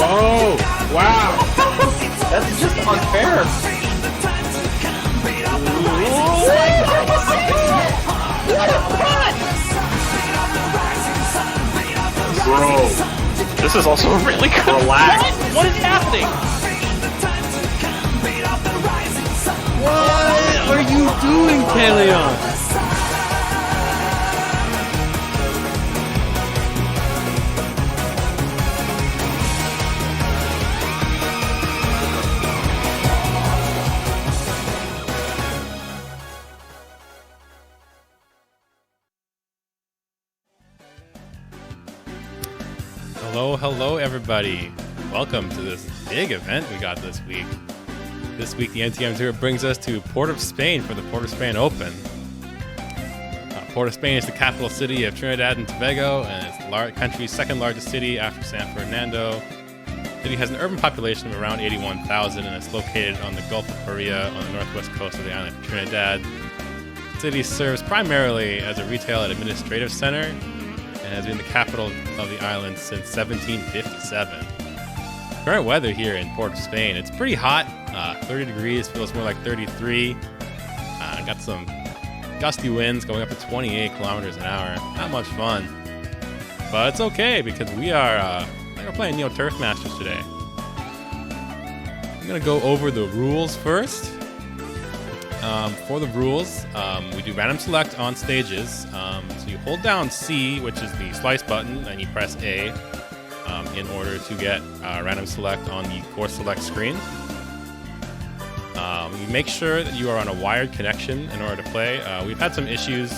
Oh, wow. That's just unfair. Bro, This is also really good. relax. What is happening? What are you doing, Kaleon? Hello everybody. Welcome to this big event we got this week. This week the NTM Tour brings us to Port of Spain for the Port of Spain Open. Port of Spain is the capital city of Trinidad and Tobago, and it's the country's second largest city after San Fernando. The city has an urban population of around 81,000 and it's located on the Gulf of Paria on the northwest coast of the island of Trinidad. The city serves primarily as a retail and administrative center and has been the capital of the island since 1757. Current weather here in Port of Spain, it's pretty hot, 30 degrees, feels more like 33. Got some gusty winds going up to 28 kilometers an hour. Not much fun, but it's okay because we're playing Neo Turf Masters today. I'm gonna go over the rules first. For the rules, we do random select on stages. So you hold down C, which is the slice button, and you press A in order to get random select on the course select screen. You make sure that you are on a wired connection in order to play. We've had some issues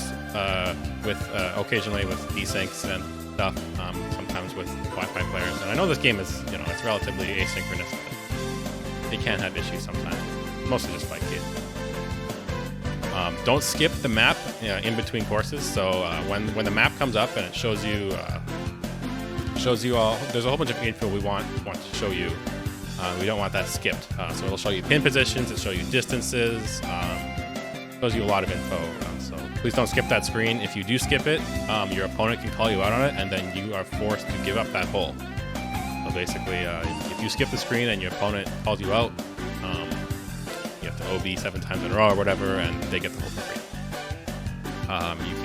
occasionally with desyncs and stuff, sometimes with Wi-Fi players. And I know this game is, it's relatively asynchronous, but they can have issues sometimes. Mostly just fight games. Don't skip the map in between courses. So when the map comes up and it shows you all, there's a whole bunch of info we want to show you. We don't want that skipped. So it'll show you pin positions, it'll show you distances, shows you a lot of info. So please don't skip that screen. If you do skip it, your opponent can call you out on it, and then you are forced to give up that hole. So basically, if you skip the screen and your opponent calls you out, you have to OB 7 times in a row or whatever, and they get the hole for free.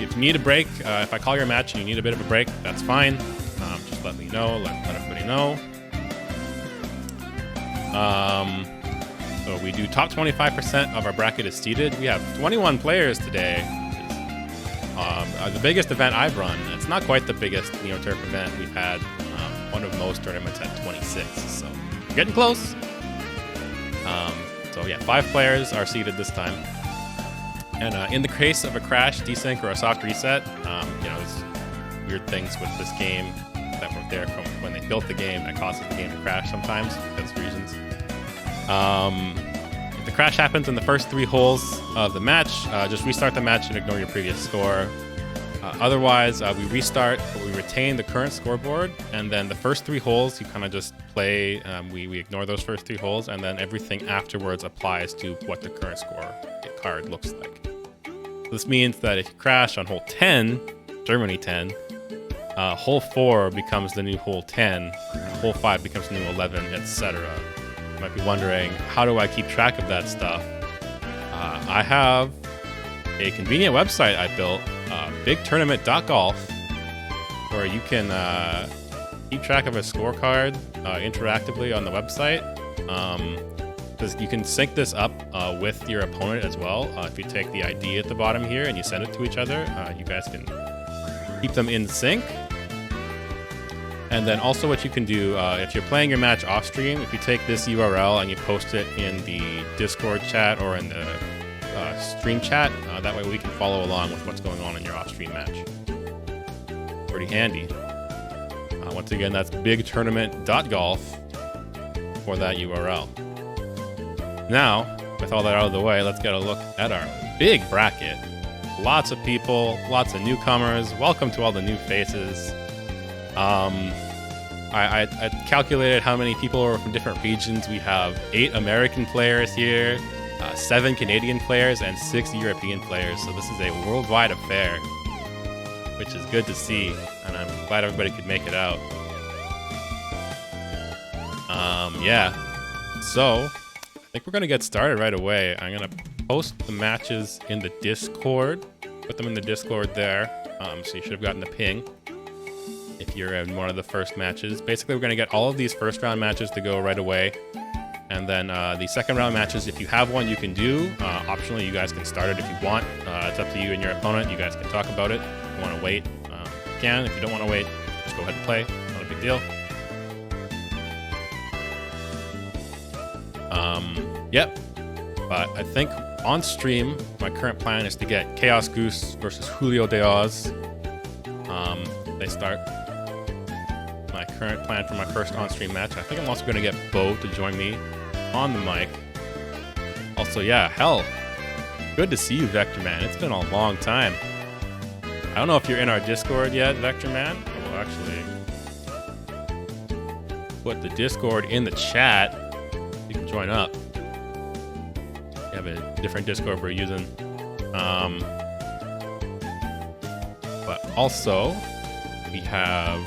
If you need a break, if I call your match and you need a bit of a break, that's fine. Just let me know, let everybody know. So we do top 25% of our bracket is seeded. We have 21 players today, which is the biggest event I've run. It's not quite the biggest Neo Turf event we've had. One of most tournaments at 26, so we're getting close. So yeah, 5 players are seeded this time. And in the case of a crash, desync, or a soft reset, there's weird things with this game that were there from when they built the game that causes the game to crash sometimes because of reasons. If the crash happens in the first 3 holes of the match, just restart the match and ignore your previous score. Otherwise, we restart, but we retain the current scoreboard, and then the first 3 holes you kind of just play. We ignore those first 3 holes, and then everything afterwards applies to what the current score card looks like. This means that if you crash on hole 10, Germany 10, hole 4 becomes the new hole 10, hole 5 becomes the new 11, etc. You might be wondering, how do I keep track of that stuff? I have a convenient website I built, bigtournament.golf, where you can keep track of a scorecard interactively on the website. You can sync this up with your opponent as well. If you take the ID at the bottom here and you send it to each other, you guys can keep them in sync. And then also what you can do, if you're playing your match off stream, if you take this URL and you post it in the Discord chat or in the stream chat, that way we can follow along with what's going on in your off stream match. Pretty handy. Once again, that's bigtournament.golf for that URL. Now, with all that out of the way, let's get a look at our big bracket. Lots of people, lots of newcomers. Welcome to all the new faces. I calculated how many people are from different regions. We have 8 American players here, 7 Canadian players, and 6 European players. So this is a worldwide affair, which is good to see, and I'm glad everybody could make it out. Yeah. So, I think we're gonna get started right away. I'm gonna post the matches in the Discord. Put them in the Discord there. So you should have gotten the ping if you're in one of the first matches. Basically, we're gonna get all of these first round matches to go right away. And then the second round matches, if you have one, you can do. Optionally, you guys can start it if you want. It's up to you and your opponent. You guys can talk about it. If you want to wait, you can. If you don't want to wait, just go ahead and play. Not a big deal. Yep. But I think on stream, my current plan is to get Chaos Goose versus JuliodeOz. They start. My current plan for my first on-stream match. I think I'm also going to get Bode to join me on the mic. Also, yeah, hell, good to see you, Vector Man. It's been a long time. I don't know if you're in our Discord yet, Vector Man. I will actually put the Discord in the chat. You can join up. We have a different Discord we're using. But also, we have...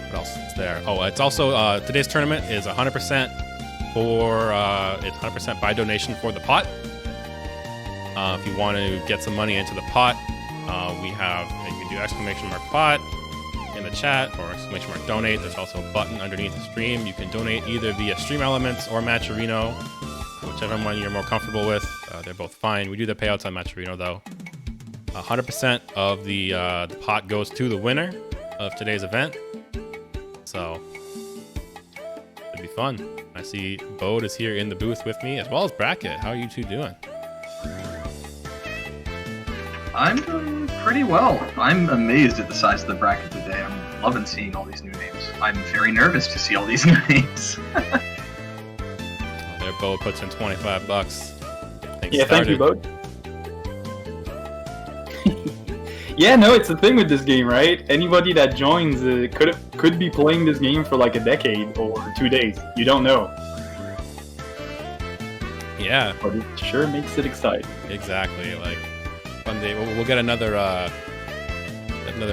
What else is there? Oh, it's also today's tournament is 100% for it's 100% by donation for the pot. If you want to get some money into the pot, we have you can do !pot in the chat or !donate. There's also a button underneath the stream. You can donate either via Stream Elements or Matcherino, whichever one you're more comfortable with. They're both fine. We do the payouts on Matcherino though. 100% of the pot goes to the winner of today's event. So, it'll be fun. I see Bode is here in the booth with me, as well as Bracket. How are you two doing? I'm doing pretty well. I'm amazed at the size of the bracket today. I'm loving seeing all these new names. I'm very nervous to see all these new names. There, Bode puts in $25. Yeah, thank you, Bode. Yeah, no, it's the thing with this game, right? Anybody that joins could be playing this game for like a decade or 2 days. You don't know. Yeah. But it sure makes it exciting. Exactly. Like, one day we'll get another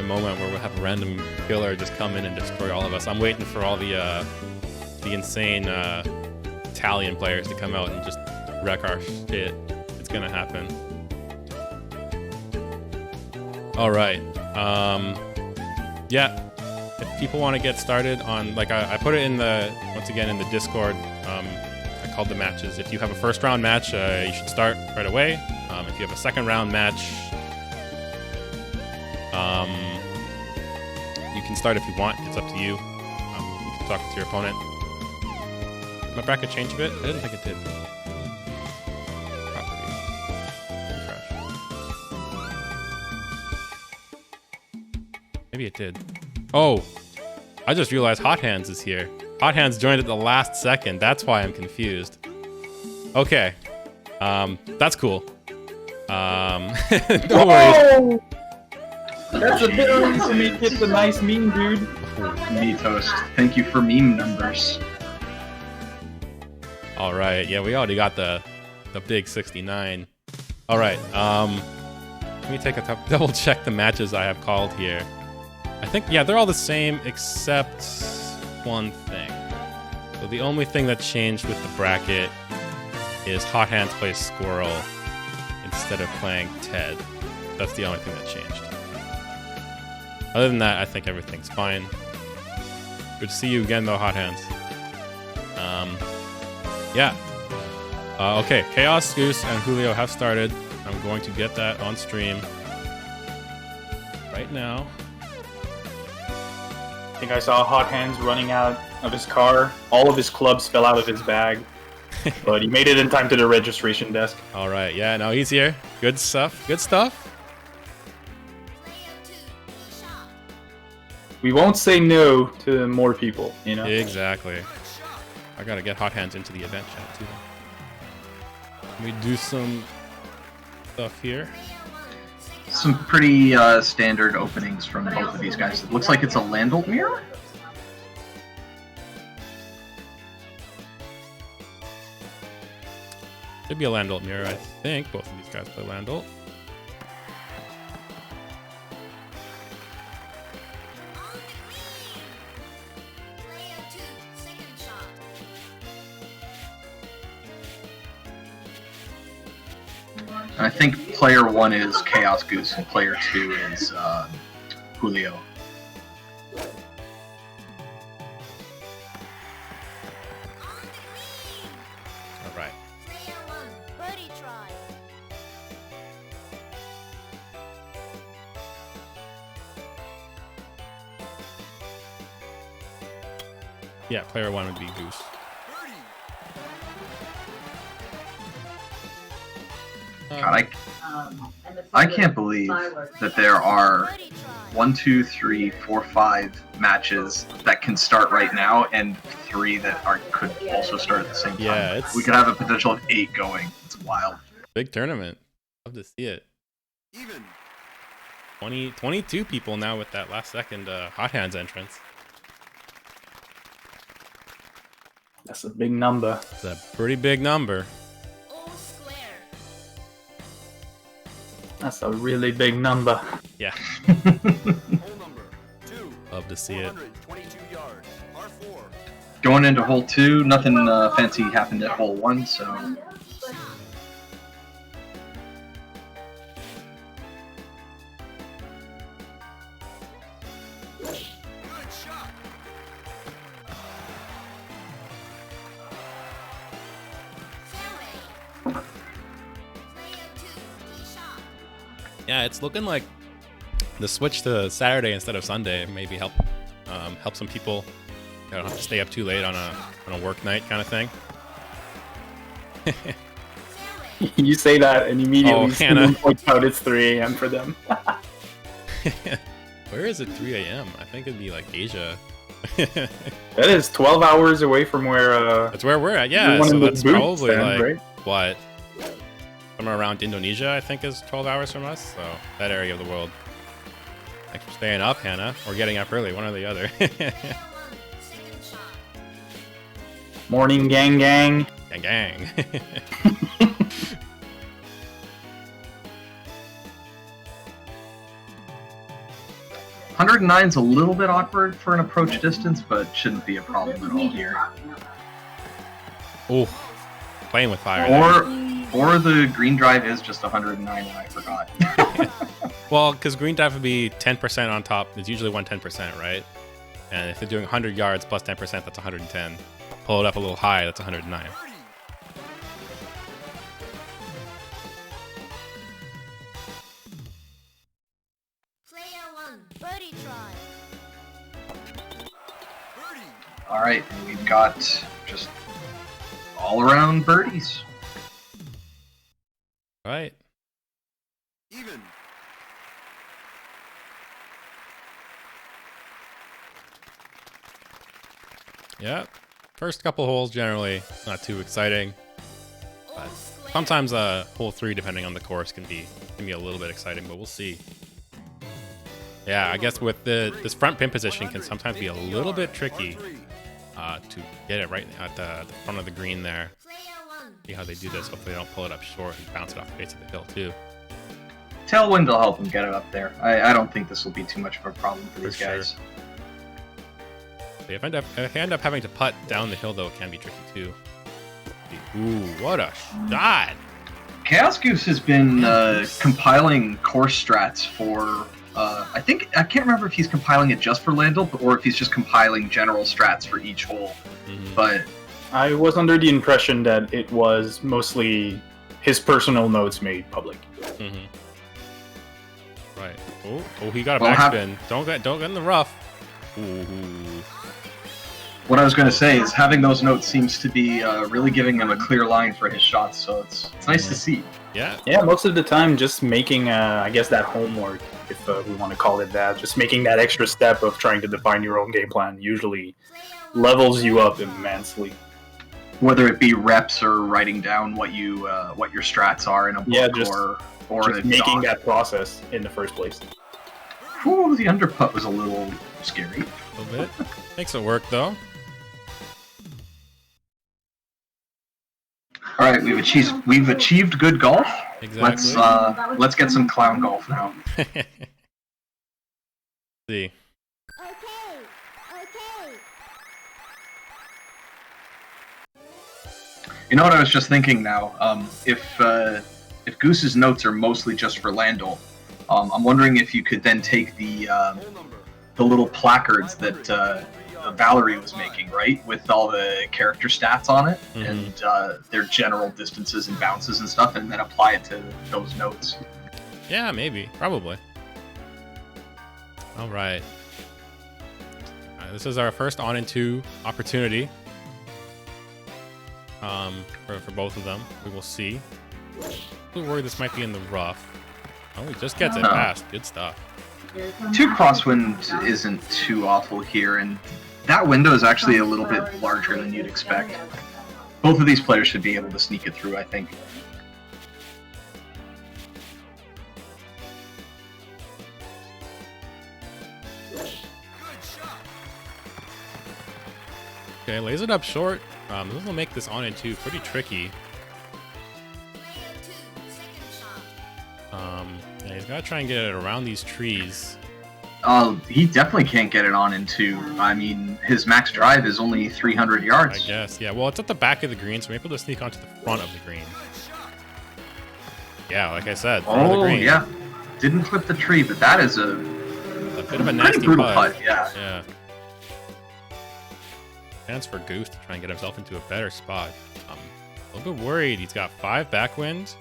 moment where we'll have a random killer just come in and destroy all of us. I'm waiting for all the insane Italian players to come out and just wreck our shit. It's gonna happen. All right. Yeah. If people want to get started on, like, I put it in the, once again, in the Discord. I called the matches. If you have a first round match, you should start right away. If you have a second round match, you can start if you want. It's up to you. You can talk to your opponent. Did my bracket change a bit? I didn't think it did. Maybe it did. Oh, I just realized Hot Hands is here. Hot Hands joined at the last second. That's why I'm confused. Okay. That's cool. No worries. That's a bit early to make it the nice meme, dude. Me toast. Thank you for meme numbers. All right. Yeah, we already got the big 69. All right. Let me take a double check the matches I have called here. I think, yeah, they're all the same except one thing. So the only thing that changed with the bracket is Hot Hands plays Squirrel instead of playing Ted. That's the only thing that changed. Other than that, I think everything's fine. Good to see you again, though, Hot Hands. Yeah. Okay, Chaos, Goose, and Julio have started. I'm going to get that on stream right now. I think I saw Hot Hands running out of his car. All of his clubs fell out of his bag. But he made it in time to the registration desk. All right, yeah, no, he's here. Good stuff, good stuff. We won't say no to more people, you know? Exactly. I gotta get Hot Hands into the event chat, too. Let me do some stuff here. Some pretty standard openings from both of these guys. It looks like it's a Landelt mirror? Should be a Landelt mirror, I think. Both of these guys play Landelt. And I think player 1 is Chaos Goose and player 2 is Julio. All right. Yeah, player 1 would be Goose. God, I can't believe that there are 1, 2, 3, 4, 5 matches that can start right now, and 3 that could also start at the same time. Yeah, We could have a potential of 8 going. It's wild. Big tournament. Love to see it. 22 people now with that last second Hot Hands entrance. That's a big number. It's a pretty big number. That's a really big number. Yeah. Love to see it. Going into hole 2, nothing fancy happened at hole 1, so... Yeah, it's looking like the switch to Saturday instead of Sunday maybe help some people. You don't have to stay up too late on a work night kind of thing. You say that and immediately Hannah points out it's 3 a.m. for them. Where is it 3 a.m.? I think it'd be like Asia. That is 12 hours away from where that's where we're at. Yeah, so that's probably like right? What? Somewhere around Indonesia, I think, is 12 hours from us. So that area of the world. Thanks for staying up, Hannah, or getting up early, one or the other. Morning, gang. Gang. 109's a little bit awkward for an approach distance, but shouldn't be a problem at all here. Oh, playing with fire. Or the green drive is just 109 and I forgot. Well, because green drive would be 10% on top. It's usually 110%, right? And if they're doing 100 yards plus 10%, that's 110. Pull it up a little high, that's 109. All right, and we've got just all-around birdies. All right. Even. Yeah. First couple holes generally not too exciting, but sometimes hole 3, depending on the course, can be a little bit exciting. But we'll see. Yeah, I guess with this front pin position can sometimes be a little bit tricky to get it right at the front of the green there. See how they do this. Hopefully they don't pull it up short and bounce it off the face of the hill too. Tailwind will help them get it up there. I don't think this will be too much of a problem for these guys. If I end up having to putt down the hill, though, it can be tricky too. Ooh, what a shot! Chaos Goose has been compiling course strats for... I can't remember if he's compiling it just for Landel, or if he's just compiling general strats for each hole. Mm-hmm. But I was under the impression that it was mostly his personal notes made public. Mm-hmm. Right. Oh, he got a backspin. Don't get in the rough. Ooh. What I was going to say is having those notes seems to be really giving him a clear line for his shots, so it's nice to see. Yeah. Yeah, most of the time just making, I guess, that homework, if we want to call it that, just making that extra step of trying to define your own game plan usually levels you up immensely. Whether it be reps or writing down what your strats are in a book or just making that process in the first place. Ooh, the underputt was a little scary. A little bit. Makes it work though. All right, we've achieved good golf. Exactly. Let's get some clown golf now. See. Okay. You know what I was just thinking now? If if Goose's notes are mostly just for Landel, I'm wondering if you could then take the little placards that Valerie was making, right, with all the character stats on it and their general distances and bounces and stuff, and then apply it to those notes. Yeah, maybe, probably. All right. This is our first on and two opportunity for both of them. We will see. I'm worried this might be in the rough. Oh, he just gets it past. Good stuff. 2 crosswind isn't too awful here, and that window is actually a little bit larger than you'd expect. Both of these players should be able to sneak it through, I think. Okay, lays it up short. This will make this on and two pretty tricky. Yeah, he's got to try and get it around these trees. He definitely can't get it on in 2. I mean, his max drive is only 300 yards. I guess, yeah. Well, it's at the back of the green, so maybe we'll just sneak onto the front of the green. Yeah, like I said, front of the green. Yeah. Didn't clip the tree, but that is a bit of a nasty brutal putt. Yeah. Chance for Goose to try and get himself into a better spot. A little bit worried. He's got 5 backwind.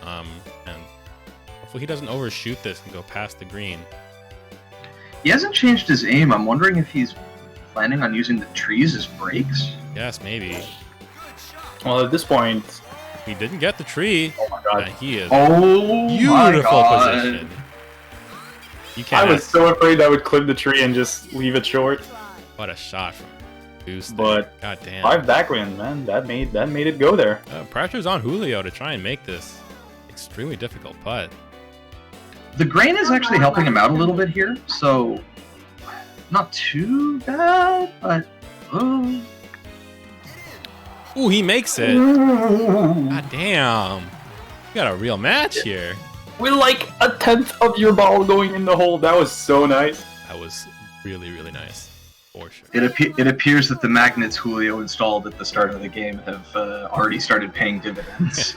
And hopefully he doesn't overshoot this and go past the green. He hasn't changed his aim. I'm wondering if he's planning on using the trees as brakes. Yes, maybe. Well, at this point, He didn't get the tree. oh my god. He is Beautiful position. You can't. I was so afraid I would clip the tree and just leave it short. What a shot from Goose. But God damn. 5 backwind, man. That made it go there. Pressure's on Julio to try and make this extremely difficult putt. The grain is actually helping him out a little bit here, so not too bad, but Ooh, he makes it. God damn. You got a real match here. We're like 1/10 of your ball going in the hole. That was so nice. That was really, really nice. For sure. it appears that the magnets Julio installed at the start of the game have already started paying dividends.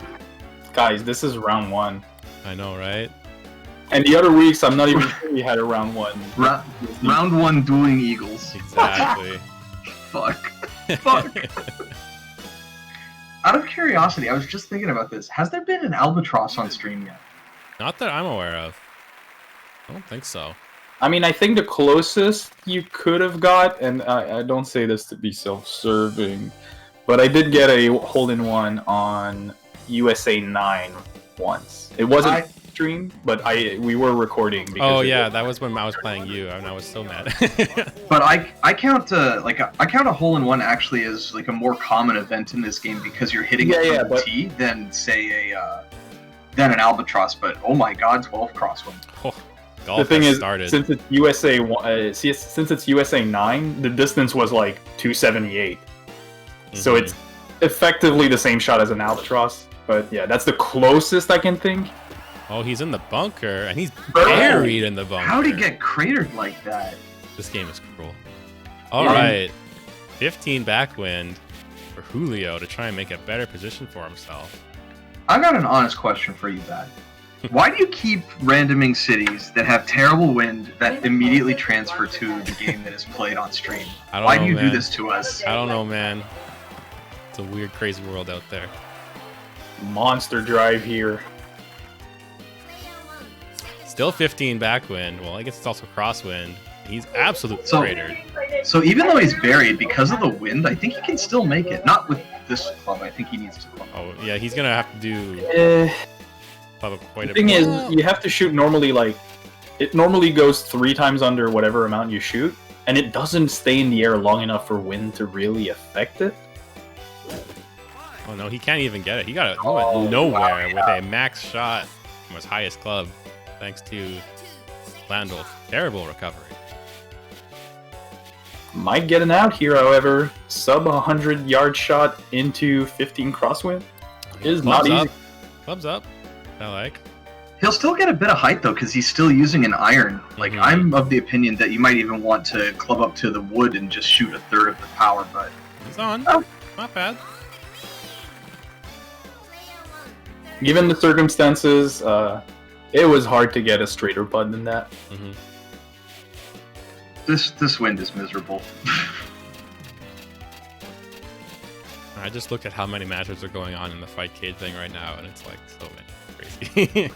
Guys, this is round 1. I know, right? And the other weeks, I'm not even sure we had a round 1. Round 1 dueling eagles. Exactly. Fuck. Fuck. Out of curiosity, I was just thinking about this. Has there been an albatross on stream yet? Not that I'm aware of. I don't think so. I mean, I think the closest you could have got, and I don't say this to be self-serving, but I did get a hole-in-one on USA 9 once. It wasn't stream, but we were recording. Oh yeah, that was when I was playing you, and I was so mad. But I count a hole-in-one actually as like a more common event in this game because you're hitting it from the tee than say than an albatross. But oh my god, 12 crosswind. Oh, golf the thing is, started. since it's USA 9, the distance was like 278, so it's effectively the same shot as an albatross. But yeah, that's the closest I can think. Oh, he's in the bunker, and he's buried in the bunker. How'd he get cratered like that? This game is cruel. All right, 15 backwind for Julio to try and make a better position for himself. I got an honest question for you, Bad. Why do you keep randoming cities that have terrible wind that immediately transfer to the game that is played on stream? Why do you do this to us? I don't know, man. It's a weird, crazy world out there. Monster drive here. Still 15 backwind. Well, I guess it's also crosswind. He's absolutely cratered. So even though he's buried, because of the wind, I think he can still make it. Not with this club. I think he needs to club. Oh, yeah, he's going to have to do quite a bit. The thing is, you have to shoot normally, like, it normally goes 3 times under whatever amount you shoot, and it doesn't stay in the air long enough for wind to really affect it. Oh, no, he can't even get it. He got it nowhere with a max shot from his highest club. Thanks to Landel. Terrible recovery. Might get an out here, however. Sub 100-yard shot into 15 crosswind is not easy. Clubs up. I like. He'll still get a bit of height, though, because he's still using an iron. Like, I'm of the opinion that you might even want to club up to the wood and just shoot 1/3 of the power, but... He's on. Not bad. given the circumstances, it was hard to get a straighter putt than that. Mm-hmm. This wind is miserable. I just look at how many matches are going on in the fight cage thing right now, and it's like so many. Crazy.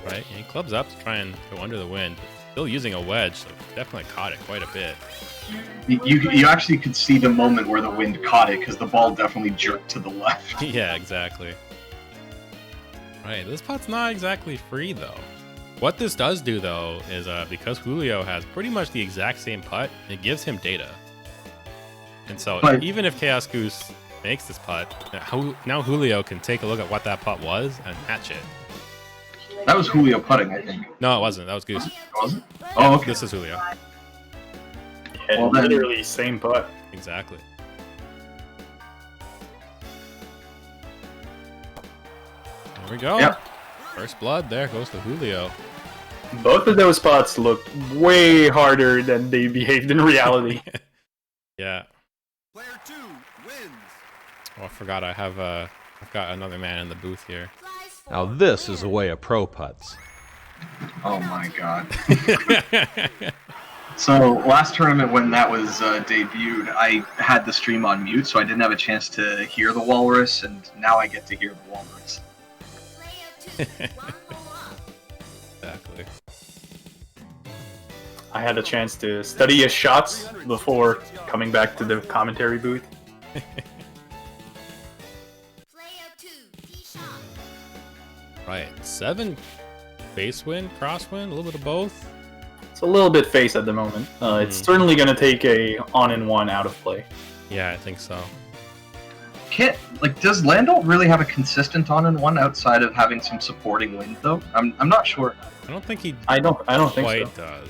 Right, and he clubs up to try and go under the wind, but still using a wedge, so definitely caught it quite a bit. You actually could see the moment where the wind caught it because the ball definitely jerked to the left. Yeah, exactly. Right, this putt's not exactly free though. What this does do though is because Julio has pretty much the exact same putt, it gives him data. And so even if Chaos Goose makes this putt, now Julio can take a look at what that putt was and match it. That was Julio putting, I think. No, it wasn't. That was Goose. Was it? Oh, okay. This is Julio. Yeah, well, literally same putt. Exactly. There we go. Yep. First blood there goes to Julio. Both of those spots looked way harder than they behaved in reality. Yeah. Player 2 wins. Oh, I forgot I've got another man in the booth here. Now this is the way of pro putts. Oh my god. So last tournament when that was debuted, I had the stream on mute, so I didn't have a chance to hear the walrus, and now I get to hear the walrus. Exactly. I had a chance to study his shots before coming back to the commentary booth. Right. 7 base wind, crosswind, a little bit of both. It's a little bit face at the moment. It's certainly going to take a on-and-one out of play. Yeah, I think so. Does Landau really have a consistent on-and-one outside of having some supporting wind though? I'm not sure. I don't think he I don't think quite so. does.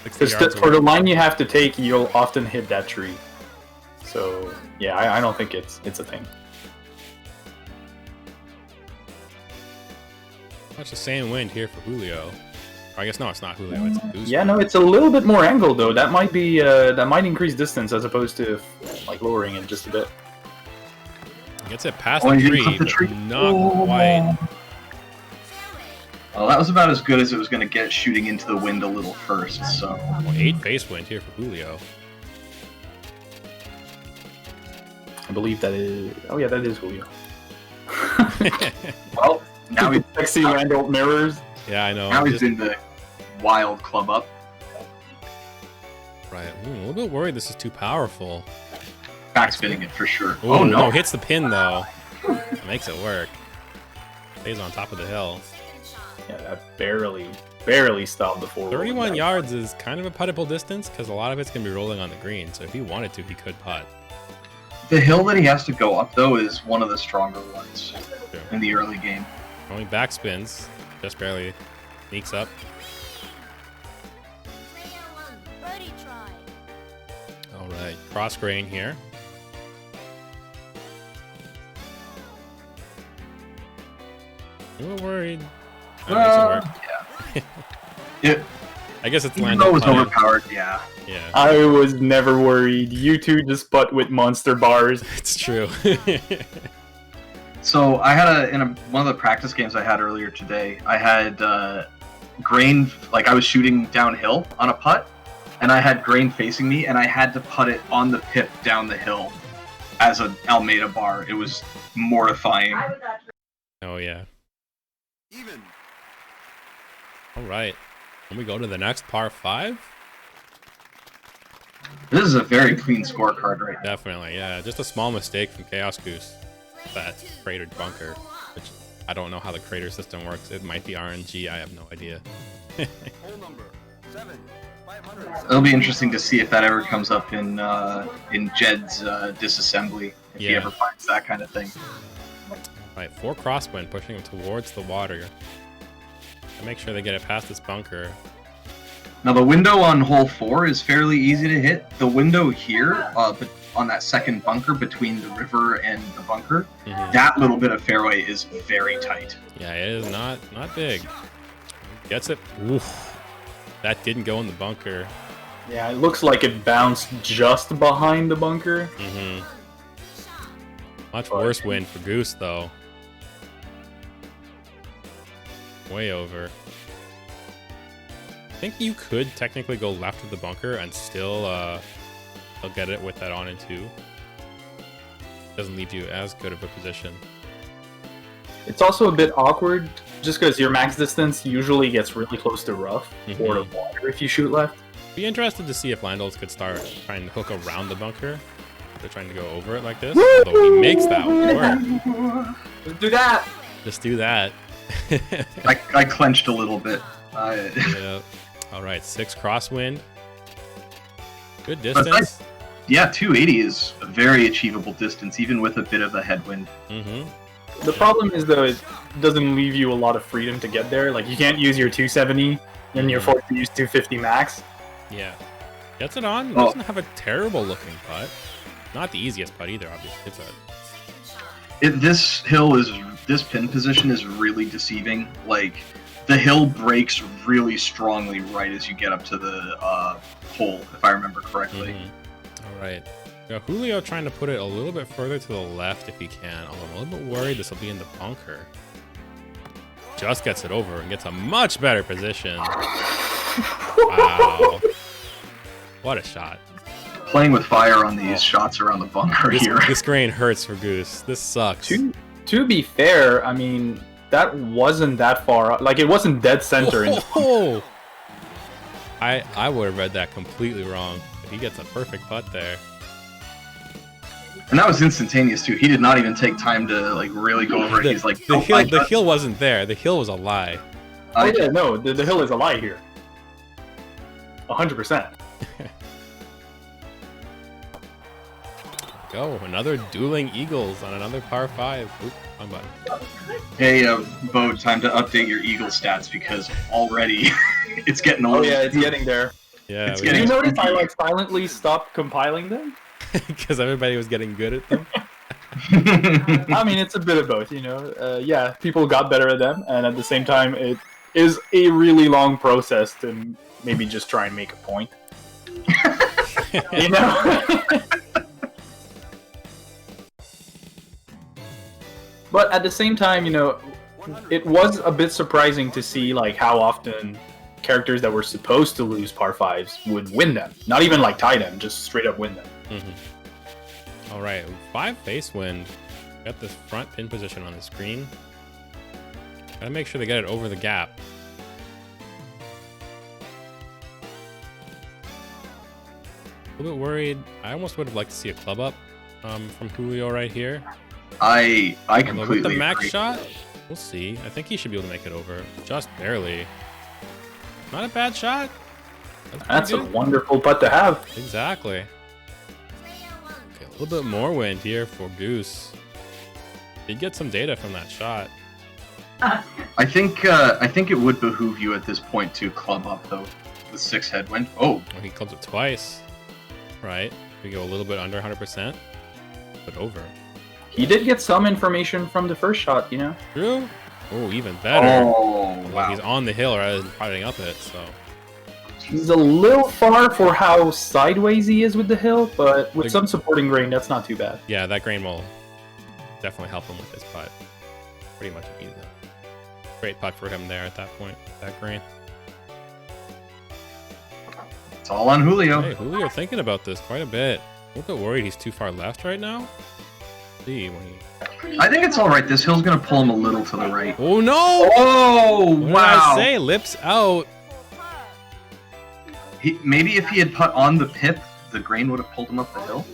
Because for the line you have to take, you'll often hit that tree. So yeah, I don't think it's a thing. Much the same wind here for Julio. Or I guess no, it's not Julio. It's Goose. Yeah, no, it's a little bit more angled though. That might be that might increase distance as opposed to like lowering it just a bit. Gets it past the tree, but not quite. Well, that was about as good as it was going to get shooting into the wind a little first. So 8 face wind here for Julio. I believe that is. Oh yeah, that is Julio. Well, now he's sexy Landau mirrors. Yeah, I know. Now he's in the wild club up. Right. Ooh, a little bit worried this is too powerful. Backspinning it for sure. Ooh, oh no! Hits the pin though. Makes it work. Stays on top of the hill. Yeah, that barely stopped the forward. 31 yards is kind of a puttable distance because a lot of it's going to be rolling on the green. So if he wanted to, he could putt. The hill that he has to go up though is one of the stronger ones in the early game. Only backspins, just barely sneaks up. All right, cross grain here. A little worried. That makes it work. Yeah. I guess it's Even Landau though it was putting. overpowered, yeah. Yeah, I was never worried. You two just putt with monster bars. it's true. So I had one of the practice games I had earlier today, I had grain, like I was shooting downhill on a putt, and I had grain facing me, and I had to putt it on the pip down the hill as an Almeida bar. It was mortifying. Oh yeah. Even. All right. Can we go to the next par 5? This is a very clean scorecard right now. Definitely, yeah. Just a small mistake from Chaos Goose. That cratered bunker, which I don't know how the crater system works. It might be RNG. I have no idea. Hole number 7. 500. It'll be interesting to see if that ever comes up in Jed's disassembly, if he Yeah. ever finds that kind of thing. Right, 4 crosswind pushing him towards the water. And make sure they get it past this bunker. Now the window on hole 4 is fairly easy to hit. The window here, but on that second bunker between the river and the bunker, that little bit of fairway is very tight. Yeah, it is not big. Gets it. Oof. That didn't go in the bunker. Yeah, it looks like it bounced just behind the bunker. Mm-hmm. Much worse win for Goose, though. Way over. I think you could technically go left of the bunker and still get it with that on in two. Doesn't leave you as good of a position. It's also a bit awkward, just because your max distance usually gets really close to rough or to water if you shoot left. Be interested to see if Landals could start trying to hook around the bunker. They're trying to go over it like this, although he makes that work. Let's do that! Just do that. I clenched a little bit. Yeah. All right, 6 crosswind. Good distance. Yeah, 280 is a very achievable distance, even with a bit of a headwind. Mm-hmm. The problem is, though, it doesn't leave you a lot of freedom to get there. Like, you can't use your 270, and you're forced to use 250 max. Yeah. Gets it on. Doesn't have a terrible looking putt. Not the easiest putt either, obviously. This pin position is really deceiving. Like, the hill breaks really strongly right as you get up to the hole, if I remember correctly. All right. Now, Julio trying to put it a little bit further to the left if he can, although I'm a little bit worried this will be in the bunker. Just gets it over and gets a much better position. Wow. What a shot. Playing with fire on these shots around the bunker here. This grain hurts for Goose. This sucks. To be fair, I mean, that wasn't that far. Like, it wasn't dead center. Oh! I would have read that completely wrong. But he gets a perfect putt there. And that was instantaneous too. He did not even take time to like really go over it. He's like, the hill wasn't there. The hill was a lie. Oh yeah, no, the hill is a lie here. 100%. Go, another dueling eagles on another par 5. Oop, wrong button. Hey, Bode, time to update your eagle stats because already it's getting old. Oh yeah, it's getting there. Yeah. Did you notice I like silently stopped compiling them? Because everybody was getting good at them. I mean, it's a bit of both, you know. Yeah, people got better at them, and at the same time, it is a really long process to maybe just try and make a point. You know. But at the same time, you know, it was a bit surprising to see like how often characters that were supposed to lose par 5s would win them. Not even like tie them, just straight up win them. All right, 5 face wind. Got this front pin position on the screen. Gotta make sure they get it over the gap. A little bit worried. I almost would have liked to see a club up from Julio right here. I completely with the max agree. shot, we'll see. I think he should be able to make it over, just barely. Not a bad shot. That's a wonderful putt to have. Exactly. Okay, a little bit more wind here for Goose. Did get some data from that shot. I think it would behoove you at this point to club up though with 6 headwind. Oh, He clubs it twice. Right. We go a little bit under 100%, but over. He did get some information from the first shot, you know. True. Oh, even better. oh Well, wow. he's on the hill rather than putting up it, so. He's a little far for how sideways he is with the hill, but with some supporting grain, that's not too bad. Yeah, that grain will definitely help him with his putt. Pretty much easy. Great putt for him there at that point, that grain. It's all on Julio. Hey, Julio thinking about this quite a bit. A little bit worried he's too far left right now. See when he... I think it's all right. This hill's gonna pull him a little to the right. Oh no! Oh What did wow! I say? Lips out. Maybe if he had put on the pip, the grain would have pulled him up the hill.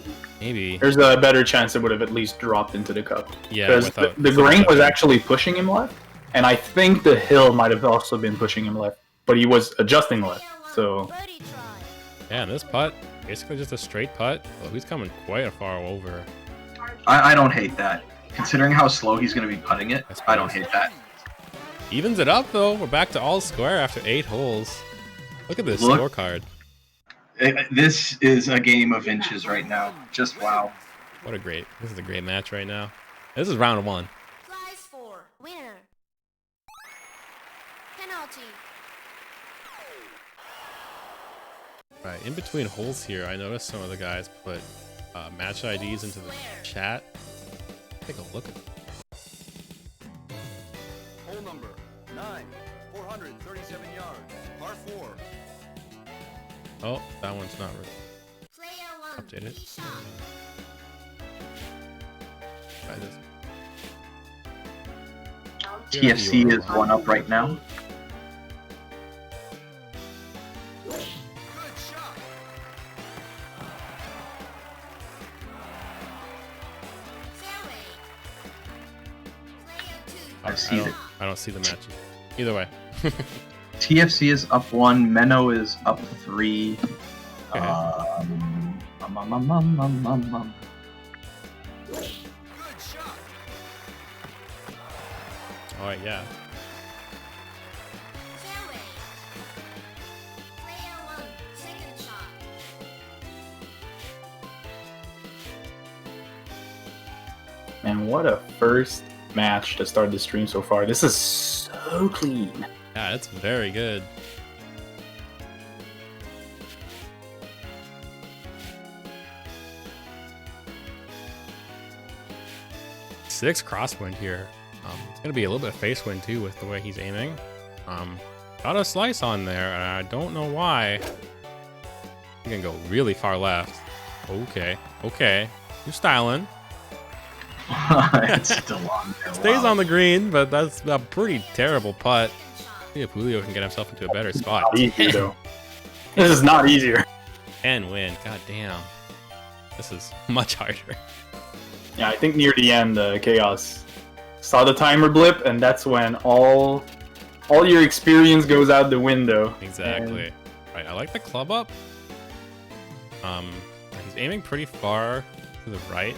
Maybe. There's a better chance it would have at least dropped into the cup. Yeah. Because Without, the grain was actually pushing him left, and I think the hill might have also been pushing him left, but he was adjusting left, so... Yeah, and this putt, basically just a straight putt. Well, he's coming quite a far over. I don't hate that. Considering how slow he's going to be putting it, I don't hate that. Evens it up though. We're back to all square after 8 holes. Look at this scorecard. This is a game of inches right now. Just wow. This is a great match right now. This is round 1. Prize for winner. Penalty. Right, in between holes here, I noticed some of the guys put match IDs into the chat. Take a look at Hole number 9, 437 yards, par 4. Oh, that one's not really updated. Try this. TFC is 1 up right now. Good shot. I don't see the match. Either way. TFC is up 1. Menno is up 3. Okay. Good shot. Alright, yeah. Man, what a first match to start the stream so far. This is so clean. Yeah, it's very good. Six crosswind here. It's gonna be a little bit of face wind too with the way he's aiming. Got a slice on there, and I don't know why. He can go really far left. Okay, okay. You're styling. It's still on there. Stays Wow. on the green, but that's a pretty terrible putt. See if Julio can get himself into a better spot. Not easier though. This is not easier. And win. God damn. This is much harder. Yeah, I think near the end, Chaos saw the timer blip, and that's when all your experience goes out the window. Exactly. Right, I like the club up. He's aiming pretty far to the right.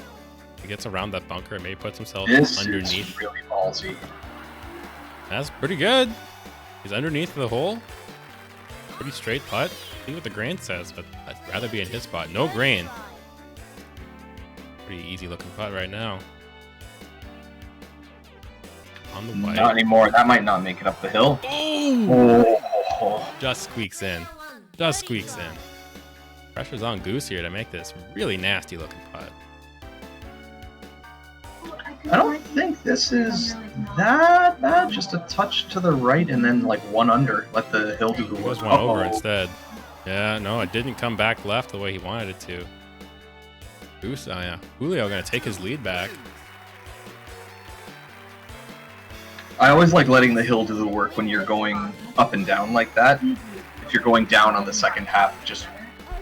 He gets around that bunker and maybe puts himself This underneath. is really ballsy. That's pretty good. He's underneath the hole. Pretty straight putt. See what the grain says, but I'd rather be in his spot. No grain. Pretty easy looking putt right now. On the white. Not anymore. That might not make it up the hill. Oh. Just squeaks in. Just squeaks in. Pressure's on Goose here to make this really nasty looking putt. I don't think this is that bad. Just a touch to the right and then like 1 under. Let the hill do the It work. was one over instead. Yeah, no, it didn't come back left the way he wanted it to. Goose, oh yeah. Julio gonna take his lead back. I always like letting the hill do the work when you're going up and down like that. If you're going down on the second half, just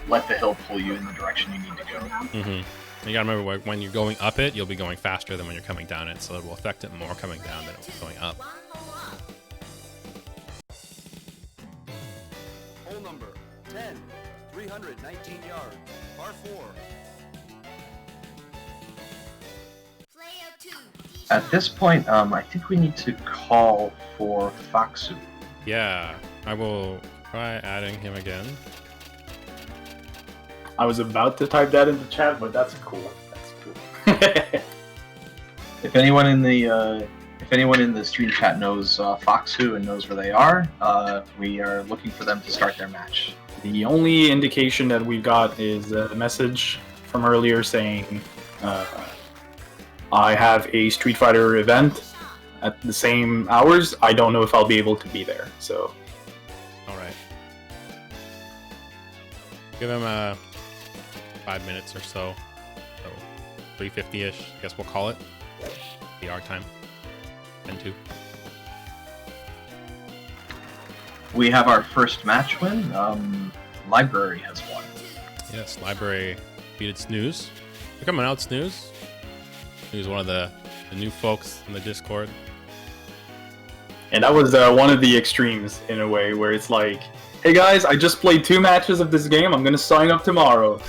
let the hill pull you in the direction you need to go. You gotta remember when you're going up it, you'll be going faster than when you're coming down it, so it will affect it more coming down than it will going up. Hole number 10, 319 yards, par 4. At this point, I think we need to call for Faksu. Yeah, I will try adding him again. I was about to type that in the chat, but that's cool. That's cool. If anyone in the stream chat knows Faksu and knows where they are, we are looking for them to start their match. The only indication that we've got is a message from earlier saying, I have a Street Fighter event at the same hours. I don't know if I'll be able to be there, so. Alright. Give him 5 minutes or so. So 3:50-ish, I guess we'll call it. PR time. 10-2. We have our first match win. Library has won. Yes, Library beat Snooze. They're coming out, Snooze. Snooze, one of the new folks in the Discord. And that was one of the extremes, in a way, where it's like, hey guys, I just played 2 matches of this game, I'm gonna sign up tomorrow.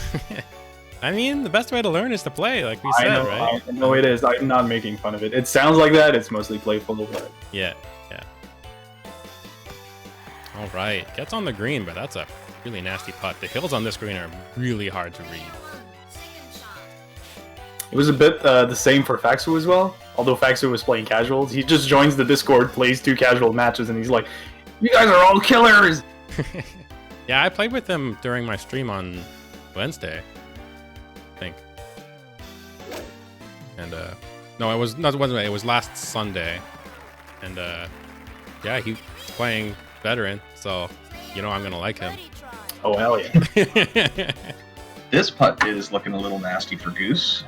I mean, the best way to learn is to play, like we said, I know, right? I know it is. I'm not making fun of it. It sounds like that, it's mostly playful, but... Yeah, yeah. Alright, gets on the green, but that's a really nasty putt. The hills on this green are really hard to read. It was a bit the same for Faxu as well. Although Faxu was playing casuals, he just joins the Discord, plays 2 casual matches, and he's like, "You guys are all killers." Yeah, I played with him during my stream on Wednesday, I think. And no, it was not Wednesday. It was last Sunday. And yeah, he's playing veteran, so you know I'm gonna like him. Oh hell yeah! This putt is looking a little nasty for Goose.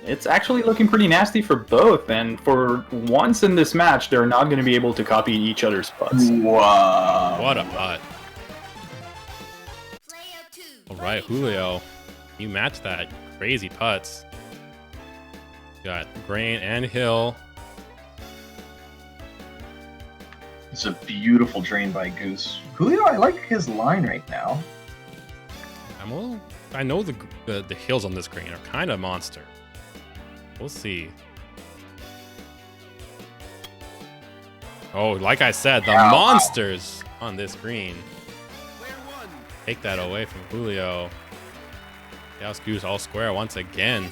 It's actually looking pretty nasty for both, and for once in this match, they're not going to be able to copy each other's putts. Wow. What a putt! All right, Julio, you match that. Crazy putts. Got grain and hill. It's a beautiful drain by Goose. Julio, I like his line right now. I know the hills on this green are kind of monster. We'll see. Oh, like I said, the monsters on this green. Take that away from Julio. Yes, Goose all square once again.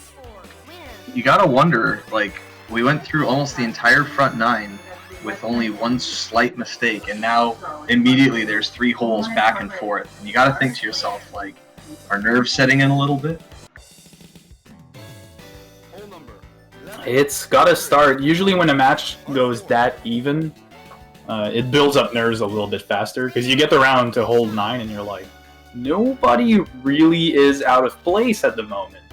You gotta wonder, like, we went through almost the entire front nine with only one slight mistake, and now immediately there's 3 holes back and forth. And you gotta think to yourself, like, are nerves setting in a little bit? It's got to start. Usually when a match goes that even, it builds up nerves a little bit faster, because you get the round to hole 9 and you're like, nobody really is out of place at the moment.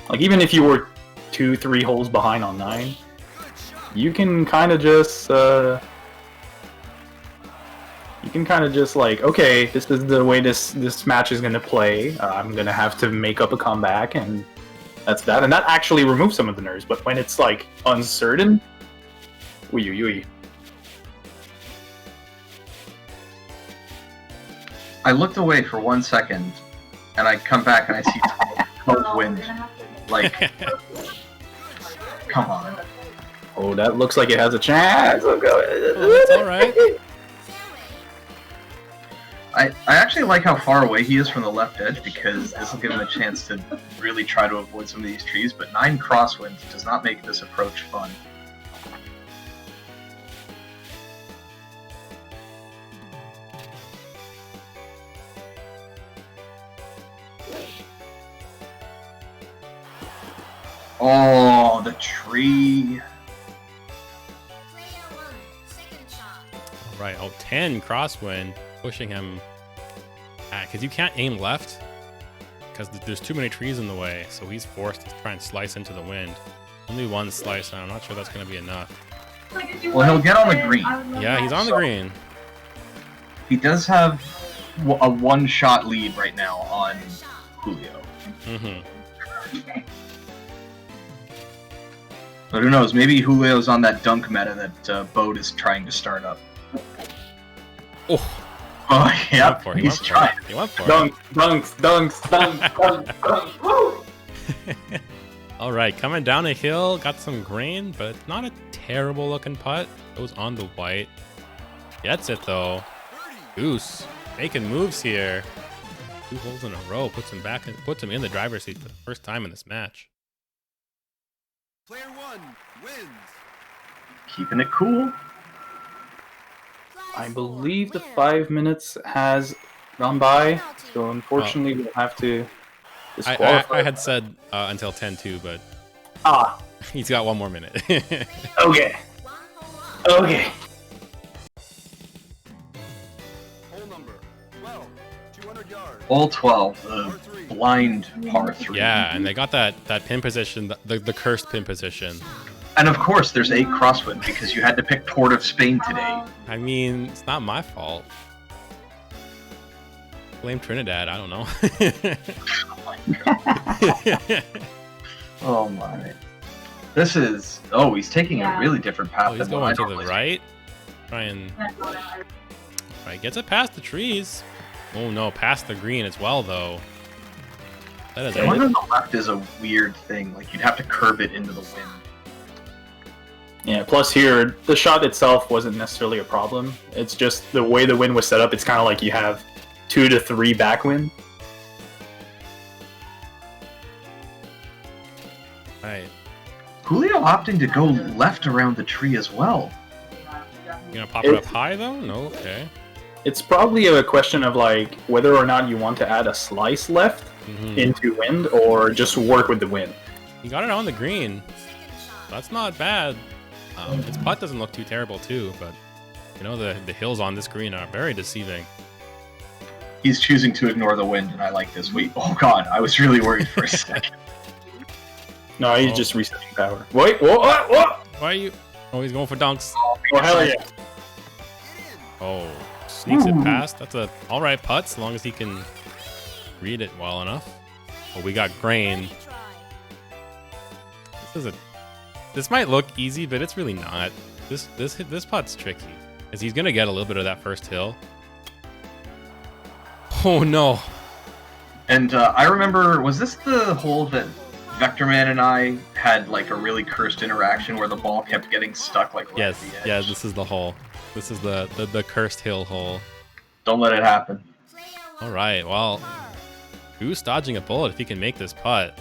Like, even if you were 2-3 holes behind on 9, you can kind of just like, okay, this is the way this match is gonna play. I'm gonna have to make up a comeback, and that's that. And that actually removes some of the nerves. But when it's like uncertain, ooh. I looked away for 1 second, and I come back and I see 12 wind. Like, come on. Oh, that looks like it has a chance. Oh, that's all right. I actually like how far away he is from the left edge, because this will give him a chance to really try to avoid some of these trees, but 9 crosswinds does not make this approach fun. Oh, the tree. All right, 10 crosswind, pushing him back, because you can't aim left, because there's too many trees in the way, so he's forced to try and slice into the wind. Only 1 slice, and I'm not sure that's going to be enough. Well, he'll get on the green. Yeah, he's on the green. He does have a 1-shot lead right now on Julio. Mm-hmm. But who knows, maybe Julio's on that dunk meta that Bode is trying to start up. Oh, yeah, he's trying. He went for it. Dunks. Woo! All right, coming down a hill, got some grain, but not a terrible looking putt. Goes on the white. Gets it though. Goose making moves here. 2 holes in a row, puts him back and puts him in the driver's seat for the first time in this match. Player 1 wins. Keeping it cool. I believe the 5 minutes has gone by, so unfortunately we'll have to disqualify. I had said until 10-2, but he's got 1 more minute. Okay. Okay. Hole number 12, 200 yards. All 12, the blind par 3. Yeah, and they got that pin position, the cursed pin position. And of course, there's 8 crosswind because you had to pick Port of Spain today. I mean, it's not my fault. Blame Trinidad, I don't know. Oh my. This is... Oh, he's taking a really different path Oh, he's than going to what I the normally right. Try and... Right, gets it past the trees. Oh no, past the green as well, though. That is The one on the left is a weird thing. Like, you'd have to curve it into the wind. Yeah, plus here, the shot itself wasn't necessarily a problem. It's just the way the wind was set up, it's kind of like you have 2 to 3 backwind. Right. Julio opting to go left around the tree as well. You gonna pop it up high though? No, okay. It's probably a question of like whether or not you want to add a slice left into wind or just work with the wind. You got it on the green. That's not bad. His putt doesn't look too terrible too, but you know the hills on this green are very deceiving. He's choosing to ignore the wind, and I like this. Wait, oh god, I was really worried for a second. No, he's just resetting power. Wait, whoa, whoa! Why are you? Oh, he's going for dunks. Oh, hell yeah. Oh, sneaks it past. That's a alright putt, as long as he can read it well enough. Oh, we got grain. This might look easy, but it's really not. This putt's tricky, because he's gonna get a little bit of that first hill. Oh no! And I remember, was this the hole that Vectorman and I had like a really cursed interaction where the ball kept getting stuck like right at the edge? Yeah, this is the hole. This is the cursed hill hole. Don't let it happen. All right, well, Goose dodging a bullet if he can make this putt.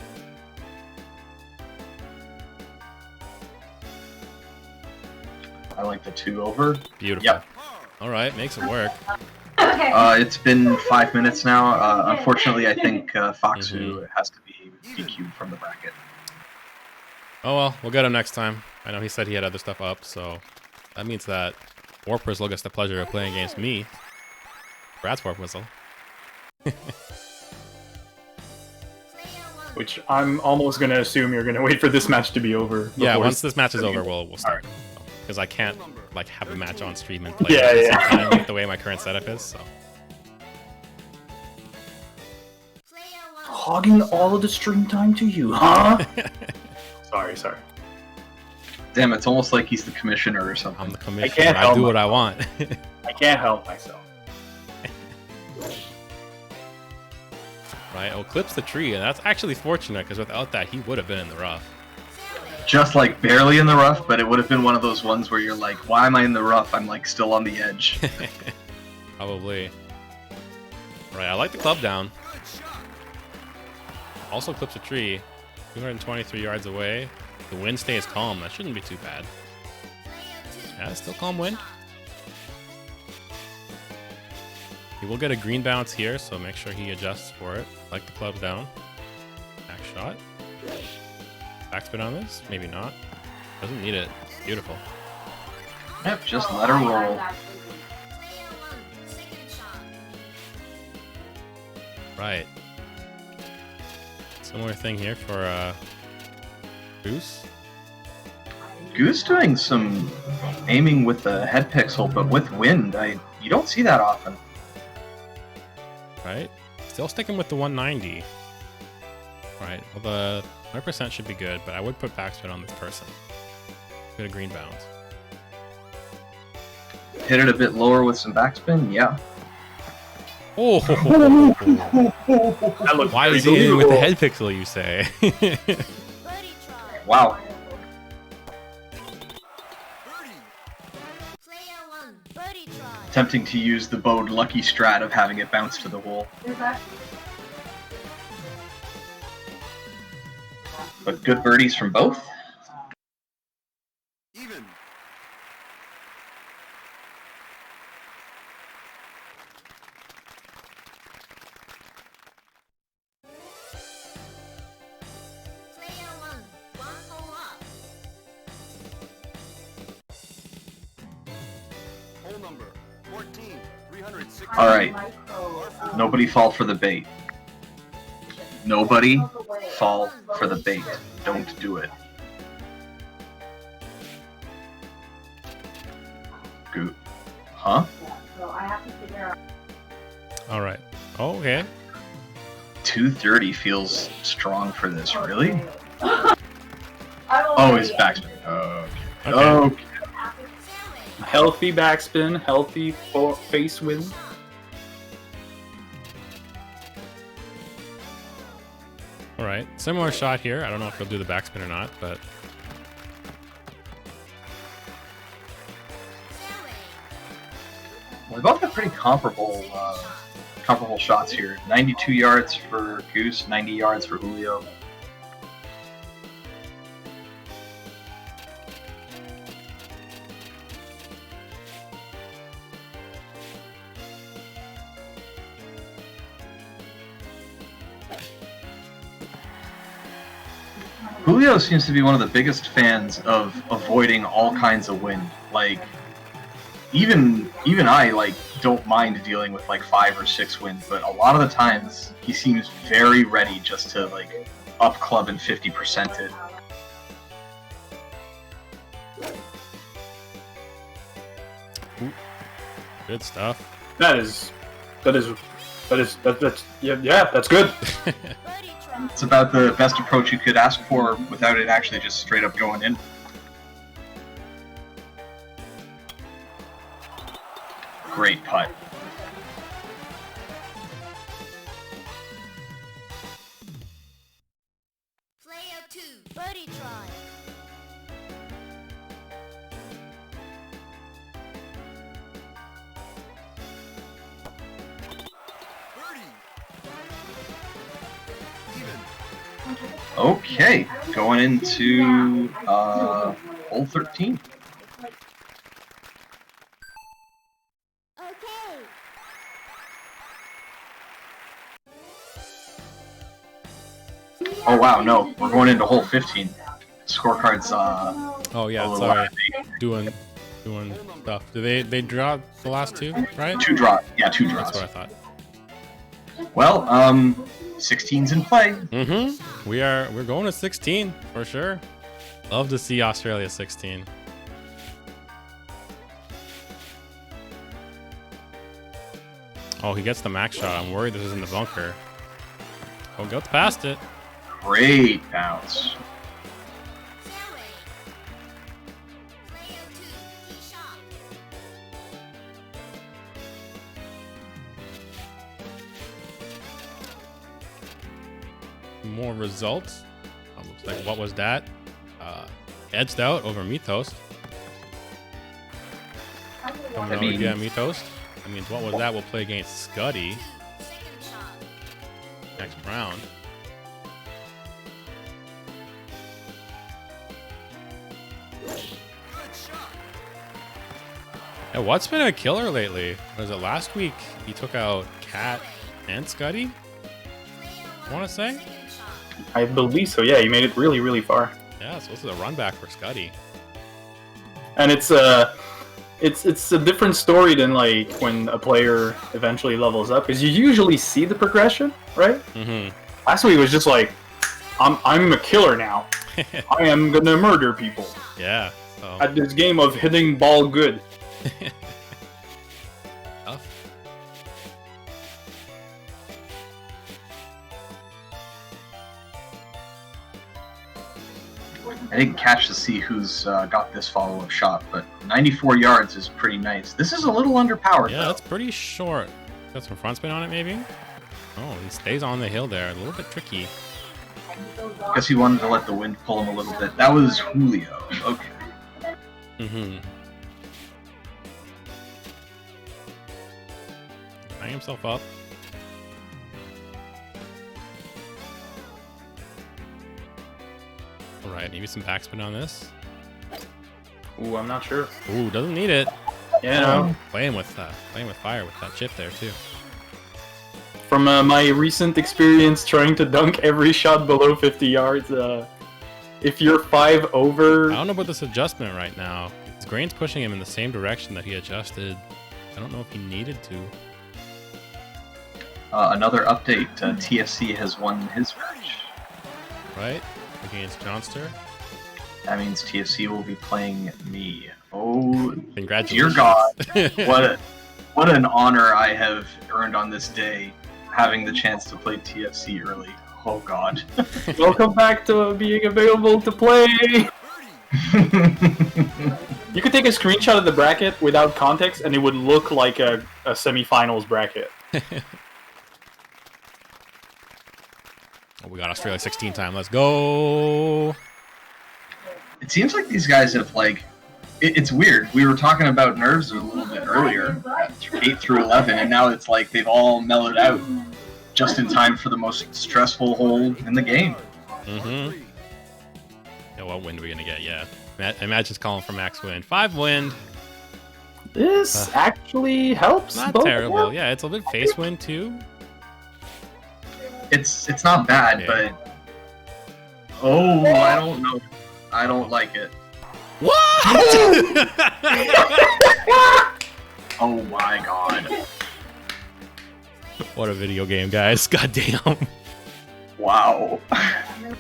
I like the 2 over. Beautiful. Yep. All right, makes it work. It's been 5 minutes now. Unfortunately, I think Foxu has to be DQ'd from the bracket. Oh well, we'll get him next time. I know he said he had other stuff up, so that means that WatWuzDat gets the pleasure of playing against me. Brad's WatWuzDat. Which I'm almost gonna assume you're gonna wait for this match to be over. Yeah, once this match is over, we'll start. Because I can't like have a match on stream and play with the way my current setup is. So. Hogging all of the stream time to you, huh? Sorry. Damn, it's almost like he's the commissioner or something. I'm the commissioner. I do what I want. I can't help myself. Right, clips the tree, and that's actually fortunate because without that, he would have been in the rough. Just like barely in the rough, but it would have been one of those ones where you're like, why am I in the rough? I'm like still on the edge. Probably. Right, I like the club down. Also clips a tree. 223 yards away. The wind stays calm. That shouldn't be too bad. Yeah, still calm wind. He will get a green bounce here, so make sure he adjusts for it. Like the club down. Back shot. Backspin on this? Maybe not. Doesn't need it. Beautiful. Yep, just let her roll. Right. Similar thing here for Goose. Goose doing some aiming with the head pixel, but with wind, you don't see that often. Right. Still sticking with the 190. Right. Well, the 100% should be good, but I would put backspin on this person. Get a green bounce. Hit it a bit lower with some backspin, yeah. Oh! Why is he in with the head pixel, you say? Wow. Attempting to use the Bode lucky strat of having it bounce to the hole. But good birdies from both. Even. Hole number 14, 360. All right. Nobody fall for the bait. Nobody fall for the bait. Don't do it. Good. Huh? All right. Oh, okay. 230 feels strong for this, really? Oh, his backspin. Okay. Okay. Healthy backspin, healthy face wind. All right. Similar shot here. I don't know if he'll do the backspin or not, but We both have pretty comparable shots here. 92 yards for Goose, 90 yards for Julio. Julio seems to be one of the biggest fans of avoiding all kinds of wind. Like, even I like don't mind dealing with like 5 or 6 wind, but a lot of the times he seems very ready just to like up club and 50% it. Good stuff. That's yeah, that's good. It's about the best approach you could ask for without it actually just straight up going in. Great putt. Player 2, birdie try. Okay, going into hole 13. Okay. Oh wow, no, we're going into hole 15. Scorecards, Oh yeah, a little sorry. out of date. Doing stuff. Do they draw the last 2, right? 2 draws. Yeah, 2 That's draws. what I thought. Well, 16's in play. Mm-hmm. We're going to 16 for sure. Love to see Australia 16. Oh, he gets the max shot. I'm worried this is in the bunker. Oh, goes past it. Great bounce. Fairway. Player 2, tee shot. More results. Looks like WatWuzDat edged out over Mythos. I mean- Yeah, Mythos. That means WatWuzDat will play against Scuddy Second shot. next round. Yeah, what's been a killer lately? Was it last week he took out Cat and Scuddy? I want to say. I believe so. Yeah, he made it really, really far. Yeah, so this is a run back for Scuddy. And it's a different story than like when a player eventually levels up, because you usually see the progression, right? Mm-hmm. Last week was just like, I'm a killer now. I am gonna murder people Yeah. So. at this game of hitting ball good. Tough. I didn't catch to see who's got this follow-up shot, but 94 yards is pretty nice. This is a little underpowered, Yeah, though. that's pretty short. Got some front spin on it, maybe? Oh, he stays on the hill there. A little bit tricky. Guess he wanted to let the wind pull him a little bit. That was Julio. Okay. Mm-hmm. Tying himself up. Alright, maybe some backspin on this. Ooh, I'm not sure. Ooh, doesn't need it. Yeah, no. Playing with fire with that chip there too. From my recent experience trying to dunk every shot below 50 yards, if you're 5 over... I don't know about this adjustment right now. His grain's pushing him in the same direction that he adjusted. I don't know if he needed to. Another update. TFC has won his match. Right? Against Johnster. That means TFC will be playing me. Oh, Congratulations. dear God. What an honor I have earned on this day, having the chance to play TFC early. Oh God. Welcome back to being available to play! You could take a screenshot of the bracket without context and it would look like a semifinals bracket. Oh, we got Australia 16 time. Let's go. It seems like these guys have like... It's weird. We were talking about nerves a little bit earlier, 8 through 11, and now it's like they've all mellowed out just in time for the most stressful hole in the game. Mm-hmm. Yeah, what wind are we gonna get? Yeah. Imagine calling for max wind. 5 wind. This actually helps. Not both. terrible. Yeah, it's a bit face wind too. It's not bad, Yeah. but oh, I don't know. I don't like it. What? Oh my god. What a video game, guys. Goddamn. Wow.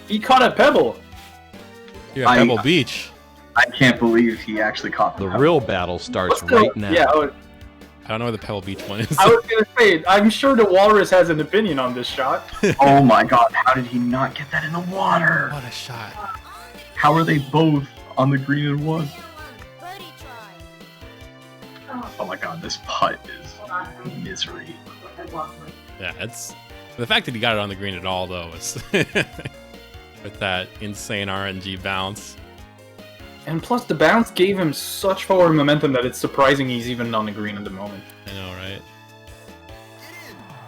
He caught a pebble. Yeah, Pebble Beach. I can't believe he actually caught The pebble. real battle starts right now. Yeah, I don't know where the Pebble Beach one is. I was gonna say, I'm sure the walrus has an opinion on this shot. Oh my god, how did he not get that in the water? What a shot. How are they both on the green and one? Birdie try. Oh my god, this putt is misery. Yeah, it's the fact that he got it on the green at all, though, is with that insane RNG bounce. And plus, the bounce gave him such forward momentum that it's surprising he's even on the green at the moment. I know, right?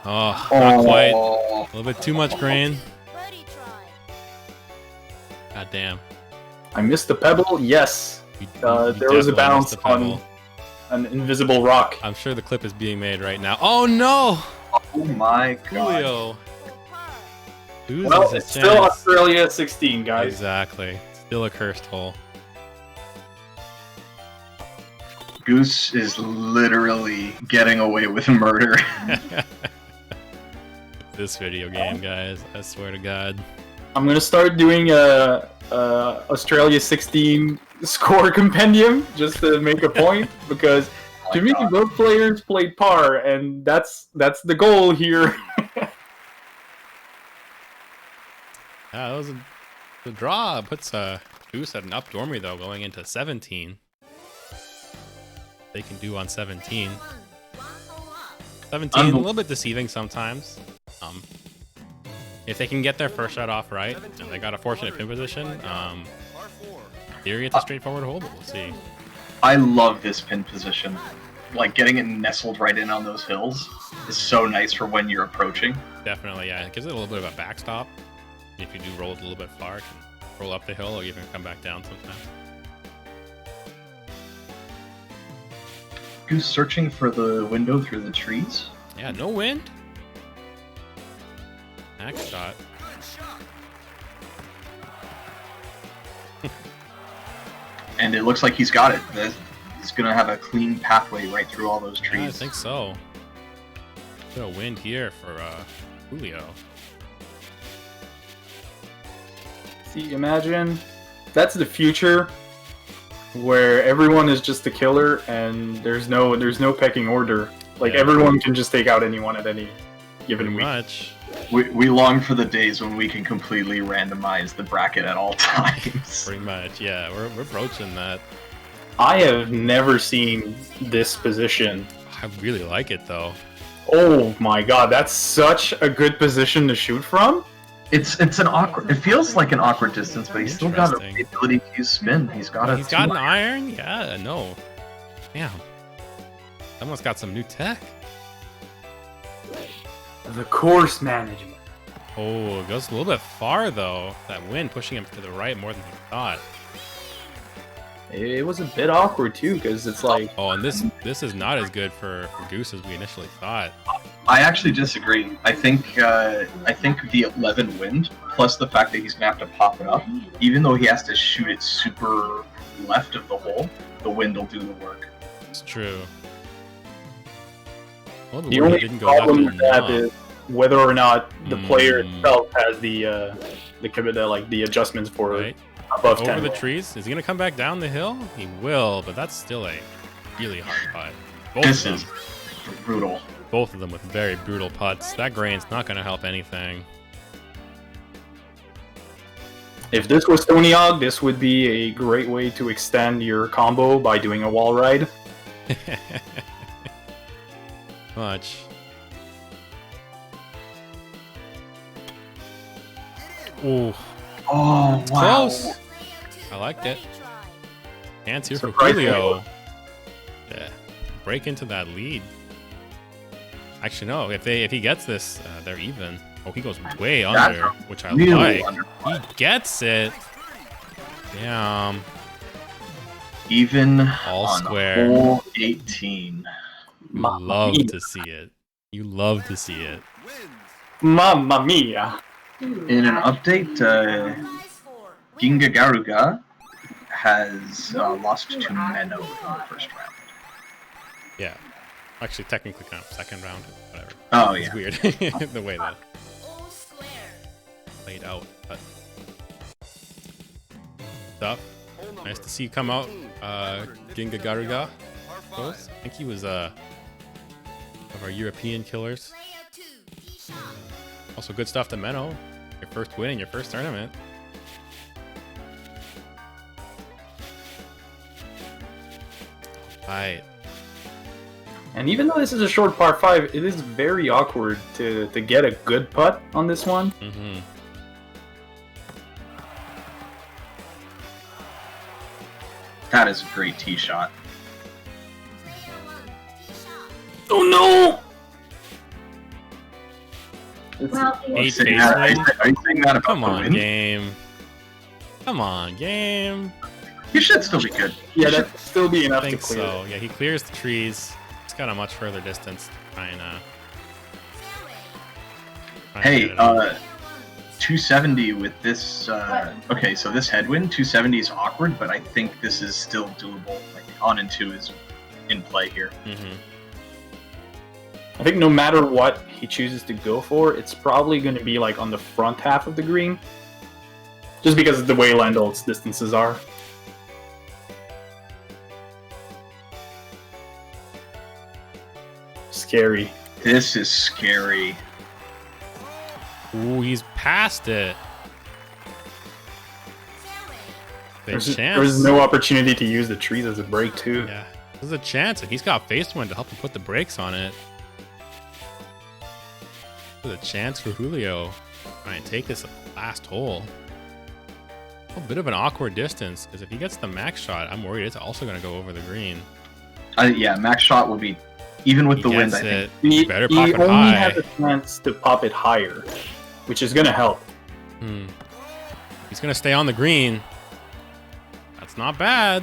Oh, not quite. A little bit too much grain. Birdie try. God damn. I missed the pebble, yes. We There was a definitely bounce missed the pebble. on an invisible rock. I'm sure the clip is being made right now. Oh no! Oh my god. Julio. Loses Well, his it's still chance. Australia 16, guys. Exactly. Still a cursed hole. Goose is literally getting away with murder. This video game, guys. I swear to God. I'm gonna start doing a Australia 16 score compendium just to make a point because to me both players played par and that's the goal here. That was the draw. Puts Goose at an up dormy though, going into 17. They can do on 17. 17, a little bit deceiving sometimes. If they can get their first shot off right, and they got a fortunate pin position, theory it's a straightforward hold, but we'll see. I love this pin position. Like, getting it nestled right in on those hills is so nice for when you're approaching. Definitely, yeah. It gives it a little bit of a backstop. If you do roll it a little bit far, it can roll up the hill or even come back down sometimes. Goose searching for the window through the trees. Yeah, no wind. Next shot. And it looks like he's got it. He's gonna have a clean pathway right through all those trees. Yeah, I think so. Bit of wind here for Julio. See, imagine that's the future where everyone is just a killer and there's no pecking order. Like Yeah. everyone can just take out anyone at any given Pretty week. much. We long for the days when we can completely randomize the bracket at all times. Pretty much, yeah. We're approaching that. I have never seen this position. I really like it though. Oh my god, that's such a good position to shoot from. It's an awkward. It feels like an awkward distance, but he's still got the Interesting. ability to use spin. He's got He's got an iron? Yeah, no. Damn. Someone's got some new tech. The course management. Oh, it goes a little bit far though. That wind pushing him to the right more than he thought. It was a bit awkward too, because it's like Oh, and this is not as good for Goose as we initially thought. I actually disagree. I think the 11 wind plus the fact that he's gonna have to pop it up, even though he has to shoot it super left of the hole, the wind will do the work. It's true. Well, the wind only didn't go left problem with that enough. is whether or not the player Mm. itself has the adjustments for Right? above Over 10. the trees. Is he gonna come back down the hill? He will, but that's still a really hard putt. Both This of is them. brutal. Both of them with very brutal putts. That grain's not gonna help anything. If this was Stony Hog, this would be a great way to extend your combo by doing a wall ride. Much. Ooh, Oh wow! close. I liked it. Chance here for Surprisingly Julio. Yeah, break into that lead. Actually, no. If he gets this, they're even. Oh, he goes way under, which I Really like. under. He gets it. Damn. Even All on square. hole 18. You love to see it. You love to see it. Mamma mia. In an update, Ginga Garuga has lost to Menno in the first round. Yeah. Actually, technically, kind of second round, whatever. Oh, It's yeah. weird the way that played out, but stuff. Nice to see you come out, Ginga Garuga. I think he was of our European killers. Also, good stuff to Menno. Your first win in your first tournament. Right. And even though this is a short par 5, it is very awkward to get a good putt on this one. Mm-hmm. That is a great tee shot. Oh no! Well, Are you Eight saying that, baseline. are you saying that about Come the on, win? game. Come on, game. You should still be good. Yeah, You should- that'd still be I enough to think clear so. it. Yeah, he clears the trees. He's got a much further distance to try and Hey, get it on. 270 with this. Okay, so this headwind, 270 is awkward, but I think this is still doable. Like on and two is in play here. Mhm. I think no matter what he chooses to go for, it's probably going to be like on the front half of the green. Just because of the way Landol's distances are. Scary. This is scary. Ooh, he's past it. Big chance. There's no opportunity to use the trees as a break too. Yeah, there's a chance, and he's got face wind to help him put the brakes on it. There's a chance for Julio. Try and take this last hole. A bit of an awkward distance, because if he gets the max shot, I'm worried it's also going to go over the green. Yeah, max shot will be, even with He the wind, gets I think. it. He Better pop it only high. has a chance to pop it higher, which is going to help. He's going to stay on the green. That's not bad.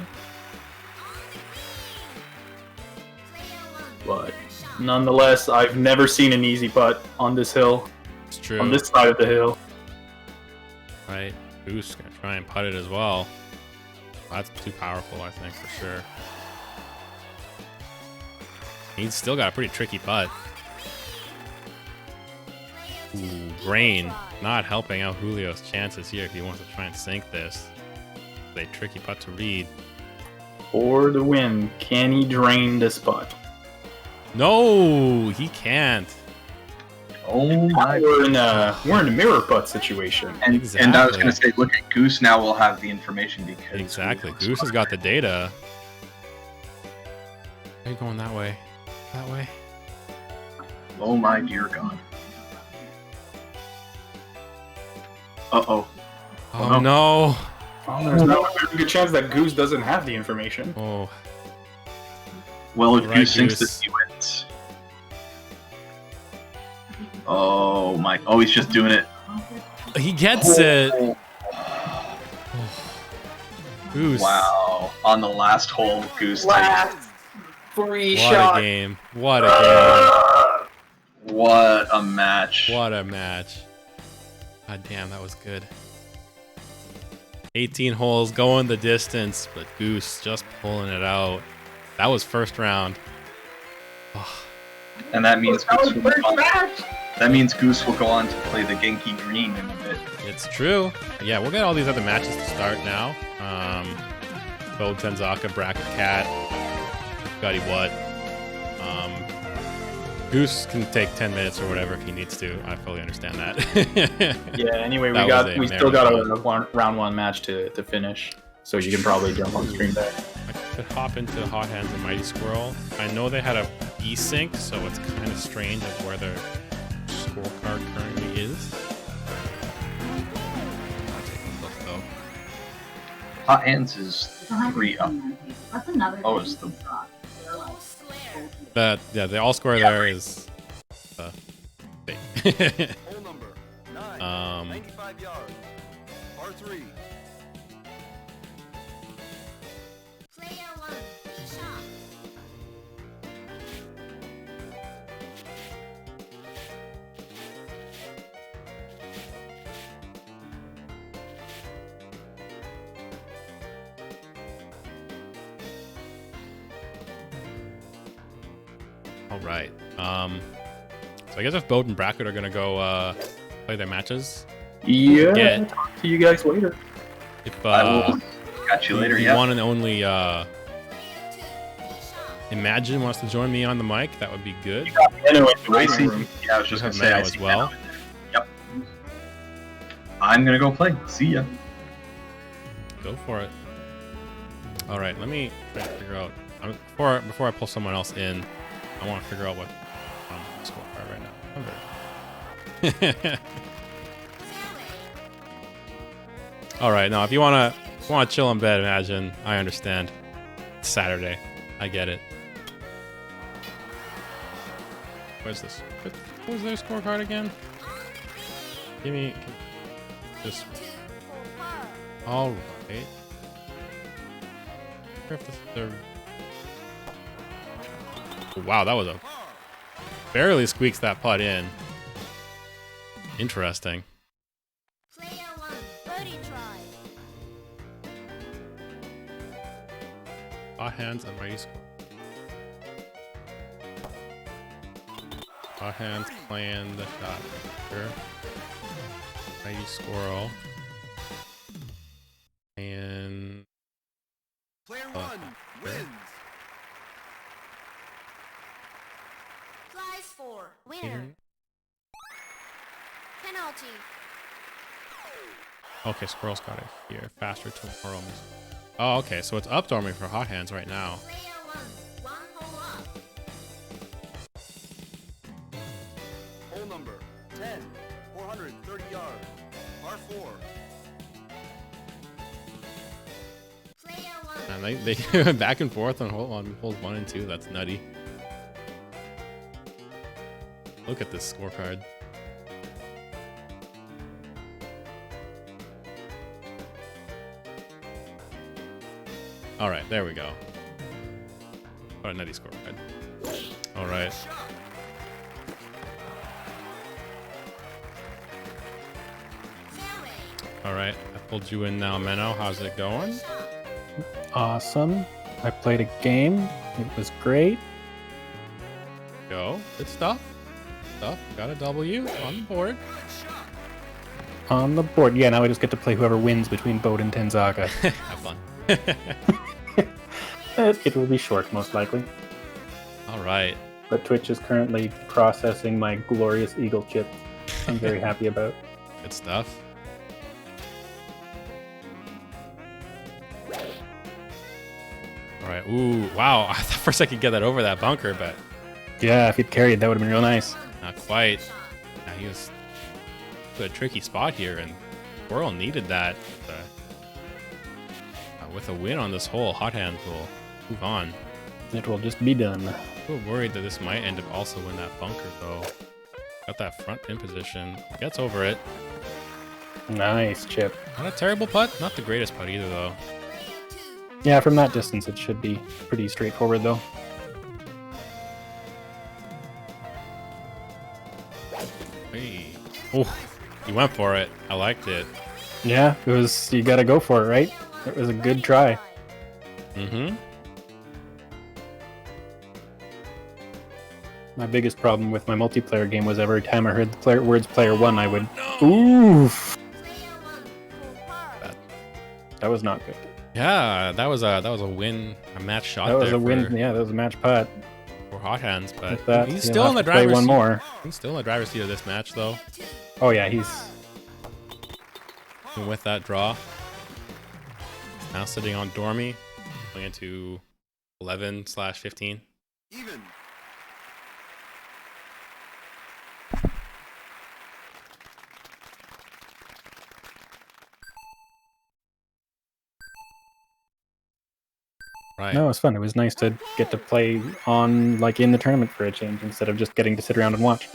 But nonetheless, I've never seen an easy putt on this hill, It's true. on this side of the hill. Right. Goose going to try and putt it as well. That's too powerful, I think, for sure. He's still got a pretty tricky putt. Ooh, rain. Not helping out Julio's chances here if he wants to try and sink this. A tricky putt to read. For the win, can he drain this putt? No, he can't. Oh my. We're in a mirror putt situation. And I was Exactly. going to say, look at Goose now will have the information because... Exactly. Goose has got the data. Are you going that way? That way? Oh my dear God. Uh-oh. Oh no. There's now a very good chance that Goose doesn't have the information. Oh. Well, if Right, Goose sinks Goose. this, he wins. Oh my... Oh, he's just doing it. He gets it. Goose. Wow. On the last hole, Goose takes... Free What a game. What a What a match. game. What a match. God damn, that was good. 18 holes going the distance, but Goose just pulling it out. That was first round. Oh, And that means Goose will go on, that means Goose will go on to play the Genki Green in a bit. it's true. Yeah, we'll get all these other matches to start now. Bode, Tenzaka, Bracketcat, Gotti What. Goose can take 10 minutes or whatever if he needs to. I fully understand that. Yeah, anyway, That we was a still got marathon. a round one match to finish. So you can probably jump on stream there. I could hop into Hot Hands and Mighty Squirrel. I know they had a e-sync, so it's kind of strange of where their scorecard currently is. I'll take a look though. Hot Hands is 3 up. That's another Oh, it's the... The all score there is big. Hole number 9, 95 yards. Par 3. All right. So I guess if Bode and Bracket are gonna go play their matches, Yeah. Talk to you guys later. if I will catch you later. the Yeah. one and only Imagine wants to join me on the mic, that would be good. Anyway, I see. Yeah, I was just You gonna have say Mano I as see well. Mano. Yep. I'm gonna go play. See ya. Go for it. All right, let me try to figure out. Before I pull someone else in, I want to figure out what I'm scorecard right now. All right, now if you wanna chill in bed, Imagine, I understand. It's Saturday, I get it. Where's this? What was their scorecard again? Give me this. All right. If this, wow, that was a barely squeaks that putt in. Interesting. Player 1, birdie try. Hot hands and mighty squirrel. Hot hands playing the shot here. Mighty squirrel. And Player 1 wins. Flies 4, winner. Penalty. okay, squirrel's got it here. Faster tomorrow. Oh, okay, so it's upstorming for hot hands right now. Player 1 hole up. Hole number 10, 430 yards. Par 4. Player 1. And they went back and forth on holes 1 and 2. That's nutty. Look at this scorecard. All right, there we go. What a nutty scorecard. All right. Fairway. All right, I pulled you in now, Menno. How's it going? Awesome. I played a game. It was great. Go. Good stuff. Got a W on the board. On the board. Yeah, now we just get to play whoever wins between Bode and Tenzaka. Have fun. It will be short, most likely. All right. But Twitch is currently processing my glorious eagle chip. I'm very happy about. Good stuff. All right. Ooh, wow. I thought first I could get that over that bunker, but Yeah, if he'd carried, that would have been real nice. not quite. Yeah, he was put a tricky spot here, and Squirrel needed that. With a win on this hole, hot hand will move on. It will just be done. A little worried that this might end up also in that bunker, though. Got that front pin position. Gets over it. Nice chip. Not a terrible putt. Not the greatest putt either, though. Yeah, from that distance, it should be pretty straightforward, though. Hey. Oh, he went for it. I liked it. Yeah, it was. You gotta go for it, right? It was a good try. Mm-hmm. My biggest problem with my multiplayer game was every time I heard the words player 1, I would, oof. Player 1 full par. That was not good. Yeah, that was a win, a match shot. That was there a win. for, Yeah, that was a match putt. for hot hands, but With that, he's you'll still have in the to play driver's one seat. more. He's still in the driver's seat of this match, though. Oh yeah, he's And with that draw, now sitting on Dormy, going into 11/15. Even. Right. no, it was fun. It was nice to get to play on like in the tournament for a change instead of just getting to sit around and watch.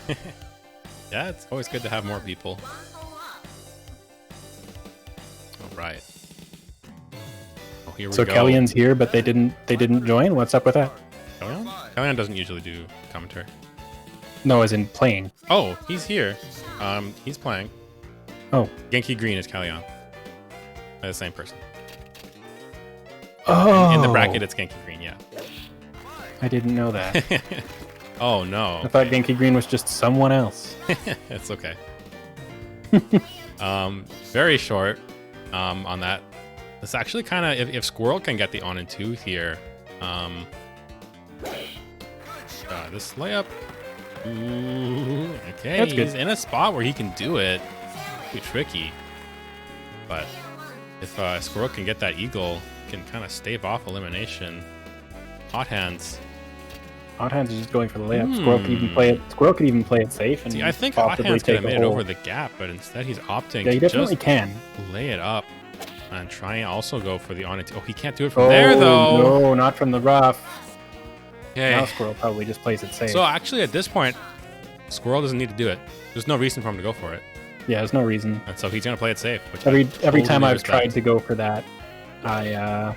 Yeah, it's always good to have more people. 1 hole up. All right. Oh, here we So go. Kellyan's here, but they didn't join. What's up with that? Kellyan? Kellyan doesn't usually do commentary. No, as in playing. Oh, he's here. He's playing. Oh. Genki Green is Kellyan. They're the same person. Oh. In the bracket, it's Genki Green, yeah. I didn't know that. Oh no. I thought Genki Green was just someone else. It's okay. Very short on that. It's actually kind of if Squirrel can get the on and 2 here. This layup. Ooh, okay, That's good. he's in a spot where he can do it. Too tricky. But if Squirrel can get that eagle, can kind of stave off elimination. Hot hands. Hot Hands is just going for the layup. Squirrel could even play it. Squirrel could even play it safe and See, I think Hot possibly Hands could take have a made it hole. over the gap, but instead he's opting Yeah, he to definitely just can. lay it up and try and also go for the on it. Oh, he can't do it from there though. No, not from the rough. Okay. Now Squirrel probably just plays it safe. So actually, at this point, Squirrel doesn't need to do it. There's no reason for him to go for it, yeah, there's no reason. and so he's gonna play it safe. Which Every totally time I've respect. tried to go for that, I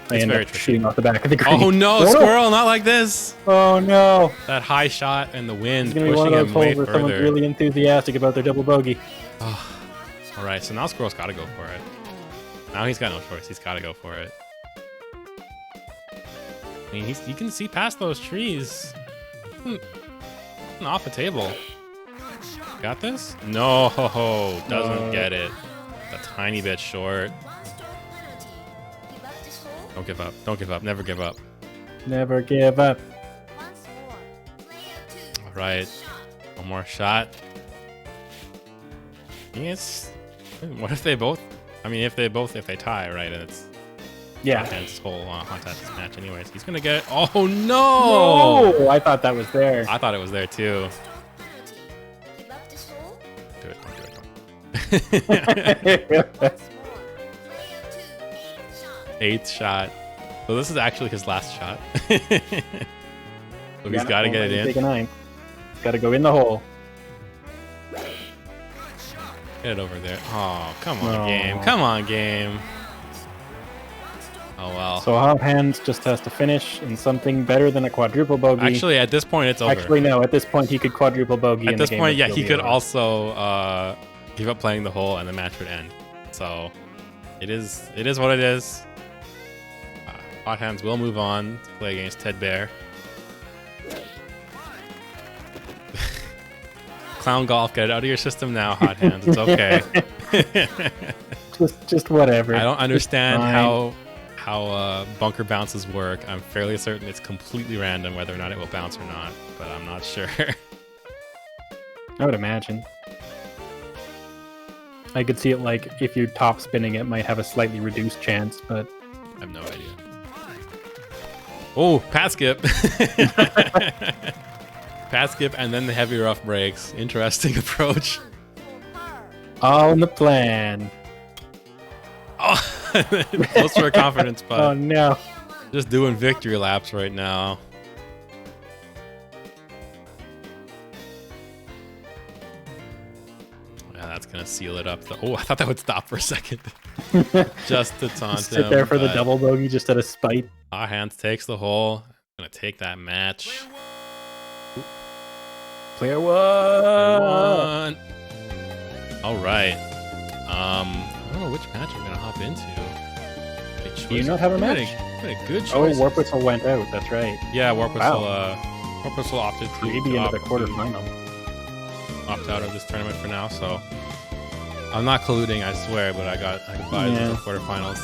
It's end very up tricky. shooting off the back of the green. Oh no, Squirrel, not like this! Oh no! That high shot and the wind It's gonna be one pushing of those him way holes where someone's further. really enthusiastic about their double bogey. All right, so now Squirrel's got to go for it. Now he's got no choice. He's got to go for it. I mean, he can see past those trees. Off the table. Got this? No, doesn't get it. A tiny bit short. Don't give up. Don't give up. Never give up. Never give up. All right. One more shot. Yes. What if they both? I mean, if they tie, right? And it's Yeah. His whole Hunt at this match, anyways. He's gonna get it. Oh no! Oh, I thought that was there. I thought it was there too. Do it. Don't do it. Eighth shot. So this is actually his last shot. So he's got to get it Take in. a 9. Got to go in the hole. Get it over there. Oh, come on, No. game. Come on, game. Oh well. So Hot Hands just has to finish in something better than a quadruple bogey. Actually, at this point, it's over. Actually, no. At this point, he could quadruple bogey. At and this the game point, would yeah, still he be could over. also give up playing the hole and the match would end. So it is what it is. Hot Hands will move on to play against Ted Baer. Clown Golf, get it out of your system now, Hot Hands. It's okay. just whatever. I don't understand fine. how bunker bounces work. I'm fairly certain it's completely random whether or not it will bounce or not, but I'm not sure. I would imagine. I could see it like if you're top spinning, it might have a slightly reduced chance, but I have no idea. Oh, pass skip. Pass skip and then the heavy rough breaks. Interesting approach. all in the plan. Oh, close to a confidence Oh putt. no. Just doing victory laps right now. Yeah, that's gonna seal it up. Oh, I thought that would stop for a second. Just to taunt him. Sit there for the but double bogey just out of spite. Hot Hands takes the hole. Gonna take that match. Player one. One. All right. I don't know which match I'm gonna hop into. Do you not have a match? Made a good Oh, choice. Warp Whistle went out. That's right. Yeah, Warp Whistle. Wow. Warp Whistle opted to Maybe into the opt quarterfinal. opt out of this tournament for now. So I'm not colluding, I swear, but I could buy Yeah. the quarterfinals.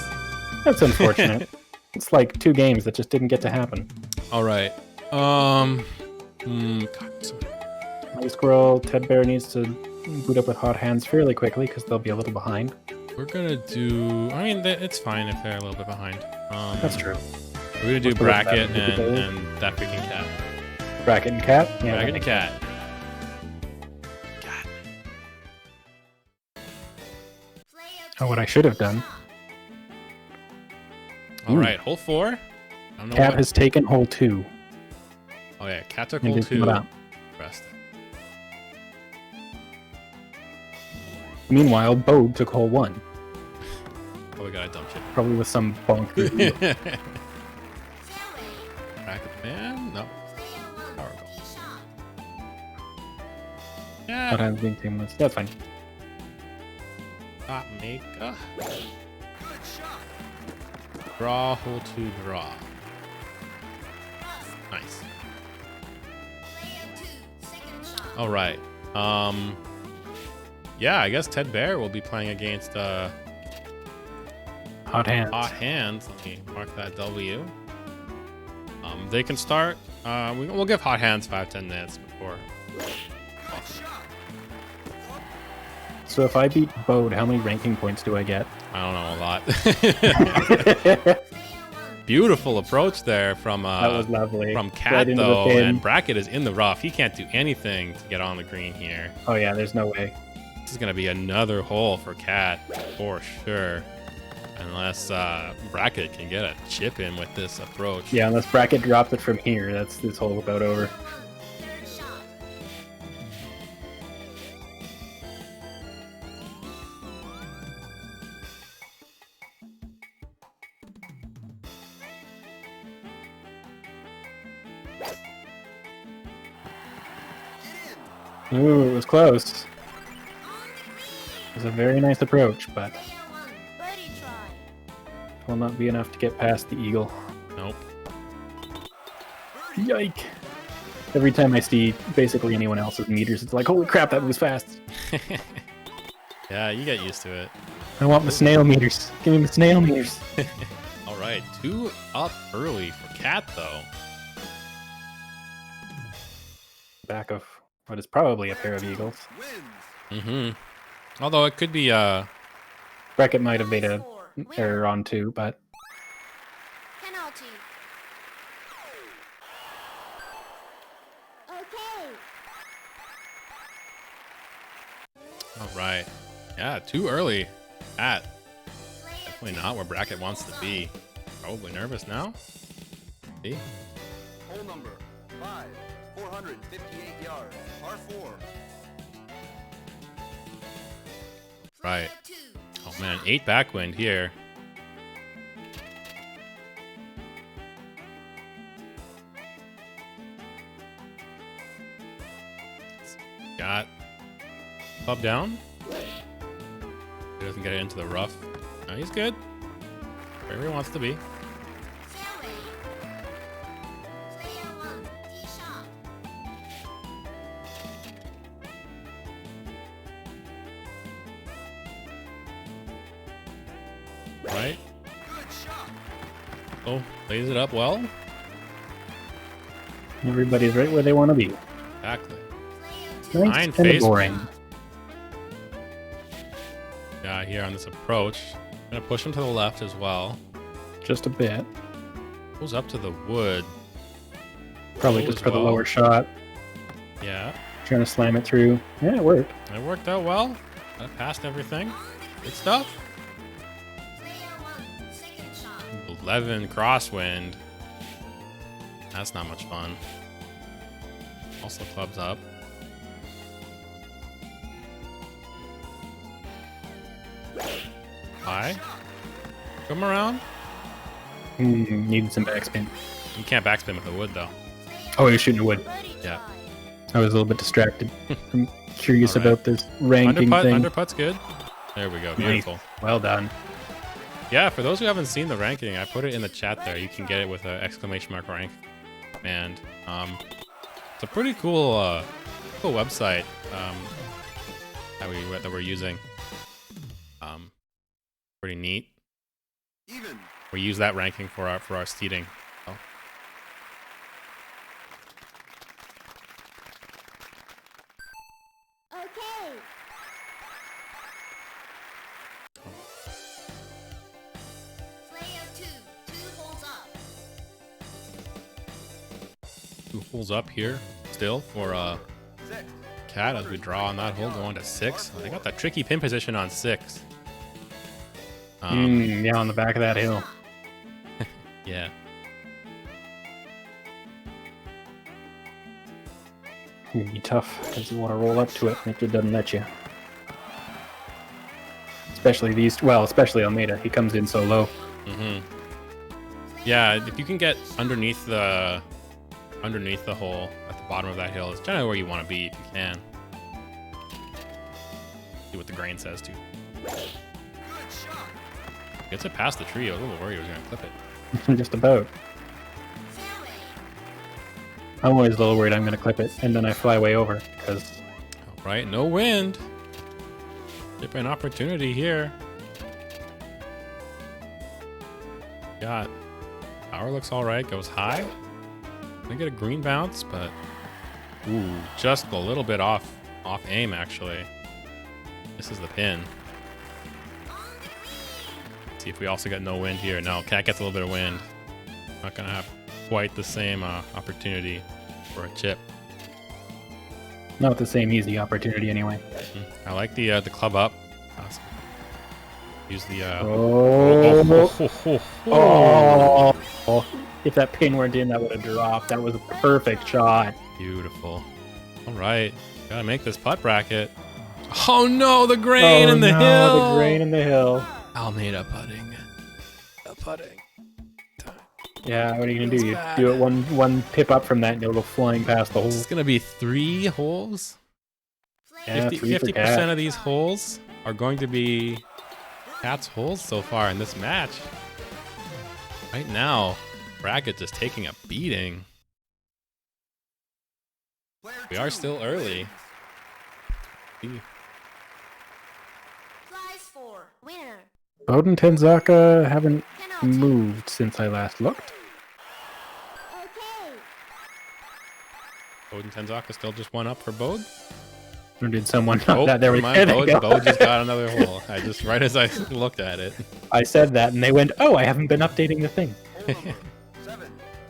That's unfortunate. It's like 2 games that just didn't get to happen. All right. God, Money Squirrel, Ted Baer needs to boot up with Hot Hands fairly quickly because they'll be a little behind. we're gonna do. I mean, it's fine if they're a little bit behind. That's true. We're gonna do Let's put it Bracket back into the and ThatFreakingCat. Bracket and Cat. Yeah. Bracket and Cat. Oh, what I should have done. All right, hole 4. I don't know Cat what. has taken hole 2. Oh yeah, Cat took And hole just 2. put out. Rest. Meanwhile, Bode took hole 1. Oh, we got a dump chip. Probably with some bonker. Bracket man? No. Power goal. Hot Yeah. Hands being team was. That's fine. Not make. Draw, hole 2, draw. Nice. All right. Yeah, I guess Ted Baer will be playing against Hot Hands. Hot Hands. Let me mark that W. They can start. We'll give Hot Hands 5-10 minutes before. So if I beat Bode, how many ranking points do I get? I don't know, a lot. Beautiful approach there from That was lovely. from Cat Right into the though, pin. and Bracket is in the rough. He can't do anything to get on the green here. Oh yeah, there's no way. This is gonna be another hole for Cat for sure, unless Bracket can get a chip in with this approach. Yeah, unless Bracket drops it from here, that's this hole about over. Third shot. Ooh, it was close. It was a very nice approach, but Player 1, birdie try. will not be enough to get past the eagle. Nope. Yike! Every time I see basically anyone else's meters, it's like, holy crap, that moves fast. Yeah, you get used to it. I want my snail meters. Give me my snail meters. All right, 2 up early for Cat though. Back of what is probably a pair of eagles. Mm-hmm. Although it could be Bracket might have made a error on 2, but Penalty. Okay. all right. Yeah, too early. Cat. Player Definitely not where Bracket wants to be. Probably nervous now. See? Hole number 5, 458 yards, par 4. Right. two. Oh man, 8 backwind here. Got club down. He doesn't get it into the rough. No, he's good. Wherever he wants to be. Fairway. Player 1, tee shot. Right. Oh, plays it up well. everybody's right where they want to be. Exactly. Player 2, Nice, Nine kinda face boring. Yeah, here on this approach. Gonna push him to the left as well. Just a bit. Goes up to the wood. Probably Goes just for the well. lower shot. Yeah, Trying to slam it through. Yeah, it worked. it worked out well. Got it past everything. Good stuff. player 1, second shot. 11 crosswind. That's not much fun. Also clubs up. High. Come around. Needed some backspin. You can't backspin with the wood though. Oh, you're shooting a wood. Birdie Yeah. try. I was a little bit distracted. I'm curious All right. about this ranking Underputt, thing. underputt's good. There we go. Beautiful. Nice. Well done. Yeah, for those who haven't seen the ranking, I put it in the chat there. You can get it with an exclamation mark rank. And it's a pretty cool cool website that we're using. Pretty neat. Even. We use that ranking for our seating. So. Okay. Player 2, 2 holes up. 2 holes up here still for 6. Cat as we draw on that hole going to 6. They got that tricky pin position on 6. Yeah, on the back of that hill. Yeah. It'd be tough because you want to roll up to it and it just doesn't let you. Especially especially Almeida. He comes in so low. Yeah, if you can get underneath the hole at the bottom of that hill, it's generally where you want to be if you can. See what the grain says too. Gets it past the tree. I was a little worried he was gonna clip it. Just about. Fairway. I'm always a little worried I'm going to clip it, and then I fly way over, because... All right, no wind. Dip an opportunity here. Got power looks all right. Goes high. Gonna get a green bounce, but ooh, just a little bit off aim actually. This is the pin. See if we also get no wind here. No, Cat gets a little bit of wind. Not gonna have quite the same opportunity for a chip. Not the same easy opportunity anyway. I like the club up. Awesome. Use the Oh, if that pin weren't in, that would have dropped. That was a perfect shot. Beautiful. All right, gotta make this putt bracket. Oh no, the grain in the hill. The grain in the hill. Almeida putting. Putting. Yeah, what are you gonna do? You do it one pip up from that, and you'll go flying past the hole. It's gonna be 3 holes. Yeah, 50% of these holes are going to be Cat's holes so far in this match. Right now, bracket just taking a beating. We are still early. Flies 4. Winner. Bode and Tenzaka haven't moved since I last looked. Okay. Bode and Tenzaka still just 1 up for Bode. Or did someone Oh, that? There we go. Bode just got another hole. Right as I looked at it. I said that, and they went, "Oh, I haven't been updating the thing."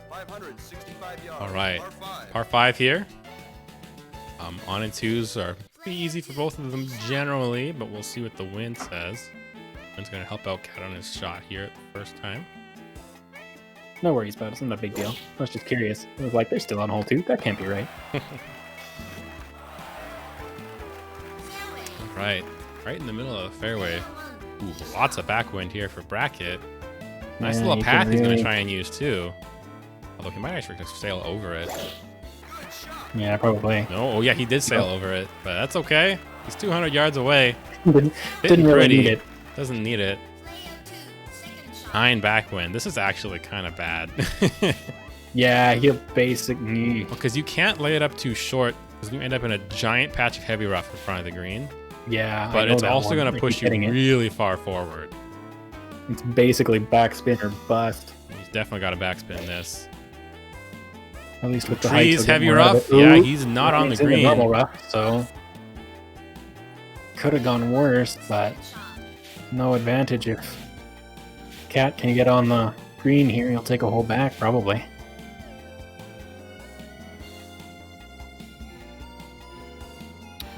565 yards. All right, Par 5. par 5 here. On and 2s are pretty easy for both of them generally, but we'll see what the wind says. Wind's gonna help out Cat on his shot here at the first time. No worries about it. It's not a big deal. I was just curious. I was like, they're still on hole 2. That can't be right. Right in the middle of the fairway. Ooh, lots of backwind here for bracket. Nice Yeah, little you path can he's gonna really- try and use too. Although he might actually just sail over it. Yeah, probably. No, oh yeah, he did sail over it, but that's okay. He's 200 yards away. Didn't Hitting really pretty. need it. Doesn't need it. 9 backwind. This is actually kind of bad. Yeah, he'll basically. Because you can't lay it up too short, because you end up in a giant patch of heavy rough in front of the green. Yeah, But I know it's that also one. going I to keep push you hitting it. really far forward. It's basically backspin or bust. He's definitely got to backspin this. At least with the Trees, heights, heavy more out of rough. it. Yeah, Ooh, he's not on the he's in green. normal rough, so could have gone worse, but no advantage if Cat can get on the green here. He'll take a hole back probably.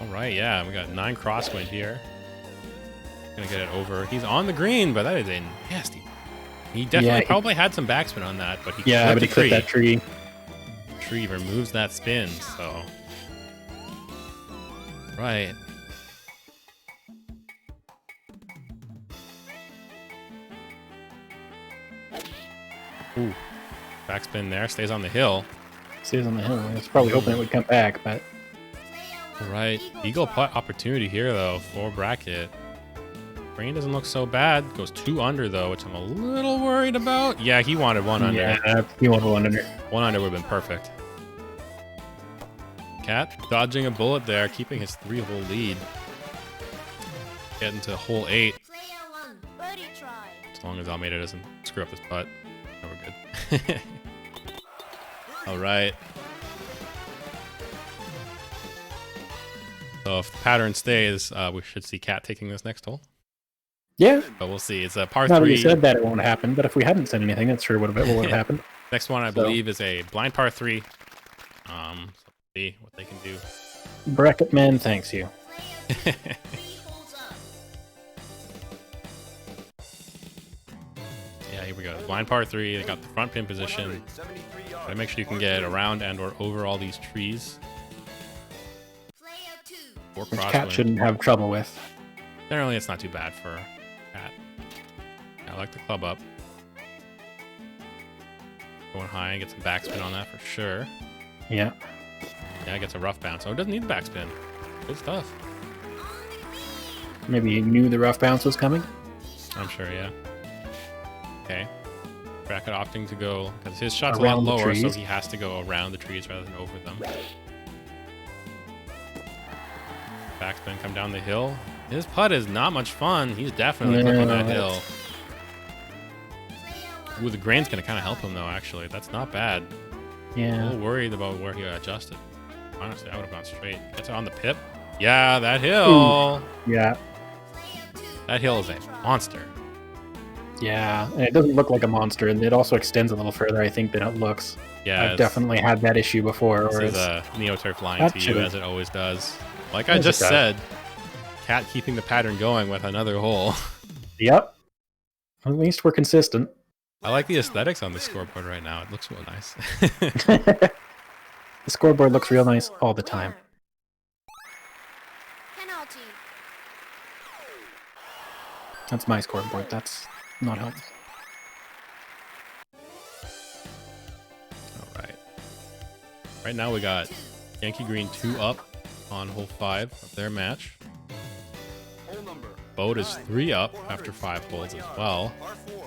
All right, yeah, we got 9 crosswind here. Gonna get it over. He's on the green, but that is a nasty. He definitely probably had some backspin on that, but he Yeah, but he clipped that tree. Tree removes that spin, so right. Ooh, backspin there, stays on the hill. Stays on the hill. I was probably hoping it would come back, but All right, eagle putt opportunity here though for bracket. Rain doesn't look so bad. Goes 2 under though, which I'm a little worried about. Yeah, he wanted 1 under. yeah, he wanted 1 under. 1 under would have been perfect. Cat dodging a bullet there, keeping his 3-hole lead. Getting to hole 8. Player 1. Birdie try. As long as Almeida doesn't screw up this putt, then we're good. All right. So if the pattern stays, we should see Cat taking this next hole. Yeah. But we'll see. It's a par Now that 3. you said that, it won't happen. But if we hadn't said anything, that's sure what would have happened. Next one, I believe, is a blind par 3. So we'll see what they can do. Bracketman thanks you. 3 holes up. Yeah, here we go. Blind par 3. They got the front pin position. Gotta make sure you can get around and or over all these trees. Player 2. Or Which crosswind. Cat shouldn't have trouble with. Generally, it's not too bad for Cat. I like the club up. Going high and get some backspin on that for sure. Yeah. Yeah, it gets a rough bounce. Oh, it doesn't need the backspin. Good stuff. Maybe he knew the rough bounce was coming. I'm sure, yeah. Okay. Bracket opting to go because his shot's a lot Around the lower, so trees. he has to go around the trees rather than over them. Backspin, come down the hill. His putt is not much fun. He's definitely clipping that hill. Ooh, the grain's gonna kind of help him though. Actually, that's not bad. A Yeah. little worried about where he adjusted. Honestly, I would have gone straight. Gets it on the pip. Yeah, that hill. Yeah. That hill is a monster. Yeah. And it doesn't look like a monster, and it also extends a little further, I think, than it looks. Yeah, I've definitely had that issue before. This Where is it's, a Neoturf lying That to you should've- as it always does. Like I As it just does. said, Cat keeping the pattern going with another hole. Yep. At least we're consistent. I like the aesthetics on the scoreboard right now. It looks real nice. The scoreboard looks real nice all the time. Penalty. That's my scoreboard. That's not helpful. All right. Right now we got Genki Green 2 up on hole 5 of their match. Hole number Bode is 3 up after 5 holes as well. par 4.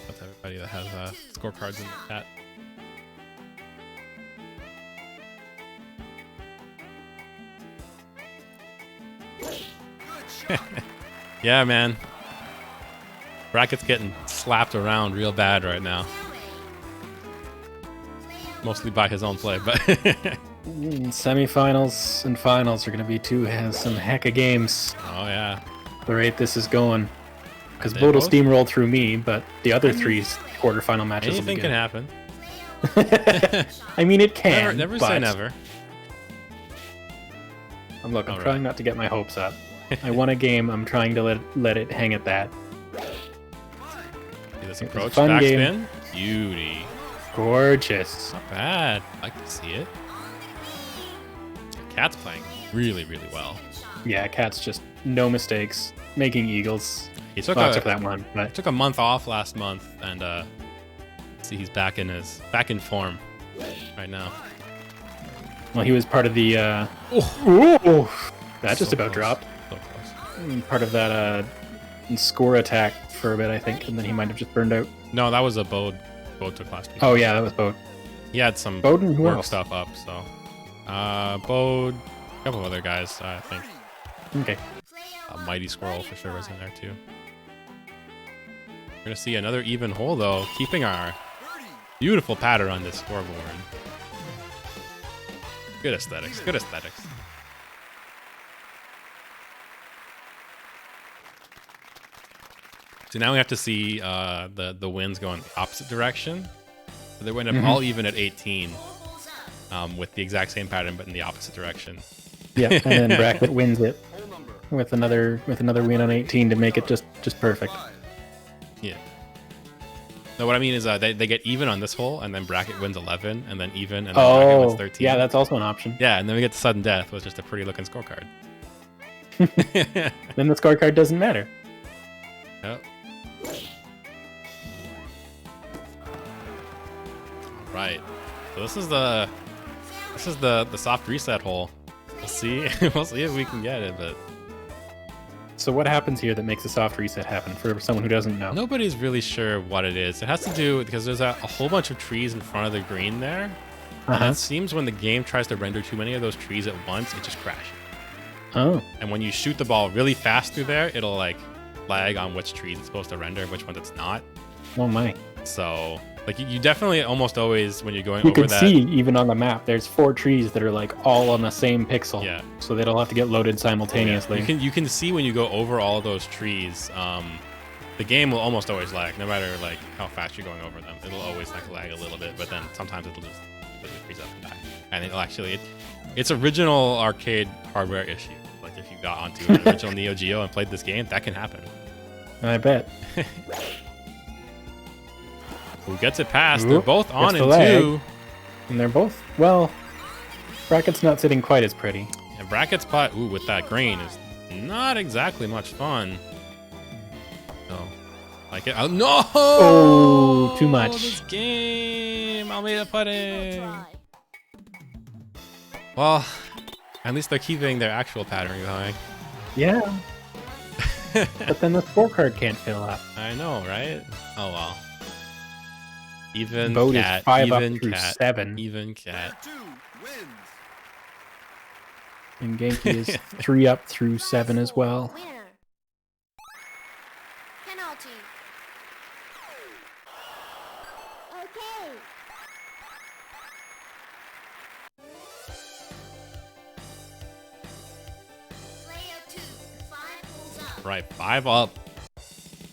That's everybody that has scorecards in the chat. Yeah, man. Bracket's getting slapped around real bad right now. Mostly by his own play, but Semifinals and finals are going to be some heck of games. oh yeah. The rate this is going. Because They Bode both- steamrolled through me, but the other three quarterfinal matches will be Anything can happen. happen. I mean, it can. Never but say never. I'm All trying right. not to get my hopes up. I won a game. I'm trying to let it hang at that. See this It was a approach, fun backspin. Beauty. Gorgeous. Not bad. I like to see it. Cat's playing really, really well. Yeah, Cat's just no mistakes, making eagles. He took Well, I took that one, He but took a month off last month, and see he's back in form right now. well, he was part of the. Oh, Ooh, that just So about close. dropped. So close. Part of that score attack for a bit, I think, and then he might have just burned out. No, that was a Bode. Bode took last week. Oh yeah, that was Bode. He had some Bode and who work else? stuff up, so Bode, a couple of other guys, I think. Okay. Mighty Squirrel for sure was in there too. We're gonna see another even hole though, keeping our beautiful pattern on this scoreboard. Good aesthetics, good aesthetics. So now we have to see the winds go in the opposite direction. So they went up all even at 18 with the exact same pattern but in the opposite direction. Yeah, and then Bracket wins it Hole number with another win on 18 to make it just perfect. 5. Yeah. No, what I mean is they get even on this hole, and then Bracket wins 11, and then even, and then Bracket wins Oh, 13. yeah, that's also an option. Yeah, and then we get to sudden death with just a pretty looking scorecard. Then the scorecard doesn't matter. Yep. Right. So this is the soft reset hole. We'll see. We'll see if we can get it, but So what happens here that makes a soft reset happen for someone who doesn't know? nobody's really sure what it is. It has to do because there's a whole bunch of trees in front of the green there. And it seems when the game tries to render too many of those trees at once, it just crashes. Oh. And when you shoot the ball really fast through there, it'll like flag on which trees it's supposed to render and which ones it's not. Oh my. So like you definitely almost always when you're going You over can that. see even on the map, there's 4 trees that are like all on the same pixel. Yeah. So they don't have to get loaded simultaneously. You can see when you go over all those trees, the game will almost always lag, no matter like how fast you're going over them. It'll always like lag a little bit, but then sometimes it'll just completely freeze up and die. And it'll actually it's original arcade hardware issue. Like if you got onto an original Neo Geo and played this game, that can happen. I bet. Who gets it past? Ooh, They're both on gets in the lag. 2. And they're both, well, Bracket's not sitting quite as pretty. And Bracket's putt, ooh, with that green is not exactly much fun. No. Like it. Oh, no! Oh, too much. This game. Almeida putting. Well, at least they're keeping their actual pattern going. Yeah. But then the scorecard can't fill up. I know, right? Oh well. Even Bode is cat, 5 up even through cat, 7. even Player cat. 2 wins. And Genki is 3 up through 7 as well. Winner. Penalty. Okay. Player 2, 5 holes up. Right, 5 up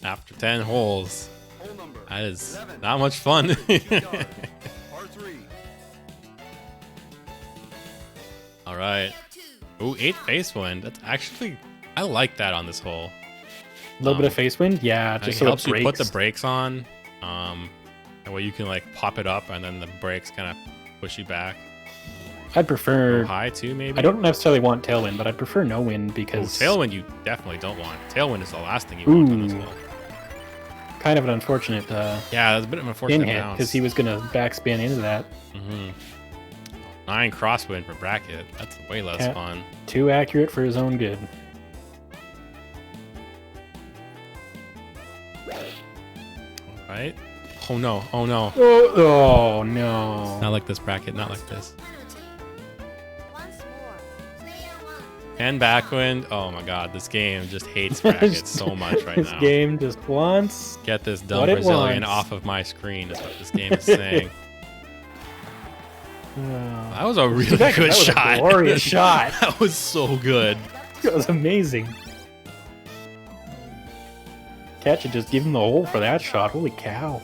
after 10 holes. Hole number That is 11, not much fun. 2 yards. Par 3. All right. Player 2. Ooh, 8 face wind. That's actually, I like that on this hole. A little bit of face wind? Yeah, It just so helps it you put breaks. the brakes on. That way you can like pop it up and then the brakes kind of push you back. I'd prefer... Go high too, maybe? I don't necessarily want tailwind, but I'd prefer no wind Ooh, because... tailwind you definitely don't want. Tailwind is the last thing you want on this Ooh. hole. Kind of an unfortunate Yeah, that's a bit of an in unfortunate hit bounce. because he was going to backspin into that. 9 crosswind for bracket. That's way less Yeah. fun. Too accurate for his own good. Right? Oh no, oh no. Oh no. Not like this bracket, not like this. Penalty. Once more. Player 1. And backwind. Oh my god, this game just hates brackets so much right This now. game just wants... Get this dumb what it Brazilian wants. off of my screen is what this game is saying. That was a really That good was a shot. glorious shot. That was so good. That was amazing. Cat should just give him the hole for that shot. Holy cow.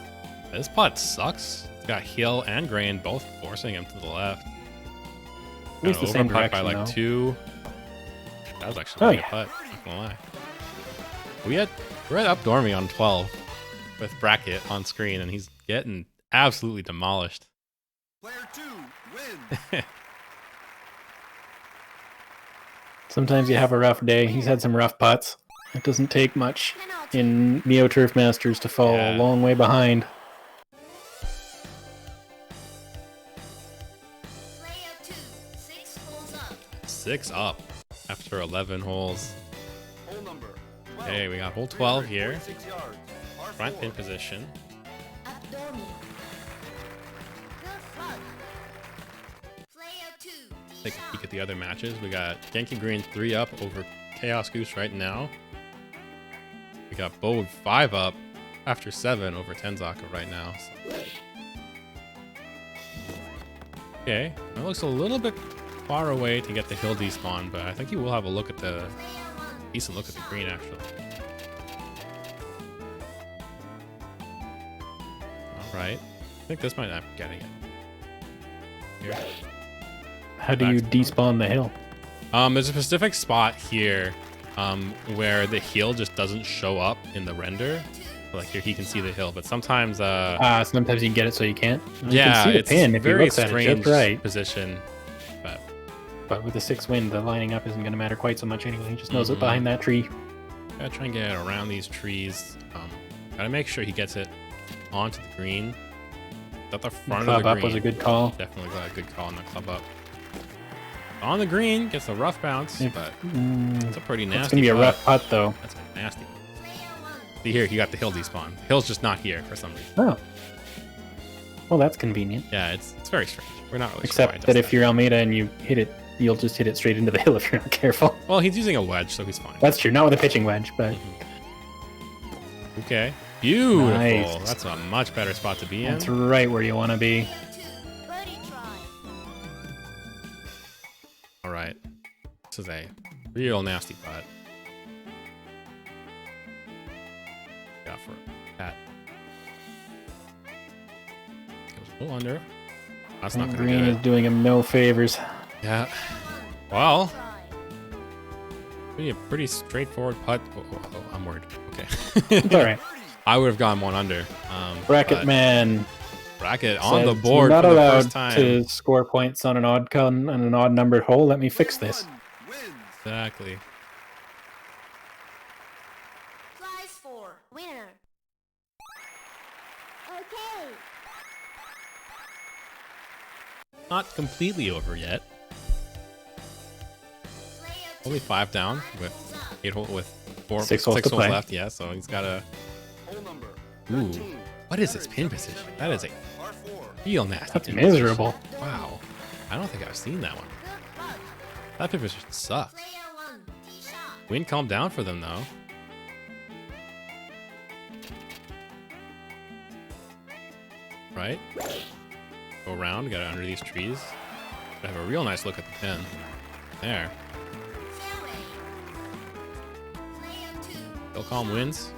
This putt sucks. It's got heel and grain both forcing him to the left. At least the Got same over putt by direction, like though. 2. That was actually a good yeah. putt. Not gonna lie. We're at up Dormy on 12 with bracket on screen, and he's getting absolutely demolished. Player 2 wins. Sometimes you have a rough day. He's had some rough putts. It doesn't take much Penalty. in Neo Turf Masters to fall Yeah. a long way behind. Player 2. 6 holes up. 6 up after 11 holes. Hole number 12. Okay, we got hole 12 here. 46 yards. Par Front 4. pin position. Abdomen. Good front. Player 2. Take a peek at the other matches. We got Genki Green 3 up over Chaos Goose right now. We got Bode 5 up after 7 over Tenzaka right now. So. Okay, that looks a little bit far away to get the hill despawn, but I think you will have a look at the decent look at the green actually. All right, I think this might not be getting it. Here. How do you despawn the hill? There's a specific spot here where the hill just doesn't show up in the render. Like here, he can see the hill, but sometimes, Sometimes you can get it so you can't. You yeah, can see the it's pin if you very look at it strange just right. position. But with the 6 wind, the lining up isn't going to matter quite so much anyway. He just knows Mhm. it behind that tree. Gotta try and get around these trees. Gotta make sure he gets it onto the green. At the front Club of the up green. was a good call. Definitely got a good call on the club up. On the green, gets a rough bounce, If- but Mm, it's a pretty nasty it's going to be a putt. rough putt, though. That's a nasty one. Player 1. See here, he got the hill despawn. The hill's just not here for some reason. Oh. Well, that's convenient. Yeah, it's very strange. We're not really sure why Except it that does if you're Almeida and you hit it, you'll just hit it straight into the hill if you're not careful. Well, he's using a wedge, so he's fine. That's true. Not with a pitching wedge, but Okay. Beautiful. Nice. That's a much better spot to be in. that's right where you want to be. Player 2. Birdie try. All right. This is a real nasty putt. Got for that. Goes a little under. That's not going to Green get is it. doing him no favors. Yeah. Player 1. Well, Try. a pretty straightforward putt. Oh, I'm worried. Okay. It's all right. I would have gone 1 under. Bracket but man bracket on the says, board not for the allowed first time. to score points on an odd numbered hole. Let me fix this. One wins. Exactly. Prize 4. Winner. Okay. Not completely over yet. Player 2. Only 5 down with Holes up. 8 hole with Six holes to play. left. Yeah, so he's got a. Hole number Ooh, 13. what is this pin position? That is a Par 4. real nasty. That's pin miserable. position. Wow, I don't think I've seen that one. Good putt. That pin position sucks. Player 1, tee shot. Wind calmed down for them though. Right? Go around, got it under these trees. Have a real nice look at the pin. There. Fairway. Player 2. Still calm winds.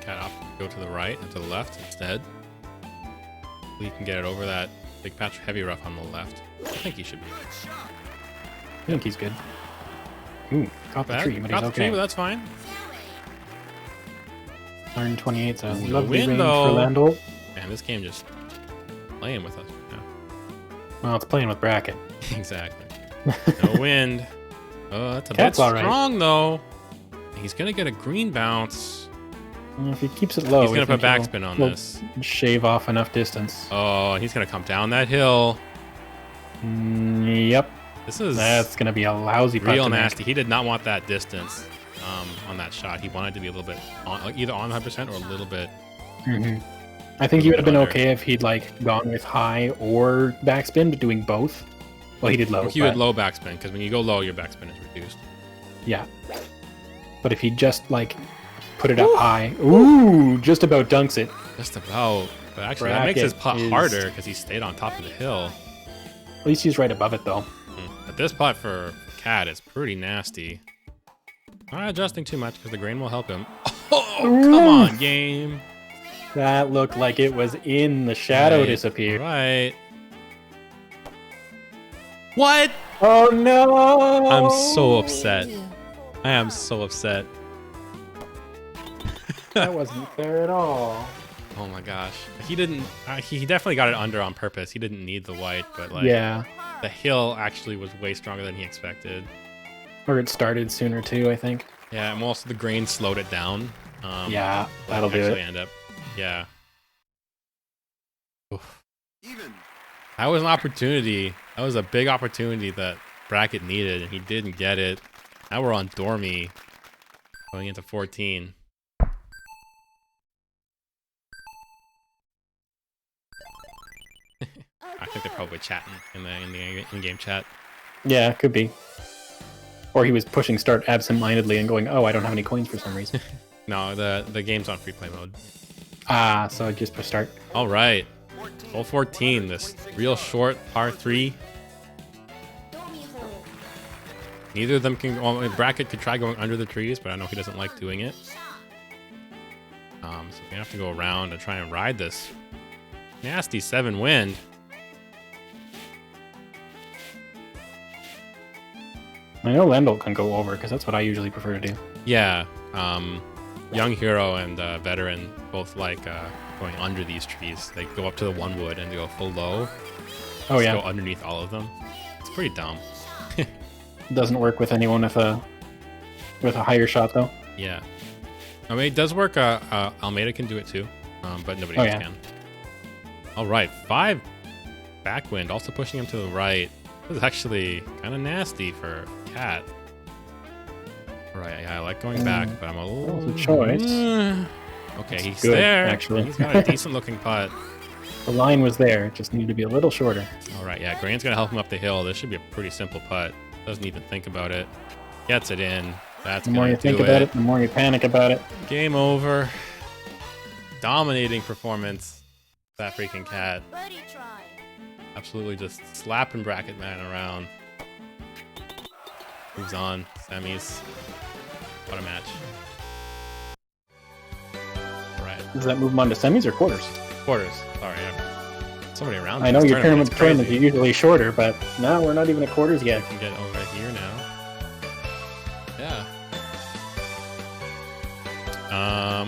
Cat opted to go to the right and to the left instead. Lee can get it over that big patch of heavy rough on the left. I think he should be. I think he's good. Ooh, caught the Bad. tree, but Got he's the tree, okay. but that's fine. Fairway. 128's a No lovely wind, range though. for Landol. Man, this game just playing with us right now. Well, it's playing with bracket. Exactly. No wind. Oh, that's a Cat's bit all right. strong though. He's gonna get a green bounce. If he keeps it low, He's I gonna put think backspin on he'll this. shave off enough distance. Oh, and he's gonna come down that hill. Yep, This is that's gonna be a lousy putt real to make. nasty. He did not want that distance on that shot. He wanted to be a little bit either on 100% or a little bit. Mhm. I think he would have been Under. okay if he'd like gone with high or backspin, but doing both. Well, he did low. He but- would low backspin because when you go low, your backspin is reduced. Yeah. But if he just like put it up high, ooh, just about dunks it. Just about. But actually, that makes his putt Bracket is- harder because he stayed on top of the hill. At least he's right above it though. But this putt for Cat is pretty nasty. Not adjusting too much because the grain will help him. Oh, come on, game. That looked like it was in the shadow Right, disappeared. Right. What? Oh no! I'm so upset. I am so upset. That wasn't fair at all. Oh my gosh. He didn't. He definitely got it under on purpose. He didn't need the white, but like Yeah. the hill actually was way stronger than he expected. Or it started sooner too, I think. Yeah, and also the grain slowed it down. Yeah, that'll do actually it. end up. Yeah. Oof. Even. That was an opportunity. That was a big opportunity that Bracket needed, and he didn't get it. Now we're on Dormy, going into 14. I think they're probably chatting in the in-game chat. Yeah, could be. Or he was pushing start absent-mindedly and going, "Oh, I don't have any coins for some reason." No, the game's on free play mode. Ah, so I just push start. All right, hole 14. This real short par 3. Dormy hole. Neither of them can. Well, Bracket could try going under the trees, but I know he doesn't like doing it. Tee shot. So we have to go around and try and ride this nasty 7 wind. I know Lendl can go over because that's what I usually prefer to do. Yeah, Young Hero and Veteran both like going under these trees. They go up to the 1 wood and they go full low. Oh yeah, Go underneath all of them. It's pretty dumb. doesn't work with anyone with a higher shot though. Yeah. I mean, it does work. Almeida can do it too, but nobody Oh, else yeah. can. All right, 5 backwind, also pushing him to the right. This is actually kind of nasty for Cat. All right, yeah, I like going back, but I'm a little... That was a choice. Okay, he's good, there. actually. He's got a decent looking putt. The line was there, it just needed to be a little shorter. All right, yeah, Grain's gonna help him up the hill. This should be a pretty simple putt. Doesn't even think about it. Gets it in. That's The more gonna you think do about it, the more you panic about it. Game over. Dominating performance. ThatFreakingCat. Birdie try. Absolutely just slapping Bracketman around. Moves on. Semis. What a match. Alright. Does that move him on to semis or quarters? Quarters. Sorry. Somebody around I know this your tournament. tournaments It's are usually shorter, but no, we're not even at quarters yet. I can get over here now. Yeah.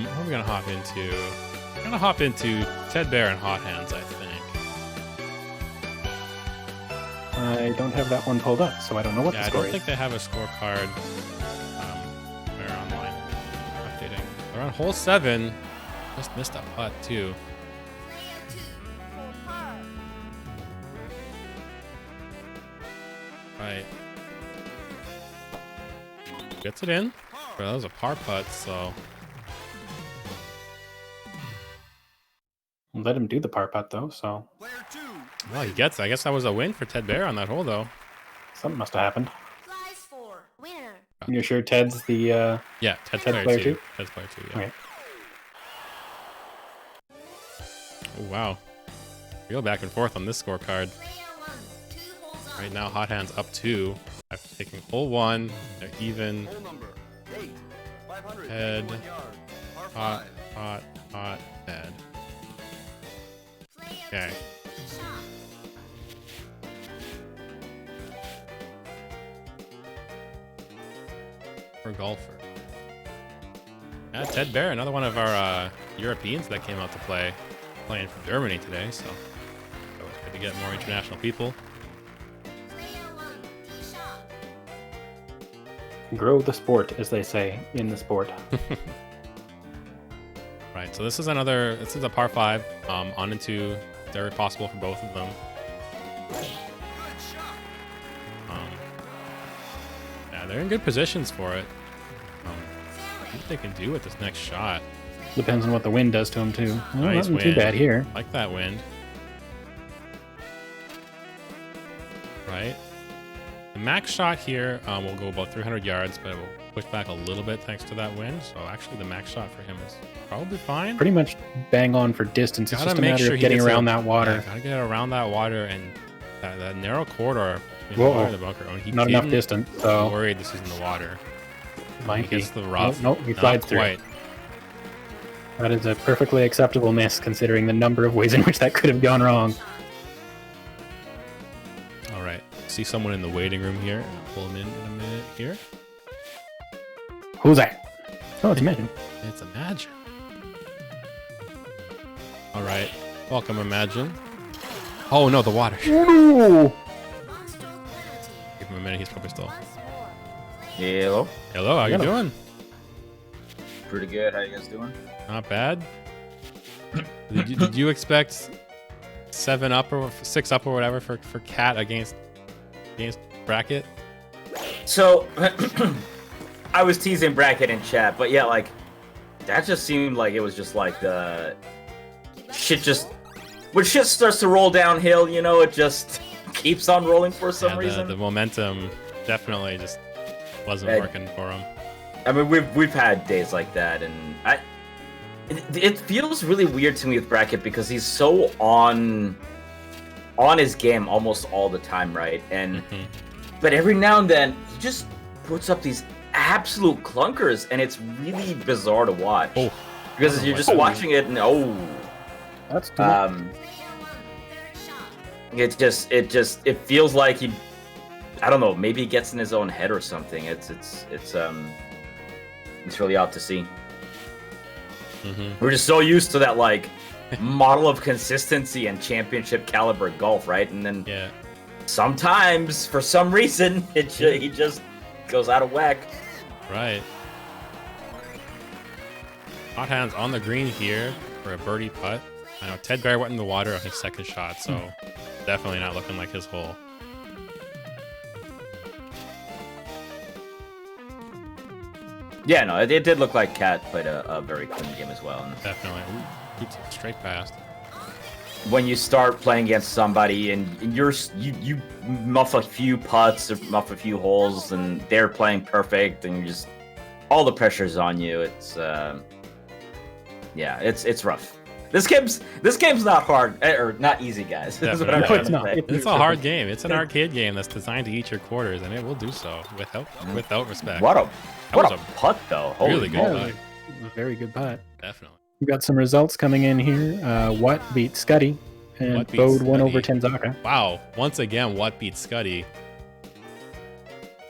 What are we gonna hop into? We're gonna hop into Ted Baer and Hot Hands, I think. I don't have that one pulled up, so I don't know what Yeah, the I score don't is. think they have a scorecard. They're online updating. They're on hole 7. Just missed a putt too. Player 2 for par. Right. Gets it in. Bro, that was a par putt, so Let him do the par putt though, so Player 2. well, he gets it. I guess that was a win for Ted Baer on that hole, though. something must have happened. Prize 4. Winner. You're sure Ted's the Yeah, Ted's Ted's player player 2. two? Ted's player 2, yeah. Okay. Oh, wow. Real back and forth on this scorecard. Player 1. 2 holes up. Right now, Hot Hands up 2. After taking hole 1, they're even. Hole number 8. 521 Head. yards. Par Hot, 5. hot, hot, bad. Player Okay. 2. Shot. For golfer. Yeah, Ted Baer, another one of our Europeans that came out to play, playing for Germany today, so it's good to get more international people. Player 1. Tee shot. grow the sport, as they say in the sport. Right, so this is a par 5, on into very possible for both of them. Good shot. Yeah, they're in good positions for it. What they can do with this next shot. Depends on what the wind does to him too. Well, Nice nothing too wind. bad here. Like that wind. Right. The max shot here will go about 300 yards, but it will push back a little bit thanks to that wind. So actually the max shot for him is probably fine. Pretty much bang on for distance. It's Gotta just a make matter sure of he getting gets around it. that water. Yeah, gotta get around that water and that narrow corridor between the Whoa. water and the bunker. Oh, he Not enough didn't- distance, I'm so worried this is in the water. might He be. gets the rough. Nope, he Not slides through. quite. That is a perfectly acceptable miss considering the number of ways in which that could have gone wrong. All right. See someone in the waiting room here. I'll pull him in a minute here. Who's that? Oh, it's Imagine. It's Imagine. All right. Welcome, Imagine. Oh, no, the water. Ooh. 1 stroke penalty. Give him a minute. He's probably still. Once more. Hello. Hello, how you Hello. doing? Pretty good. How you guys doing? Not bad. Did you expect 7 up or 6 up or whatever for Cat against Bracket? So, I was teasing Bracket in chat, but yeah, like, that just seemed like it was just like the shit just when shit starts to roll downhill, you know, it just keeps on rolling for some Yeah, reason. the momentum definitely just wasn't Yeah. working for him. I mean, we've had days like that, and it feels really weird to me with Bracket because he's so on his game almost all the time, right? And but every now and then he just puts up these absolute clunkers, and it's really bizarre to watch Oh, because you're just watching it, and That's too much. it feels like he, I don't know, maybe he gets in his own head or something. It's really odd to see. We're just so used to that like model of consistency and championship caliber golf, right? And then yeah. sometimes, for some reason, he just goes out of whack. Right. Hot Hands on the green here for a birdie putt. I know Ted Baer went in the water on his second shot, so definitely not looking like his hole. Yeah, no, it did look like Cat played a very clean game as well. And Definitely. Ooh, keeps it straight past. when you start playing against somebody and you muff a few putts or muff a few holes and they're playing perfect and you just all the pressure's on you, it's yeah, it's rough. This game's not hard or not easy, guys. That's what I'm Definitely. trying to say. It's a hard game. It's an arcade game that's designed to eat your quarters, and it will do so without respect. What That a was putt though. Holy really good moly. putt. A very good putt. Definitely. We got some results coming in here. What beat Scuddy, and What beat Bode won Scuddy? over Tenzaka. Wow. Once again, what beat Scuddy?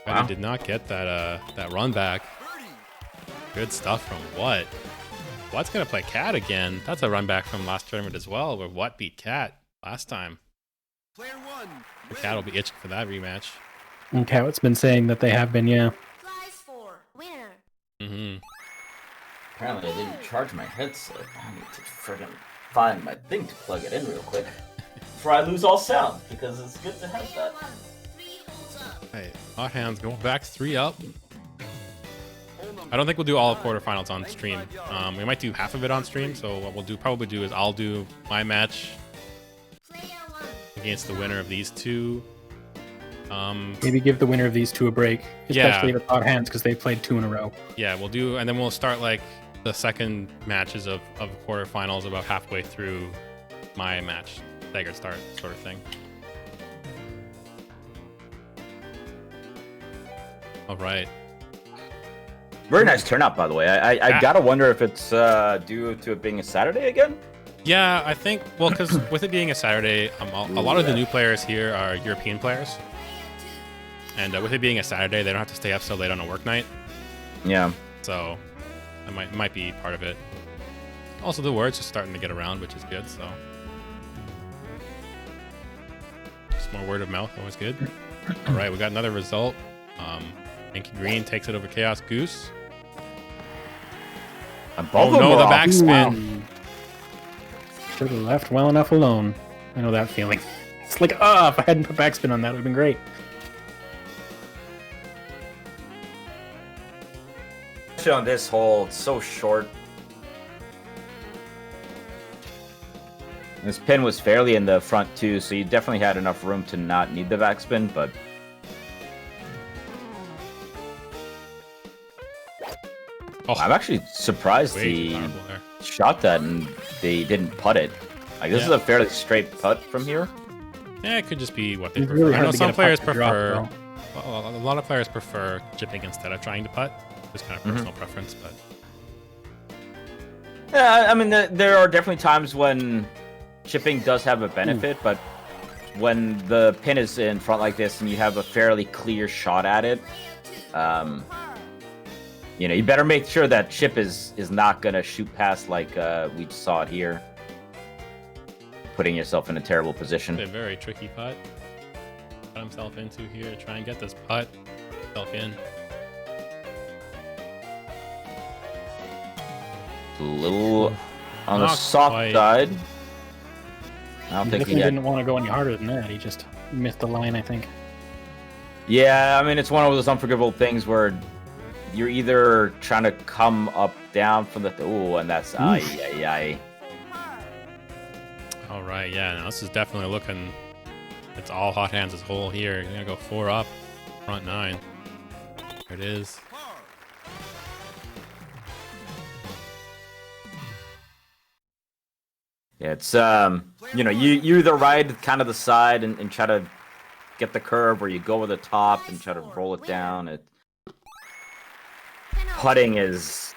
Wow. Scuddy did not get that run back. Good stuff from What. What's gonna play Cat again? That's a run back from last tournament as well, where What beat Cat last time. Player one. Cat will be itching for that rematch. And Cowit's been saying that they have been, yeah. Prize 4. Winner. Mm-hmm. Apparently I didn't charge my headset. I need to friggin' find my thing to plug it in real quick before I lose all sound, because it's good to have that. 3 holes up. Hey, Hot Hands going back 3 up. I don't think we'll do all of quarterfinals on stream. We might do half of it on stream. So what we'll probably do is I'll do my match against the winner of these two. Maybe give the winner of these two a break, especially the hot hands because they played 2 in a row. Yeah, we'll do, and then we'll start like the second matches of quarterfinals about halfway through my match, staggered start sort of thing. All right. Very nice turnout, by the way. I gotta wonder if it's due to it being a Saturday again. Yeah, I think, well, because with it being a Saturday, a lot of the new players here are European players. And with it being a Saturday, they don't have to stay up so late on a work night. Yeah. So it might be part of it. Also, the word's just starting to get around, which is good, so. Just more word of mouth, always good. All right, we got another result. Genki Green takes it over Chaos Goose. Oh no, the backspin. Should have left well enough alone. I know that feeling. It's like, if I hadn't put backspin on that, it would have been great. On this hole, it's so short. This pin was fairly in the front too, so you definitely had enough room to not need the backspin, but I'm actually surprised he shot that and they didn't putt it. Like, this is a fairly straight putt from here. Yeah, it could just be what they It's prefer. really I hard know to some get a players putt to drop, prefer. A lot of players prefer chipping instead of trying to putt. Just kind of personal preference, but. Yeah, I mean, there are definitely times when chipping does have a benefit, but when the pin is in front like this and you have a fairly clear shot at it, you know, you better make sure that chip is not gonna shoot past like we just saw it here, putting yourself in a terrible position. A very tricky putt. Got himself into here to try and get this putt. Himself in. A little on the Not soft quite. side. I don't He think he definitely didn't want to go any harder than that. He just missed the line, I think. Yeah, I mean, it's one of those unforgivable things where you're either trying to come up down from the and that's ay. All right, yeah, now this is definitely looking. It's all hot hands as whole here. You're gonna go 4 up, front 9. There it is. Yeah, it's you know, you either ride kind of the side and try to get the curve, or you go over the top and try to roll it down. Putting is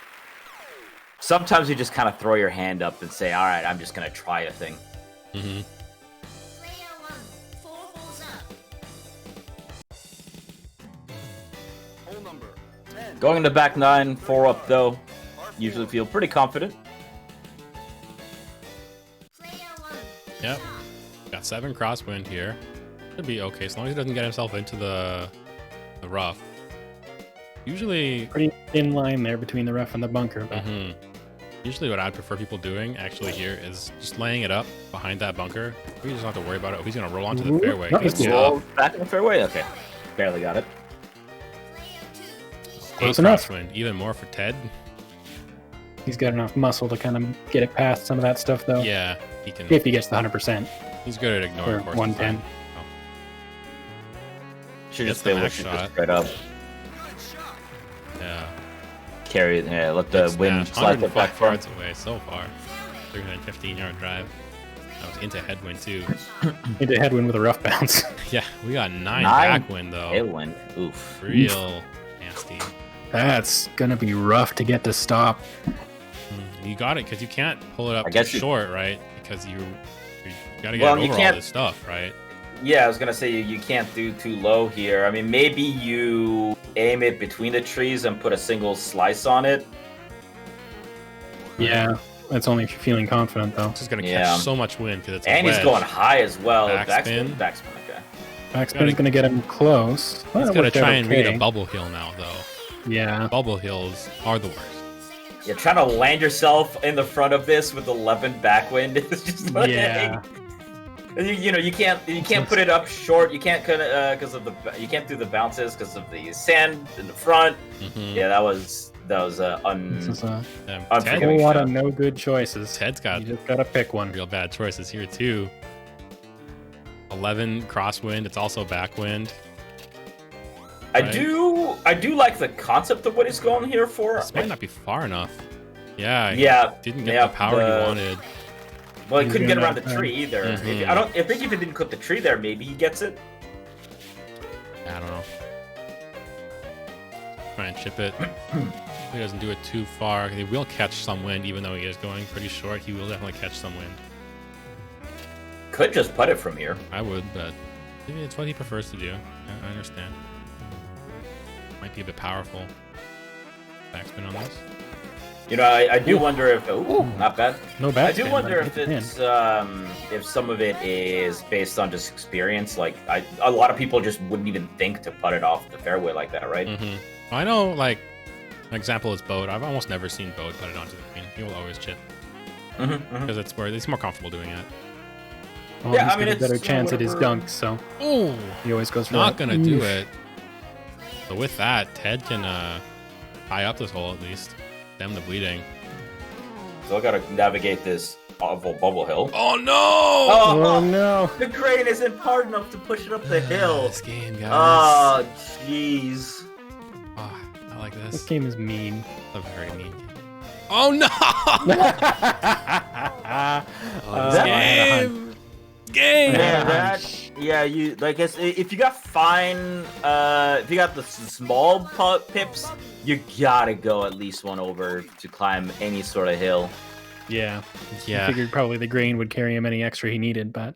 sometimes you just kind of throw your hand up and say, "All right, I'm just gonna try a thing." Mm-hmm. Going into back 9, 4 up though. Usually feel pretty confident. Yep. Got 7 crosswind here. Should be okay as long as he doesn't get himself into the rough. Usually Pretty thin line there between the rough and the bunker. But usually what I'd prefer people doing actually here is just laying it up behind that bunker. We just don't have to worry about it. He's gonna roll onto the fairway. That was cool. Back in the fairway? Okay. Barely got it. Close enough. Crosswind. Even more for Ted. He's got enough muscle to kind of get it past some of that stuff, though. Yeah, he can. If he gets the 100%. He's good at ignoring Or course 110. Should Gets just the stay max with shot. just straight up. Yeah. Carry it. Yeah, let the wind slide the 105 back front. yards away so far. 315-yard drive. That was into headwind too. Into headwind with a rough bounce. Yeah, we got 9 9 backwind though. Tailwind. Oof. Real nasty. That's gonna be rough to get to stop. You got it because you can't pull it up I too guess short, right? Because you gotta get Well, it you over all can't- this stuff, right? Yeah, I was gonna say you can't do too low here. I mean, maybe you aim it between the trees and put a single slice on it. Yeah, that's only if you're feeling confident, though. It's just gonna Yeah. catch so much wind because it's a And he's wedge. going high as well. Backspin. Backspin, okay. Backspin's gonna get him close. He's Well, gonna worked out try and read okay. a bubble hill now, though. Yeah. Bubble hills are the worst. You're trying to land yourself in the front of this with 11 backwind. It's just like, Yeah. And you know, you can't put it up short. You can't because of you can't do the bounces because of the sand in the front. Mhm. Yeah, that was That was This is a whole unforgiving lot shot. of no good choices. Ted's got You just gotta pick one. real bad choices here too. 11 crosswind. It's also backwind. I Right. do like the concept of what he's going here for. This might not be far enough. Yeah. Yeah, He didn't get yeah, the power he wanted. Well, he He's couldn't get gonna around the have tree either. Mhm. I think if he didn't cook the tree there, maybe he gets it. I don't know. Try and chip it. He doesn't do it too far. He will catch some wind, even though he is going pretty short. He will definitely catch some wind. Could just put it from here. I would, but maybe it's what he prefers to do. I understand. Might be a bit powerful. Backspin on this. You know, I do wonder if not bad. No bad. I do spin, wonder but if it's in. it's if some of it is based on just experience. Like a lot of people just wouldn't even think to put it off the fairway like that, right? I know, like, an example is Bode. I've almost never seen Bode put it onto the green. He will always chip because it's where he's more comfortable doing it. Well, Yeah, he's I mean, got a better it's chance at his whatever- dunks, so Oh, he always goes for not that. gonna do Oof. it. So with that, Ted can tie up this hole at least. Stem the bleeding. So I gotta navigate this awful bubble hill. Oh no! Oh no! The crane isn't hard enough to push it up the hill. This game, guys. Oh, jeez. Oh, I like This this. game is mean. A very mean game. Oh no! Game! Game! Yeah, you like if you got fine, if you got the small pips, you gotta go at least one over to climb any sort of hill. Yeah. Yeah. I figured probably the grain would carry him any extra he needed, but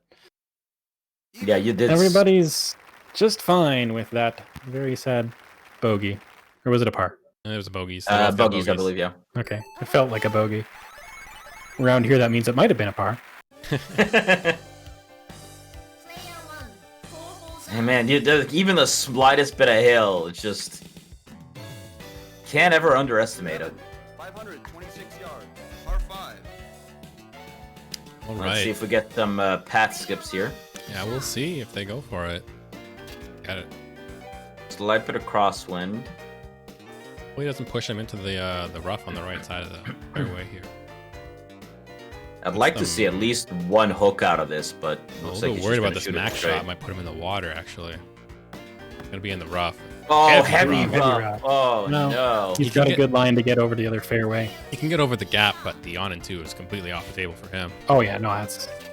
Yeah, you did. everybody's just fine with that very sad bogey. Or was it a par? And it was a bogey. So both got Bogeys, I believe. Yeah. Okay. It felt like a bogey. Around here, that means it might have been a par. Hey man, even the slightest bit of hill, it's just can't ever underestimate it. 526 yards. Par 5. All Let's see right. if we get some path skips here. Yeah, we'll see if they go for it. Got it. Slight bit of crosswind. Well, he doesn't push him into the rough on the right side of the fairway here. I'd like to see at least one hook out of this, but I'm a looks little like he's worried just about gonna this shoot it max straight. shot. Might put him in the water, actually. Gonna be in the rough. Oh, Heavy heavy rough. rough. Oh No. no. He's can got a get- good line to get over the other fairway. He can get over the gap, but the on and two is completely off the table for him. Oh yeah, no,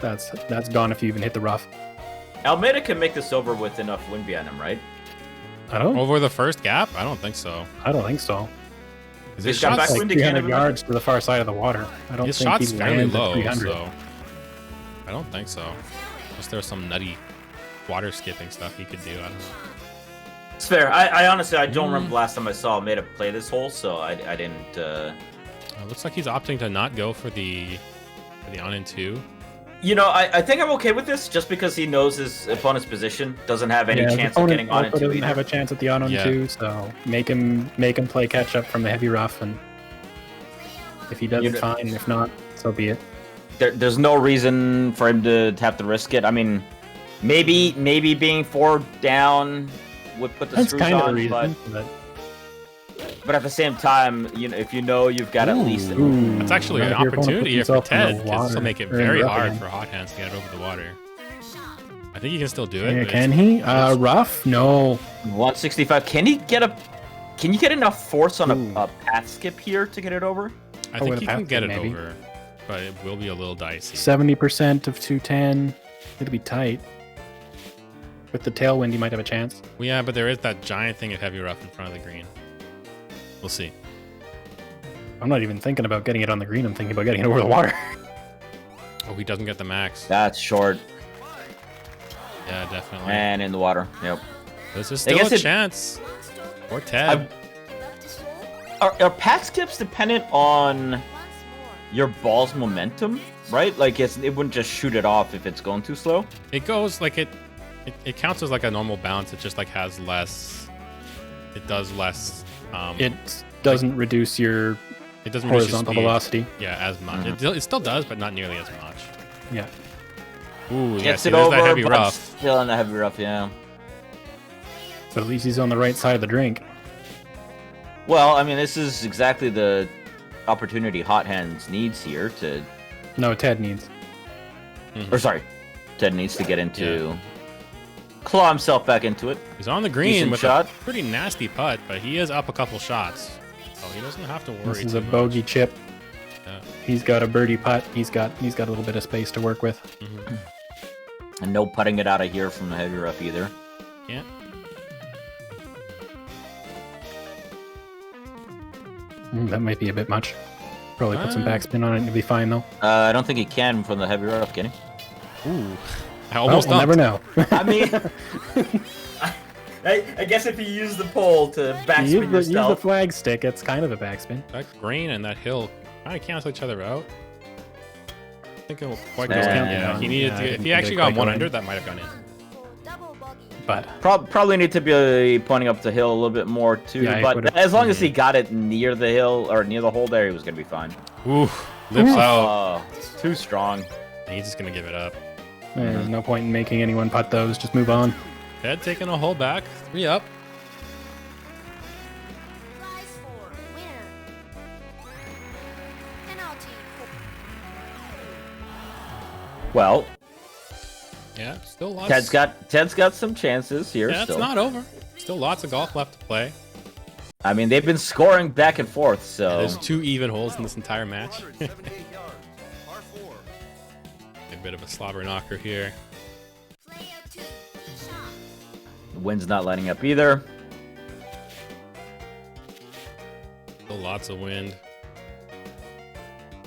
that's gone if you even hit the rough. Almeida can make this over with enough wind behind him, right? I don't. Over the first gap? I don't think so. I don't think so. 'Cause He's his got shot's, back- Like Wind again, 300 everybody? yards to the far side of the water. I don't his think shot's he fairly lands at low, 300. so I don't think so. Unless there's some nutty water skipping stuff he could do. I don't know. It's fair. I honestly I don't remember the last time I saw Almeida play this hole, so I didn't. Looks like he's opting to not go for the on and two. You know, I think I'm okay with this just because he knows his opponent's position, doesn't have any his chance of opponent getting on also into doesn't have either. a chance at the on Yeah. two, so make him play catch up from the heavy rough, and if he does You it, know- fine. If not, so be it. There's no reason for him to have to risk it. I mean, maybe being 4 down would put the That's screws kind of the on, reason. But but at the same time, you know, if you know you've got at least Ooh, That's actually an now your opponent opportunity here puts for himself in Ted, the because this will water, make it or in the very rough hard again. for Hot Hands to get it over the water. I think he can still do it. Yeah, but can it's- he? it's- Rough? No. 165. Can you get enough force on a path skip here to get it over? I Oh, think with he a can path get skip, it maybe. over, but it will be a little dicey. 70% of 210. It'll be tight. With the tailwind, you might have a chance. Well, yeah, but there is that giant thing of heavy rough in front of the green. We'll see. I'm not even thinking about getting it on the green. I'm thinking about getting it over the water. Oh, he doesn't get the max. That's short Yeah, definitely. and in the water. Yep. This is I still guess a it- chance for Ted. Are path skips dependent on your ball's momentum, right? Like it wouldn't just shoot it off if it's going too slow. It goes like it counts as like a normal bounce. It just like has less. It does less. It doesn't reduce your it doesn't reduce your horizontal speed, velocity. Yeah, as much. It still does, but not nearly as much. Yeah. Ooh, yeah. Gets See, it there's over, that heavy but rough. still in the heavy rough. Yeah. So at least he's on the right side of the drink. Well, I mean, this is exactly the opportunity Hot Hands needs here to... No, Ted needs. Or sorry, Ted needs to get into... Claw himself back into it. He's on the green Decent with shot. a pretty nasty putt, but he is up a couple shots. So he doesn't have to worry This is too a much. bogey chip. Yeah. He's got a birdie putt. He's got a little bit of space to work with. And no putting it out of here from the heavy rough either. Yeah. That might be a bit much. Probably put some backspin on it and it'll be fine though. I don't think he can from the heavy rough, can he? Ooh. I almost we'll never know. I mean, I guess if you use the pole to backspin use the yourself. flag stick, it's kind of a backspin. That green and that hill kind of cancel each other out. I think it'll quite go Yeah. in. Yeah, he needed Yeah, I to. If didn't he think actually it got quite one go in. under, that might have gone in. But Probably need to be pointing up the hill a little bit more too. Yeah, he but would've- as long as he got it near the hill or near the hole there, he was gonna be fine. Ooh, lips out. Too strong. He's just gonna give it up. there's no point in making anyone putt those. Just move on. Ted taking a hole back. 3 up. Prize for winner. Penalty. Well, Yeah, still lots. Ted's got some chances here. Yeah, still. it's not over. Still lots of golf left to play. I mean, they've been scoring back and forth, so There's 2 even holes in this entire match. 178 yards. Par 4. A bit of a slobber knocker here. Player 2. Shot. the wind's not letting up either. Still lots of wind.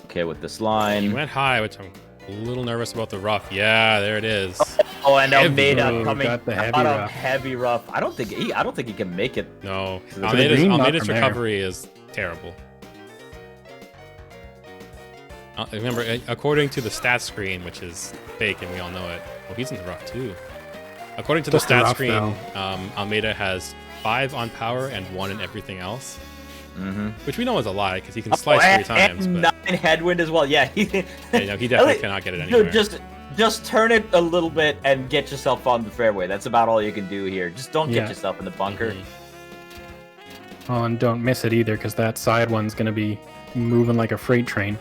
Okay, with this He line. went high, which I'm a little nervous about the rough. Yeah, there it is. Oh, and Heavy. Almeida Oh, coming got the heavy out of rough. heavy rough. I don't think he can make it. No, the green, not Almeida's from there. recovery is terrible. Remember, according to the stat screen, which is fake and we all know it, well, he's in the rough too. According to the Just the stat rough, screen, though. Almeida has 5 on power and 1 in everything else, Mm-hmm. which we know is a lie because he can slice 3 times. And But 9 headwind as well. Yeah, yeah, no, he definitely cannot get it anywhere. Dude, just turn it a little bit and get yourself on the fairway. That's about all you can do here. Just don't Yeah. get yourself in the bunker. Mhm. Oh, and don't miss it either, because that side one's going to be moving like a freight train.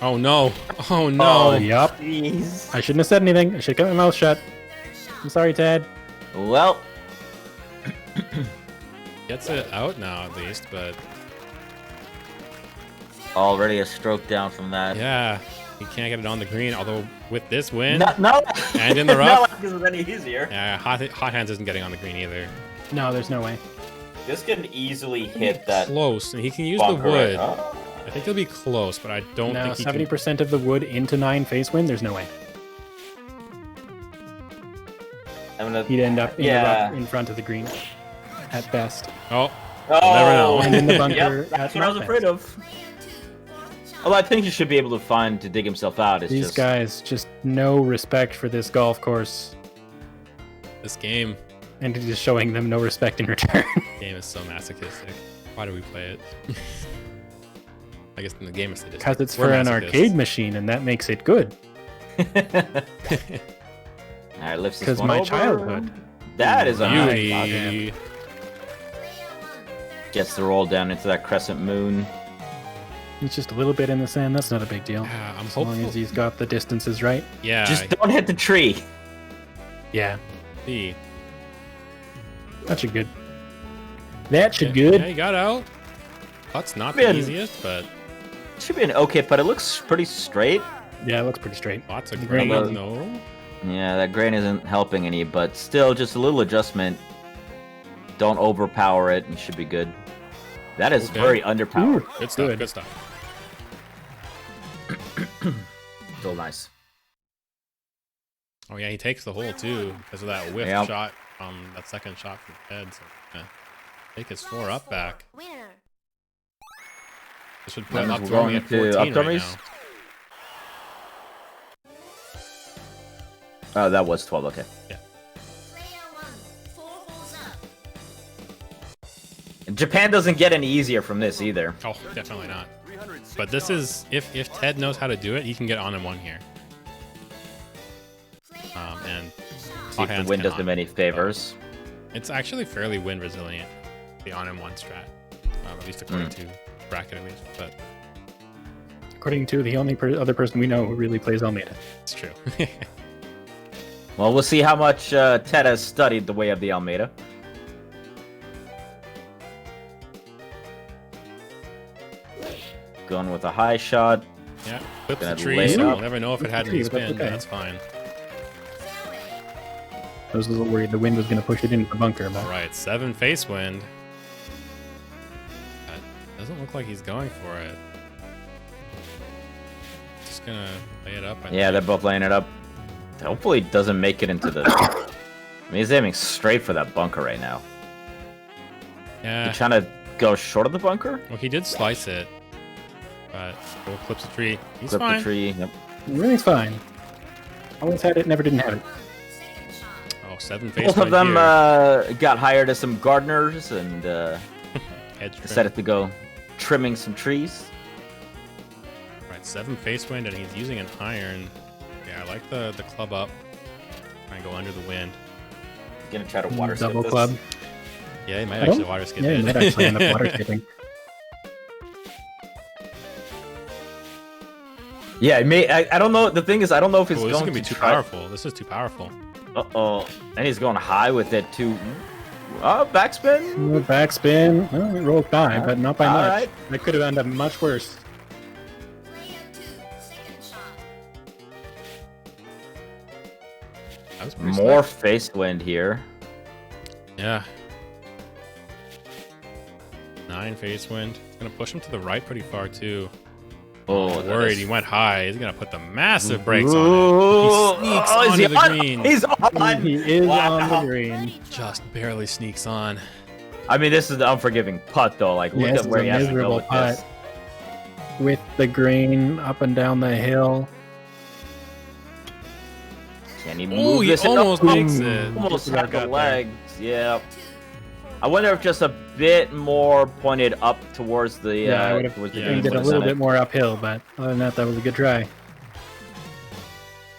Oh no! Oh no! Yup. Jeez. I shouldn't have said anything. I should have kept my mouth shut. I'm sorry, Ted. Well, Gets it out now at least, but already a stroke down from that. yeah, he can't get it on the green. Although with this win, No. And in the No, rough. because it's any easier. yeah, hot hands isn't getting on the green either. No, there's no way. This can easily hit that Close, and he can use the bunker. wood. Oh. I think he'll be close, but I don't No, think he can. 70% of the wood into 9 face wind, there's no way. I'm gonna... He'd end up in the Yeah. rough in front of the green, at best. Oh, Oh, never know. And in the bunker Yep, that's at what I was not afraid best. of. Well, I think he should be able to find to dig himself out. It's These just guys just no respect for this golf course, this game and it is showing them no respect in return. is so masochistic. Why do we play it? I guess in the game is sadistic. Because it's We're for an masochists. arcade machine, and that makes it good. Alright, lifts this Because one my over. childhood. That is a nice Beauty. shot. Gets the roll down into that crescent moon. It's just a little bit in the sand. That's not a big deal. Yeah, I'm As long hopeful. as he's got the distances right. Yeah, Just don't hit the tree. Yeah, see. that should good. That should Yeah, good. he got out. Putt's not the Man. easiest, but It should be an okay putt. It looks pretty straight. Yeah, it looks pretty straight. lots of Green. grain. No. Yeah, that grain isn't helping any, but still, just a little adjustment. Don't overpower it. You should be good. That is Okay. very underpowered. Good stuff. Good. Good stuff. Still nice. Oh yeah, he takes the hole too because of that whiff Yep. shot that second shot from Ted. So take his 4 up back. Winner. This should put Then him up we're throwing going at to 14 up right dummies? now. Oh, that was 12. Okay. Player 1. 4 holes up. And Japan doesn't get any easier from this either. Oh, definitely not. 306 But this is if Ted knows how to do it, he can get on in 1 here. And See if the wind does him any favors. it's actually fairly wind resilient. the on M1 strat, at least according to Bracket, at least. But According to the only other person we know who really plays Almeida. it's true. Well, we'll see how much Ted has studied the way of the Almeida. Going with a high shot. Yeah, clips the Gonna tree, lay it so up. we'll never know if it had Tree, any but spin, but okay. that's fine. I was a little worried the wind was going to push it into the bunker, but Alright, 7 face wind. That doesn't look like he's going for it. Just gonna lay it up. I Yeah, they're think. both laying it up. Hopefully it doesn't make it into the... I mean, he's aiming straight for that bunker right now. Yeah. He's trying to go short of the bunker? Well, he did slice it, but we'll clips the tree. He's Clip fine. the tree. Yep. really fine. Always had it, never didn't have it. Oh, 7 face Both of wind them here. got hired as some gardeners and Hedge trim. decided to go trimming some trees. Right, 7 face wind, and he's using an iron. Yeah, I like the club up. Try and go under the wind. Gonna try to water skip Double this. club. Yeah, he might I don't- actually water skip Yeah, it. you might actually end up water skipping. Yeah, it may. I don't know. The thing is, I don't know if he's Oh, this is going gonna be to too try. powerful. This is too powerful. Uh-oh. And he's going high with it, too. Backspin? Backspin. Well, it rolled by, but not by much. Alright. That could have ended up much worse. That was pretty More slick. face wind here. Yeah. 9 face wind. It's gonna push him to the right pretty far too. Oh, that Worried is- he went high. He's gonna put the massive brakes on it. Ooh. He sneaks Oh, is onto he the on? green. He's on! He is Wow. on the green. Just barely sneaks on. I mean, this is the unforgiving putt, though. Like, look Yes, at where it's he a has to go miserable with putt. this. With the green up and down the hill. Can he move Oh, he this? almost Oh, makes it. Almost Just about had the got there. legs. Yeah. I wonder if just a bit more pointed up towards the. Yeah, I would have towards the yeah, green aimed it a would've little done bit more uphill, but other than that, that was a good try.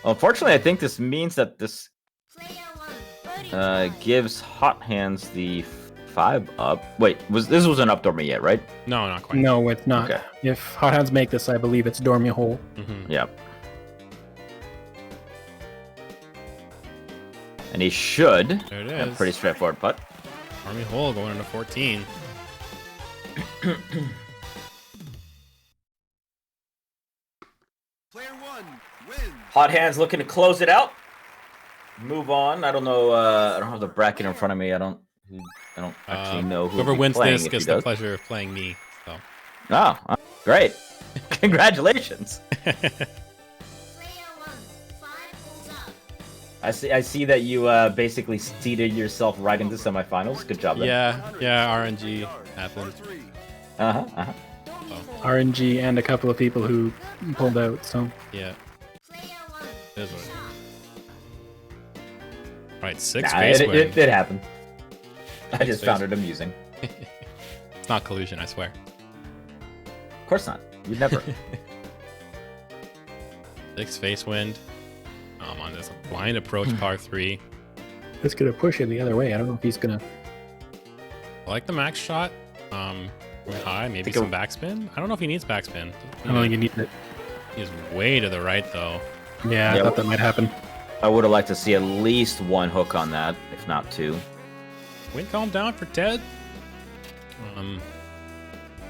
Unfortunately, I think this means that this gives Hot Hands the 5 up. Wait, this wasn't up dormy yet, right? No, not quite. No, it's not. Okay. If Hot Hands make this, I believe it's Dormy Hole. Mm-hmm. Yep. And he should. There it Yeah, is. pretty straightforward putt. Army hole going into 14. Player 1 wins. Hot Hands looking to close it out. Move on. I don't know. I don't have the bracket in front of me. I don't actually know who. Whoever will be wins playing this if gets he the does. pleasure of playing me. So. Oh, great! Congratulations. I see that you basically seeded yourself right into semifinals. Good job. Then. Yeah, RNG happened. RNG and a couple of people who pulled out, so. Yeah. It is what it is. Right, 6 Nah, face it wind. happened. I Six just face found wind. it amusing. It's not collusion, I swear. Of course not. You'd never. 6 face wind. On this blind approach par 3. It's gonna push it the other way. I don't know if he's gonna. I like the max shot. Going high, maybe some backspin. I don't know if he needs backspin. I don't think you need it. He's way to the right though. Yeah, I thought that might happen. I would have liked to see at least 1 hook on that, if not 2. Wind calm down for Ted.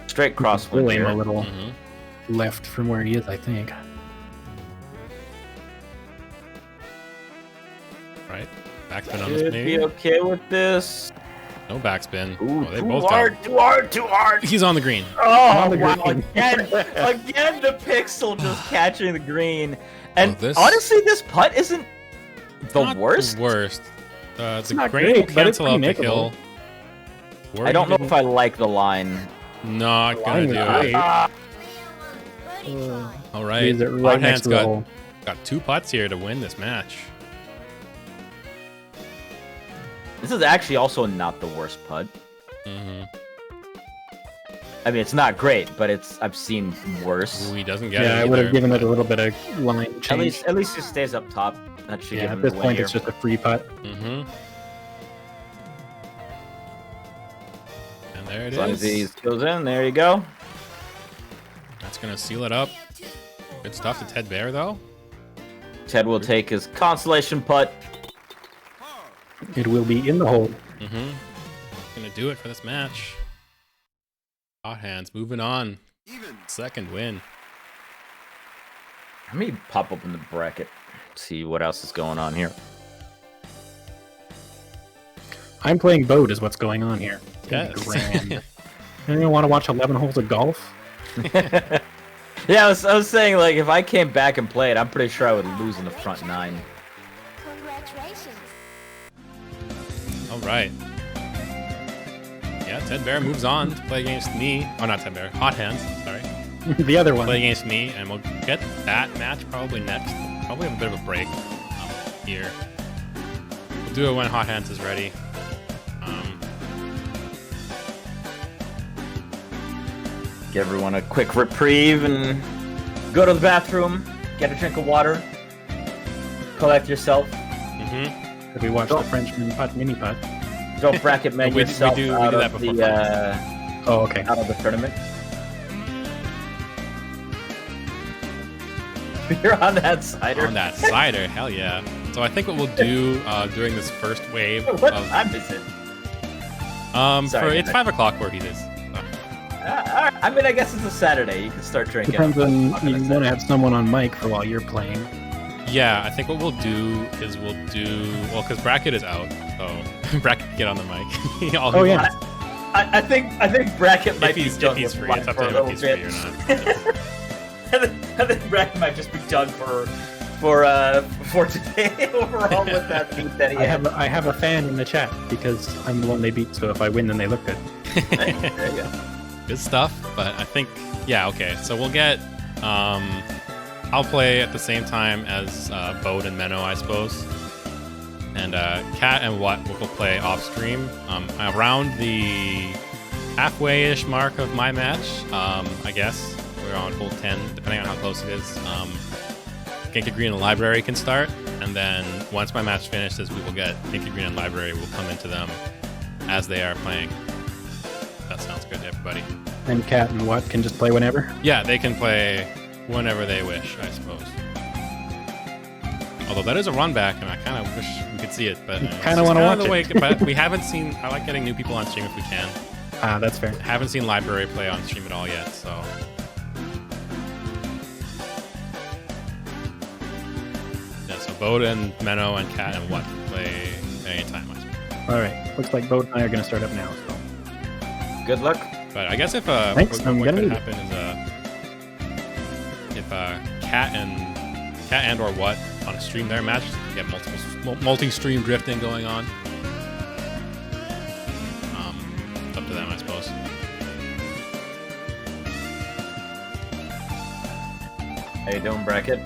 Straight crosswind We'll aim here. a little Mhm. left from where he is, I think. Right. Backspin on this Should maybe. be okay with this. No backspin. Ooh, Oh, they too both hard, got. too hard, too hard. He's on the green. Oh, On the wow. green. Again, the pixel just catching the green. And this- honestly, this putt isn't the Not worst. The worst. The not green will great, but it's cancel out the pretty hill. I don't know if I like the line. Not gonna Line do is it. great. All right. Leaves it Hot right next Hands to the hole. got 2 putts here to win this match. This is actually also not the worst putt. Mm-hmm. I mean, it's not great, but I've seen worse. Ooh, he doesn't get it. Yeah, I would have either, given it but- a little bit of line change. At least it stays up top. That should Yeah, give at him this the win point, here. it's just a free putt. Mm-hmm. There it As long as he is. goes in, there you go. That's gonna seal it up. Good stuff to Ted Baer though. Ted will take his consolation putt. It will be in the hole. Mm-hmm. Gonna do it for this match. Hot hands moving on. Second win. Let me pop open the bracket. See what else is going on here. I'm playing Bode is what's going on here. Yes. Grand. Anyone want to watch 11 holes of golf? Yeah, I was saying, like, if I came back and played, I'm pretty sure I would lose in the front 9. Congratulations. All right. Yeah, Ted Baer moves on to play against me. Oh, not Ted Baer. Hot hands. Sorry. The other one. Play against me, and we'll get that match probably next. Probably have a bit of a break here. We'll do it when Hot Hands is ready. Give everyone a quick reprieve and go to the bathroom, get a drink of water, collect yourself. Mm-hmm. Could we watch the Frenchman putt mini putt? Don't bracket man we yourself do out that of before the Oh, okay. out of the tournament. You're on that cider. On that cider, hell yeah. So I think what we'll do during this first wave What of time is it? Sorry, it's 5 o'clock where he is. All right. I mean, I guess it's a Saturday. You can start drinking. Depends on you want to have someone on mic for while you're playing. Yeah, I think what we'll do is well, because Bracket is out, so Bracket can get on the mic. Oh yeah. I think bracket might if be done he's with free, it's up for to a him if little he's free bit. or not. I think bracket might just be done for today overall with that beat that he had. I have a fan in the chat because I'm the one they beat. So if I win, then they look good. There you go. Good stuff, but I think, yeah, okay. So we'll get, I'll play at the same time as Bode and Menno, I suppose. And Cat and What will play off stream. Around the halfway-ish mark of my match, I guess. We're on hole 10, depending on how close it is. Genki Green and Library can start, and then once my match finishes, we will get Genki Green and Library will come into them as they are playing. That sounds good to everybody. And Cat and What can just play whenever? Yeah, they can play whenever they wish, I suppose. Although that is a run back, and I kind of wish we could see it, but kind of want to watch the way, it. But we haven't seen. I like getting new people on stream if we can. That's fair. Haven't seen Library play on stream at all yet, so. Yeah, so Bode and Menno and Cat and What can play anytime, I suppose. All right. Looks like Bode and I are going to start up now. So. Good luck. But I guess if Thanks, what I'm could gonna happen is if Cat and or What on a stream their match, get multi-stream drifting going on. It's up to them, I suppose. How you doing, bracket?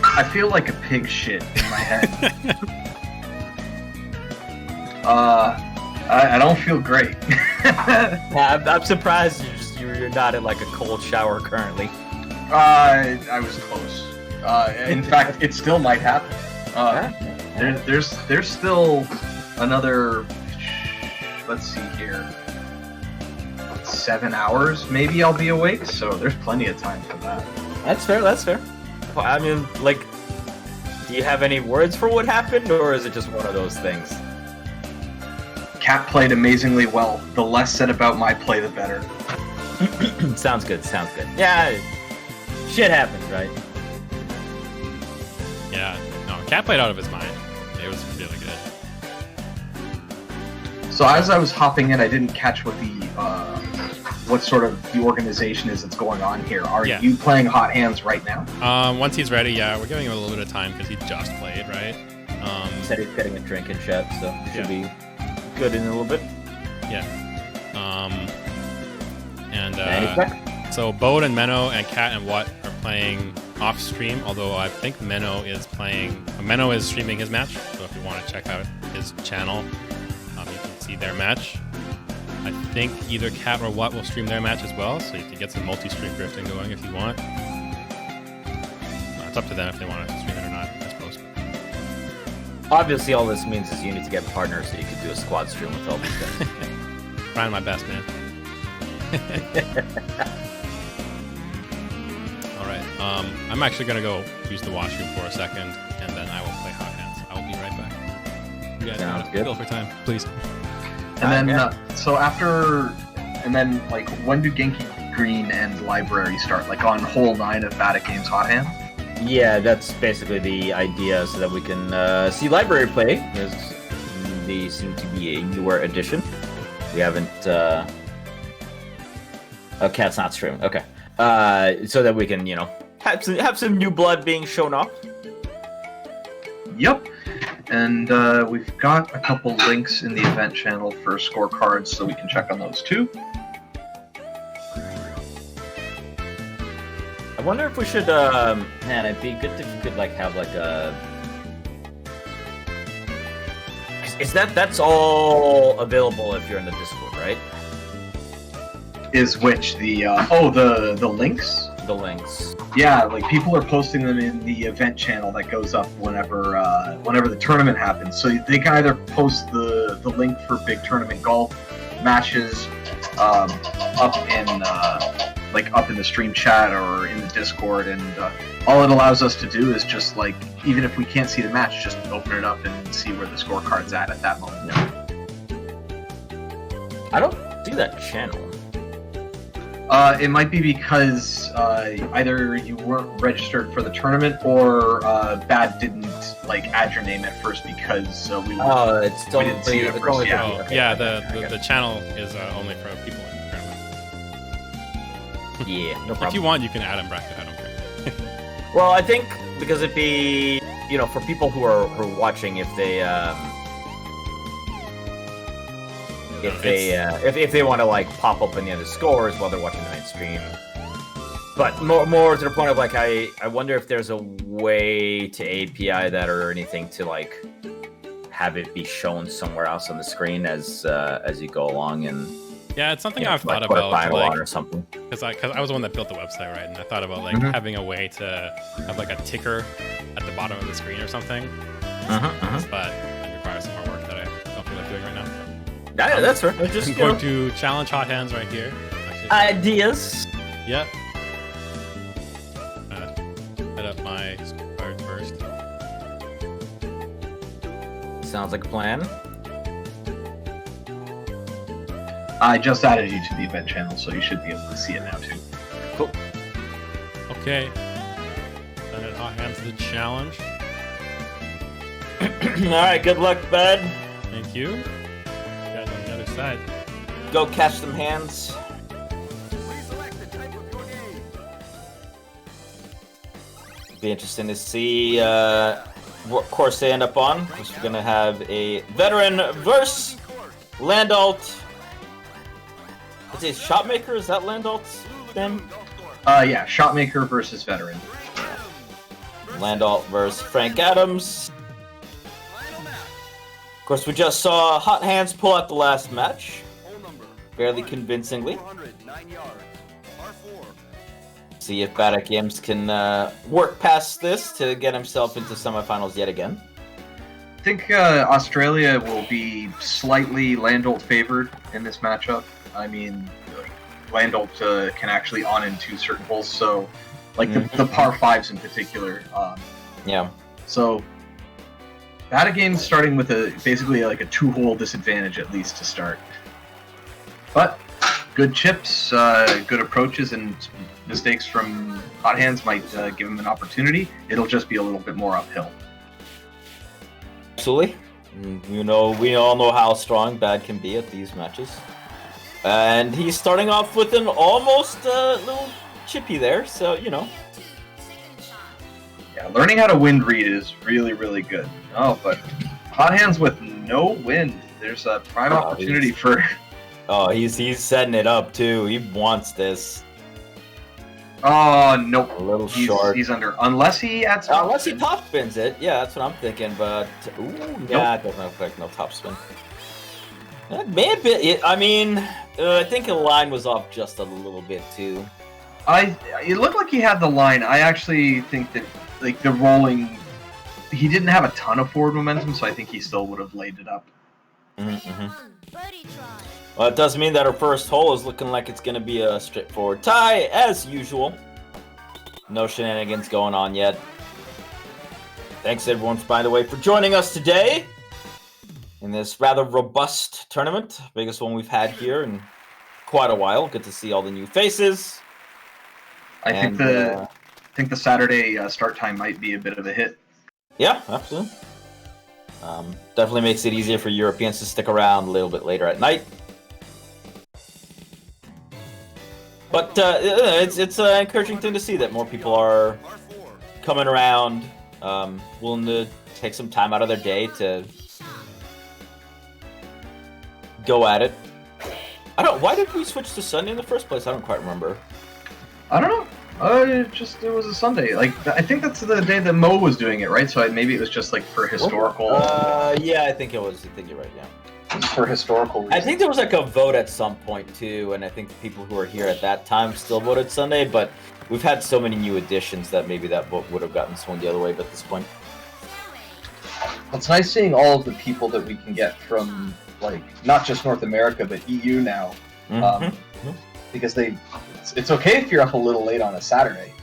I feel like a pig shit in my head. I don't feel great. I'm surprised you're not in like a cold shower currently. I was close. In fact, it still might happen. There's still another. Let's see here. 7 hours, maybe I'll be awake. So there's plenty of time for that. That's fair. That's fair. I mean, like, do you have any words for what happened, or is it just one of those things? Cat played amazingly well. The less said about my play, the better. Sounds good. Sounds good. Yeah, shit happens, right? Yeah, no, Cat played out of his mind. It was really good. So as I was hopping in, I didn't catch what what sort of the organization is that's going on here. Are you playing Hot Hands right now? Once he's ready, yeah, we're giving him a little bit of time because he just played, right? He said he's getting a drink in chat, so should be good in a little bit. Yeah. So Bode and Menno and Cat and What are playing off stream, although I think Menno is streaming his match, so if you want to check out his channel, you can see their match. I think either Cat or What will stream their match as well, so you can get some multi-stream drifting going if you want. It's up to them if they want to stream it or not, I suppose. Obviously, all this means is you need to get partners so you can do a squad stream with all these guys. Trying my best, man. All right. I'm actually gonna go use the washroom for a second, and then I will play Hot Hands. I will be right back. You guys Sounds good. go for time, please. And then, so after, and then, like, when do Genki Green and Library start? Like on hole 9 of Badatgaems Hot Hand? Yeah, that's basically the idea, so that we can see Library play, because they seem to be a newer addition. We haven't. Oh, Cat's not streaming. Okay. So that we can, you know, have some new blood being shown off. Yep. And we've got a couple links in the event channel for scorecards, so we can check on those too. I wonder if we should, man, it'd be good if we could, like, have, like, a... Is that's all available if you're in the Discord, right? Is which the the links? The links. Yeah, like people are posting them in the event channel that goes up whenever whenever the tournament happens. So they can either post the link for big tournament golf matches up in up in the stream chat or in the Discord, and all it allows us to do is just, like, even if we can't see the match, just open it up and see where the scorecard's at that moment. I don't see that channel. It might be because either you weren't registered for the tournament, or Bad didn't, like, add your name at first because we didn't see it at first. Yeah, the channel is only for people in the tournament. Yeah, no problem. If you want, you can add him, Bracket. I don't care. Well, I think because it'd be, you know, for people who are watching, if they if they want to, like, pop up any of the scores while they're watching the main stream. But more to the point of, like, I wonder if there's a way to API that or anything to, like, have it be shown somewhere else on the screen as you go along. And yeah, it's something I've thought about, like, or something. Because I was the one that built the website, right? And I thought about, like, having a way to have, like, a ticker at the bottom of the screen or something. But it requires some more work that I don't feel like doing right now. Yeah, that's right. I'm just going to challenge Hot Hands right here. Ideas. Yep. Set up my card first. Sounds like a plan. I just added you to the event channel, so you should be able to see it now too. Cool. Okay. Send it Hot Hands the challenge. Alright, good luck, bud. Thank you. You guys on the other side. Go catch some hands. Be interesting to see what course they end up on. We're gonna have a veteran versus Landalt. Is it Shotmaker? Is that Landalt's name? Yeah, Shotmaker versus Veteran. Landalt versus Frank Adams. Of course, we just saw Hot Hands pull out the last match. Fairly convincingly. See if Badatgaems can work past this to get himself into semifinals yet again. I think Australia will be slightly Landalt favored in this matchup. I mean, Landalt can actually on into certain holes, so like the par 5s in particular. Yeah. So Badatgaems starting with basically like a 2-hole disadvantage at least to start. But good chips, good approaches, and mistakes from Hot Hands might give him an opportunity. It'll just be a little bit more uphill. Absolutely. You know, we all know how strong Bad can be at these matches. And he's starting off with an almost little chippy there, so, you know. Yeah, learning how to wind read is really, really good. Oh, but Hot Hands with no wind. There's a prime opportunity for... Oh, he's setting it up, too. He wants this. Oh, nope. A little short. He's under. Unless he adds top unless spin. he top spins it. Yeah, that's what I'm thinking, but... Ooh, yeah, it doesn't look like no top spin. It may have been... I mean, I think the line was off just a little bit, too. It looked like he had the line. I actually think that, like, the rolling... He didn't have a ton of forward momentum, so I think he still would have laid it up. Well, it does mean that our first hole is looking like it's going to be a straightforward tie, as usual. No shenanigans going on yet. Thanks, everyone, by the way, for joining us today in this rather robust tournament. Biggest one we've had here in quite a while. Good to see all the new faces. I think the Saturday start time might be a bit of a hit. Yeah, absolutely. Definitely makes it easier for Europeans to stick around a little bit later at night. But it's an encouraging thing to see that more people are coming around, willing to take some time out of their day to go at it. Why did we switch to Sunday in the first place? I don't quite remember. I don't know. It was a Sunday. Like, I think that's the day that Mo was doing it, right? So maybe it was just like for historical. Yeah, I think it was. I think you're right. Yeah. For historical reasons. I think there was like a vote at some point too, and I think the people who were here at that time still voted Sunday, but we've had so many new additions that maybe that vote would have gotten swung the other way at this point. It's nice seeing all of the people that we can get from, like, not just North America, but EU now. Because it's okay if you're up a little late on a Saturday.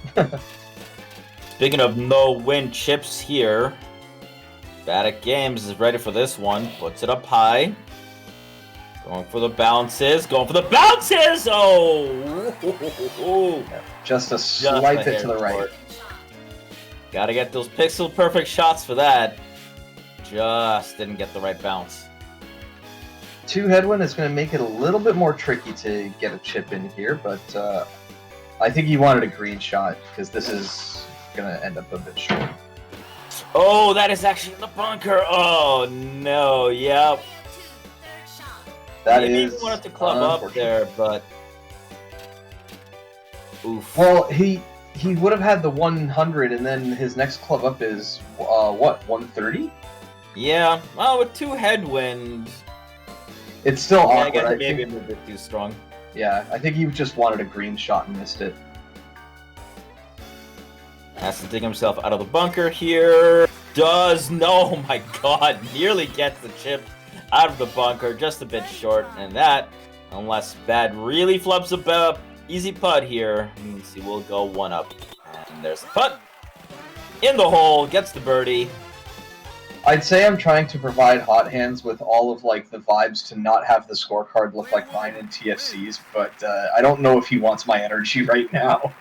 Speaking of no-win chips here, Badatgaems is ready for this one. Puts it up high. Going for the bounces. Oh! Just a slight bit to the right. Gotta get those pixel-perfect shots for that. Just didn't get the right bounce. 2 headwind is going to make it a little bit more tricky to get a chip in here, but I think he wanted a green shot, because this is going to end up a bit short. Oh, that is actually in the bunker. Oh, no. Yep. Maybe he wanted to club up there, but... Oof. Well, he would have had the 100, and then his next club up is, what, 130? Yeah. Well, with 2 headwind... It's still awkward. I guess maybe a bit too strong. Yeah, I think he just wanted a green shot and missed it. Has to dig himself out of the bunker here. Oh my god, nearly gets the chip out of the bunker, just a bit short. And that, unless Bad really flubs a easy putt here, means he will go 1 up. And there's the putt. In the hole, gets the birdie. I'd say I'm trying to provide Hot Hands with all of, like, the vibes to not have the scorecard look like mine in TFCs, but I don't know if he wants my energy right now.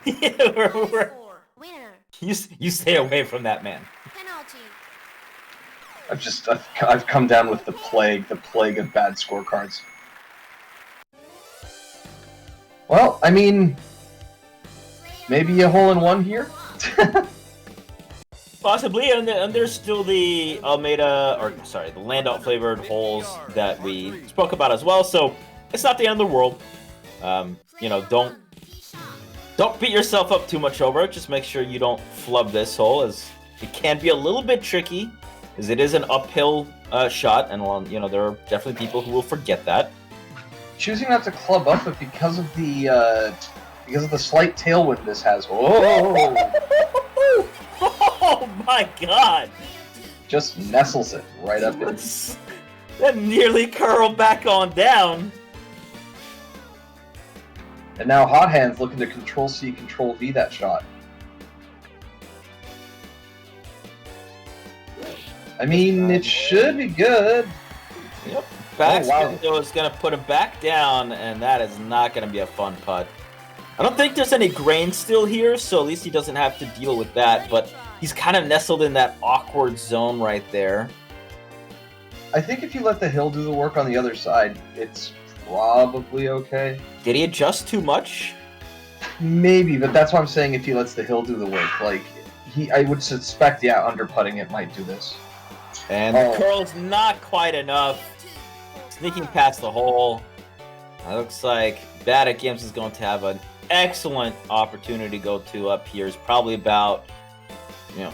You stay away from that man. I've come down with the plague of bad scorecards. Well, I mean, maybe a hole-in-one here? Possibly, and there's still the the Landout flavored holes that we spoke about as well, so it's not the end of the world. You know, don't beat yourself up too much over it. Just make sure you don't flub this hole, as it can be a little bit tricky, as it is an uphill shot, and you know, there are definitely people who will forget that. Choosing not to club up, but because of the slight tailwind this has. Whoa! Oh my god! Just nestles it right up in. That nearly curled back on down. And now Hot Hands looking to Control-C, Control-V that shot. I mean, it should be good. Yep. Backspin though is going to put him back down, and that is not going to be a fun putt. I don't think there's any grain still here, so at least he doesn't have to deal with that, but he's kind of nestled in that awkward zone right there. I think if you let the hill do the work on the other side, it's probably okay. Did he adjust too much? Maybe, but that's why I'm saying if he lets the hill do the work. Like, I would suspect, yeah, under-putting it might do this. And the curl's not quite enough. Sneaking past the hole. It looks like Badatgaems is going to have an excellent opportunity to go 2 up here. It's probably about, you know,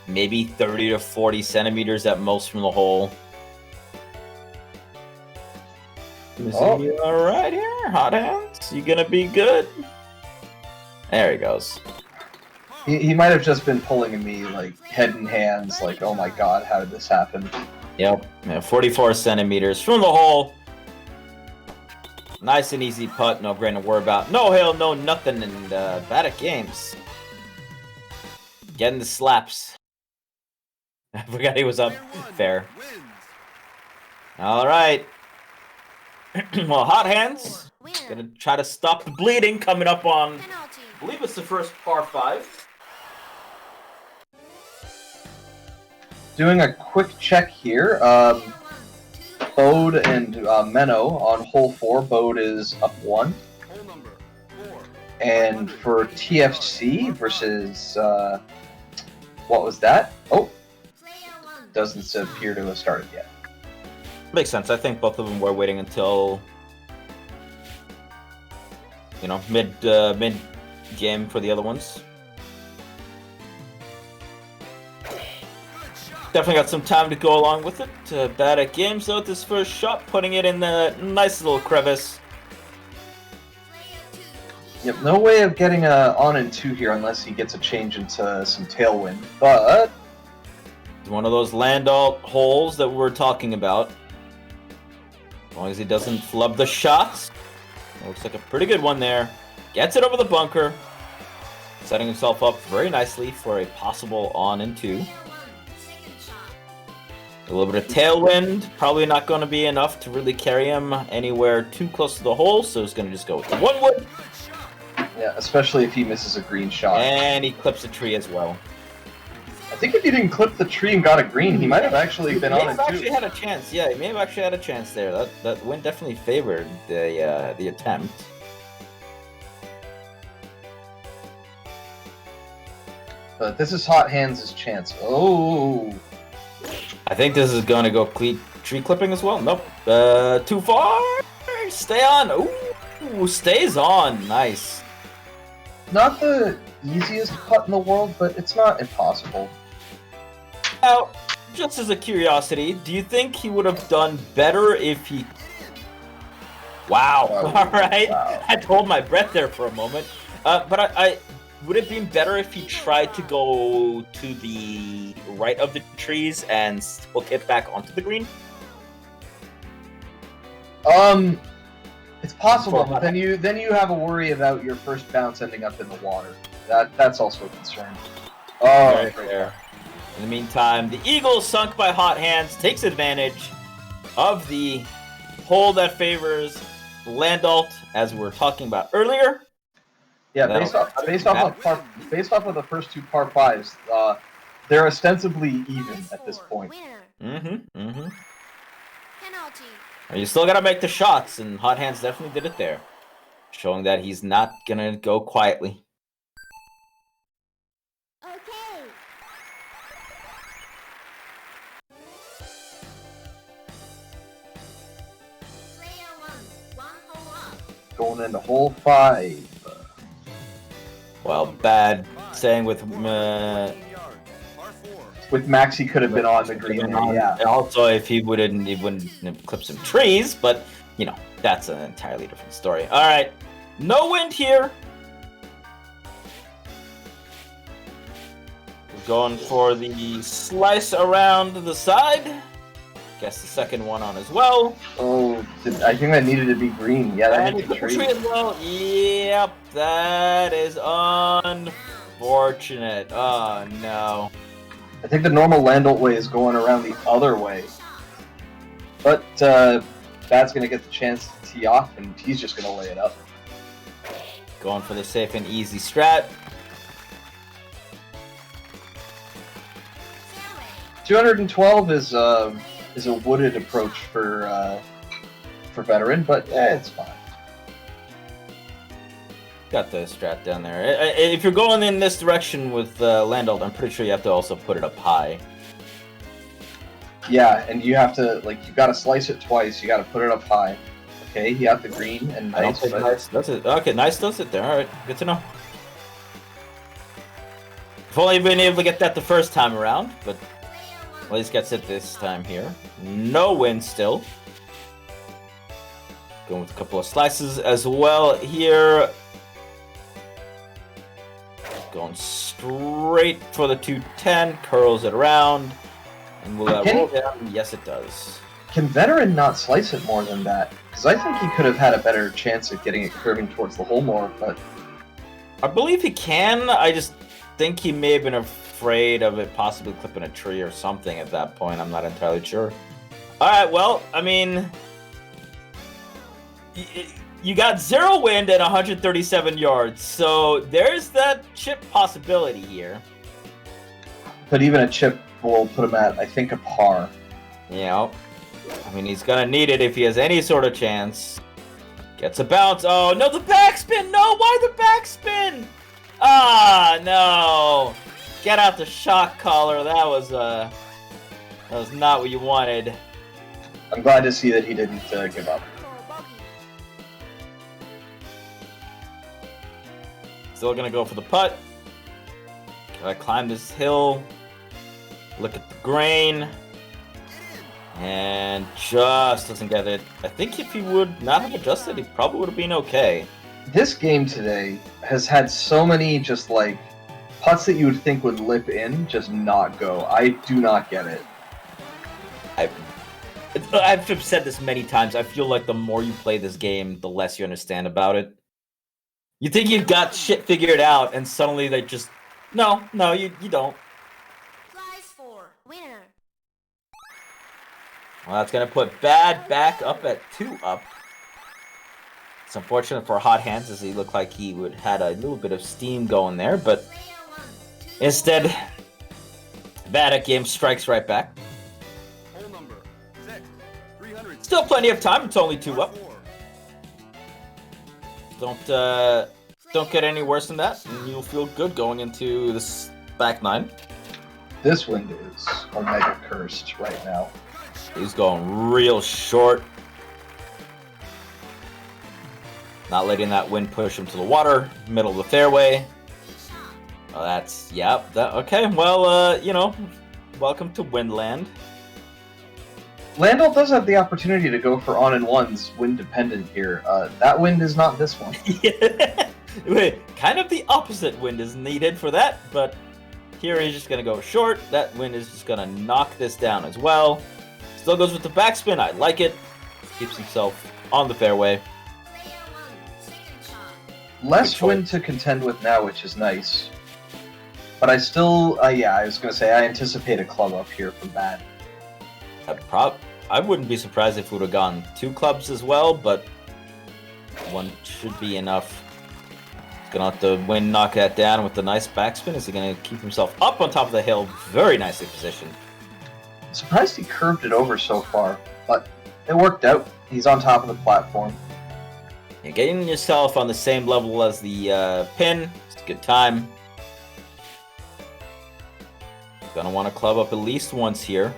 maybe 30 to 40 centimeters at most from the hole. Is he all right here? Hot Hands? You gonna be good? There he goes. He might have just been pulling me, like, head and hands, like, oh my god, how did this happen? Yep, 44 centimeters from the hole. Nice and easy putt, no grain to worry about. No hail, no nothing, and Badatgaems. Getting the slaps. I forgot he was up. Fair. Alright. Well, Hot Hands. Gonna try to stop the bleeding coming up on, I believe it's the first par 5. Doing a quick check here. Bode and Menno on hole 4. Bode is up 1. And for TFC versus WatWuzDat? Oh, doesn't appear to have started yet. Makes sense. I think both of them were waiting until, you know, mid game for the other ones. Definitely got some time to go along with it. Badatgaems though with this first shot, putting it in the nice little crevice. Yep, no way of getting on in 2 here unless he gets a change into some tailwind, but It's one of those land alt holes that we're talking about. As long as he doesn't flub the shots. Looks like a pretty good one there. Gets it over the bunker. Setting himself up very nicely for a possible on in 2. A little bit of tailwind. Probably not going to be enough to really carry him anywhere too close to the hole. So he's going to just go with the 1 wood. yeah, especially if he misses a green shot. And he clips a tree as well. I think if he didn't clip the tree and got a green, he might have actually been on He may it have too. actually had a chance. Yeah, he may have actually had a chance there. That wind definitely favored the attempt. But this is Hot Hands' chance. Oh, I think this is going to go tree clipping as well. Nope. Too far. Stay on. Ooh, stays on. Nice. not the easiest putt in the world, but it's not impossible. Now, just as a curiosity, do you think he would have done better if he... Wow. All right. Wow. I had to hold my breath there for a moment. But I would it have been better if he tried to go to the right of the trees and hook it back onto the green? It's possible, but then you have a worry about your first bounce ending up in the water. That's also a concern. Oh, Right there. In the meantime, the Eagle, sunk by Hot Hands, takes advantage of the hole that favors Landalt, as we were talking about earlier. Yeah, based off of the first two par fives, they're ostensibly even at this point. Penalty. You still gotta make the shots, and Hot Hands definitely did it there, showing that he's not gonna go quietly. Okay. Player one hole up. Going into hole 5. Well, bad saying with Max, he could have been on the green. Yeah. Also, if he wouldn't clip some trees, but you know that's an entirely different story. All right, no wind here. We're going for the slice around the side. Guess the second one on as well. Oh, I think that needed to be green. Yeah, that And hit he the clipped the tree. tree as well. Yep, that is unfortunate. Oh no. I think the normal Landalt way is going around the other way. But Bad's going to get the chance to tee off, and he's just going to lay it up. Going for the safe and easy strat. 212 is a wooded approach for veteran, but it's fine. Got the strat down there. If you're going in this direction with Landalt, I'm pretty sure you have to also put it up high. Yeah, and you have to, you gotta slice it twice. You gotta put it up high. Okay, he got the green, and I don't nice. think But nice does it. Okay, nice does it there. All right, good to know. If only been able to get that the first time around, but at least gets it this time here. No win still. Going with a couple of slices as well here. Going straight for the 210, curls it around, and will that roll down? Yes, it does. Can Veteran not slice it more than that? Because I think he could have had a better chance at getting it curving towards the hole more, but... I believe he can. I just think he may have been afraid of it possibly clipping a tree or something at that point. I'm not entirely sure. Alright, well, I mean... You got 0 wind at 137 yards, so there's that chip possibility here. But even a chip will put him at, I think, a par. Yeah. I mean, he's gonna need it if he has any sort of chance. Gets a bounce. Oh, no, the backspin! No, why the backspin? Ah, no. Get out the shock collar. That was not what you wanted. I'm glad to see that he didn't give up. Still gonna go for the putt. Gotta climb this hill. Look at the grain. And just doesn't get it. I think if he would not have adjusted, he probably would have been okay. This game today has had so many just like putts that you would think would lip in, just not go. I do not get it. I've said this many times. I feel like the more you play this game, the less you understand about it. You think you've got shit figured out, and suddenly they just... No, you don't. Prize for winner. Well, that's going to put Bad back up at 2 up. It's unfortunate for Hot Hands, as he looked like he would had a little bit of steam going there, but instead, Badatgaems strikes right back. Hole number 6, 300. Still plenty of time. It's only 2 up. Don't get any worse than that, and you'll feel good going into this back 9. This wind is omega cursed right now. He's going real short. Not letting that wind push him to the water, middle of the fairway. Oh, that's, yep. Okay, well, you know, welcome to Windland. Landell does have the opportunity to go for on-and-ones, wind-dependent here. That wind is not this one. Wait, kind of the opposite wind is needed for that, but here he's just going to go short. That wind is just going to knock this down as well. Still goes with the backspin. I like it. Keeps himself on the fairway. Less wind to contend with now, which is nice. But I still, yeah, I was going to say, I anticipate a club up here from Bad. I wouldn't be surprised if we would have gone 2 clubs as well, but 1 should be enough. He's going to have to wind knock that down with the nice backspin. Is he going to keep himself up on top of the hill? Very nicely positioned. I'm surprised he curved it over so far, but it worked out. He's on top of the platform. Yeah, getting yourself on the same level as the pin, it's a good time. Gonna want to club up at least once here.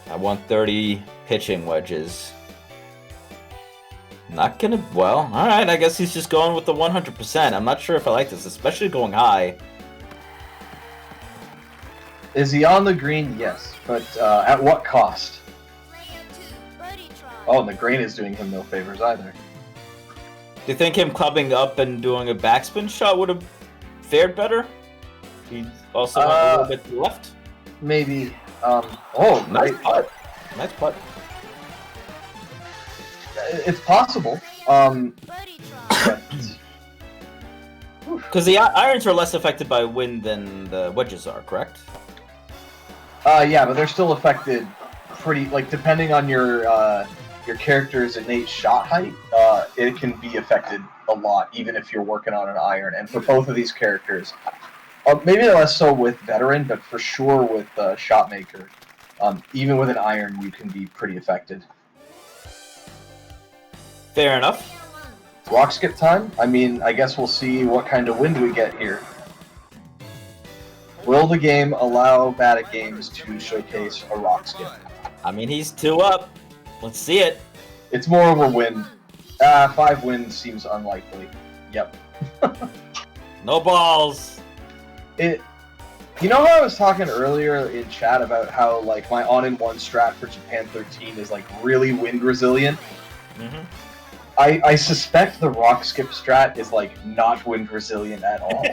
At 130 pitching wedges. Not gonna, well, alright, I guess he's just going with the 100%. I'm not sure if I like this, especially going high. Is he on the green? Yes, but at what cost? Oh, and the grain is doing him no favors either. Do you think him clubbing up and doing a backspin shot would have fared better? He also went a little bit to the left? Maybe. Oh, nice putt. Nice putt. It's possible. Because the irons are less affected by wind than the wedges are, correct? Yeah, but they're still affected pretty, like, depending on your character's innate shot height, it can be affected a lot, even if you're working on an iron. And for both of these characters, maybe less so with Veteran, but for sure with Shotmaker, even with an iron, you can be pretty affected. Fair enough. Rock skip time? I mean, I guess we'll see what kind of wind we get here. Will the game allow Badatgaems to showcase a rock skip? I mean, he's 2 up. Let's see it. It's more over wind. 5 wind seems unlikely. Yep. No balls. You know how I was talking earlier in chat about how, like, my on-in-one strat for Japan 13 is, like, really wind resilient? Mm-hmm. I suspect the rock skip strat is like not wind resilient at all.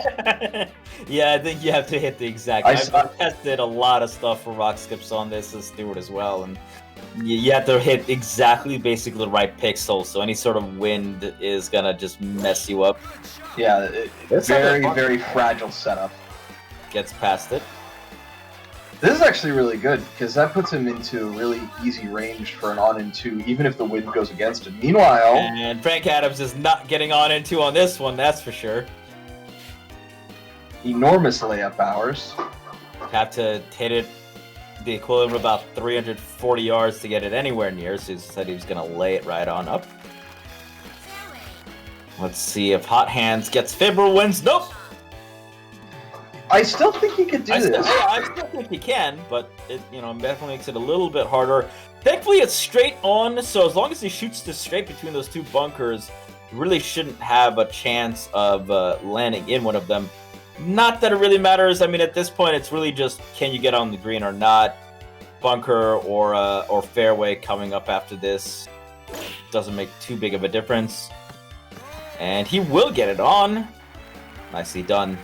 Yeah, I think you have to hit the exact. I've tested a lot of stuff for rock skips on this as Stewart as well, and you have to hit exactly basically the right pixel, so any sort of wind is gonna just mess you up. Yeah, very fragile setup. Gets past it. This is actually really good, because that puts him into really easy range for an on-in-2, even if the wind goes against him. Meanwhile... And Frank Adams is not getting on-in-2 on this one, that's for sure. Enormous layup hours. Have to hit it the equivalent of about 340 yards to get it anywhere near, so he said he was going to lay it right on up. Let's see if Hot Hands gets Fibber wins. Nope! I still think he could do this. I still think he can, but it definitely makes it a little bit harder. Thankfully, it's straight on, so as long as he shoots this straight between those two bunkers, he really shouldn't have a chance of landing in one of them. Not that it really matters. I mean, at this point, it's really just can you get on the green or not. Bunker or fairway coming up after this doesn't make too big of a difference. And he will get it on. Nicely done.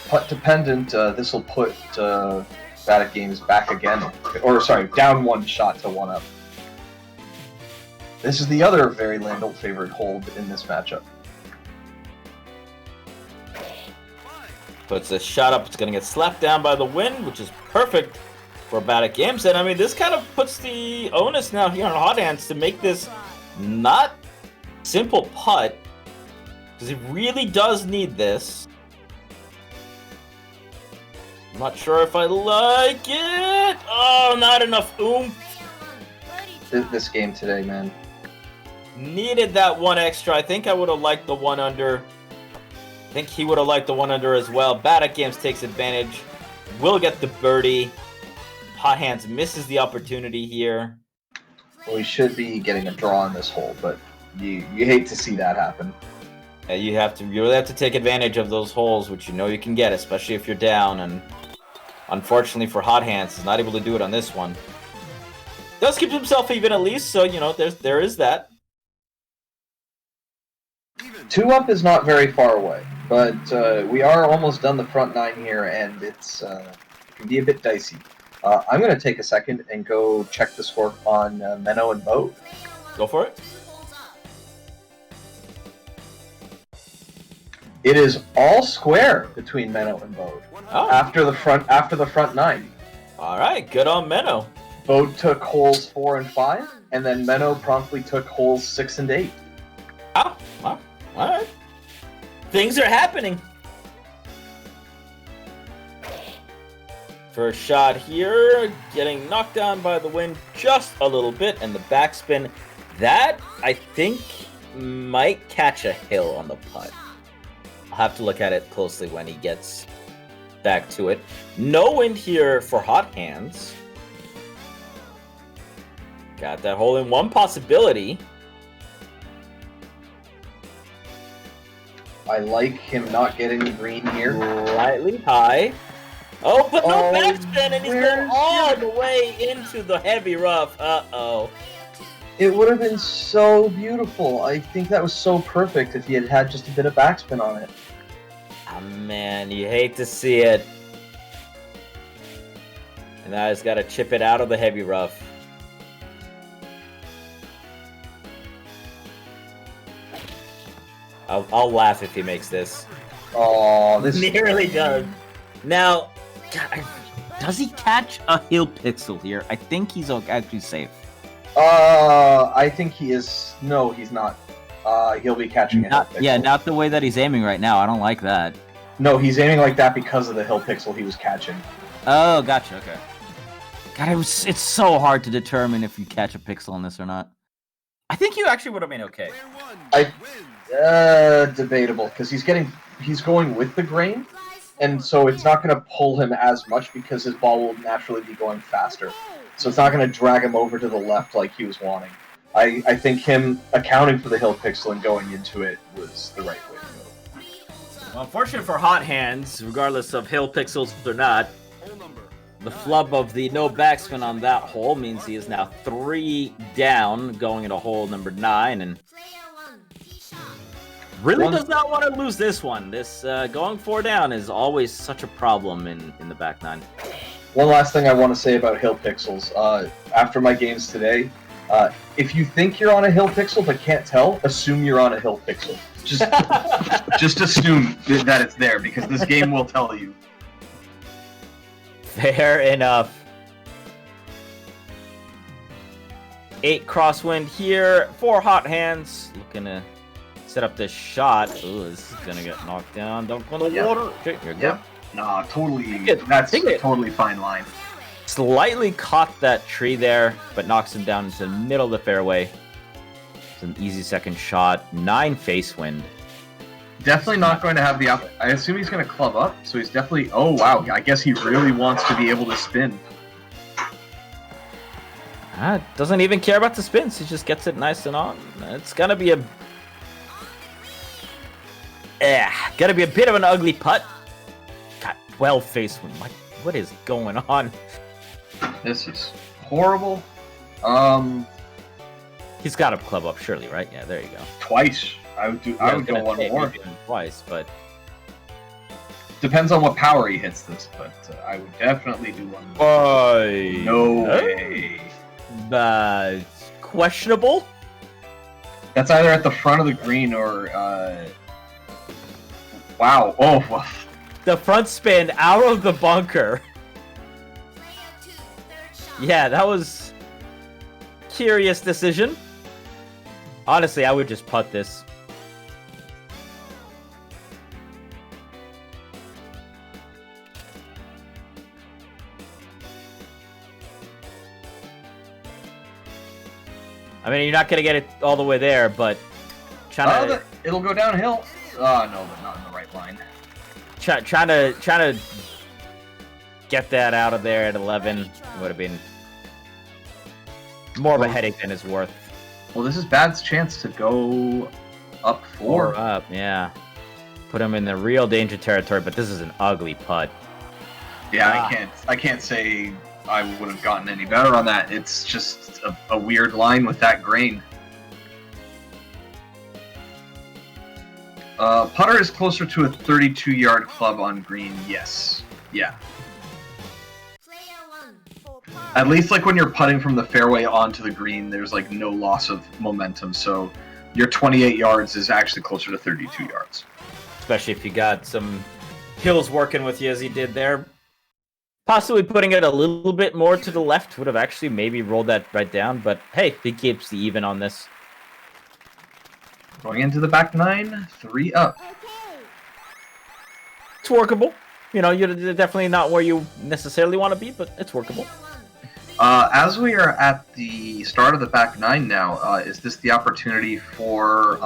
Putt dependent, this will put Badatgaems back again. Or, sorry, down one shot to 1-up. This is the other very Landelt favorite hold in this matchup. Puts a shot up, it's going to get slapped down by the wind, which is perfect for Badatgaems. And I mean, this kind of puts the onus now here on Hot Hands to make this not simple putt, because he really does need this. I'm not sure if I like it. Oh, not enough oomph. This game today, man. Needed that one extra. I think I would have liked the one under. I think he would have liked the one under as well. Badatgaems takes advantage. Will get the birdie. Hot Hands misses the opportunity here. Well, we should be getting a draw on this hole, but you hate to see that happen. Yeah, you really have to take advantage of those holes, which you know you can get, especially if you're down. And unfortunately for Hot Hands, he's not able to do it on this one. Does keep himself even at least, so there is that. 2-up is not very far away, but we are almost done the front 9 here, and it can be a bit dicey. I'm going to take a second and go check the score on Menno and Bode. Go for it. It is all square between Menno and Bode after the front 9. All right, good on Menno. Bode took holes 4 and 5, and then Menno promptly took holes 6 and 8. Oh, well, all right. Things are happening. First shot here, getting knocked down by the wind just a little bit, and the backspin. That, I think, might catch a hill on the putt. I'll have to look at it closely when he gets back to it. No wind here for Hot Hands. Got that hole in one possibility. I like him not getting green here. Slightly high. Oh, but no backspin, and he's going all the way into the heavy rough. Uh-oh. It would have been so beautiful. I think that was so perfect if he had had just a bit of backspin on it. Oh, man, you hate to see it. And now he's got to chip it out of the heavy rough. I'll laugh if he makes this. Oh, this nearly does. Now, God, does he catch a hill pixel here? I think he's actually safe. I think he is. No, he's not. He'll be catching a hill pixel. Yeah, not the way that he's aiming right now. I don't like that. No, he's aiming like that because of the hill pixel he was catching. Oh, gotcha. Okay. God, it's so hard to determine if you catch a pixel on this or not. I think you actually would have been okay. Debatable, because he's going with the grain, and so it's not going to pull him as much because his ball will naturally be going faster. So it's not going to drag him over to the left like he was wanting. I think him accounting for the hill pixel and going into it was the right way to go. Well, unfortunate for Hot Hands, regardless of hill pixels or not, The flub of the no backspin on that hole means he is now 3 down, going into hole number 9, and really does not want to lose this one. This going 4 down is always such a problem in the back 9. One last thing I want to say about hill pixels. After my games today, if you think you're on a hill pixel but can't tell, assume you're on a hill pixel. Just assume that it's there, because this game will tell you. Fair enough. 8 crosswind here, 4 hot hands. Looking to set up this shot. Ooh, this is gonna get knocked down. Don't go in the water. Okay, you're good. Nah, totally. That's a totally fine line. Slightly caught that tree there, but knocks him down into the middle of the fairway. It's an easy second shot. 9 face wind. Definitely not going to have the I assume he's going to club up, so he's definitely... Oh, wow. I guess he really wants to be able to spin. Doesn't even care about the spins. He just gets it nice and on. It's going to be a... Gotta be a bit of an ugly putt. Got 12 face wind. What is going on? This is horrible. He's got to club up, surely, right? Yeah, there you go. Twice. I would go one more. Twice, but depends on what power he hits this. But I would definitely do one more. No way. Questionable. That's either at the front of the green or. Wow. Oh. The front spin out of the bunker. Yeah, that was curious decision. Honestly, I would just putt this. I mean, you're not gonna get it all the way there, but it'll go downhill. Oh no, but not in the right line. Trying to get that out of there at 11 would have been more of a headache than it's worth. Well, this is Bad's chance to go up 4. Up, yeah. Put him in the real danger territory, but this is an ugly putt. Yeah, I can't say I would have gotten any better on that. It's just a weird line with that grain. Putter is closer to a 32-yard club on green. Yes. Yeah. At least like when you're putting from the fairway onto the green, there's like no loss of momentum. So your 28 yards is actually closer to 32 yards. Especially if you got some hills working with you as he did there. Possibly putting it a little bit more to the left would have actually maybe rolled that right down. But hey, he keeps the even on this. Going into the back 9, 3 up. It's workable. You know, you're definitely not where you necessarily want to be, but it's workable. As we are at the start of the back 9 now, is this the opportunity for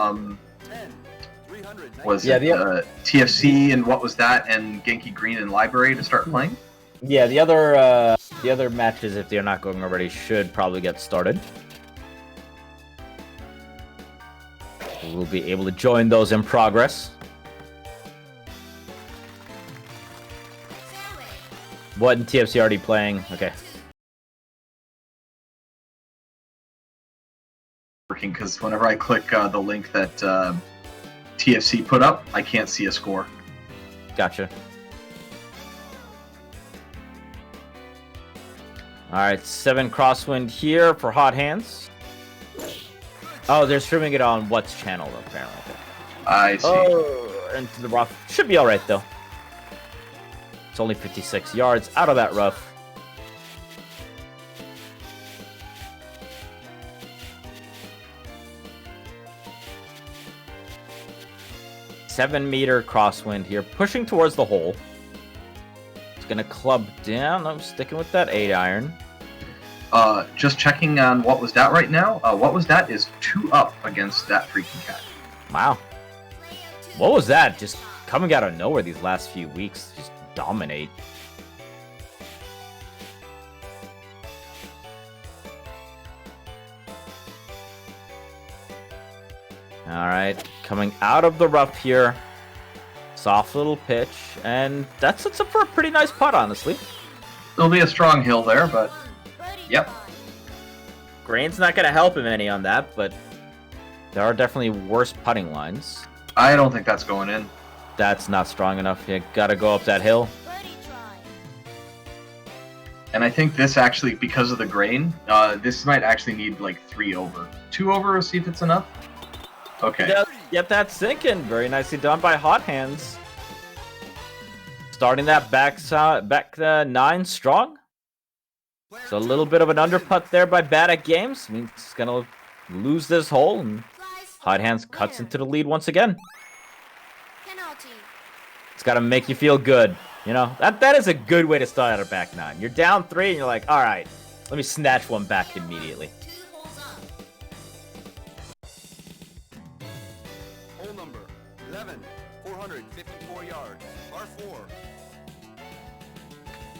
TFC and WatWuzDat and Genki Green and Library to start playing? Yeah, the other matches, if they're not going already, should probably get started. We'll be able to join those in progress. What and TFC already playing? Okay. Working because whenever I click the link that TFC put up, I can't see a score. Gotcha. Alright, 7 crosswind here for hot hands. Oh, they're streaming it on what's channel, apparently. I see. Oh, into the rough. Should be alright, though. It's only 56 yards out of that rough. $7-meter crosswind here, pushing towards the hole. It's gonna club down. I'm sticking with that 8-iron. Just checking on WatWuzDat right now. WatWuzDat is 2 up against ThatFreakingCat. Wow. What was that? Just coming out of nowhere these last few weeks. Just dominate. Alright, coming out of the rough here. Soft little pitch, and that sets up for a pretty nice putt, honestly. There'll be a strong hill there, but yep. Grain's not going to help him any on that, but there are definitely worse putting lines. I don't think that's going in. That's not strong enough. You got to go up that hill. And I think this actually, because of the grain, this might actually need like 3 over. 2 over, see if it's enough? Okay. Get that sinking. Very nicely done by Hot Hands. Starting that back 9 strong. So a little bit of an underputt there by Badatgaems. Means he's going to lose this hole. And Hot Hands cuts into the lead once again. It's got to make you feel good. You know, that is a good way to start out a back 9. You're down 3 and you're like, all right, let me snatch one back immediately. Hole number 11, 454 yards, par 4.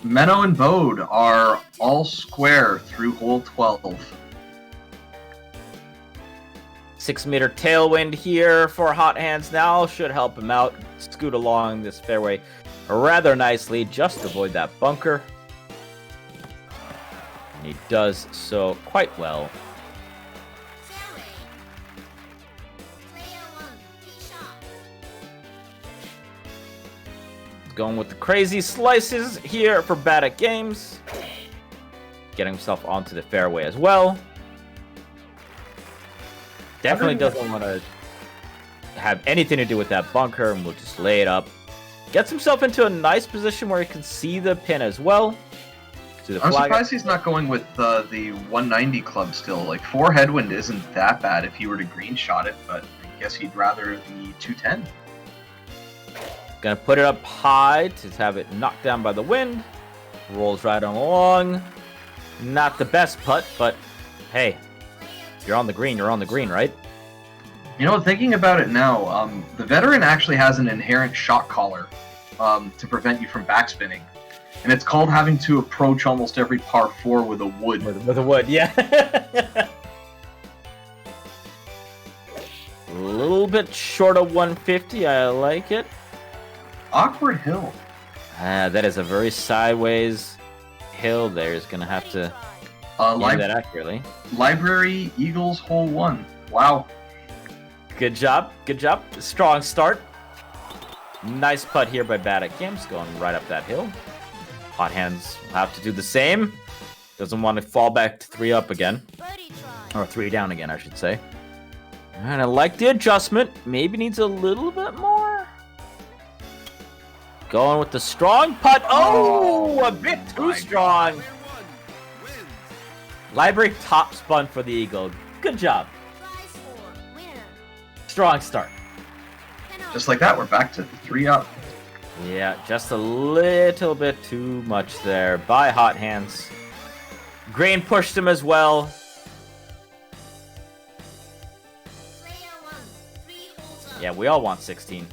Menno and Bode are all square through hole 12. 6-meter tailwind here for Hot Hands now. Should help him out. Scoot along this fairway rather nicely. Just avoid that bunker. And he does so quite well. Going with the crazy slices here for Badatgaems. Getting himself onto the fairway as well. Definitely doesn't want to have anything to do with that bunker, and we'll just lay it up. Gets himself into a nice position where he can see the pin as well. I'm surprised he's not going with the 190 club still. Like, 4 headwind isn't that bad if he were to green shot it, but I guess he'd rather the 210. Gonna put it up high to have it knocked down by the wind. Rolls right on along. Not the best putt, but hey, you're on the green, right? You know, thinking about it now, the veteran actually has an inherent shot collar to prevent you from backspinning. And it's called having to approach almost every par 4 with a wood. With a wood, yeah. A little bit short of 150, I like it. Awkward hill. That is a very sideways hill there. He's going to have to do that accurately. Library Eagles hole 1. Wow. Good job. Good job. Strong start. Nice putt here by Badatgaems, going right up that hill. Hot Hands will have to do the same. Doesn't want to fall back to 3 up again. Or 3 down again, I should say. And I like the adjustment. Maybe needs a little bit more. Going with the strong putt. Oh, a bit too strong. Library top spun for the Eagle. Good job. Strong start. Just like that, we're back to 3 up. Yeah, just a little bit too much there by Hot Hands. Grain pushed him as well. Yeah, we all want 16.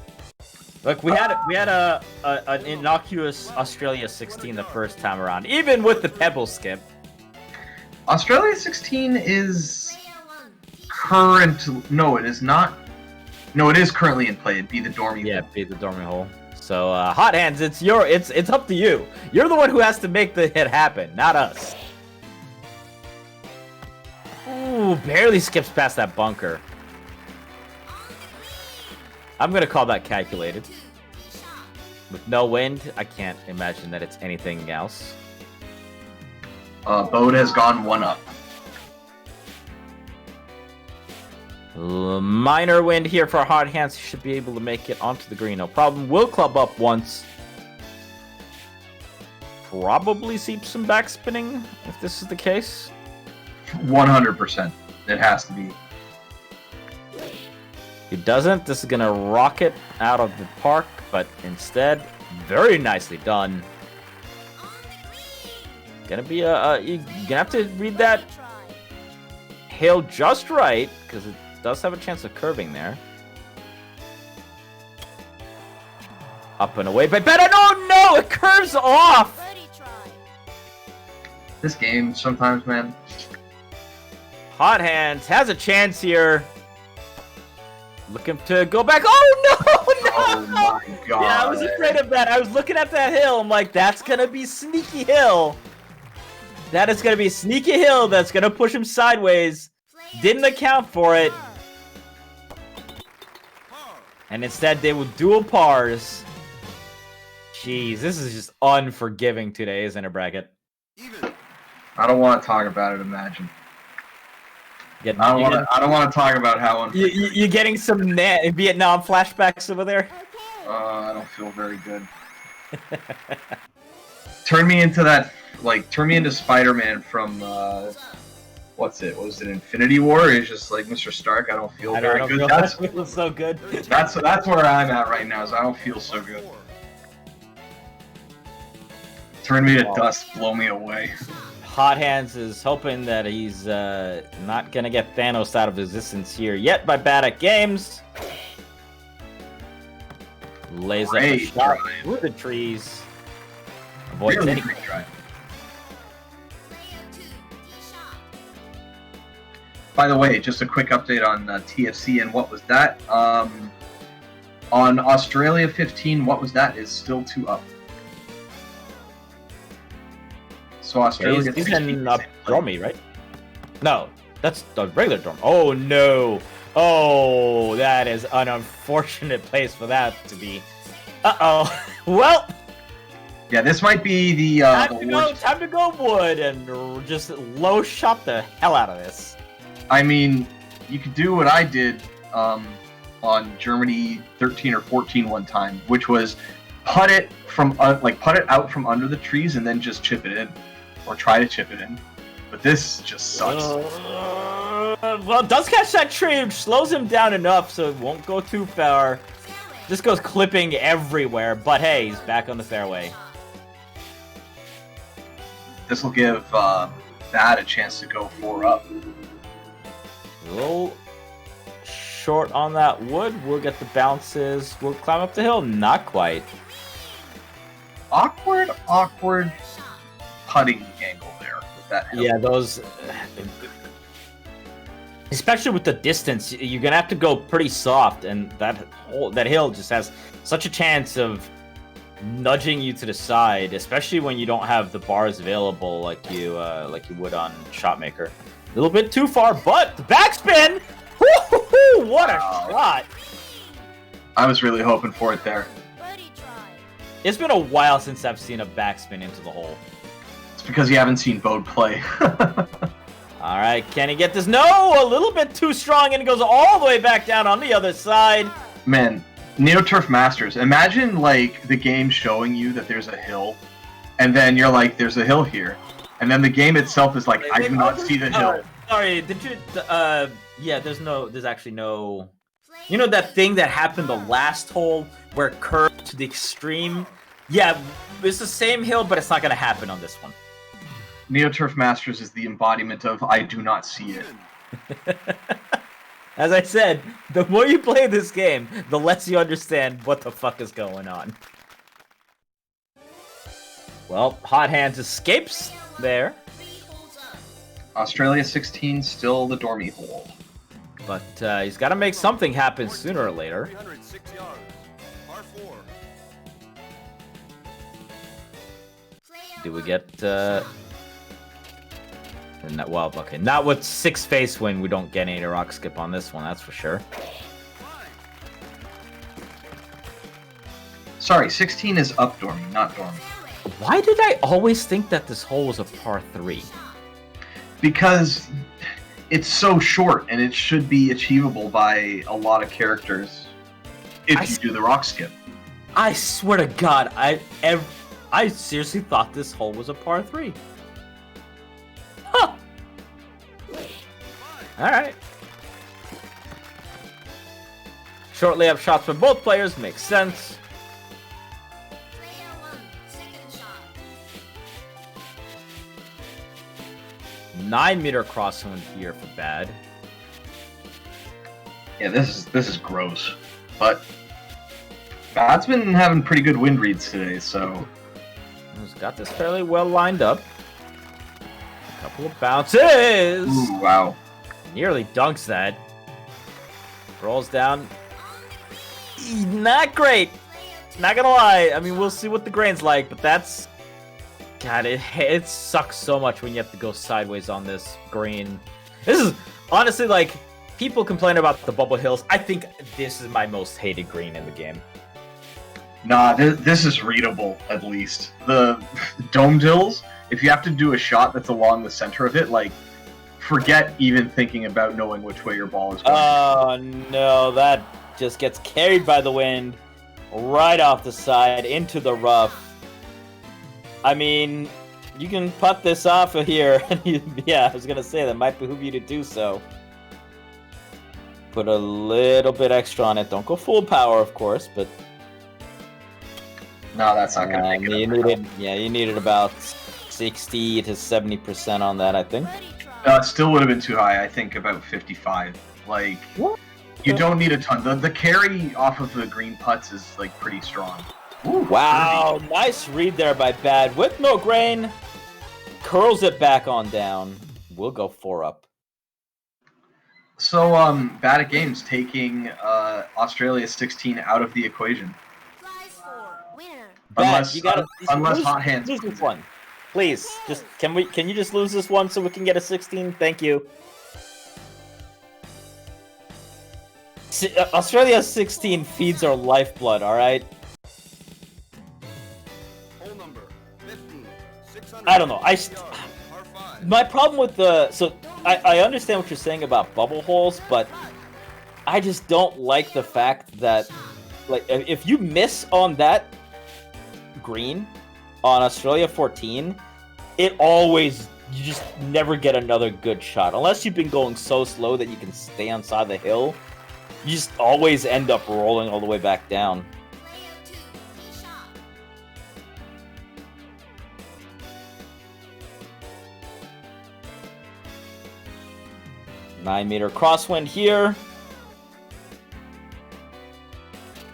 Look, we had an innocuous Australia 16 the first time around, even with the pebble skip. Australia 16 is current. No, it is not. No, it is currently in play. It'd be the dormy. Yeah, be the dormy hole. So, Hot Hands, it's up to you. You're the one who has to make the hit happen, not us. Ooh, barely skips past that bunker. I'm going to call that calculated. With no wind, I can't imagine that it's anything else. Bode has gone 1 up. Minor wind here for Hot Hands. He should be able to make it onto the green, no problem. Will club up once. Probably see some backspinning if this is the case. 100%. It has to be. He doesn't. This is going to rocket out of the park, but instead, very nicely done. Gonna be you're gonna have to read that hill just right, because it does have a chance of curving there. Up and away, but better. No, it curves off. This game sometimes, man. Hot Hands has a chance here. Looking to go back. Oh no! Oh my god. Yeah, I was afraid of that. I was looking at that hill. I'm like, that's gonna be sneaky hill. That is gonna be a sneaky hill that's gonna push him sideways. Didn't account for it. And instead, they will dual pars. Jeez, this is just unforgiving today, isn't it, Bracket? I don't want to talk about it, imagine. I don't want to talk about how unforgiving. You getting some Vietnam flashbacks over there? I don't feel very good. Turn me into Spider-Man from, what was it, Infinity War? He's just like, Mr. Stark, I don't feel very good. That's so good. That's where I'm at right now, is I don't feel so good. Turn me to dust, blow me away. Hot Hands is hoping that he's not gonna get Thanos out of existence here yet by Badatgaems. Lays up a shot through the trees. Avoids Really any. great try. By the way, just a quick update on TFC and what was that? On Australia 15, what was that is still 2 up. So Australia He's in Dormy, right? No, that's the regular Dorm. Oh no! Oh, that is an unfortunate place for that to be. Uh-oh. Well. Yeah, this might be the time to go wood and just low shot the hell out of this. I mean, you could do what I did on Germany 13 or 14 one time, which was putt it out from under the trees and then just chip it in, or try to chip it in. But this just sucks. Well, it does catch that tree, slows him down enough so it won't go too far. Just goes clipping everywhere, but hey, he's back on the fairway. This will give Bad a chance to go 4 up. A little short on that wood. We'll get the bounces. We'll climb up the hill. Not quite. Awkward putting angle there with that hill. Yeah, those... Especially with the distance, you're gonna have to go pretty soft, and that hill just has such a chance of nudging you to the side, especially when you don't have the bars available like you would on Shotmaker. A little bit too far, but the backspin! Woo-hoo-hoo! What a shot! I was really hoping for it there. It's been a while since I've seen a backspin into the hole. It's because you haven't seen Bode play. Alright, can he get this? No! A little bit too strong, and it goes all the way back down on the other side. Man, NeoTurf Masters. Imagine, like, the game showing you that there's a hill, and then you're like, there's a hill here. And then the game itself is like, I do not see the hill. Sorry, did you, yeah, there's actually no... You know that thing that happened the last hole, where it curved to the extreme? Yeah, it's the same hill, but it's not gonna happen on this one. NeoTurf Masters is the embodiment of, I do not see it. As I said, the more you play this game, the less you understand what the fuck is going on. Well, Hot Hands escapes there. Australia 16, still the Dormy hole. But he's got to make something happen sooner or later. Do we get... well, okay, not with 6 face win, we don't get any rock skip on this one, that's for sure. Sorry, 16 is up Dormy, not Dormy. Why did I always think that this hole was a par 3? Because it's so short, and it should be achievable by a lot of characters if you do the rock skip. I swear to God, I seriously thought this hole was a par 3. Huh. Alright. Short layup shots from both players makes sense. 9-meter crosswind here for Bad. Yeah, this is gross. But Bad's been having pretty good wind reads today, so he's got this fairly well lined up. A couple of bounces. Ooh, wow. Nearly dunks that. Rolls down. Not great. Not gonna lie. I mean, we'll see what the grain's like, but that's... God, it sucks so much when you have to go sideways on this green. This is, honestly, like, people complain about the bubble hills. I think this is my most hated green in the game. Nah, this is readable, at least. The domed hills, if you have to do a shot that's along the center of it, like, forget even thinking about knowing which way your ball is going. Oh, no, that just gets carried by the wind right off the side into the rough. I mean, you can putt this off of here. Yeah, I was going to say, that might behoove you to do so. Put a little bit extra on it. Don't go full power, of course, but... No, that's not going to make it. You needed about 60 to 70% on that, I think. It still would have been too high. I think about 55. Like, you don't need a ton. The carry off of the green putts is like pretty strong. Ooh, wow, 30. Nice read there by Bad with no grain. Curls it back on down. We'll go 4 up. So, Badatgaems taking Australia 16 out of the equation. Unless Hot Hands lose this one. Please, just can you just lose this one so we can get a 16? Thank you. Australia 16 feeds our lifeblood, all right? Hole number 15, 600. I don't know. My problem with I understand what you're saying about bubble holes, but I just don't like the fact that, like, if you miss on that green on Australia 14, you just never get another good shot. Unless you've been going so slow that you can stay on side of the hill, you just always end up rolling all the way back down. Nine-meter crosswind here.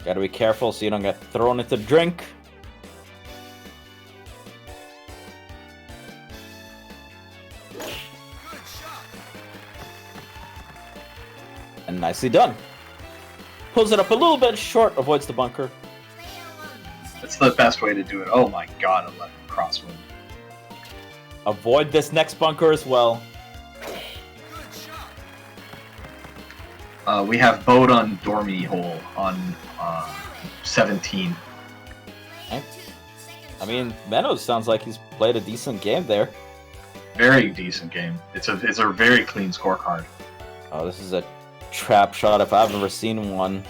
Gotta be careful so you don't get thrown into the drink. And nicely done. Pulls it up a little bit short, avoids the bunker. That's the best way to do it. Oh my god, 11 crosswind. Avoid this next bunker as well. We have Bode on Dormy Hole on 17. Okay. I mean, Meadows sounds like he's played a decent game there. Very decent game. It's a very clean scorecard. Oh, this is a trap shot if I've ever seen one.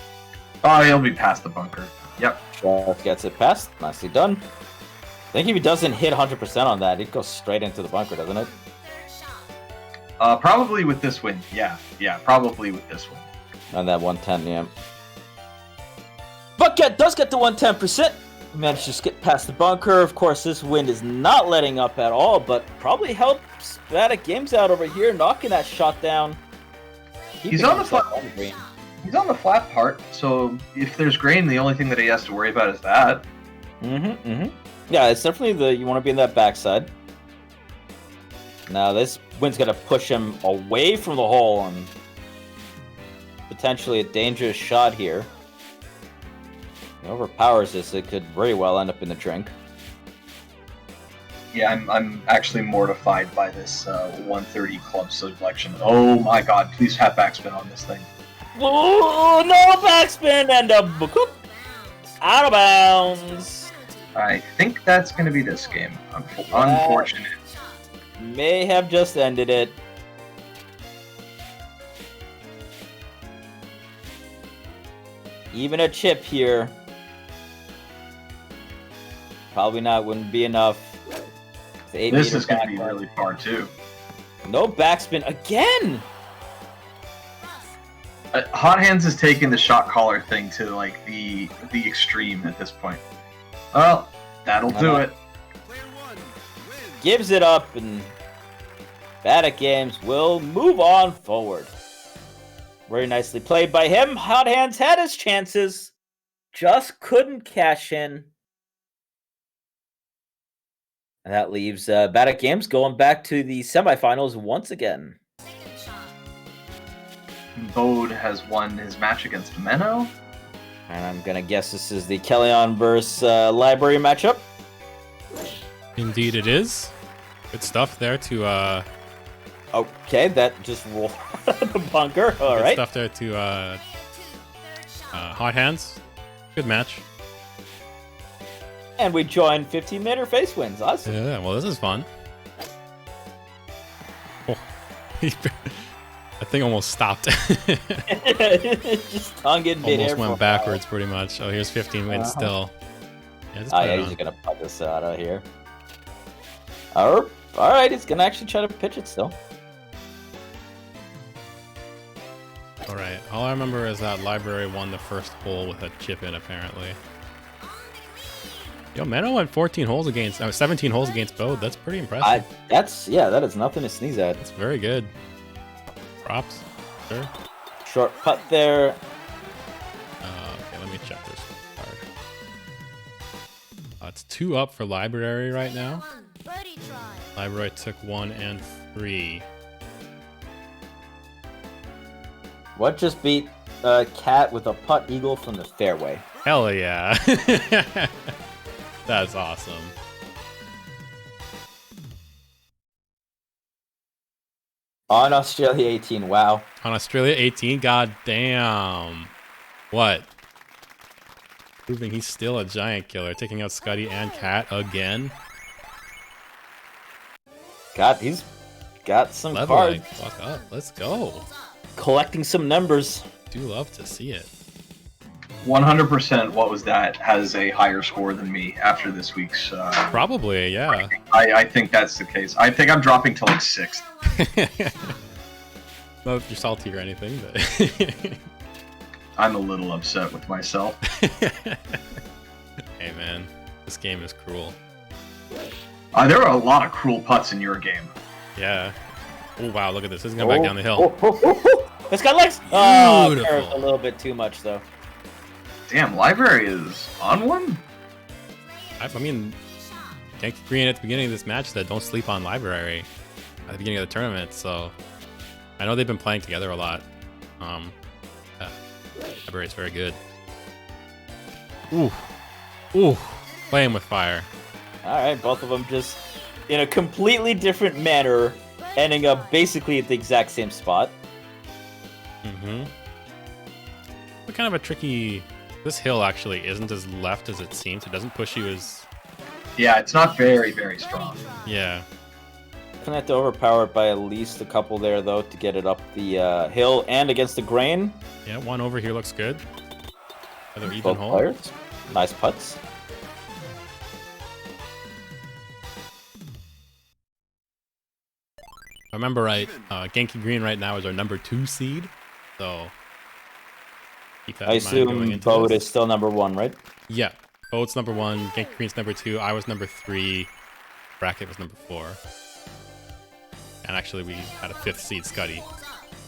Oh, he'll be past the bunker. Yep. Shot gets it past. Nicely done. I think if he doesn't hit 100% on that, it goes straight into the bunker, doesn't it? Probably with this win. Yeah, probably with this one. On that 110, yeah. Bucket does get to 110%. Managed to get past the bunker. Of course, this wind is not letting up at all, but probably helps Badatgaems out over here, knocking that shot down. He's on the flat. He's on the flat part, so if there's grain, the only thing that he has to worry about is that. Yeah, it's definitely you want to be in that backside. Now this wind's gonna push him away from the hole and potentially a dangerous shot here. He overpowers this, it could very well end up in the drink. Yeah, I'm actually mortified by this 130 club selection. Oh my god, please have backspin on this thing. Oh, no backspin and a boop, out of bounds. I think that's going to be this game. Unfortunate. May have just ended it. Even a chip here. Probably wouldn't be enough. This is going to be really far too. No backspin again! Hot Hands is taking the shot caller thing to like the extreme at this point. Well, that'll do it. Gives it up, and Badatgaems will move on forward. Very nicely played by him. Hot Hands had his chances, just couldn't cash in. And that leaves Badatgaems going back to the semifinals once again. Bode has won his match against Menno. And I'm gonna guess this is the Kellyon versus Library matchup. Indeed, it is. Good stuff there to. Okay, that just rolled out of the bunker. All Good right. stuff there to Hot Hands. Good match. And we join 15-meter face wins. Awesome. Yeah, well, this is fun. Oh. That thing almost stopped. Just hung in midair. Almost went backwards, pretty much. Oh, here's 15 wins still. Yeah, just Oh, put yeah, it he's on. just gonna put this out of here. All right, he's gonna actually try to pitch it still. All right. All I remember is that Library won the first hole with a chip in, apparently. Yo, Meno went 17 holes against Bode. That's pretty impressive. That is nothing to sneeze at. That's very good. Props. Sure. Short putt there. Okay, let me check this card. It's 2 up for Library right now. Library took 1 and 3. What just beat Cat with a putt eagle from the fairway? Hell yeah. That's awesome. On Australia 18, wow. On Australia 18, god damn. What? Proving he's still a giant killer, taking out Scuddy and Cat again. God, he's got some Leveling. cards. Fuck up. Let's go. Collecting some numbers. Do love to see it. 100% WatWuzDat has a higher score than me after this week's. Probably, yeah. I think that's the case. I think I'm dropping to like 6th. Not if you're salty or anything, but I'm a little upset with myself. hey man, this game is cruel. There are a lot of cruel putts in your game. Yeah. Oh wow, look at this. This is going back down the hill. It's got legs. Oh, Beautiful. curved a little bit too much though. Damn, Library is on one? I mean, Genki Green at the beginning of this match said don't sleep on Library at the beginning of the tournament, so I know they've been playing together a lot. Library is very good. Ooh. Ooh. Playing with fire. Alright, both of them just in a completely different manner, ending up basically at the exact same spot. Mm-hmm. What kind of a tricky... This hill actually isn't as left as it seems. It doesn't push you as... Yeah, it's not very, very strong. Yeah. Gonna have to overpower it by at least a couple there, though, to get it up the hill and against the grain. Yeah, one over here looks good. Another even Both hole. players. Nice putts. If I remember right, Genki Green right now is our number 2 seed. So... keep that I in mind going assume into Bode this. is still number 1, right? Yeah. Bode's number 1, Genki Green's number 2, I was number 3, Bracket was number 4. And actually we had a 5th seed, Scuddy,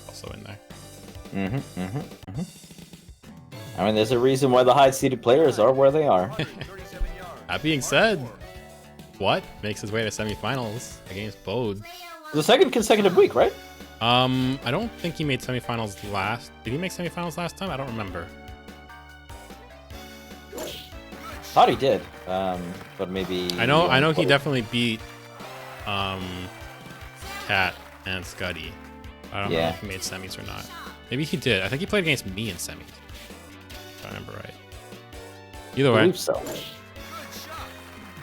also in there. I mean, there's a reason why the high-seeded players are where they are. That being said, what makes his way to semifinals against Bode? The second consecutive week, right? I don't think he made semifinals last. Did he make semifinals last time? I don't remember. Thought he did, but maybe... I know he definitely beat Cat and Scuddy. I don't know if he made semis or not. Maybe he did. I think he played against me in semis, if I remember right. Either I way. believe so.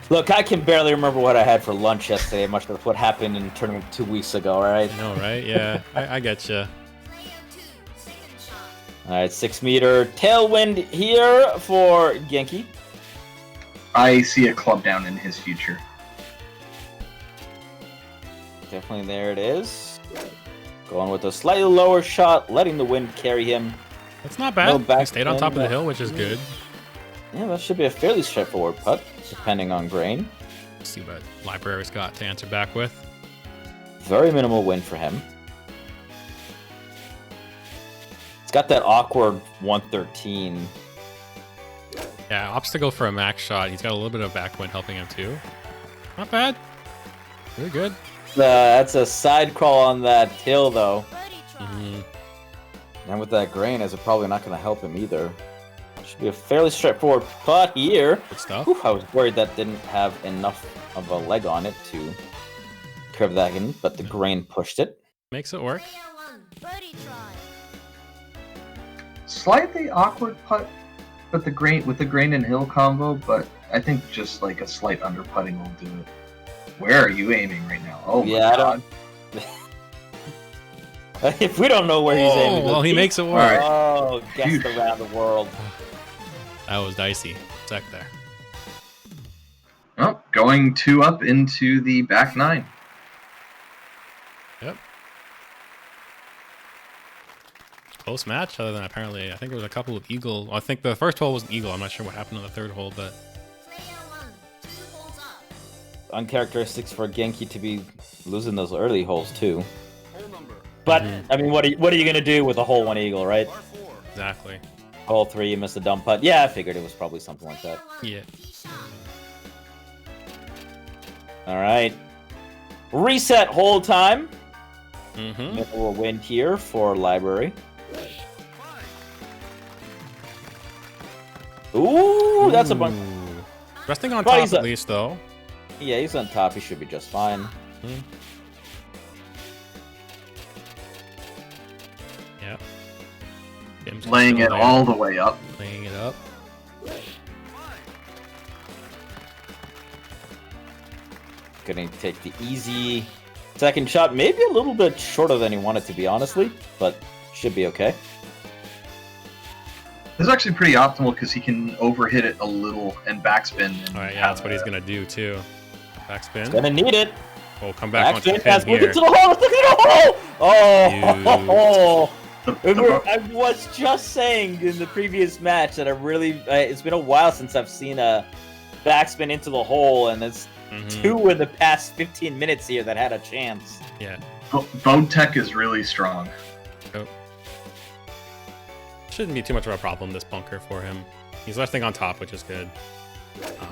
Look, I can barely remember what I had for lunch yesterday, much of what happened in the tournament 2 weeks ago, alright? I know, right? Yeah, I get you. Alright, 6-meter tailwind here for Genki. I see a club down in his future. Definitely there it is. Going with a slightly lower shot, letting the wind carry him. That's not bad. He stayed on top of the hill, which is good. Yeah, that should be a fairly straightforward putt, depending on grain. Let's see what Library's got to answer back with. Very minimal wind for him. It's got that awkward 113. Yeah, opts to go for a max shot. He's got a little bit of backwind helping him too. Not bad. Very good. That's a side crawl on that hill, though. Mm-hmm. And with that grain, is it probably not going to help him either. Should be a fairly straightforward putt here. Good stuff. Whew, I was worried that didn't have enough of a leg on it to curve that in, but the grain pushed it. Makes it work. Slightly awkward putt, but with the grain and hill combo. But I think just like a slight under putting will do it. Where are you aiming right now? Oh my God. If we don't know where he's aiming, well, he makes it work. Oh, guessed around the world. That was dicey. Sec there. Well, going 2 up into the back 9. Yep. Close match, other than apparently, I think there was a couple of eagle. Well, I think the first hole was an eagle. I'm not sure what happened on the third hole, but Uncharacteristics for Genki to be losing those early holes too. But I mean, what are you gonna do with a hole 1 eagle, right? Exactly. Hole 3, you missed a dump putt. Yeah, I figured it was probably something like that. Yeah. All right. Reset hole time. Mm-hmm. Maybe we'll win here for library. Ooh, that's a bunch. Resting on But top he's at least, though. Yeah, he's on top. He should be just fine. Hmm. Yep. Game's Laying it still there. all the way up. Laying it up. Gonna take the easy second shot. Maybe a little bit shorter than he wanted to be, honestly, but should be okay. This is actually pretty optimal because he can overhit it a little and backspin. And All right, yeah, that's what he's gonna do too. Backspin. Gonna need it. Oh, come back onto the Backspin, pin pass, look here. into the hole, look at the hole! Oh! The- I was just saying in the previous match that it's been a while since I've seen a backspin into the hole, and it's two in the past 15 minutes here that had a chance. Yeah. Bode tech is really strong. Oh. Shouldn't be too much of a problem, this bunker for him. He's resting on top, which is good.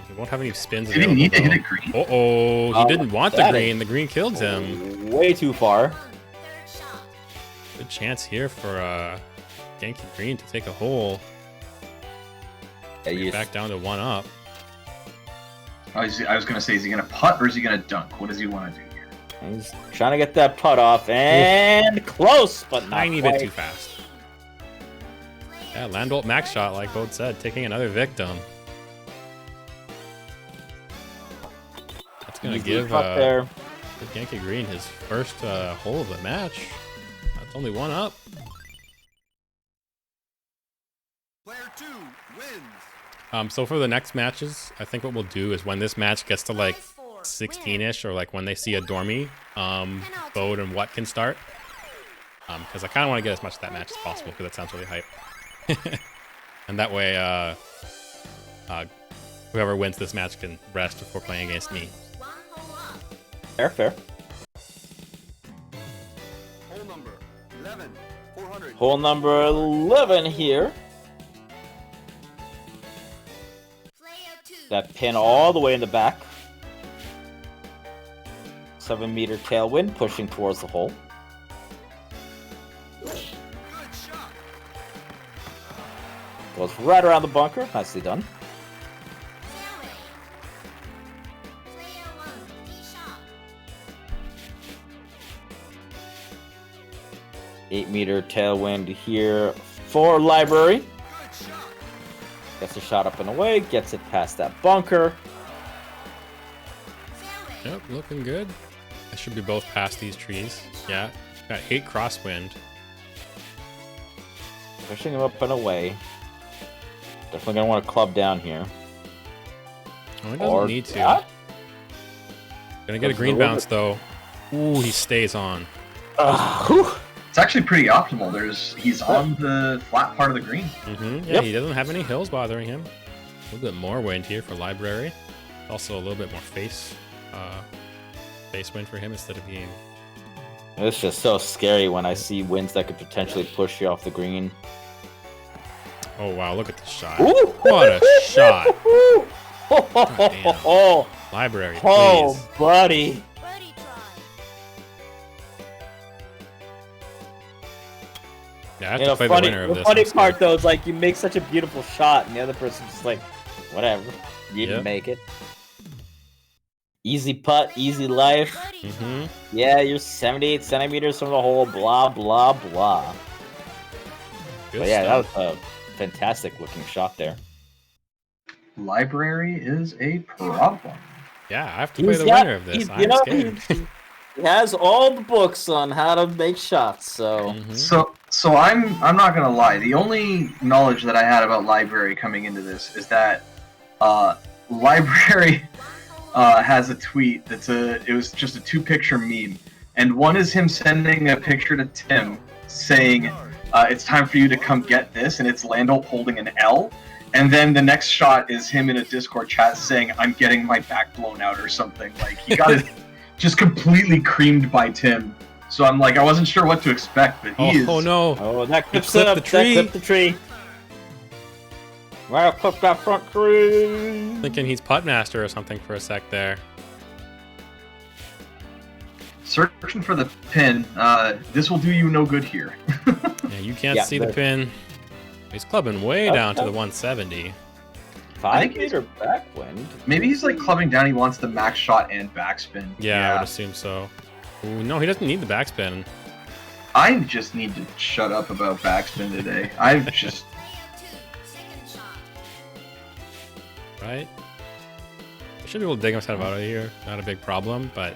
He won't have any spins. Did he need to hit it green? Uh-oh, he didn't want the green. The green killed him. Way too far. Good chance here for Genki Green to take a hole. Yeah, back down to 1 up. I was going to say, is he going to putt or is he going to dunk? What does he want to do here? He's trying to get that putt off, and close, but not Tiny quite. bit too fast. Yeah, Landbolt max shot, like Bode said, taking another victim. That's going to give Genki Green his first hole of the match. That's only 1 up. Player 2 wins. So for the next matches, I think what we'll do is when this match gets to like 16-ish, or like when they see a Dormy, Bode and What can start. Because I kind of want to get as much of that match as possible, because that sounds really hype. And that way, whoever wins this match can rest before playing against me. Fair, fair. Hole number 11, 400. Hole number 11 here. That pin all the way in the back. 7-meter tailwind pushing towards the hole. Goes right around the bunker. Nicely done. Eight-meter tailwind here for library. Gets a shot up and away. Gets it past that bunker. Yep, looking good. I should be both past these trees. Yeah, got 8 crosswind. Pushing him up and away. Definitely gonna want to club down here. Oh, he doesn't need to. Gonna get a green bounce though. Ooh, he stays on. It's actually pretty optimal. He's on the flat part of the green. Yeah, he doesn't have any hills bothering him. A little bit more wind here for library. Also a little bit more face wind for him instead of being. It's just so scary when I see winds that could potentially push you off the green. Oh wow, look at this shot. Ooh. What a shot. Oh, library, please. Oh, buddy. Yeah, I have You to know, play funny, the winner of this. funny I'm part scared. though is like you make such a beautiful shot, and the other person's just like, whatever, you didn't Yep. make it. Easy putt, easy life. Mm-hmm. Yeah, you're 78 centimeters from the hole. Blah blah blah. Good But yeah, stuff. that was a fantastic looking shot there. Library is a problem. Yeah, I have to play the winner of this. I'm scared. He has all the books on how to make shots, so So I'm not gonna lie. The only knowledge that I had about Library coming into this is that Library has a tweet it was just a 2-picture meme, and one is him sending a picture to Tim saying it's time for you to come get this, and it's Lando holding an L, and then the next shot is him in a Discord chat saying I'm getting my back blown out or something. Like he got it just completely creamed by Tim. So I'm like, I wasn't sure what to expect, but he is. Oh no! Oh, that clips clipped up. the tree. That clipped the tree. Wow, clip that front tree. Thinking he's putt master or something for a sec there. Searching for the pin. This will do you no good here. Yeah, you can't see the pin. He's clubbing way down to the 170. 5-meter backwind. Maybe he's like clubbing down. He wants the max shot and backspin. Yeah, I would assume so. Ooh, no, he doesn't need the backspin. I just need to shut up about backspin today. I've just. Right? He should be able to dig himself out of here. Not a big problem, but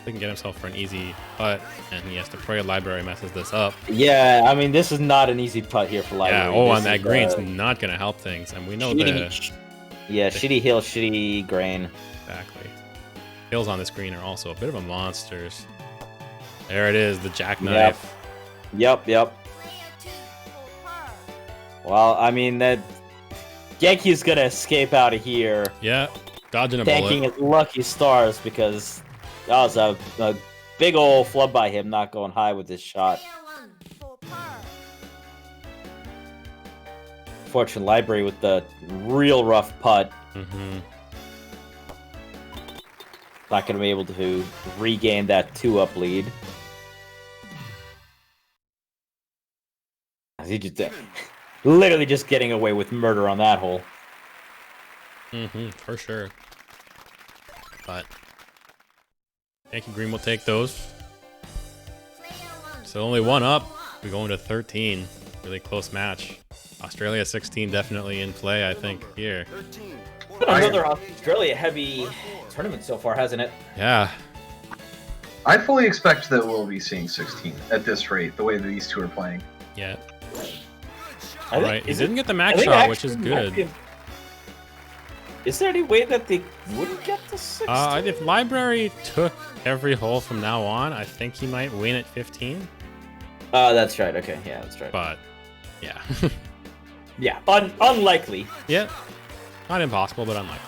he can get himself for an easy putt, and he has to pray Library messes this up. Yeah, I mean, this is not an easy putt here for Library. Yeah, This on that is, green's not going to help things, and we know shitty hill, shitty grain. Exactly. Hills on this green are also a bit of a monsters. There it is, the jackknife. Yep. Well, I mean, that Genki's gonna escape out of here. Yeah, dodging a thanking bullet. his lucky stars because that was a big old flub by him not going high with this shot. Fortune Library with the real rough putt. Mm-hmm. Not going to be able to regain that 2-up lead. He just literally just getting away with murder on that hole. Mm-hmm, for sure. But Yankee Green will take those. So only one up. We go into 13. Really close match. Australia 16 definitely in play, I think, here. Another Australia heavy tournament so far, hasn't it? Yeah. I fully expect that we'll be seeing 16 at this rate, the way that these two are playing. Yeah. Alright, he didn't get the max I think shot, which is good. Is there any way that they wouldn't get to 16? If Library took every hole from now on, I think he might win at 15. That's right. Okay, yeah, that's right. But, yeah. Yeah, unlikely. Yeah. Not impossible, but unlikely.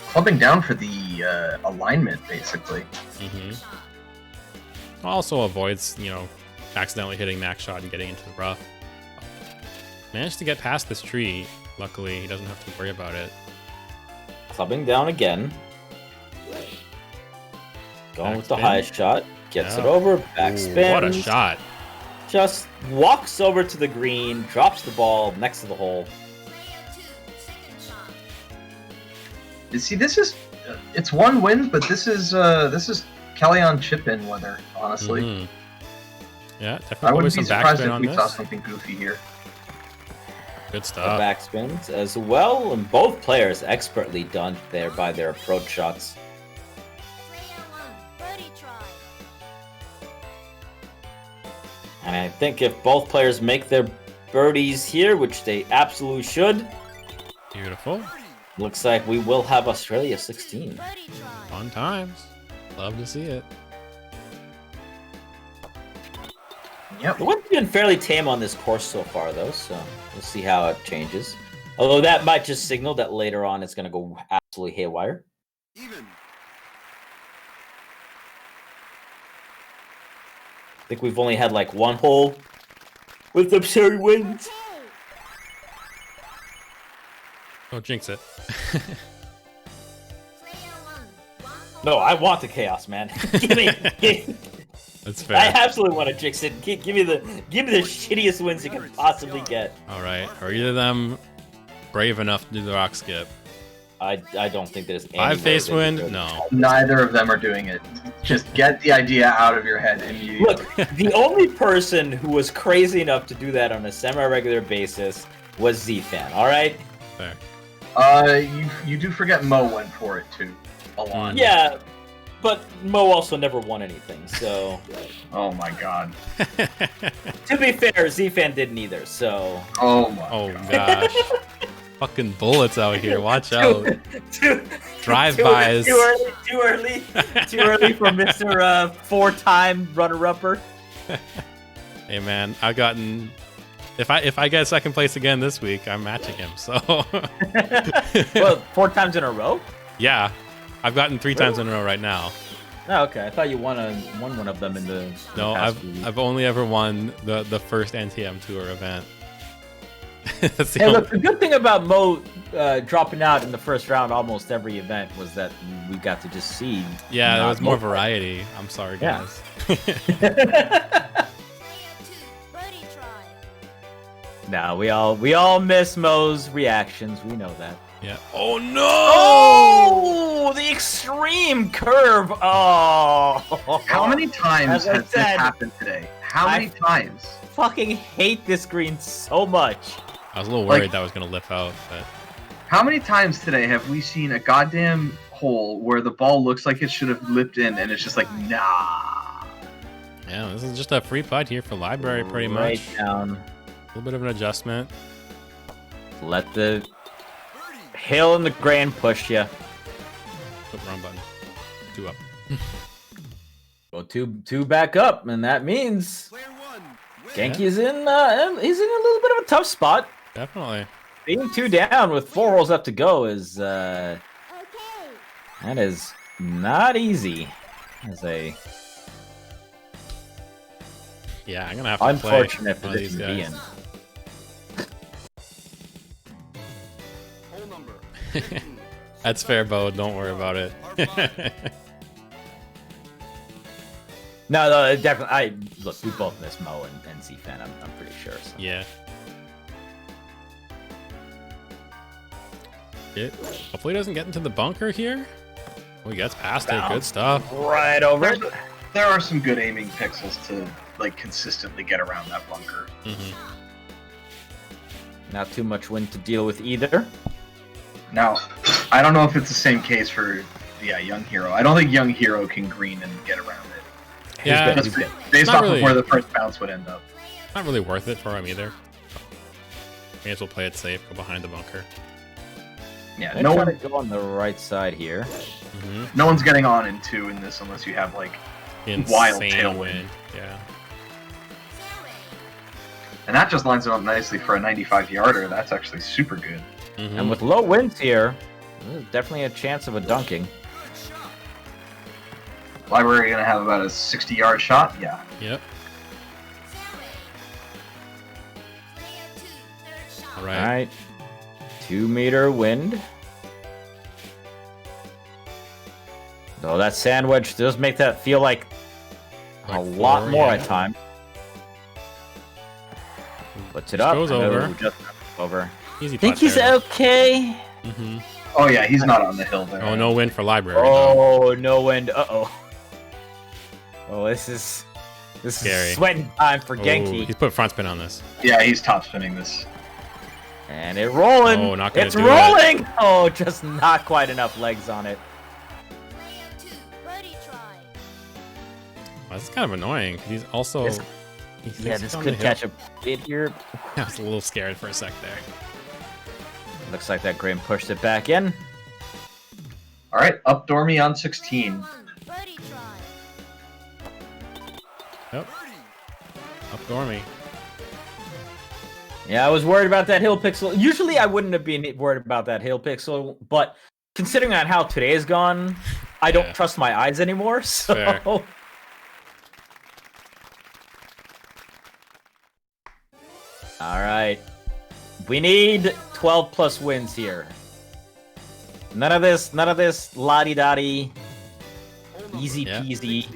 Clubbing down for the alignment, basically. Mm-hmm. Also avoids, accidentally hitting max shot and getting into the rough. Managed to get past this tree. Luckily, he doesn't have to worry about it. Clubbing down again. Going with the highest shot. Gets it over. Backspin. What a shot. Just walks over to the green, drops the ball next to the hole. You see, this is it's one win, but this is Kellyanne chip-in weather, honestly. Mm-hmm. Yeah, definitely. I wouldn't be some surprised backspin if on we this. saw something goofy here. Good stuff. Backspins as well, and both players expertly done there by their approach shots. And I think if both players make their birdies here, which they absolutely should. Beautiful. Looks like we will have Australia 16. Fun times. Love to see it. Yep. The wind's been fairly tame on this course so far, though, so we'll see how it changes. Although that might just signal that later on it's going to go absolutely haywire. I think we've only had like one hole with absurd winds. Don't jinx it. No, I want the chaos, man. Give me. That's I fair. absolutely want to jinx it. Give me the shittiest wins you can possibly get. All right. Are either of them brave enough to do the rock skip? I don't think there's any 5 way face they wind? could. No. Neither of them are doing it. Just get the idea out of your head immediately. Look, the only person who was crazy enough to do that on a semi-regular basis was Z-Fan, alright? Fair. You do forget Mo went for it too, a lot. Yeah, but Mo also never won anything, so... Oh my god. To be fair, Z-Fan didn't either, so... Oh my Oh god. gosh. Fucking bullets out here. Watch out. Drive-bys. Too early for Mr. 4-time runner-upper. Hey man, I've gotten. If I get second place again this week, I'm matching him. So. Well, 4 times in a row? Yeah, I've gotten 3 times in a row right now. Oh, okay. I thought you won one of them in the. No, past week. I've only ever won the first NTM tour event. That's the Hey, only... look, the good thing about Mo dropping out in the first round almost every event was that we got to just see. Yeah, there was more Mo. variety. I'm sorry, Yeah. guys. No, we all miss Mo's reactions. We know that. Yeah. Oh no! Oh, the extreme curve. Oh. How many times As I has this said, happened today? How many times? Fucking hate this green so much. I was a little worried that was gonna lip out, but How many times today have we seen a goddamn hole where the ball looks like it should have lipped in and it's just like, nah. yeah, this is just a free putt here for library, pretty much. Right down. A little bit of an adjustment. Let the hill and the grain push you. Oh, wrong button. 2 up. Go two back up, and that means Genki is in. He's in a little bit of a tough spot. Definitely. Being 2 down with 4 holes left to go is that is not easy. As a Yeah, I'm gonna have to unfortunate play one of these position to be guys. in. That's fair, Bode. Don't worry about it. No, definitely. Look, we both miss Mo and Z-Fan. I'm pretty sure. So. Yeah. Hopefully, he doesn't get into the bunker here. Oh, he gets past it. Good stuff. Right over it. There are some good aiming pixels to like consistently get around that bunker. Not too much wind to deal with either. Now, I don't know if it's the same case for Young Hero. I don't think Young Hero can green and get around it. Yeah, Just based off of where the first bounce would end up. Not really worth it for him either. May as well play it safe. Go behind the bunker. Yeah, No one go on the right side here. No one's getting on in 2 in this unless you have like wild Insane tailwind. wind. Yeah. And that just lines them up nicely for a 95-yarder. That's actually super good. And with low winds here, there's definitely a chance of a dunking. Library gonna have about a 60-yard shot. Yeah. Yep. All All right. right. 2-meter wind. Though that sand wedge does make that feel like a lot 4, more yeah. at times. Puts it Just up. goes No, over. just over. Easy Think putt he's there. okay? Oh yeah, he's not on the hill there. Oh, no win for library. though. Oh, no wind. Uh-oh. Oh, this is Scary. sweating time for Oh, Genki. he's put front spin on this. Yeah, he's top spinning this. And it rolling. Oh, not gonna it's do rolling. Oh, just not quite enough legs on it. Well, this is kind of annoying. 'Cause he's also. This- he thinks Yeah, he's this on could the hill. catch a bit here. I was a little scared for a sec there. Looks like that grain pushed it back in. All right, up Dormy on 16. Yep. Up Dormy. Yeah, I was worried about that hill pixel. Usually I wouldn't have been worried about that hill pixel, but considering on how today has gone, I don't trust my eyes anymore, so... Fair. Alright. We need 12 plus wins here. None of this la-di-da-di, easy peasy.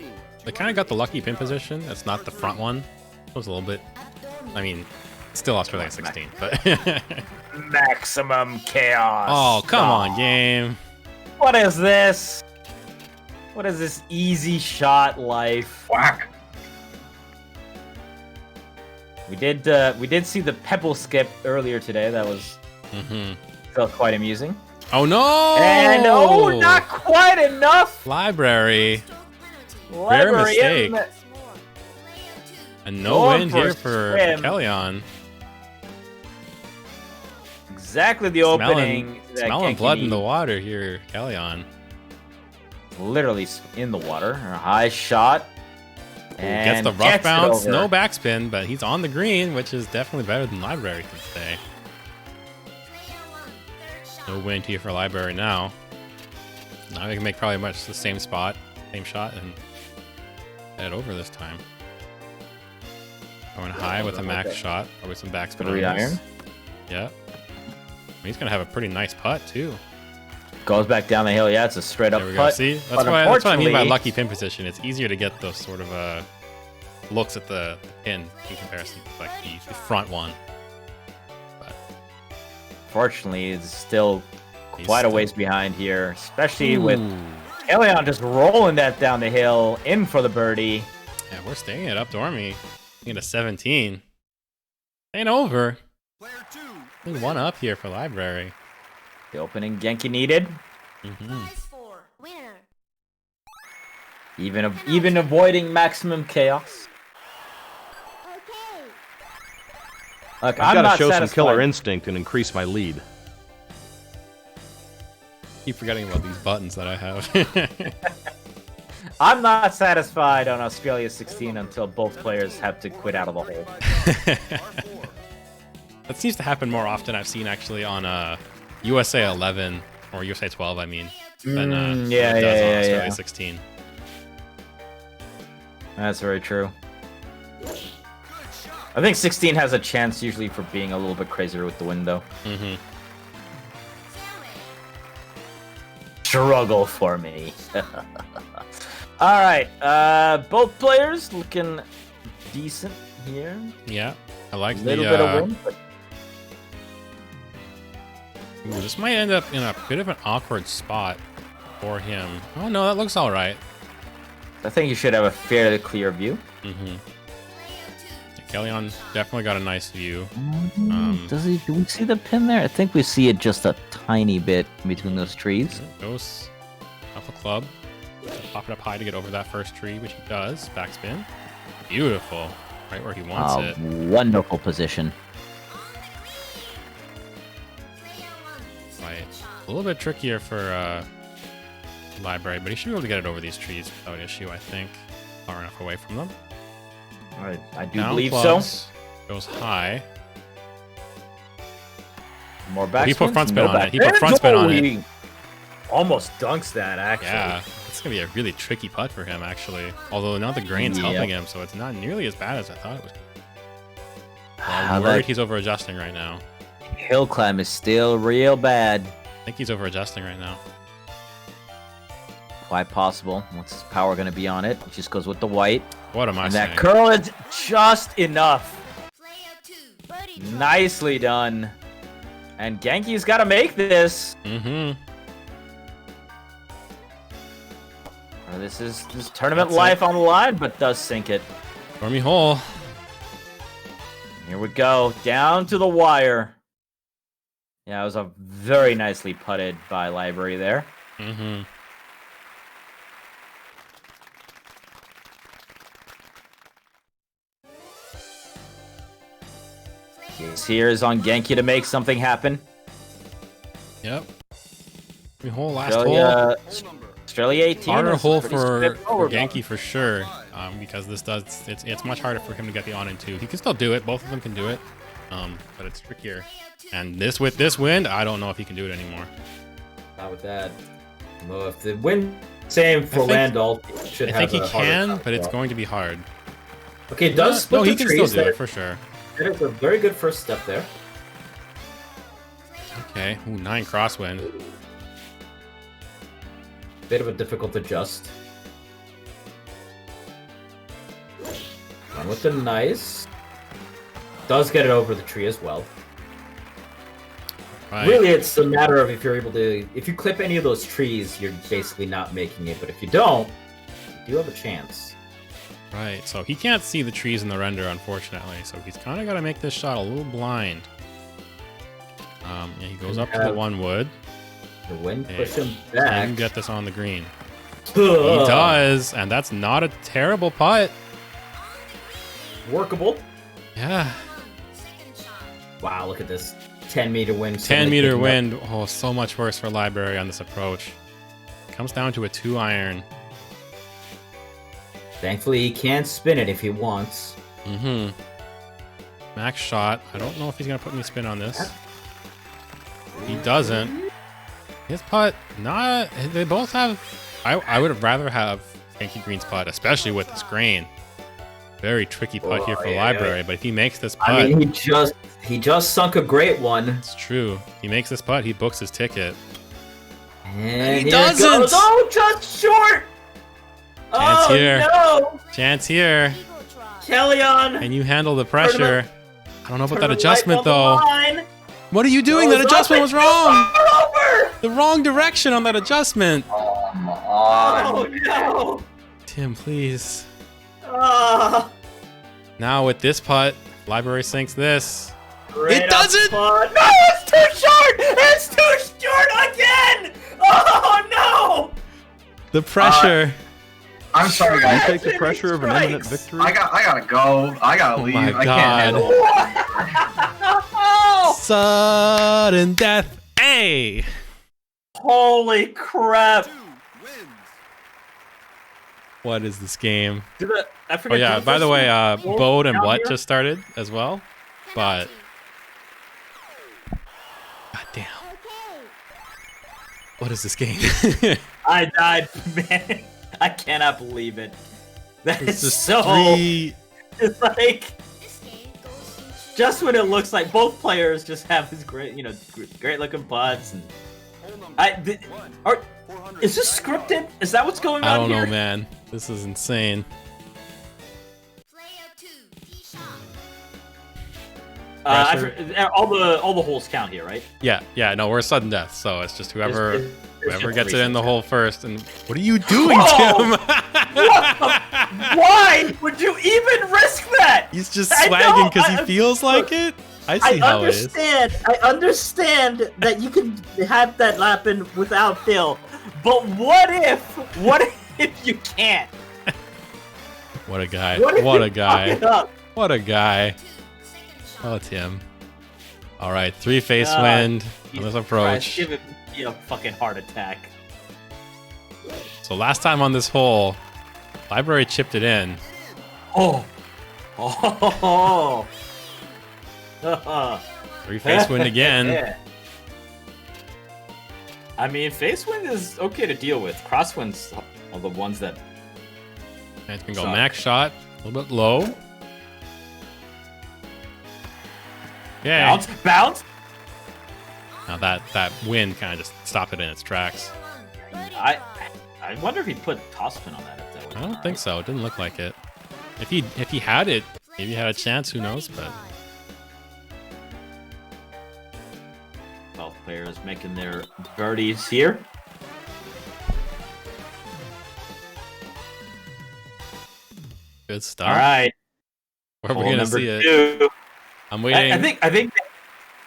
They kind of got the lucky pin position. That's not the front one. It was a little bit. I mean, still Australia 16, but. Maximum chaos. Oh, come on, game. What is this? What is this easy shot life? Whack. We did see the pebble skip earlier today. That was felt quite amusing. Oh no! And not quite enough. Library. Rare Library mistake. And no Going win for here a for swim. Kellyanne. Exactly the opening. that Smelling Genki blood in the needs. water here, Kellyanne. Literally in the water. A high shot. And Gets the rough it bounce, over. no backspin, but he's on the green, which is definitely better than Library can say. No wind here for Library now. Now they can make probably much the same spot, same shot, and head over this time. Going high with a max shot, probably some backspin. 3 on this. iron. Yeah. He's gonna have a pretty nice putt too. Goes back down the hill. Yeah, it's a straight up There we putt. go. See, that's But what I mean by unfortunately- lucky pin position. It's easier to get those sort of looks at the pin in comparison to like the front one. But Fortunately, it's still he's quite a still- ways behind here, especially with Ooh. Kellyanne just rolling that down the hill, in for the birdie. Yeah, we're staying it up Dormy. Get a 17. Ain't over. Only one up here for Library. The opening Genki needed. Even avoiding maximum chaos. Look, I've I'm got to not show some satisfied. killer instinct and increase my lead. Keep forgetting about these buttons that I have. I'm not satisfied on Australia 16 until both players have to quit out of the hole. That seems to happen more often. I've seen actually on USA 11 or USA 12. I mean, than yeah, it does on yeah, Australia yeah. 16. That's very true. I think 16 has a chance usually for being a little bit crazier with the window. Struggle for me. All right, both players looking decent here. Yeah, I like the. Little bit of wind, but Ooh, this might end up in a bit of an awkward spot for him. Oh no, that looks all right. I think you should have a fairly clear view. Kellyanne definitely got a nice view. Do we see the pin there? I think we see it just a tiny bit between those trees. Goes off a club. Pop it up high to get over that first tree, which he does. Backspin. Beautiful. Right where he wants it. Wonderful position. Right. A little bit trickier for Library, but he should be able to get it over these trees without issue, I think. Far enough away from them. I do Down believe clubs, so. Goes high. More back. He put front spin on it. He put front spin on it. Almost dunks that, actually. Yeah, it's gonna be a really tricky putt for him, actually. Although now the grain's helping him, so it's not nearly as bad as I thought it was. I'm worried he's over adjusting right now. Hill climb is still real bad. I think he's over adjusting right now. Quite possible. What's his power going to be on it? It just goes with the white. What am I and saying? that curl is just enough. Nicely done. And Genki's got to make this. This is tournament That's life on the line, but does sink it. Stormy hole. Here we go. Down to the wire. Yeah, it was a very nicely putted by Library there. Here is on Genki to make something happen. Yep. Hole, last Australia, hole. Australia 18. Harder is hole pretty for straightforward. Genki for sure, because this does it's much harder for him to get the on in two. He can still do it. Both of them can do it, but it's trickier. And this with this wind, I don't know if he can do it anymore. Not with that. Well, if the wind same for Landal, should I have think he a harder can, time but it's as well. going to be hard. Okay, it does split no, the he can still trees do there. it for sure. That is a very good first step there. Okay, ooh, 9 crosswind. Bit of a difficult adjust. One with the nice. Does get it over the tree as well. Right. Really, it's a matter of if you're able to... If you clip any of those trees, you're basically not making it. But if you don't, you do have a chance. Right, so he can't see the trees in the render, unfortunately. So he's kind of got to make this shot a little blind. Yeah, he goes up to the 1 wood. The wind Hey, push him Can back. you get this on the green? He does, and that's not a terrible putt. Workable. Yeah. Wow, look at this. 10-meter wind. 10-meter wind. Oh, so much worse for Library on this approach. Comes down to a 2-iron. Thankfully, he can spin it if he wants. Mm-hmm. Max shot. I don't know if he's going to put any spin on this. He doesn't. His putt, not... They both have... I would rather have Genki Green's putt, especially with this grain. Very tricky putt here for Library, but if he makes this putt... I mean, he just sunk a great one. It's true. He makes this putt, he books his ticket. And he here doesn't! Goes. Oh, just short! Chance here. No! Chance here. Kellyon! Can you handle the pressure? I don't know about that Turn adjustment, right on the though. line. What are you doing? Goes That adjustment up was and wrong! over! The wrong direction on that adjustment! Come on. Oh, no! Tim, please. Ah, Now with this putt, Library sinks this. right It doesn't! No, it's too short! It's too short again! Oh, no! The pressure. I'm sorry, guys. Take the pressure of an imminent victory. I gotta go. I gotta Oh leave. my I God. can't handle it. Sudden death. Hey! Holy crap! What is this game? I Oh forget. yeah, by the way, Bode and down What here? just started as well. But God damn. What is this game? I died, man. I cannot believe it. That It's is just so. 3. It's like just when it looks like both players just have these great, great looking putts, and is this scripted? Is that what's going I on don't here? know, man. This is insane. All the holes count here, right? Yeah, no, we're sudden death, so it's just whoever It's whoever just gets it in reasons. the hole first. And what are you doing, Oh! Tim? Why would you even risk that? He's just I swagging know, because he feels like it. I see how it is. I understand that you can have that happen without Phil, but what if you can't? What a guy. What if What you a guy. fuck it up? What a guy. Oh, Tim. All right, 3 face God, wind on Jesus this approach. Christ, give me a fucking heart attack. So last time on this hole, Library chipped it in. Oh. Oh. 3 face wind again. Yeah. I mean, face wind is okay to deal with. Crosswinds are the ones that. And it's gonna go Shot. max shot, a little bit low. Yeah. Bounce. Now that wind kind of just stopped it in its tracks. I wonder if he put toss spin on that. If that would. I don't think so. It didn't look like it. If he had it, maybe he had a chance. Who knows? But Both players making their birdies here. good stuff. All right. Where are we Hole gonna number see it? 2. I'm waiting. I think,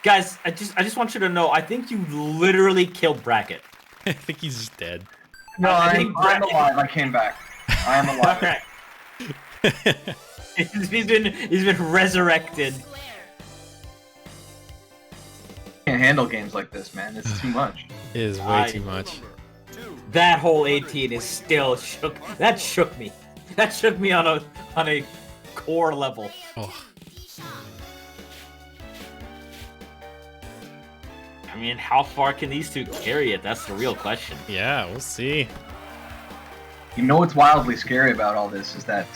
guys. I just want you to know. I think you literally killed Bracket. I think he's just dead. No, I I'm think alive. I came back. I am alive. Okay. he's been resurrected. Can't handle games like this, man. It's too much. It is way too much. That whole 18 is still shook. That shook me. That shook me on a core level. Oh. I mean, how far can these two carry it? That's the real question. Yeah, we'll see. You know what's wildly scary about all this is that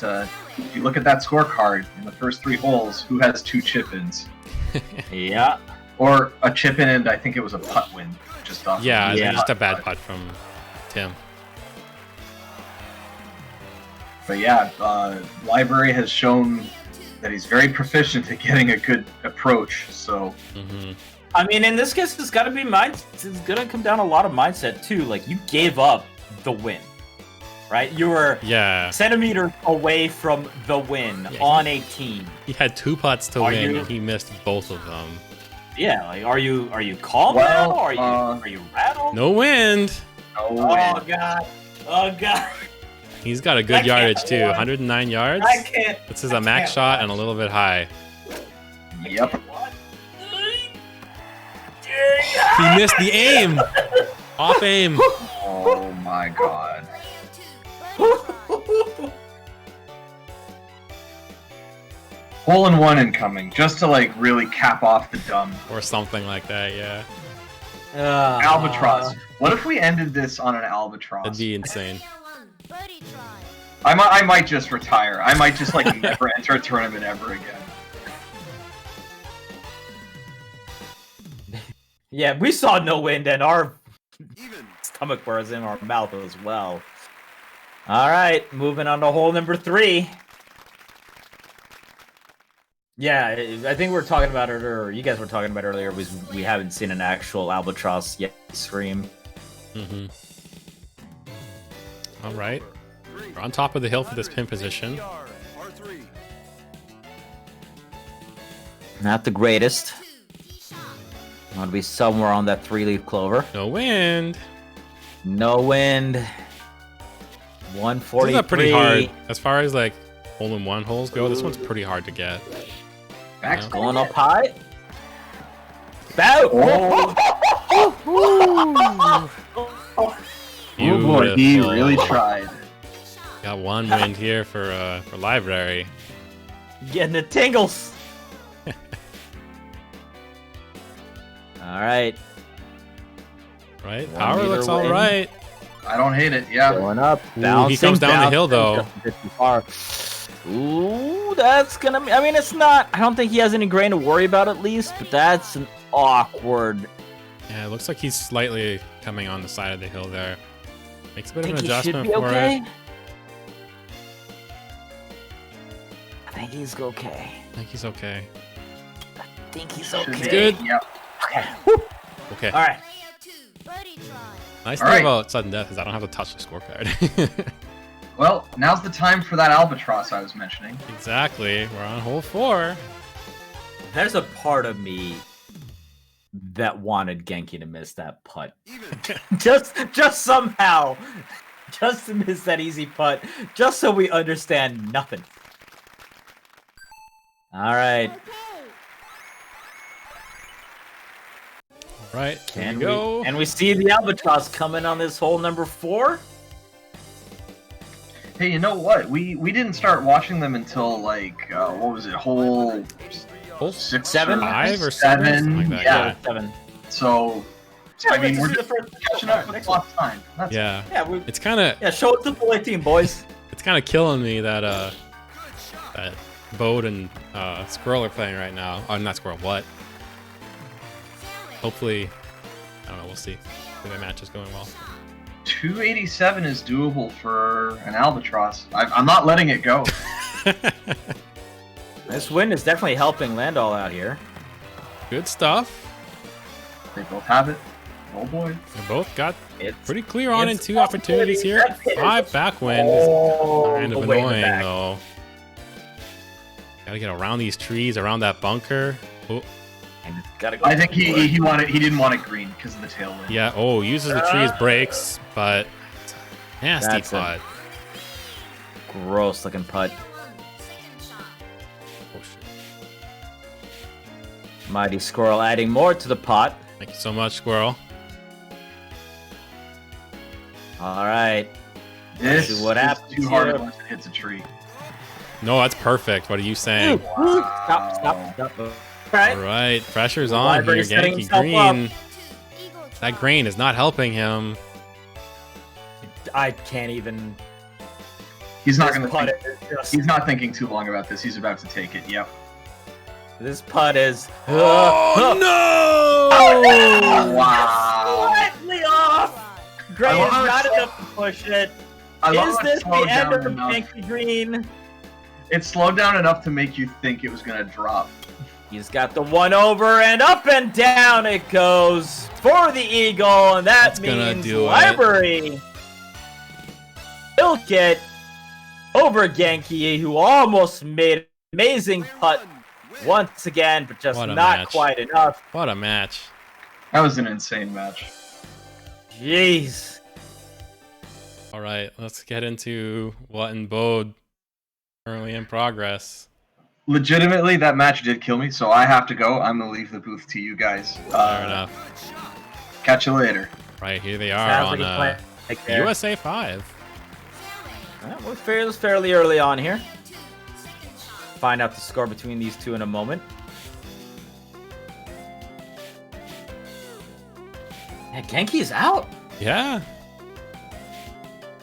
if you look at that scorecard in the first 3 holes, who has 2 chip-ins? Yeah. Or a chip-in and I think it was a putt win. Just off. Yeah, Yeah. just a bad putt from Tim. But yeah, Library has shown that he's very proficient at getting a good approach. So. I mean, in this case, it's gotta be it's gonna come down a lot of mindset too. Like, you gave up the win, right? You were centimeters away from the win on 18. He had 2 putts to win, and he missed both of them. Yeah, like, are you calm now? Are you rattled? No wind. No wind. Oh god. Oh god. He's got a good yardage too, 109 yards. I can't. This is a max shot and a little bit high. Yep. He missed the aim. Off aim. Oh my god. Hole in one incoming, just to like really cap off the dumb. Or something like that, yeah. Albatross. What if we ended this on an albatross? That'd be insane. I might just retire. I might just like never enter a tournament ever again. Yeah, we saw no wind, and our stomach was in our mouth as well. All right, moving on to hole number 3. Yeah, I think we were talking about it, or you guys were talking about it earlier. We haven't seen an actual albatross yet scream. All right, we're on top of the hill for this pin position. Not the greatest. Want to be somewhere on that 3-leaf clover. No wind. No wind. 143. This is pretty hard. As far as like hole-in-one holes go, this one's pretty hard to get. Back's going up high. Bow! Oh boy, he really tried. Got 1 wind here for Library. Getting the tingles. All right. Right? Power looks all right. I don't hate it. Yeah. Going up. Ooh, he comes down the hill though. Ooh, that's gonna be. I mean, it's not. I don't think he has any grain to worry about at least, but that's an awkward. Yeah, it looks like he's slightly coming on the side of the hill there. Makes a bit of an Think he should adjustment be for okay? it. I think he's okay. I think he's okay. I think he's Should okay. be. Good. Yep. Okay. Okay. All right. Nice All thing right. about sudden death is I don't have to touch the scorecard. Well, now's the time for that albatross I was mentioning. Exactly. We're on hole 4. There's a part of me that wanted Genki to miss that putt. just somehow. Just to miss that easy putt. Just so we understand nothing. All right. All right. Here we Can go. And we see the albatross coming on this hole number 4. Hey, you know what? We didn't start watching them until like what was it? Hole 6, 7, 5 or 7, something like that. Yeah. 7. So Yeah, I mean, let's we're see just the first catching up with lost time. That's Yeah. Yeah, It's kind of show it to full 18, boys. it's kind of killing me that that Bode and Squirrel are playing right now. Oh, not Squirrel. What? Hopefully, I don't know. We'll see. Hopefully their match is going well. 287 is doable for an albatross. I'm not letting it go. This win is definitely helping Landall out here. Good stuff. They both have it. Oh boy. They both got It's pretty clear on in it's 2 opportunities here. possibility. 5 backwind is kind of way in the annoying back. though. Gotta get around these trees, around that bunker. Oh, And gotta go I think he didn't want it green because of the tailwind. yeah. Oh, uses the tree as brakes, but it's a nasty That's a- putt. gross looking putt. Oh, shit. Mighty Squirrel adding more to the pot. Thank you so much, Squirrel. All right. This See what is happens too hard here. unless it hits a tree. No, that's perfect. What are you saying? Stop. All right. All right, pressure's on here. Library's setting Genki himself Green. That grain is not helping him. I can't even. He's not This gonna. putt Think, is just- he's not thinking too long about this. He's about to take it. Yep. This putt is. Oh no! Wow. Slightly off. Grain is I not love it. enough to push it. I love Is how it this the slowed end down of enough. Genki Green? It slowed down enough to make you think it was gonna drop. He's got the one over, and up and down it goes for the eagle, and that That's gonna means do it. Library will get over Genki, who almost made an amazing putt once again, but just What a not match. quite enough. What a match. That was an insane match. Jeez. All right, let's get into what in Bode currently in progress. Legitimately, that match did kill me, so I have to go. I'm gonna leave the booth to you guys. Fair enough. Catch you later. Right, here they are Sounds on like a plan right there. USA 5. We're fairly early on here. Find out the score between these two in a moment. Yeah, Genki is out. Yeah.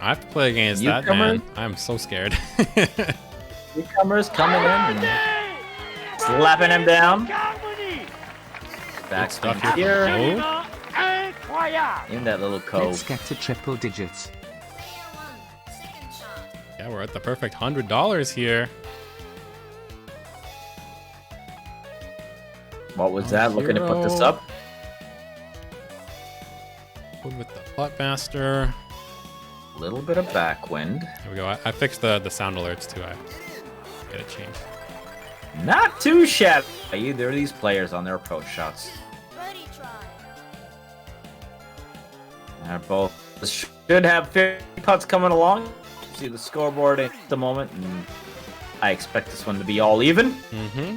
I have to play against that man. I'm so scared. Newcomers coming in and slapping him down. Back stuff here. here. In that little cove. Let's get to triple digits. Yeah, we're at the perfect $100 here. What was that? Looking to put this up. With the putt master. A little bit of backwind. There we go. I fixed the sound alerts too. I get it changed. Not too shabby. Either of these players on their approach shots. They're both should have 50 putts coming along. See the scoreboard at the moment, and I expect this one to be all even. Mm-hmm.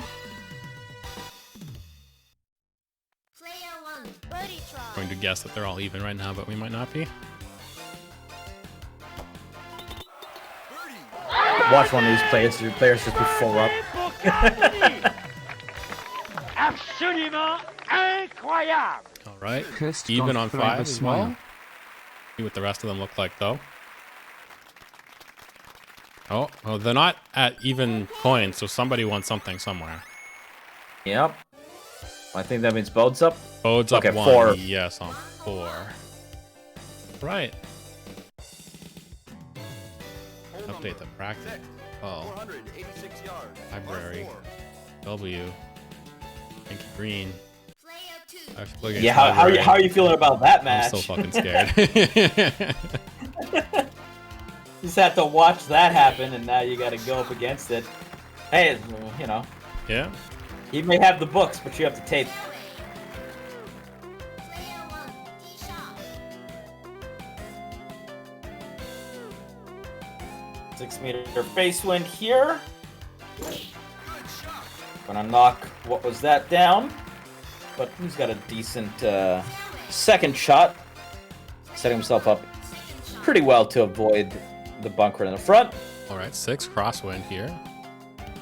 Going to guess that they're all even right now, but we might not be. Watch one of these players. Your players just be full up. All right. Cursed Even God on forever 5 as smile. well. See what the rest of them look like, though. Oh, they're not at even coins, so somebody won something somewhere. Yep. I think that means Bode's up. Bode's up Okay, 1. 4. Yes, on 4. Right. Update the practice. Oh. Library. W. Genki Green. I have to play against Yeah, how Library. are you feeling about that match? I'm so fucking scared. Just have to watch that happen, and now you got to go up against it. Hey, you know. Yeah. You may have the books, but you have the tape. Six-meter face wind here. Gonna knock what was that down, but he's got a decent second shot, setting himself up pretty well to avoid the bunker in the front. All right, 6 crosswind here.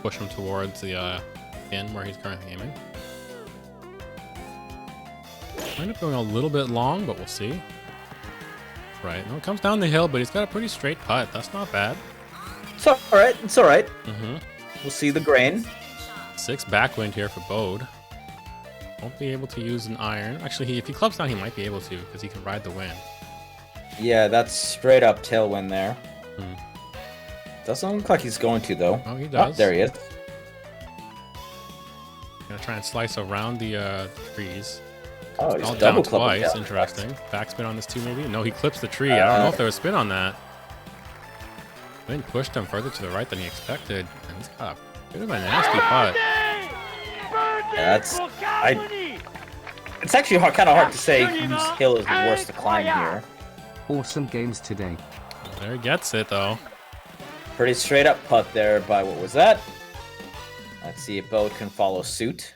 Push him towards the pin where he's currently aiming. Might up going a little bit long, but we'll see. Right, no, it comes down the hill, but he's got a pretty straight putt. That's not bad. It's all right. It's all right. Mm-hmm. We'll see the grain. 6 backwind here for Bode. Won't be able to use an iron. Actually, if he clubs down, he might be able to because he can ride the wind. Yeah, that's straight up tailwind there. Hmm. Doesn't look like he's going to, though. Oh, he does. Oh, there he is. Gonna try and slice around the trees. Oh, he's All double down clubbing twice. down. Interesting. Backspin on this too, maybe? No, he clips the tree. I don't know if there was spin on that. Wind pushed him further to the right than he expected. And he's got a bit of a nasty putt. That's... It's actually kind of hard to say whose hill is the worst to climb here. Awesome games today. There he gets it, though. Pretty straight up putt there by what was that? Let's see if Bode can follow suit.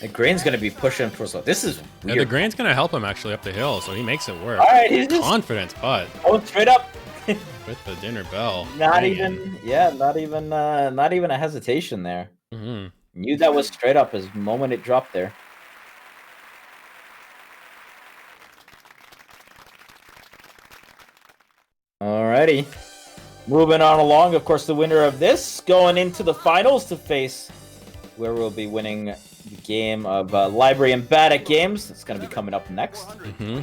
The grain's going to be pushing towards... This is weird. Yeah, the grain's going to help him actually up the hill, so he makes it work. All right, he's just... Confidence putt. Oh, straight up. With the dinner bell. Not Bang. even... Yeah, not even a hesitation there. Mm-hmm. Knew that was straight up as the moment it dropped there. Alrighty. Moving on along, of course, the winner of this going into the finals to face where we'll be winning the game of Library and Badatgaems. It's going to be coming up next. Mm-hmm.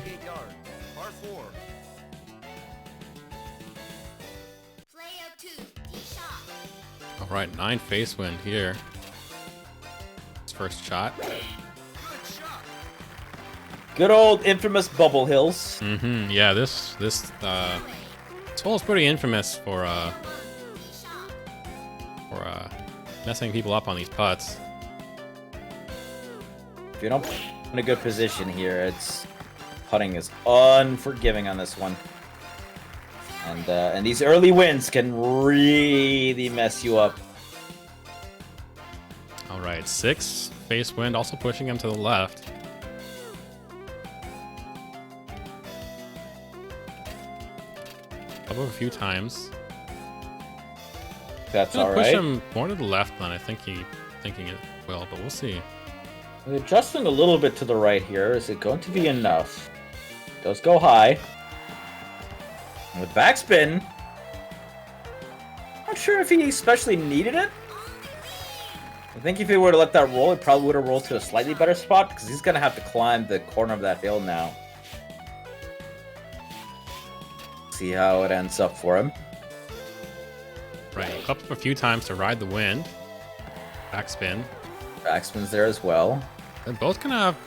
All right, 9 face wind here. His first shot. Good old infamous bubble hills. Mm-hmm. Yeah, this hole is pretty infamous for messing people up on these putts. If you don't put in a good position here, putting is unforgiving on this one. And these early wins can really mess you up. All right, 6 face wind, also pushing him to the left. Up a few times. That's all push right. him more to the left than I think thinking it will, but we'll see. We're adjusting a little bit to the right here. Is it going to be enough? It does go high. And with backspin, not sure if he especially needed it. I think if he were to let that roll, it probably would have rolled to a slightly better spot because he's going to have to climb the corner of that hill now. See how it ends up for him. Right, up a few times to ride the wind. Backspin. Backspin's there as well. They're both gonna have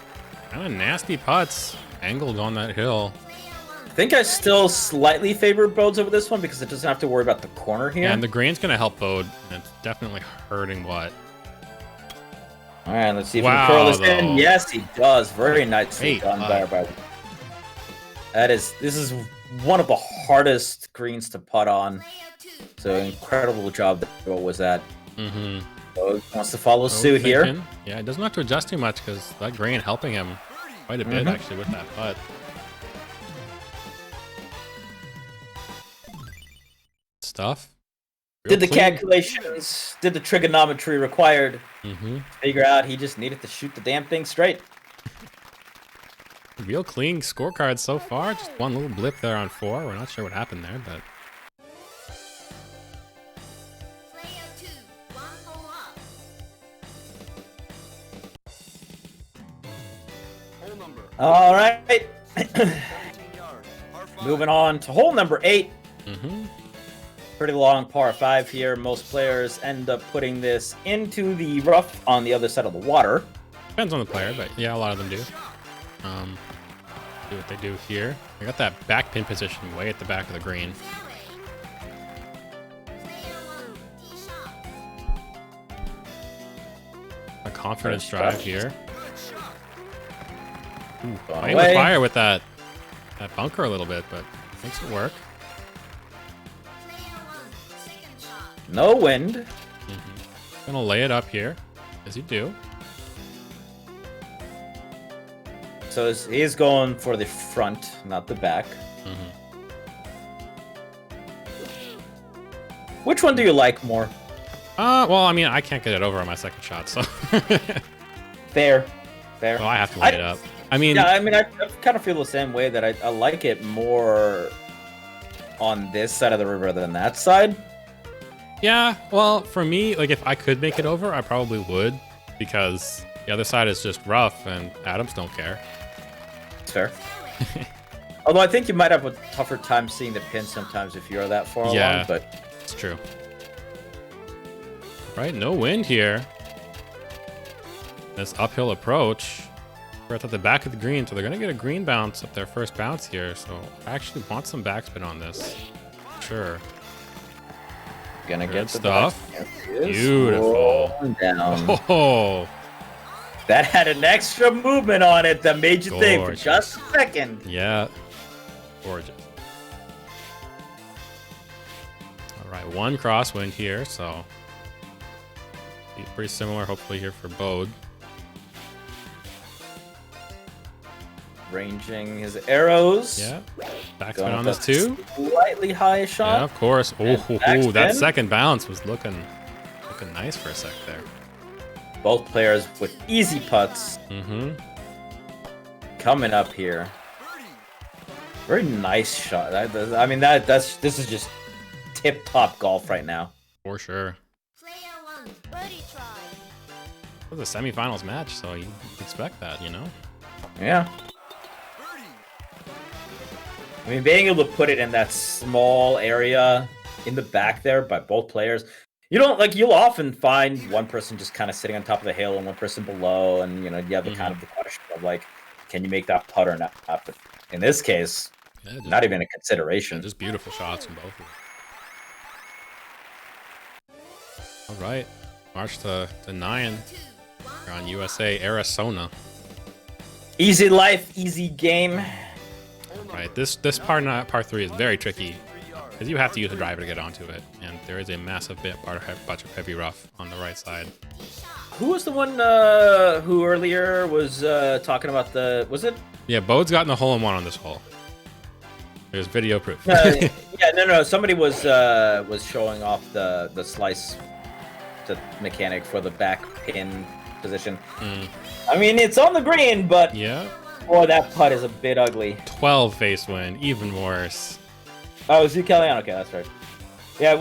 kind of nasty putts angled on that hill. I think I still slightly favor Bode's over this one because it doesn't have to worry about the corner here. Yeah, and the green's gonna help Bode, and it's definitely hurting What. All right, let's see if he can curl this in. Yes, he does. Very nicely done by. This is one of the hardest greens to putt on. So incredible job that WatWuzDat. Mm-hmm. Bode wants to follow suit here. Yeah, it doesn't have to adjust too much because that green helping him quite a bit actually with that putt. Stuff. Did the calculations, did the trigonometry required. Figure out he just needed to shoot the damn thing straight. Real clean scorecard so far. Just one little blip there on 4. We're not sure what happened there, but. All right. Moving on to hole number 8. Pretty long par 5 here. Most players end up putting this into the rough on the other side of the water. Depends on the player, but yeah, a lot of them do. Do what they do here. I got that back pin position way at the back of the green. A confidence drive here. Ooh, playing with fire with that bunker a little bit, but makes it work. No wind. Gonna lay it up here, as you do. So he's going for the front, not the back. Which one do you like more? Well, I mean, I can't get it over on my second shot, so. Fair. Well, I have to lay it up. I mean, yeah, I mean, I kind of feel the same way that I like it more on this side of the river than that side. Yeah, well, for me, like if I could make it over, I probably would, because the other side is just rough, and Adams don't care. It's fair. Although I think you might have a tougher time seeing the pin sometimes if you're that far along, but it's true. Right, no wind here. This uphill approach. We're at the back of the green, so they're gonna get a green bounce up their first bounce here. So I actually want some backspin on this. Sure. Gonna get the stuff. Beautiful. Down. Oh, that had an extra movement on it that made you think for just a second. Yeah, gorgeous. All right, one crosswind here, so pretty similar, hopefully here for Bode. Ranging his arrows. Yeah. Backspin on this too. Slightly high shot. Yeah, of course. Oh, that second bounce was looking nice for a sec there. Both players with easy putts. Coming up here. Very nice shot. I mean, this is just tip-top golf right now. For sure. It was a semifinals match, so you expect that, you know? Yeah. I mean, being able to put it in that small area in the back there by both players, You don't like. You'll often find one person just kind of sitting on top of the hill and one person below, and you have the kind of the question of like, can you make that putt or not? But in this case, not even a consideration. Just beautiful shots from both of them. All right, march to 9. We're on USA Arizona. Easy life, easy game. Right, this par 3 is very tricky because you have to use a driver to get onto it, and there is a massive bunch of heavy rough on the right side. Who was the one who earlier was talking about the? Was it? Yeah, Bode's gotten a hole-in-one on this hole. There's video proof. Yeah, no. Somebody was showing off the slice to mechanic for the back pin position. I mean, it's on the green, but yeah. Boy, that putt is a bit ugly. 12 face wind, even worse. Oh, is you Kellyanne? Okay, that's right. Yeah,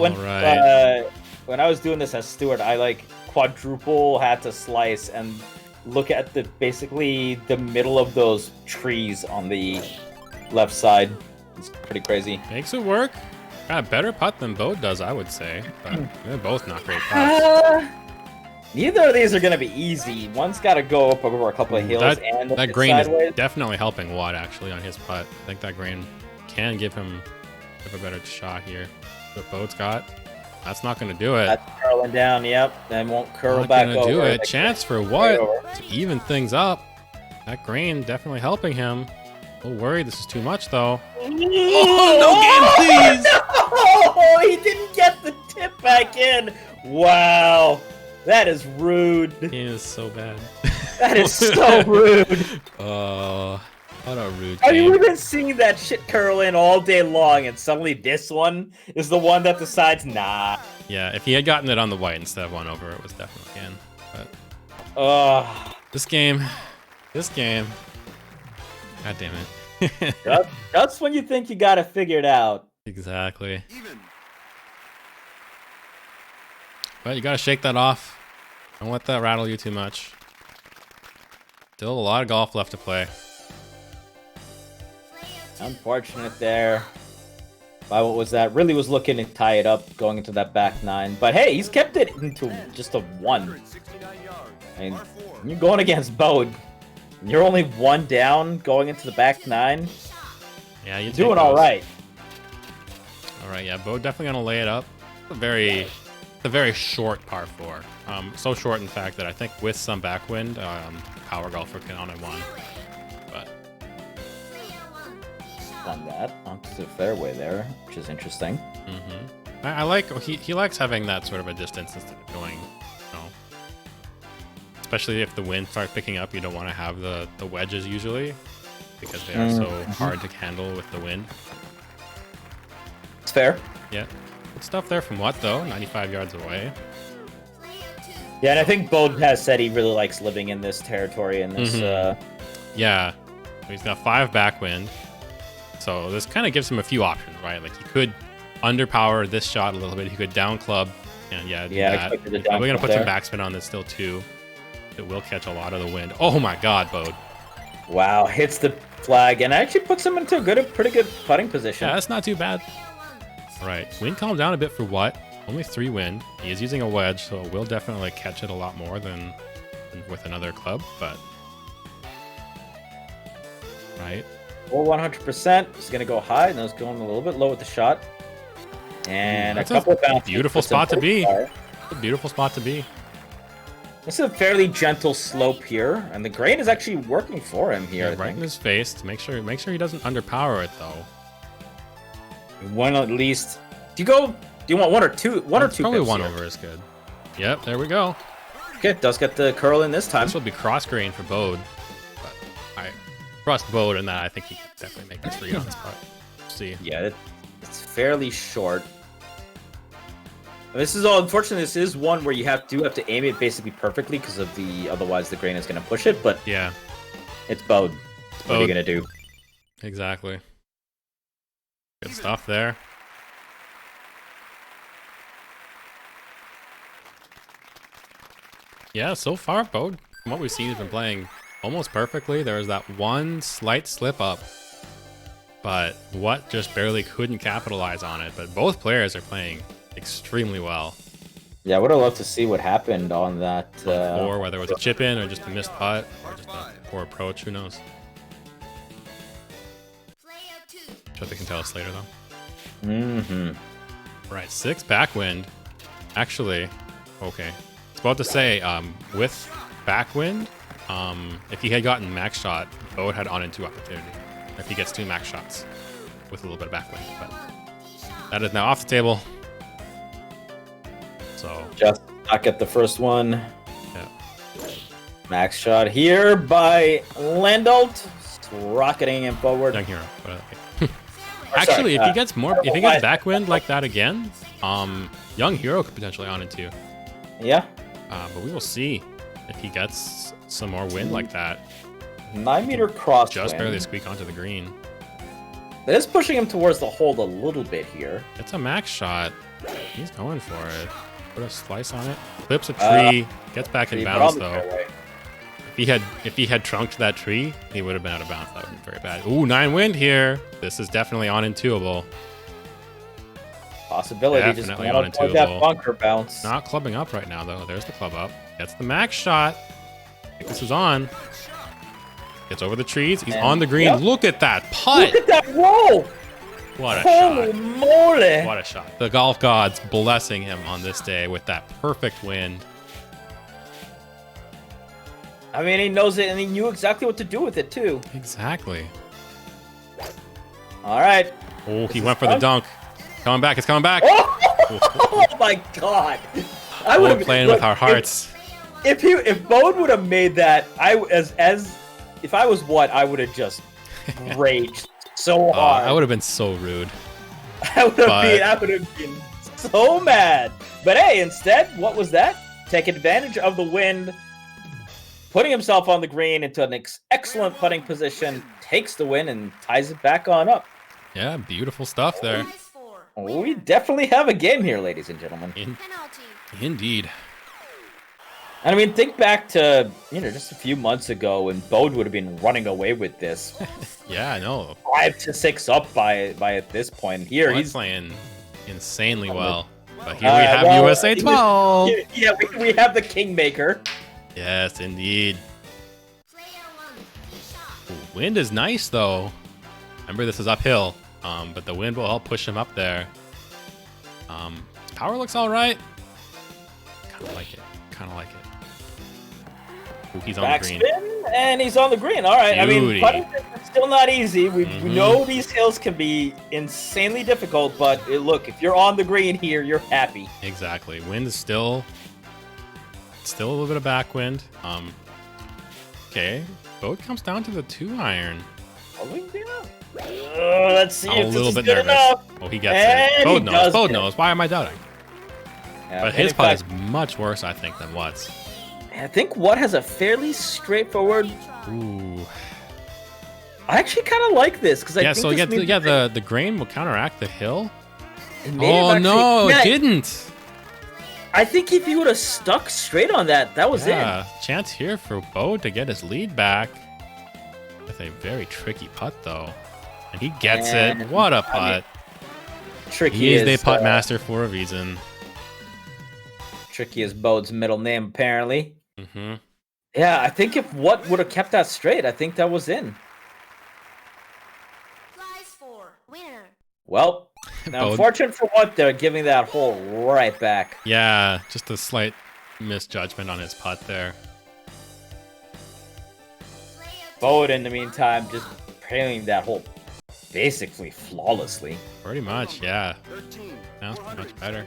when I was doing this as Stewart, I like quadruple had to slice and look at basically the middle of those trees on the left side. It's pretty crazy. Makes it work. Got a better putt than Bode does, I would say. But they're both not great putts. Neither of these are going to be easy. One's got to go up over a couple of hills and that green sideways. Is definitely helping Watt actually on his putt. I think that green can give him a better shot here. What Bode's got, that's not going to do it. That's curling down, yep. Then won't curl not back gonna over. Do it. Chance for Watt to even things up. That green definitely helping him. A little worried this is too much though. Oh, no game, please! Oh, he didn't get the tip back in. Wow. That is rude. Game is so bad. That is so rude. Oh, what a rude I mean, game. we've been seeing that shit curl in all day long, and suddenly this one is the one that decides, nah. Yeah, if he had gotten it on the white instead of one over, it was definitely in. But this game. God damn it. That's when you think you got it figured out. Exactly. But you gotta shake that off. Don't let that rattle you too much. Still a lot of golf left to play. Unfortunate there. WatWuzDat really was looking to tie it up going into that back 9. But hey, he's kept it into just a 1. I mean, you're going against Bode. You're only 1 down going into the back 9. Yeah, you're doing all right. All right, yeah, Bode definitely gonna lay it up. A very short par 4. So short, in fact, that I think with some backwind, power golfer can on it 1. But on that onto the fairway there, which is interesting. I like he likes having that sort of a distance instead of going, especially if the wind starts picking up. You don't want to have the wedges usually because they are so hard to handle with the wind. It's fair. Yeah. Good stuff there from Watt though, 95 yards away. Yeah, and I think Bode has said he really likes living in this territory in this Yeah. He's got 5 backwind. So this kind of gives him a few options, right? Like he could underpower this shot a little bit. He could down club and do that. We're gonna put some backspin on this still too. It will catch a lot of the wind. Oh my god, Bode. Wow, hits the flag and actually puts him into a pretty good putting position. Yeah, that's not too bad. All right, wind calmed down a bit for Watt. Only 3 wind. He is using a wedge, so it will definitely catch it a lot more than with another club, but right. Well, 100%. He's gonna go high, and it's going a little bit low with the shot. And that's a couple of bounces. Beautiful spot to be. A beautiful spot to be. This is a fairly gentle slope here, and the grain is actually working for him here. Yeah, right in his face to make sure he doesn't underpower it though. One at least. Do you want 1 or 2? One or 2. Probably 1 over is good. Yep, there we go. Okay, does get the curl in this time. This will be cross grain for Bode. But I trust Bode in that. I think he can definitely make this read on this putt. See. Yeah, it's fairly short. This is all. Unfortunately, this is one where you do have to aim it basically perfectly because of otherwise the grain is going to push it. But yeah, it's Bode. What are you going to do? Exactly. Good stuff there. Yeah, so far, Bode, from what we've seen, he's been playing almost perfectly. There was that one slight slip up, but Watt just barely couldn't capitalize on it. But both players are playing extremely well. Yeah, I would have loved to see what happened on that. Or whether it was a chip in or just a missed putt or just a poor approach. Who knows? Sure they can tell us later though. Right, 6 backwind. Actually, okay. It's about to say, with backwind, if he had gotten max shot, Bode had on in 2 opportunity. If he gets 2 max shots with a little bit of backwind, but that is now off the table. So just not get the first one. Yeah. Max shot here by Landolt, rocketing him forward. Young hero. Actually, if he gets backwind like that again, Young Hero could potentially on into. Yeah. But we will see if he gets some more wind like that. 9-meter cross. Just barely squeak onto the green. That is pushing him towards the hold a little bit here. It's a max shot. He's going for it. Put a slice on it. Clips a tree. Gets back in bounds though. If he had trunked that tree, he would have been out of bounds. That would have been very bad. Ooh, 9 wind here. This is definitely on intuable. Possibility. Definitely just on intuable. That bunker bounce. Not clubbing up right now though. There's the club up. Gets the max shot. I think this is on. Gets over the trees. He's on the green. Yep. Look at that putt. Look at that roll. What a Holy shot. moly. What a shot. The golf gods blessing him on this day with that perfect wind. I mean, he knows it, and he knew exactly what to do with it, too. Exactly. All right. Oh, he went for the dunk. Coming back. It's coming back. Oh, my God. I would have playing with our hearts. If Bode would have made that, if I was I would have just raged so hard. I would have been so rude. I would have been so mad. But hey, instead, what was that? Take advantage of the wind. Putting himself on the green into an excellent putting position, takes the win and ties it back on up. Yeah, beautiful stuff there. We definitely have a game here, ladies and gentlemen. Indeed. And I mean, think back to, just a few months ago when Bode would have been running away with this. Yeah, I know. 5-6 up by at this point. Here, he's playing insanely well. But here we have USA 12. Yeah, we have the Kingmaker. Yes, indeed. Ooh, wind is nice, though. Remember, this is uphill, but the wind will help push him up there. Power looks all right. Kind of like it. Ooh, he's on the green. Backspin, and he's on the green. All right. Beauty. I mean, putting is still not easy. We know these hills can be insanely difficult, but look, if you're on the green here, you're happy. Exactly. Wind is still a little bit of backwind. Okay. Bode comes down to the 2-iron. Let's see if this is good enough. Oh, he gets it. Bode knows. Why am I doubting? Yeah, but his putt is much worse, I think, than Watt's. I think Watt has a fairly straightforward. Ooh. I actually kind of like this because I think the grain will counteract the hill. Oh no, it didn't. I think if he would have stuck straight on that, that was it. Chance here for Bode to get his lead back with a very tricky putt, though. And he gets it. What a putt. Tricky he is the putt master for a reason. Tricky is Bode's middle name, apparently. Mm-hmm. Yeah, I think if Watt would have kept that straight, I think that was in. Well, unfortunate for Watt, they're giving that hole right back. Yeah, just a slight misjudgment on his putt there. Bode, in the meantime, just playing that hole basically flawlessly. Pretty much, yeah. Now it's much better.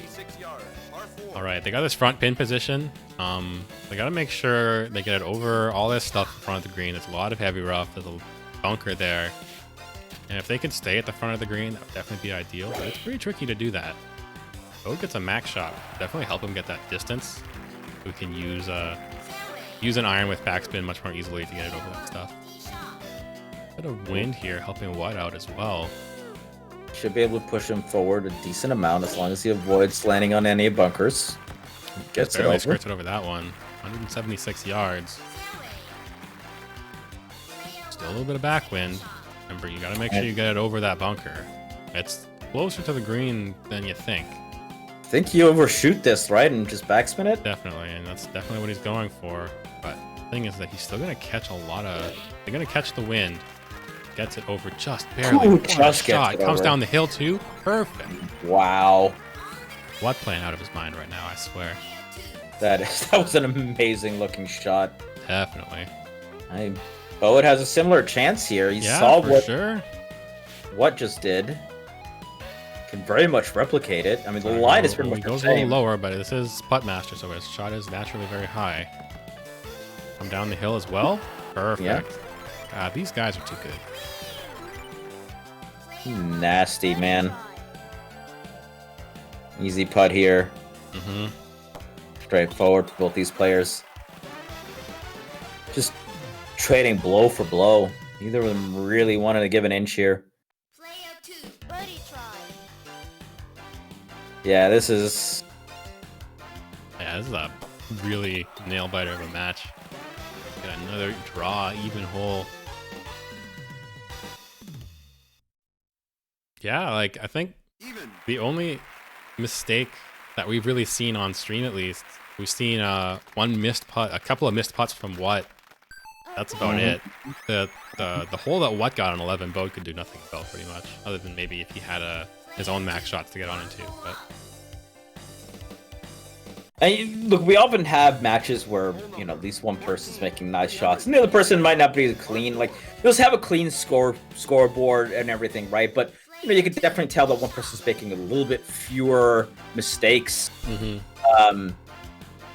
All right, they got this front pin position. They got to make sure they get it over all this stuff in front of the green. There's a lot of heavy rough. There's a bunker there. And if they could stay at the front of the green, that would definitely be ideal. But it's pretty tricky to do that. Bode gets a max shot. Definitely help him get that distance. We can use an iron with backspin much more easily to get it over that stuff. Bit of wind here helping Watt out as well. Should be able to push him forward a decent amount as long as he avoids landing on any bunkers. Gets it over. Skirts it over that one. 176 yards. Still a little bit of backwind. Remember, you got to make sure you get it over that bunker. It's closer to the green than you think. think you overshoot this, right, and just backspin it? Definitely, and that's definitely what he's going for. But the thing is that he's still gonna catch a lot of. They're gonna catch the wind. Gets it over just barely. Ooh, What a just gets shot. it Comes over. down the hill too. Perfect. Wow. What playing out of his mind right now? I swear. That was an amazing looking shot. Definitely. Bode has a similar chance here. He Yeah, saw for sure. what just did. Can very much replicate it. I mean, the line is pretty much He the goes a little same. lower, but this is putt master, so his shot is naturally very high. Come down the hill as well. Perfect. Yeah. God, these guys are too good. Nasty, man. Easy putt here. Mm-hmm. Straightforward for both these players. Just trading blow for blow. Neither of them really wanted to give an inch here. Yeah, this is... Yeah, this is a really nail-biter of a match. Got another draw, even hole. Yeah, like, I think the only mistake that we've really seen on stream, at least, we've seen one missed putt, a couple of missed putts from What. That's about it. The hole that What got on 11, Bode could do nothing about pretty much, other than maybe if he had his own max shots to get on into. But and look, we often have matches where, you know, at least one person's making nice shots, and the other person might not be clean. Like, you'll just have a clean scoreboard and everything, right? But, you know, you can definitely tell that one person's making a little bit fewer mistakes. Mm-hmm.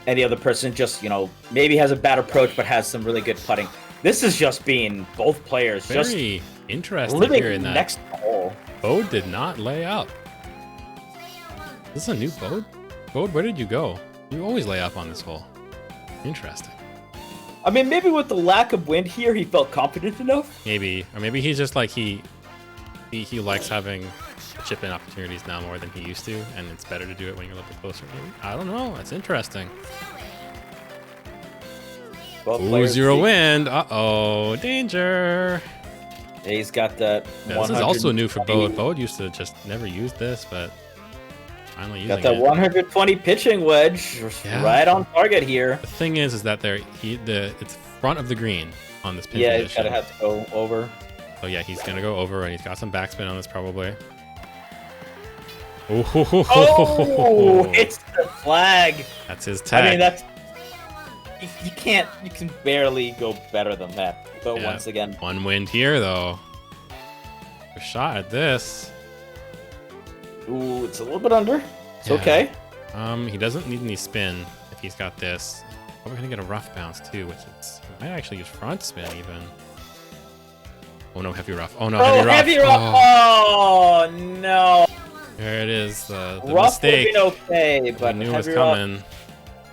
And the other person just, you know, maybe has a bad approach, but has some really good putting. This is just being both players very just interesting living here in that next hole. Bode did not lay up. This is a new Bode? Bode, where did you go? You always lay up on this hole. Interesting. I mean, maybe with the lack of wind here, he felt confident enough. Maybe. Or maybe he's just like he likes having chip-in opportunities now more than he used to, and it's better to do it when you're a little bit closer. Maybe. I don't know. That's interesting. Ooh, 0 wind. Uh-oh. Danger. Yeah, he's got that. Yeah, this is also new for Bode. Bode used to just never use this, but finally using got that it. 120 pitching wedge right on target here. The thing is that it's front of the green on this pin Yeah, position. he's gotta have to go over. So yeah, he's gonna go over, and he's got some backspin on this probably. Oh, it's the flag. That's his tag. I mean, you can barely go better than that. But Yeah, once again, one wind here though. A shot at this. Ooh, it's a little bit under. It's Yeah. okay. He doesn't need any spin if he's got this. Probably gonna get a rough bounce too, which is he might actually use front spin even. Oh no, heavy rough. Oh no, heavy rough. Oh no. There it is. The Rough would have mistake. been okay, but We knew it was heavy rough, coming.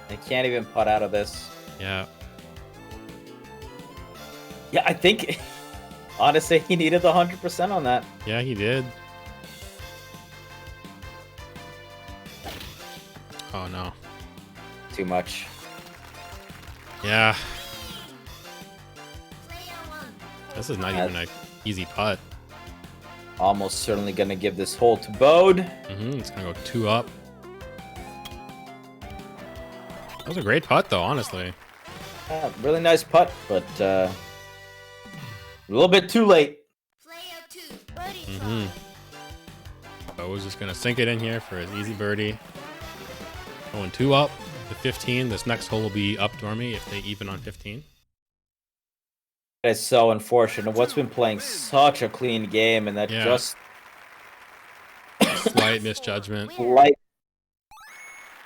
they can't even putt out of this. Yeah. Yeah, I think honestly he needed the 100% on that. Yeah, he did. Oh no. Too much. Yeah. This is not even an easy putt. Almost certainly gonna give this hole to Bode. It's gonna go 2 up. That was a great putt though, honestly. Yeah, really nice putt, but a little bit too late. Bo was just gonna sink it in here for his easy birdie. Going 2 up to 15. This next hole will be up Dormy if they even on 15. That is so unfortunate. What's been playing such a clean game, and that just slight misjudgment. I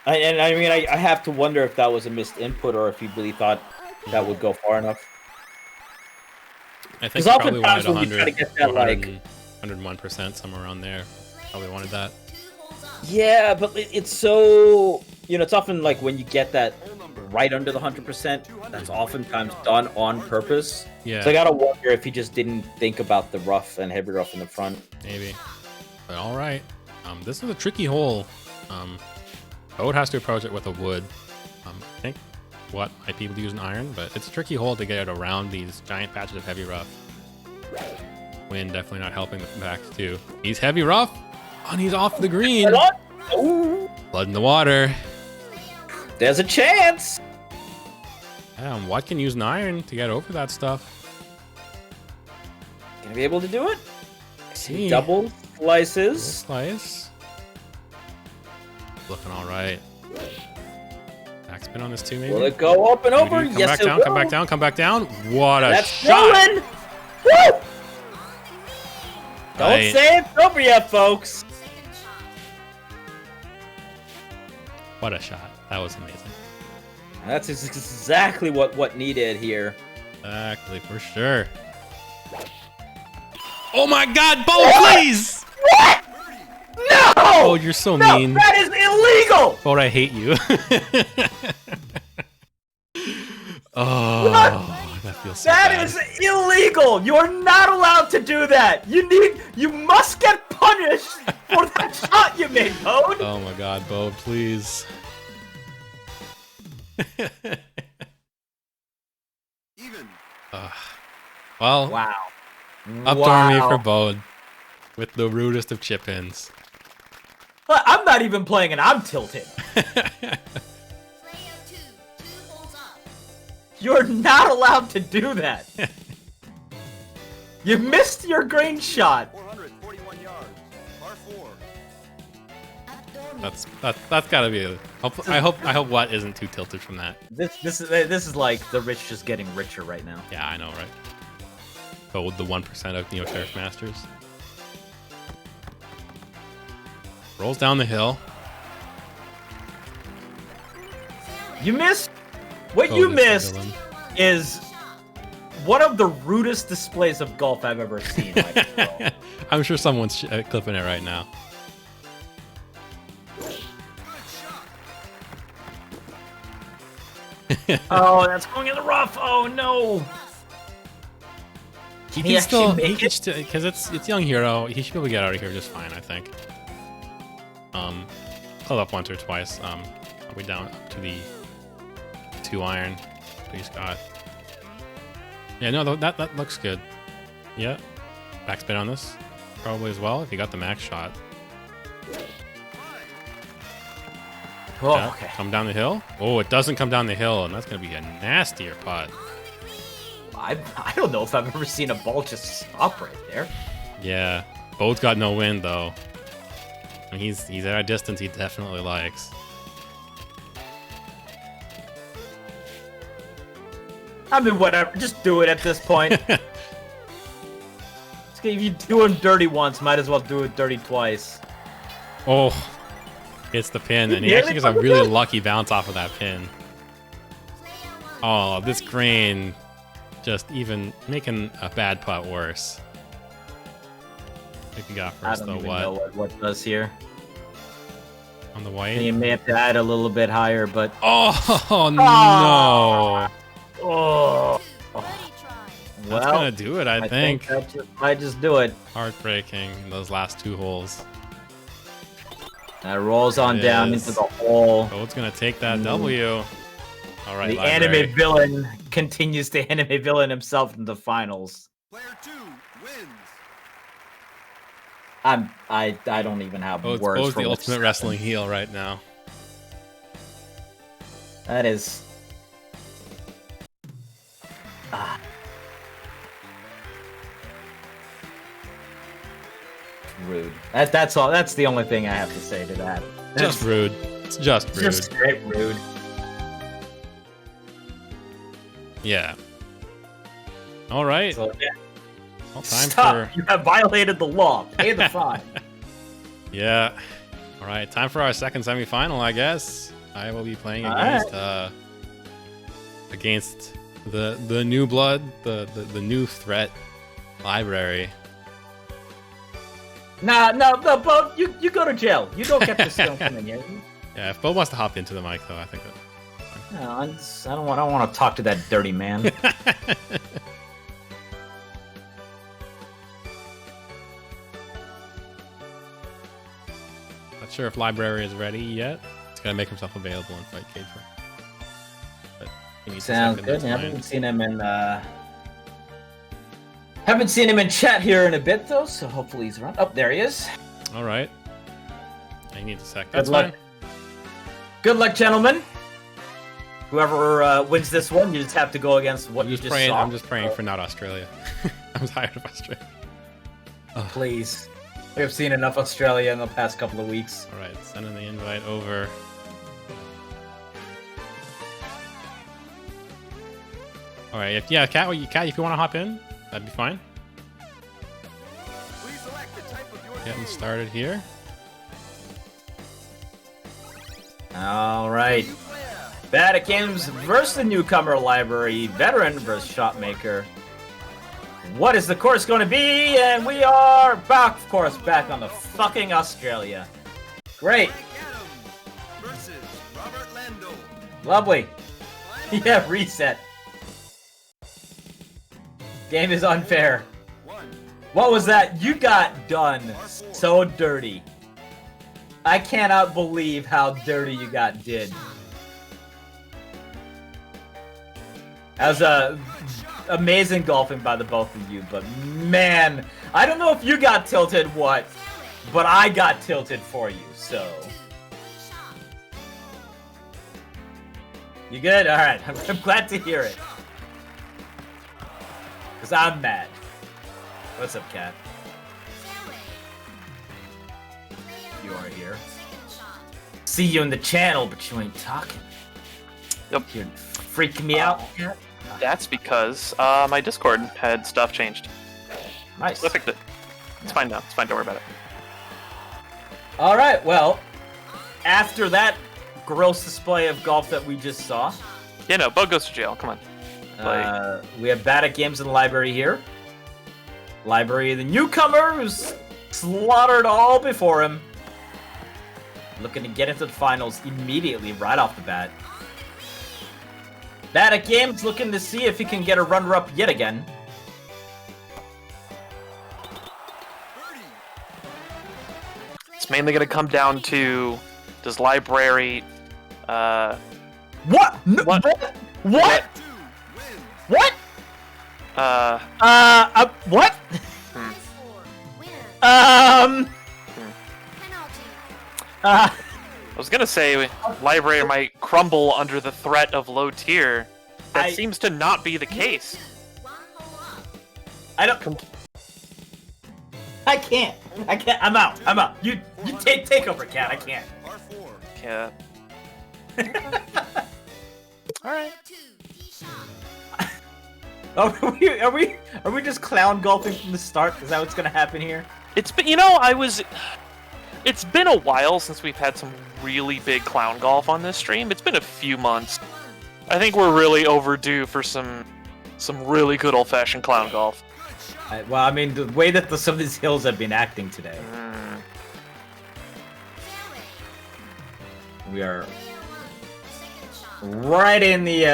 mean, I have to wonder if that was a missed input or if he really thought that would go far enough. I think Because he probably oftentimes wanted when you 100, try to get that, like 101%, somewhere around there. Probably wanted that. Yeah, but it's so, you know, it's often like when you get that right under the 100%, that's oftentimes done on purpose. Yeah. So I gotta wonder if he just didn't think about the rough and heavy rough in the front. Maybe. But all right. This is a tricky hole. Bode has to approach it with a wood. I think What might be able to use an iron, but it's a tricky hole to get it around these giant patches of heavy rough. Wind definitely not helping the back too. He's heavy rough, and he's off the green. Blood in the water. There's a chance. Damn, what can use an iron to get over that stuff? Gonna be able to do it? See. Double slices. Slice. Looking all right. Backspin on this too, maybe. Will it go up and over? Come Yes, back it down. will. Come back down. Come back down. What a That's shot! rolling. Woo! Don't Right. say it's over yet, folks. What a shot! That was amazing. That's exactly what needed here. Exactly, for sure. Oh my God, Bode, please! What? No! Oh, you're so No, mean. that is illegal! Bode, I hate you. Oh, that feels so That bad. is illegal! You're not allowed to do that! You must get punished for that shot you made, Bode! Oh my God, Bode, please. Even. Well, Wow. up dormy for Bode with the rudest of chip-ins. But I'm not even playing and I'm tilted. You're not allowed to do that. You missed your green shot. 441 yards. Par 4. That's gotta be a, I hope Watt isn't too tilted from that. This is like the rich just getting richer right now. Yeah, I know, right? But with the 1% of Neo Sheriff Masters. Rolls down the hill. You missed. What Oh, you this is missed villain. is one of the rudest displays of golf I've ever seen. I'm sure someone's clipping it right now. Oh, that's going in the rough. Oh no. He Can can actually still, make it? because it's young hero. He should be able to get out of here just fine, I think. Club up once or twice. Are we down up to the 2 iron? Please God. Yeah, no, that looks good. Yeah, backspin on this probably as well if you got the max shot. Oh, Yeah, okay. come down the hill. Oh, it doesn't come down the hill, and that's gonna be a nastier putt. I don't know if I've ever seen a ball just stop right there. Yeah, Bode's got no wind though. And he's at a distance he definitely likes. I mean, whatever. Just do it at this point. If you do him dirty once, might as well do it dirty twice. Oh, hits the pin, and he Yeah, actually gets a really lucky bounce off of that pin. Oh, this green just even making a bad putt worse. What you got I first don't though? even know what does here. On the white? You may have to add a little bit higher, but Oh no! oh. That's gonna do it, I think. That might just do it. Heartbreaking in those last 2 holes. That rolls on It down is. into the hole. Bode's gonna take that W. All right, The library. anime villain continues to anime villain himself in the finals. Player 2 wins. I don't even have Bode's words for the what's ultimate wrestling heel right now. That is. Rude. That's all. That's the only thing I have to say to that. Just rude. It's just rude. Just straight rude. Yeah. All right. So, yeah. Well, time Stop! for You have violated the law. Pay the fine. yeah. All right, time for our second semifinal, I guess. I will be playing All against the new blood, the new threat library. No, Bo, you go to jail. You don't get this film coming here. Yeah, if Bo wants to hop into the mic though, I think that. No, I don't want to talk to that dirty man. Not sure if library is ready yet. He's gonna make himself available in Fight Cage. But he needs a Sounds second, good. that's I fine. haven't seen him in chat here in a bit though, so hopefully he's around. Oh, there he is. All right. I need a sec. Good That's luck. fine. Good luck, gentlemen. Whoever wins this one, you just have to go against what you just saw. I'm just praying for not Australia. I'm tired of Australia. Please. We have seen enough Australia in the past couple of weeks. All right, sending the invite over. All right, Cat, if you want to hop in, that'd be fine. Getting started here. All right. Badatgaems versus the newcomer library, veteran versus shopmaker. What is the course going to be? And we are back, of course, back on the fucking Australia. Great. Lovely. Yeah, reset. Game is unfair. What was that? You got done so dirty. I cannot believe how dirty you did. That was amazing golfing by the both of you, but man, I don't know if you got tilted what, but I got tilted for you, so. You good? Alright, I'm glad to hear it. Because I'm mad. What's up, Cat? You are here. See you in the channel, but you ain't talking. Yep. You're freaking me out, Cat? That's because my Discord had stuff changed. Nice. So I fixed it. It's fine now. It's fine. Don't worry about it. Alright, well, after that gross display of golf that we just saw. Yeah, no, Bode goes to jail. Come on. We have Badatgaems in the library here. Library, the newcomer who's slaughtered all before him. Looking to get into the finals immediately, right off the bat. Badatgaems looking to see if he can get a runner-up yet again. It's mainly going to come down to, does library... What? No, what? What? What? What? I was gonna say, library might crumble under the threat of low tier. That seems to not be the case. I can't. I'm out. You take over, Cat. I can't. Cat. Alright. Are we just clown golfing from the start? Is that what's gonna happen here? It's been, it's been a while since we've had some really big clown golf on this stream. It's been a few months. I think we're really overdue for some really good old-fashioned clown golf. Well, I mean, the way that some of these hills have been acting today. We are right in the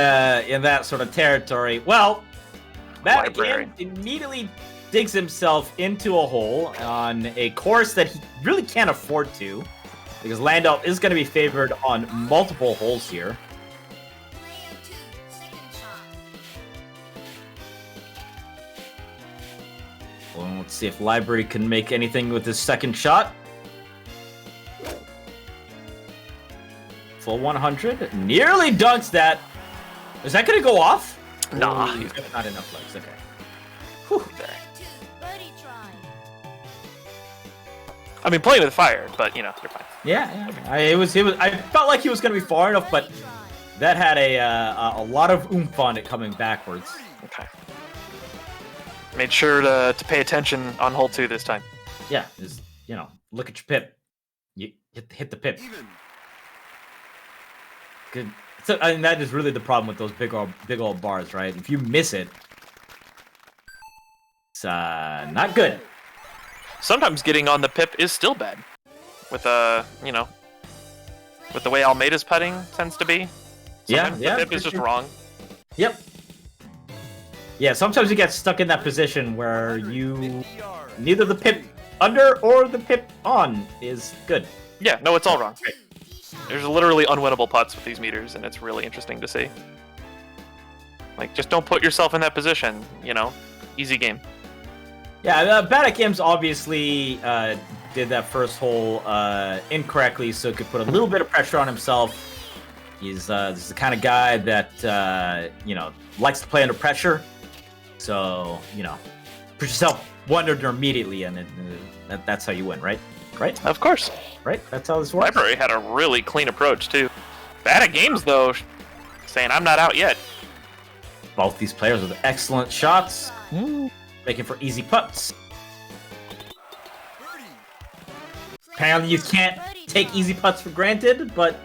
in that sort of territory. Well, Badatgaems immediately digs himself into a hole on a course that he really can't afford to, because Landau is going to be favored on multiple holes here. Well, let's see if Library can make anything with his second shot. Full 100. Nearly dunks that. Is that going to go off? Nah. Not enough legs. Okay. Whew. There. I mean, playing with fire, but you're fine. Yeah. I felt like he was going to be far enough, but that had a lot of oomph on it coming backwards. Okay. Made sure to pay attention on hole 2 this time. Yeah, just look at your pip. You hit the pip. Good. So, that is really the problem with those big old bars, right? If you miss it, it's not good. Sometimes getting on the pip is still bad. With with the way Almeida's putting tends to be. Sometimes the pip is just wrong. Yep. Yeah, sometimes you get stuck in that position where neither the pip under or the pip on is good. Yeah, no, it's all wrong. There's literally unwinnable putts with these meters, and it's really interesting to see. Like, just don't put yourself in that position, Easy game. Yeah, Badatgaems obviously did that first hole incorrectly, so could put a little bit of pressure on himself. He's the kind of guy that likes to play under pressure. So put yourself one under immediately, and that's how you win, right? Right? Of course. Right? That's how this works. Library had a really clean approach too. Badatgaems though, saying I'm not out yet. Both these players with excellent shots, making for easy putts. Apparently, you can't take easy putts for granted, but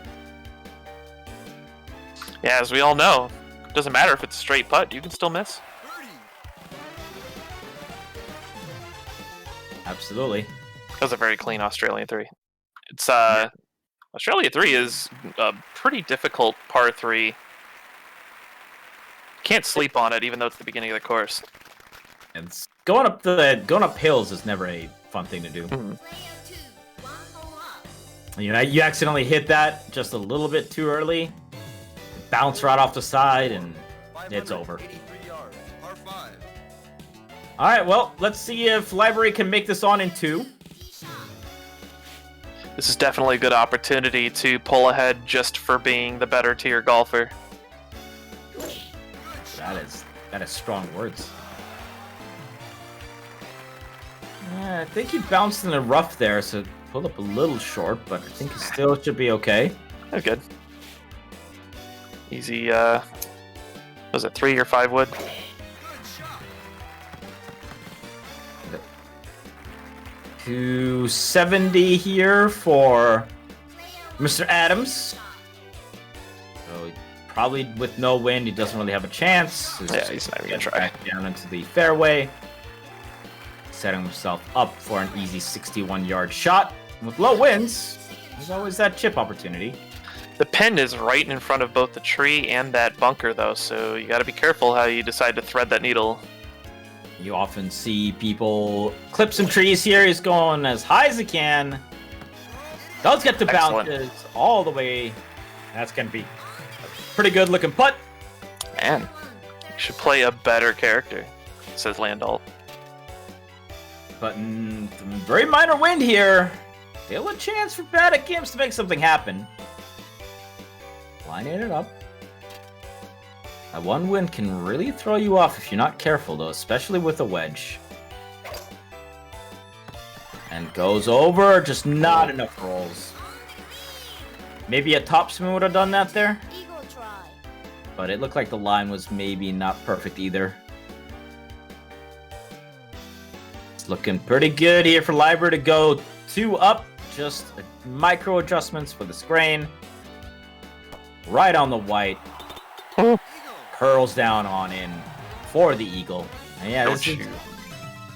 yeah, as we all know, it doesn't matter if it's a straight putt, you can still miss. Absolutely. That was a very clean Australian 3. It's Australia 3 is a pretty difficult par 3. Can't sleep on it, even though it's the beginning of the course. It's going up hills is never a fun thing to do. You accidentally hit that just a little bit too early, bounce right off the side, and it's over. All right, well, let's see if Library can make this on in 2. This is definitely a good opportunity to pull ahead just for being the better tier golfer. That is strong words. I think he bounced in the rough there, so pulled up a little short, but I think he still should be okay. Oh, good. Easy, was it 3 or 5 wood? $270 here for Mr. Adams. So probably with no wind, he doesn't really have a chance. Yeah, he's not even gonna try. Back down into the fairway, setting himself up for an easy 61-yard shot. With low winds, there's always that chip opportunity. The pin is right in front of both the tree and that bunker, though, so you got to be careful how you decide to thread that needle. You often see people clip some trees here. He's going as high as he can. Does get to bounces all the way. That's going to be a pretty good looking putt. Man, you should play a better character, says Landal. But very minor wind here. Still a chance for Badatgaems to make something happen. Lining it up. That one wind can really throw you off if you're not careful, though, especially with a wedge. And goes over, just not enough rolls. Maybe a topspin would have done that there. But it looked like the line was maybe not perfect either. It's looking pretty good here for Library to go 2 up. Just micro adjustments for the grain. Right on the white. Curls down on in for the eagle. And yeah,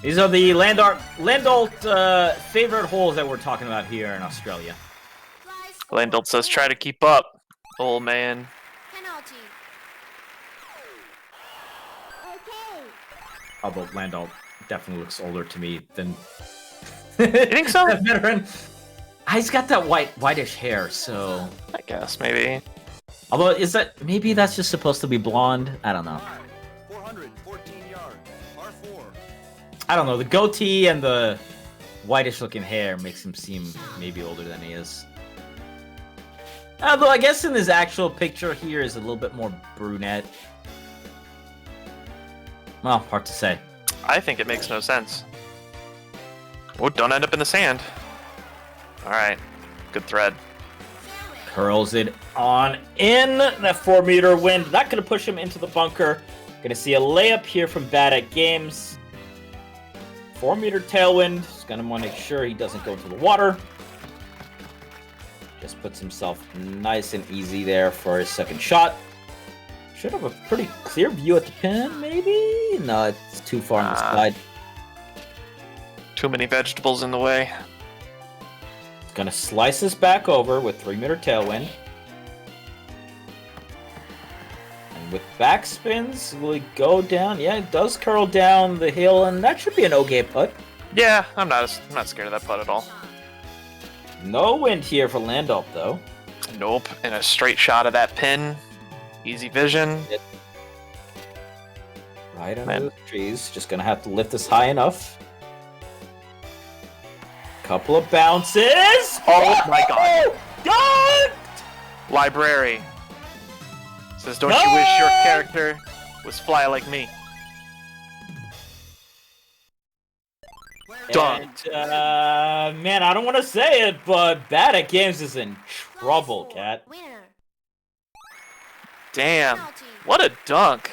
these are the Landalt favorite holes that we're talking about here in Australia. Landalt says try to keep up, old man. Although Landalt definitely looks older to me than You think so? that veteran. He's got that whitish hair, so I guess maybe. Although maybe that's just supposed to be blonde? I don't know. 414 yards, par 4. I don't know. The goatee and the whitish looking hair makes him seem maybe older than he is. Although I guess in his actual picture here is a little bit more brunette. Well, hard to say. I think it makes no sense. Oh, don't end up in the sand. Alright, good thread. Curls it on in. That 4-meter wind. Not going to push him into the bunker. Going to see a layup here from Badatgaems. 4-meter tailwind. He's going to want to make sure he doesn't go into the water. Just puts himself nice and easy there for his second shot. Should have a pretty clear view at the pin, maybe? No, it's too far on the side. Too many vegetables in the way. Gonna slice this back over with 3-meter tailwind. And with backspins, will he go down? Yeah, it does curl down the hill, and that should be an okay putt. Yeah, I'm not scared of that putt at all. No wind here for Landalt, though. Nope, and a straight shot of that pin. Easy vision. Right under the trees. Just gonna have to lift this high enough. Couple of bounces. Oh my god. God! Library. Says, don't you wish your character was fly like me? Dunked. And, man, I don't want to say it, but Badatgaems is in trouble, Cat. Damn. What a dunk.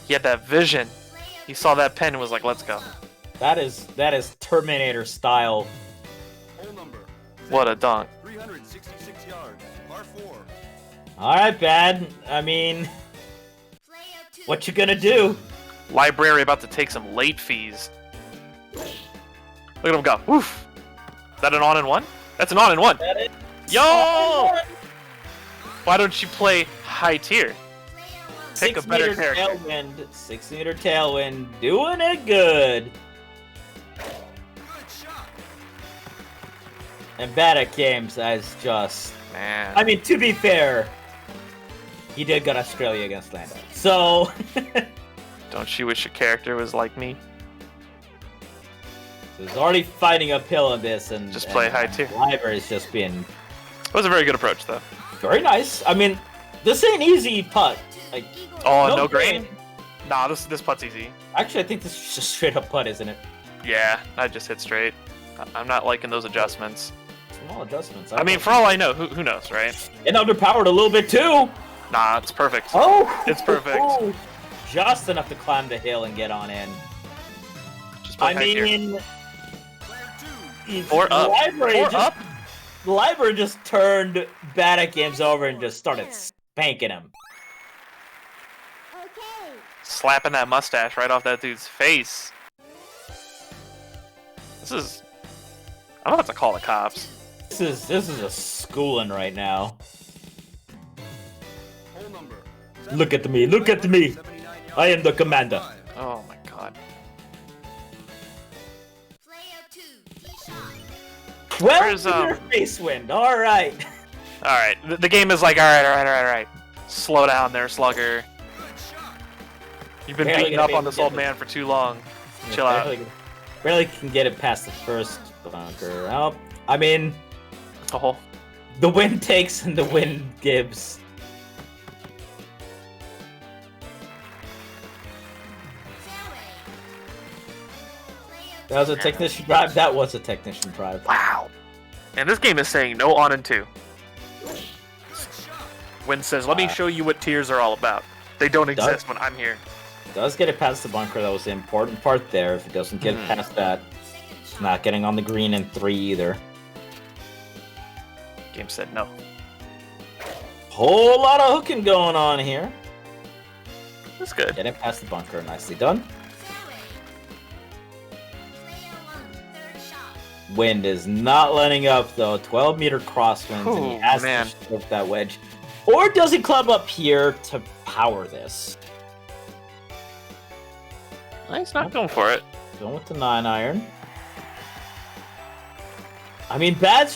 He had that vision. He saw that pen and was like, let's go. That is Terminator style. What a dunk. 366 yards. Par 4. Alright, Bad. I mean, what you gonna do? Library about to take some late fees. Look at him go. Woof. Is that an on and one? That's an on and one. Yo! Why don't you play high tier? Pick a better character. Tailwind, 6-meter tailwind, doing it good. And Badatgaems as just, man. I mean, to be fair, he did got Australia against Lando. So, don't you wish your character was like me? So he's already fighting uphill in this, and just play high tier. Library's just being. It was a very good approach, though. Very nice. I mean, this ain't easy putt. Like, oh, no grain? Nah, this putt's easy. Actually, I think this is just straight up putt, isn't it? Yeah, I just hit straight. I'm not liking those adjustments. Small adjustments. I mean, for all I know, who knows, right? And underpowered a little bit too. Nah, it's perfect. Oh, it's perfect. Oh, just enough to climb the hill and get on in. Just play high tier. Or up. Up. The library just turned Badatgaems over and just started spanking him. Slapping that mustache right off that dude's face. This is... I'm about to call the cops. This is a schooling right now. Look at me, look at me! I am the commander. Oh my god. Well, face wind, alright. Alright, the game is like, alright. Slow down there, slugger. You've been beating up on this old man for too long. Chill out. Barely can get it past the first bunker. Oh, I mean... Oh. The wind takes and the wind gives. That was a technician drive? That was a technician drive. Wow. And this game is saying no on and two. Wind says, let me show you what tiers are all about. They don't exist when I'm here. Does get it past the bunker. That was the important part there. If it doesn't get past that, it's not getting on the green in 3 either. Game said no. Whole lot of hooking going on here. That's good. Getting past the bunker. Nicely done. Wind is not letting up though. 12-meter crosswinds, and he has to stroke that wedge. Or does he club up here to power this? He's not going for it. Going with the 9-iron. I mean, Bad's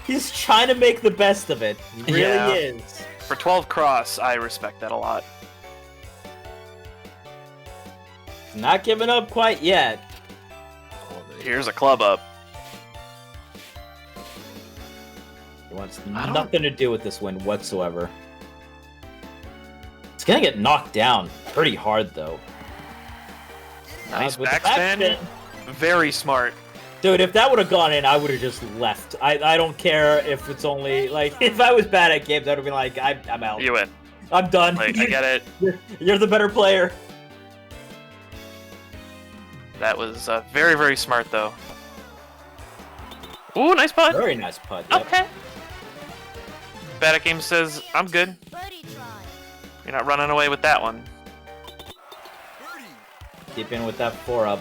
he's trying to make the best of it. He really is. For 12 cross, I respect that a lot. Not giving up quite yet. Here's a club up. He wants nothing to do with this win whatsoever. It's gonna get knocked down pretty hard though. Nice backspin. Very smart. Dude, if that would have gone in, I would have just left. I don't care if it's only, like, if I was bad at games, I would have been like, I'm out. You win. I'm done. Like, I get it. You're the better player. That was very, very smart, though. Ooh, nice putt. Very nice putt. Yep. Okay. Badatgaems says, I'm good. You're not running away with that one. Keep in with that 4-up.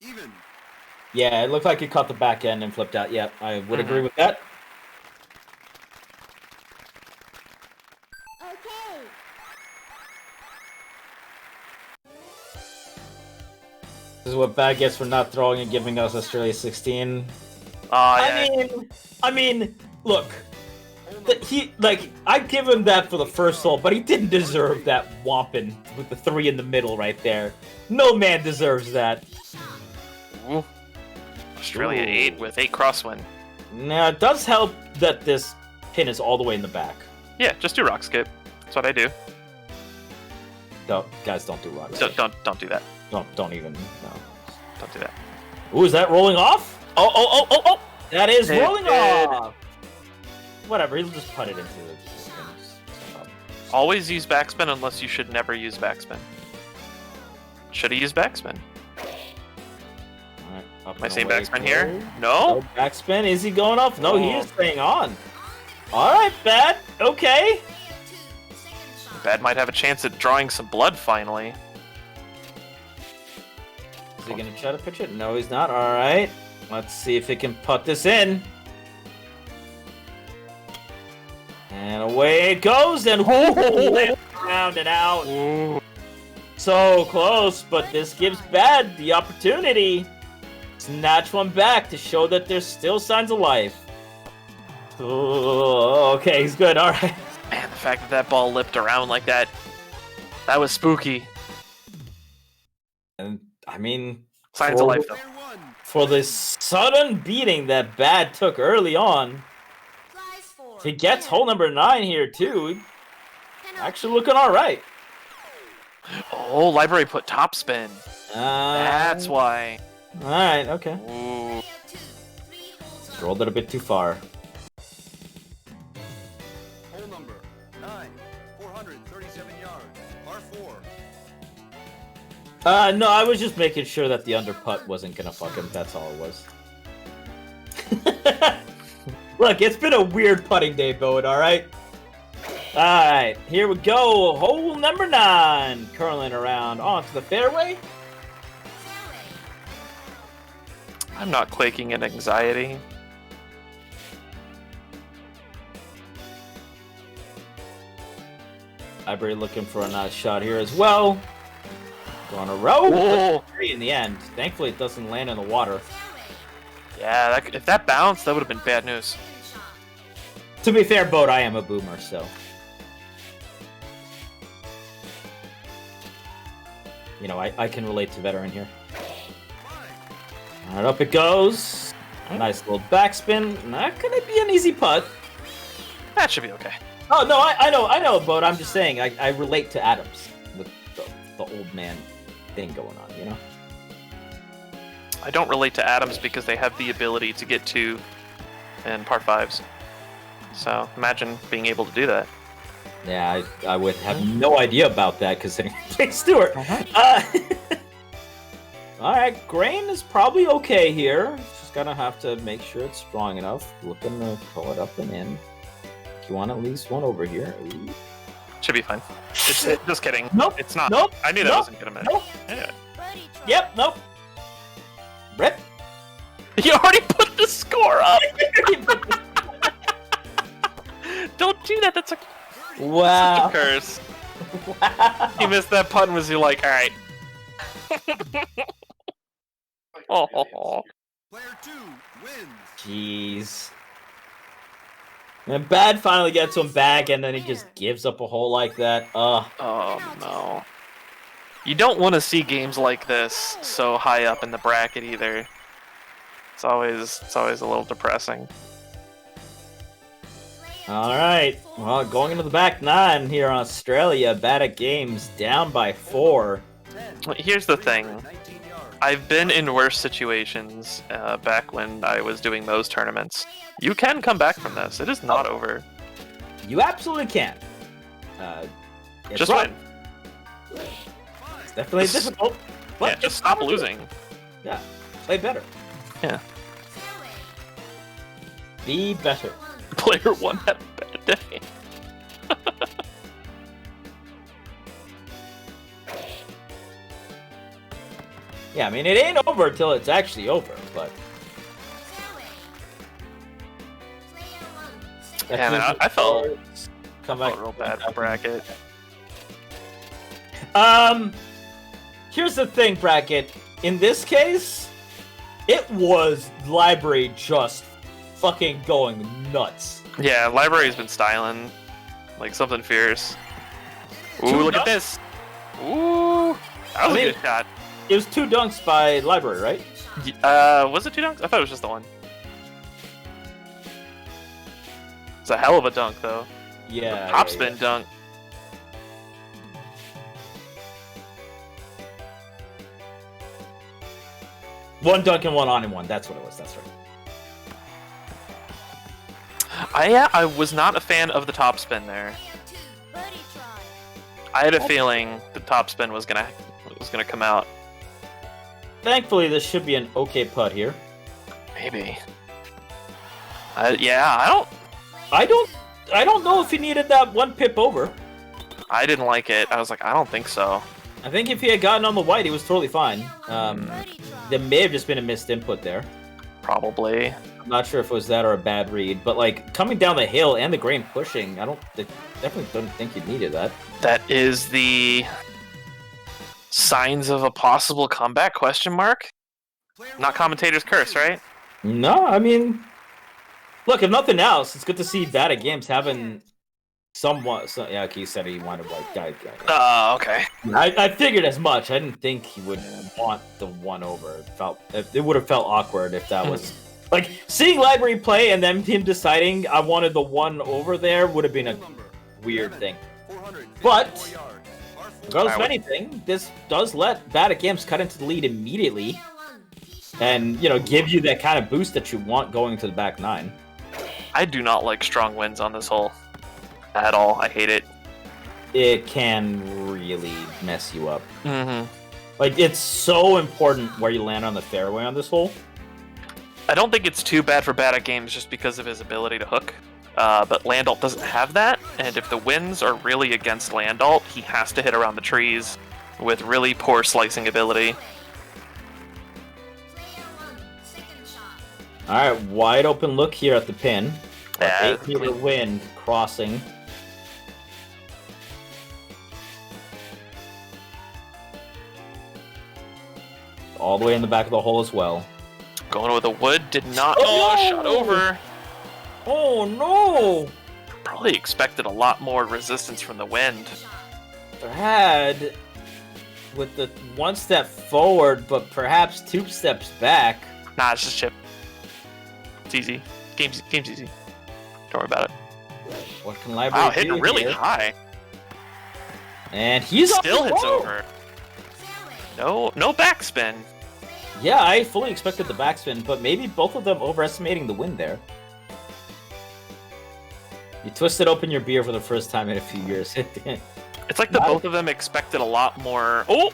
Even. Yeah, it looked like he caught the back end and flipped out. Yep, I would agree with that. This is what Bad gets for not throwing and giving us Australia 16. Yeah. I mean, look. I'd give him that for the first hole, but he didn't deserve that whomping with the 3 in the middle right there. No man deserves that. Ooh. Australia 8 with 8 crosswind. Now, it does help that this pin is all the way in the back. Yeah, just do rock skip. That's what I do. No, guys, don't do rock skip. Don't do that. Don't even, no. Don't do that. Ooh, is that rolling off? Oh! That is rolling off! Whatever, he'll just put it into the... Always use backspin unless you should never use backspin. Should have used backspin. Alright, Am I saying backspin here? No? No backspin? Is he going off? No, he is staying on. Alright, Bad. Okay. Bad might have a chance at drawing some blood finally. Is he gonna try to pitch it? No, he's not. Alright. Let's see if he can put this in. And away it goes, and round and out. Ooh. So close, but this gives Bad the opportunity to snatch one back to show that there's still signs of life. Oh, okay, he's good. All right. Man, the fact that ball lipped around like that, that was spooky. And I mean, signs of life though. For the sudden beating that Bad took early on, he gets hole number 9 here too. Actually looking all right. Oh, library put topspin. That's why. All right. Okay. Ooh. Rolled it a bit too far. Hole number 9, 437 yards, par 4. No, I was just making sure that the under putt wasn't gonna fuck him. That's all it was. Look, it's been a weird putting day, Bode, alright? Alright, here we go. Hole number 9. Curling around onto the fairway. I'm not quaking in anxiety. Library looking for a nice shot here as well. Going a row. Whoa. 3 in the end. Thankfully, it doesn't land in the water. Yeah, if that bounced, that would have been bad news. To be fair, Bode, I am a boomer, so. You know, I can relate to veteran here. Alright, up it goes. Nice little backspin. Not gonna be an easy putt. That should be okay. Oh, no, I know, Bode. I'm just saying, I relate to Adams. With the old man thing going on, you know? I don't relate to Adams because they have the ability to get 2 in par 5s. So imagine being able to do that. Yeah, I would have no idea about that considering Jake Stewart. Alright, grain is probably okay here. Just gonna have to make sure it's strong enough. Looking to pull it up and in. You want at least one over here. Ooh. Should be fine. Just kidding. Nope. It's not. Nope. I knew that wasn't gonna matter. Nope. Yeah. Yep, nope. Rip. You already put the score up! Don't do that, that's a wow. Such a curse. Wow. You missed that putt and was you like, alright. Oh. Player 2 wins. Jeez. And Bad finally gets him back, and then he just gives up a hole like that. Oh no. You don't want to see games like this so high up in the bracket either. It's always a little depressing. Alright, well, going into the back 9 here in Australia, Badatgaems down by 4. Here's the thing. I've been in worse situations back when I was doing those tournaments. You can come back from this. It is not over. You absolutely can. Just win. It's definitely difficult. But yeah, just stop losing. Yeah, play better. Yeah. Be better. Player 1 had a bad day. Yeah, I mean, it ain't over until it's actually over, but... Yeah, man, I felt real bad for Bracket. Here's the thing, Bracket. In this case, it was Library just fucking going nuts. Yeah, library's been styling like something fierce. Ooh, look at this! Ooh, that was a good shot. It was 2 dunks by library, right? Was it 2 dunks? I thought it was just the one. It's a hell of a dunk, though. Yeah. Top spin dunk. One dunk and one on and one. That's what it was. That's right. I was not a fan of the top spin there. I had a feeling the top spin was gonna come out. Thankfully, this should be an okay putt here. Maybe. Yeah, I don't know if he needed that 1 pip over. I didn't like it. I was like, I don't think so. I think if he had gotten on the white, he was totally fine. There may have just been a missed input there. Probably. I'm not sure if it was that or a bad read, but like coming down the hill and the grain pushing, definitely don't think you needed that. That is the signs of a possible comeback? Question mark. Not commentator's curse, right? No, I mean, look, if nothing else, it's good to see Badatgaems having somewhat. So, yeah, he said he wanted like guy. Oh, okay. I figured as much. I didn't think he would want the 1 over. It would have felt awkward if that was like seeing library play and then him deciding I wanted the 1 over there would have been a weird thing. But regardless of anything, this does let Badatgaems cut into the lead immediately, and give you that kind of boost that you want going to the back 9. I do not like strong winds on this hole at all. I hate it. It can really mess you up. Mm-hmm. Like, it's so important where you land on the fairway on this hole. I don't think it's too bad for Badatgaems just because of his ability to hook. But Landalt doesn't have that, and if the winds are really against Landalt, he has to hit around the trees with really poor slicing ability. Alright, wide open look here at the pin. Yeah, 8-meter wind crossing. All the way in the back of the hole as well. Going with a wood, did not... Oh, shot over! Oh no! Probably expected a lot more resistance from the wind. There had, with the 1 step forward, but perhaps 2 steps back. Nah, it's just chip. It's easy. Game's easy. Don't worry about it. What can library Wow, hitting really here? high. And he's still hits over. No backspin. Yeah, I fully expected the backspin, but maybe both of them overestimating the wind there. You twisted open your beer for the first time in a few years. It's like both of them expected a lot more. Oh!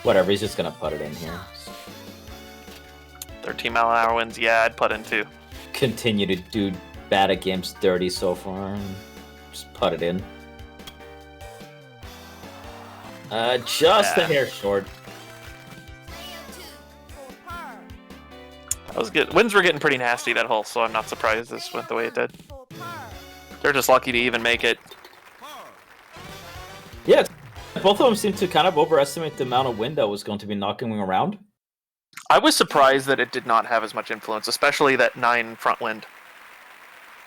Whatever, he's just gonna put it in here. 13-mile-an-hour winds, yeah, I'd put in too. Continue to do Badatgaems dirty so far. Just put it in. Just a hair short. That was good. Winds were getting pretty nasty that hole, so I'm not surprised this went the way it did. They're just lucky to even make it. Yeah, both of them seem to kind of overestimate the amount of wind that was going to be knocking around. I was surprised that it did not have as much influence, especially that 9 front wind.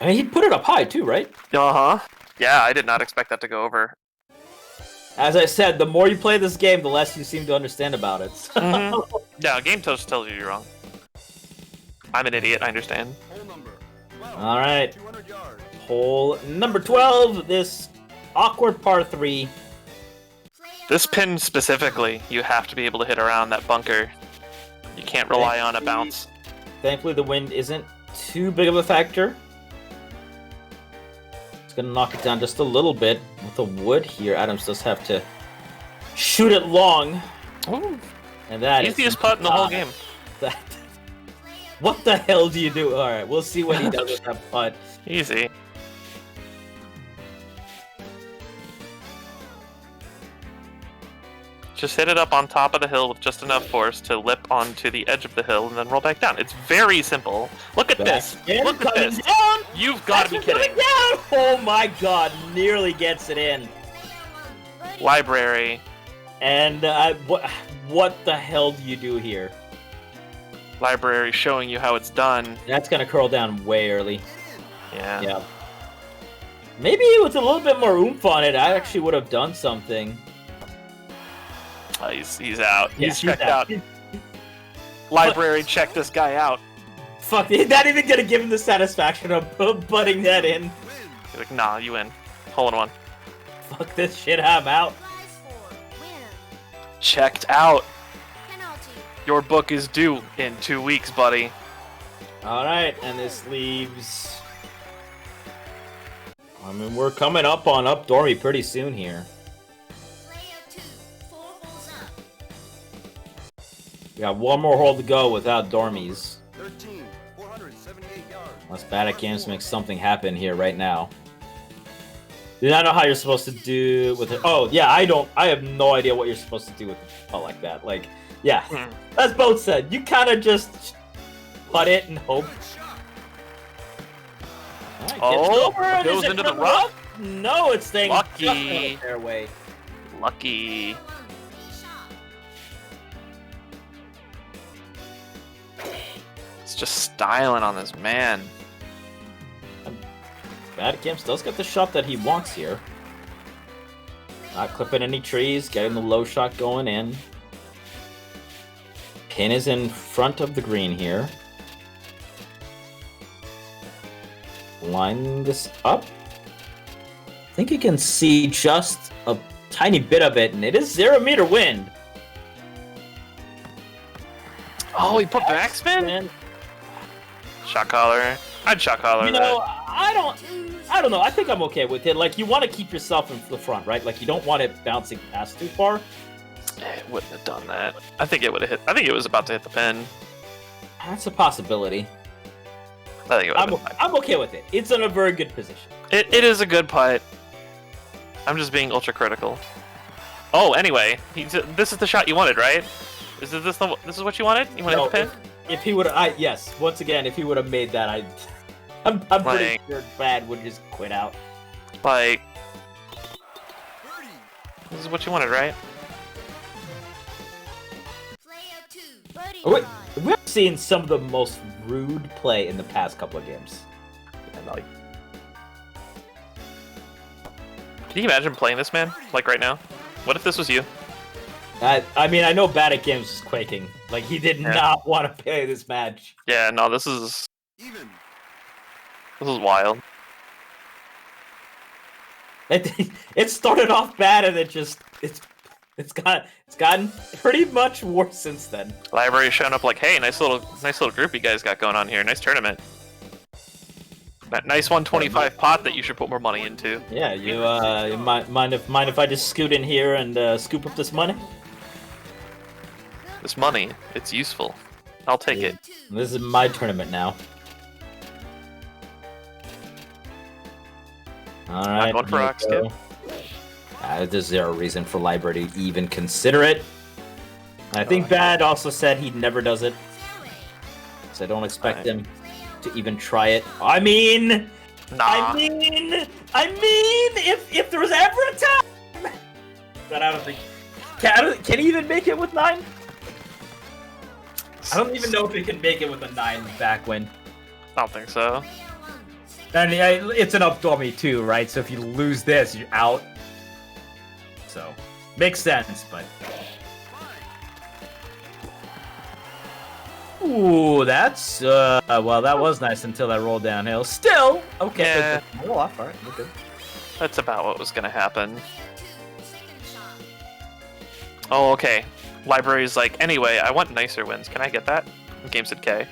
I mean, he put it up high too, right? Uh-huh. Yeah, I did not expect that to go over. As I said, the more you play this game, the less you seem to understand about it. Mm-hmm. Yeah, Game Toast tells you you're wrong. I'm an idiot, I understand. Alright. Hole number 12, this awkward par 3. This pin specifically, you have to be able to hit around that bunker. You can't rely on a bounce. Thankfully, the wind isn't too big of a factor. It's gonna knock it down just a little bit with the wood here. Adams does have to shoot it long. Ooh. And that easiest putt in the whole game. What the hell do you do? Alright, we'll see what he does with that putt. Easy. Just hit it up on top of the hill with just enough force to lip onto the edge of the hill and then roll back down. It's very simple. Look at this. Look at this. Down. You've got to be kidding. Down. Oh my god, nearly gets it in. Library. And what the hell do you do here? Library showing you how it's done. That's gonna curl down way early. Yeah. Yeah. Maybe with a little bit more oomph on it, I actually would have done something. He's out. Yeah, He's checked out. Library, check this guy out. Fuck, he's not even gonna give him the satisfaction of butting that in. He's like, nah, you win. Hole in one. Fuck this shit, I'm out. Checked out. Your book is due in 2 weeks, buddy. Alright, and this leaves... I mean, we're coming up on Up Dormy pretty soon here. We got one more hole to go without Dormies. 13, 478 yards. Unless Badatgaems makes something happen here right now. Do not know how you're supposed to do with it. Oh, yeah, I have no idea what you're supposed to do with a putt like that. Like, yeah, as Bode said, you kind of just putt it and hope. Right, oh, over. Goes into the rough? No, it's staying Lucky. Fairway. Lucky. It's just styling on this man. Badatgaems does get the shot that he wants here. Not clipping any trees, getting the low shot going in. Pin is in front of the green here. Line this up. I think you can see just a tiny bit of it, and it is 0 meter wind. Oh, he put backspin? Shot collar. I'd shot collar You know, I don't know. I think I'm okay with it. Like, you want to keep yourself in the front, right? Like, you don't want it bouncing past too far. It wouldn't have done that. I think it would have hit. I think it was about to hit the pin. That's a possibility. I think it would have I'm okay with it. It's in a very good position. It is a good putt. I'm just being ultra critical. Oh, anyway, this is the shot you wanted, right? This is what you wanted? You wanted to hit the pin? If he would have, yes. Once again, if he would have made that, I'm pretty sure Brad would just quit out. Like, this is what you wanted, right? Oh, wait, we've seen some of the most rude play in the past couple of games. And like, can you imagine playing this, man? Like right now? What if this was you? I mean, I know Badatgaems is quaking. Like, he did not want to play this match. Yeah, no, this is wild. It started off bad, and it's gotten pretty much worse since then. Library showing up like, hey, nice little group you guys got going on here. Nice tournament. That nice 125 pot that you should put more money into. Yeah, you mind if I just scoot in here and scoop up this money? This money, it's useful. I'll take it. This is my tournament now. All right. Going for rock skip. There's zero reason for Library to even consider it. I think Bad also said he never does it, so I don't expect him to even try it. I mean, if there was ever a time, but I don't think can he even make it with 9? I don't even know if he can make it with a 9 backwind. I don't think so. And it's an up dormy too, right? So if you lose this, you're out. So makes sense, but ooh, that's well, that was nice until that rolled downhill. Still okay. Yeah. All right, we're good. That's about what was gonna happen. Oh, okay. Library's like, anyway, I want nicer wins. Can I get that? Game said K.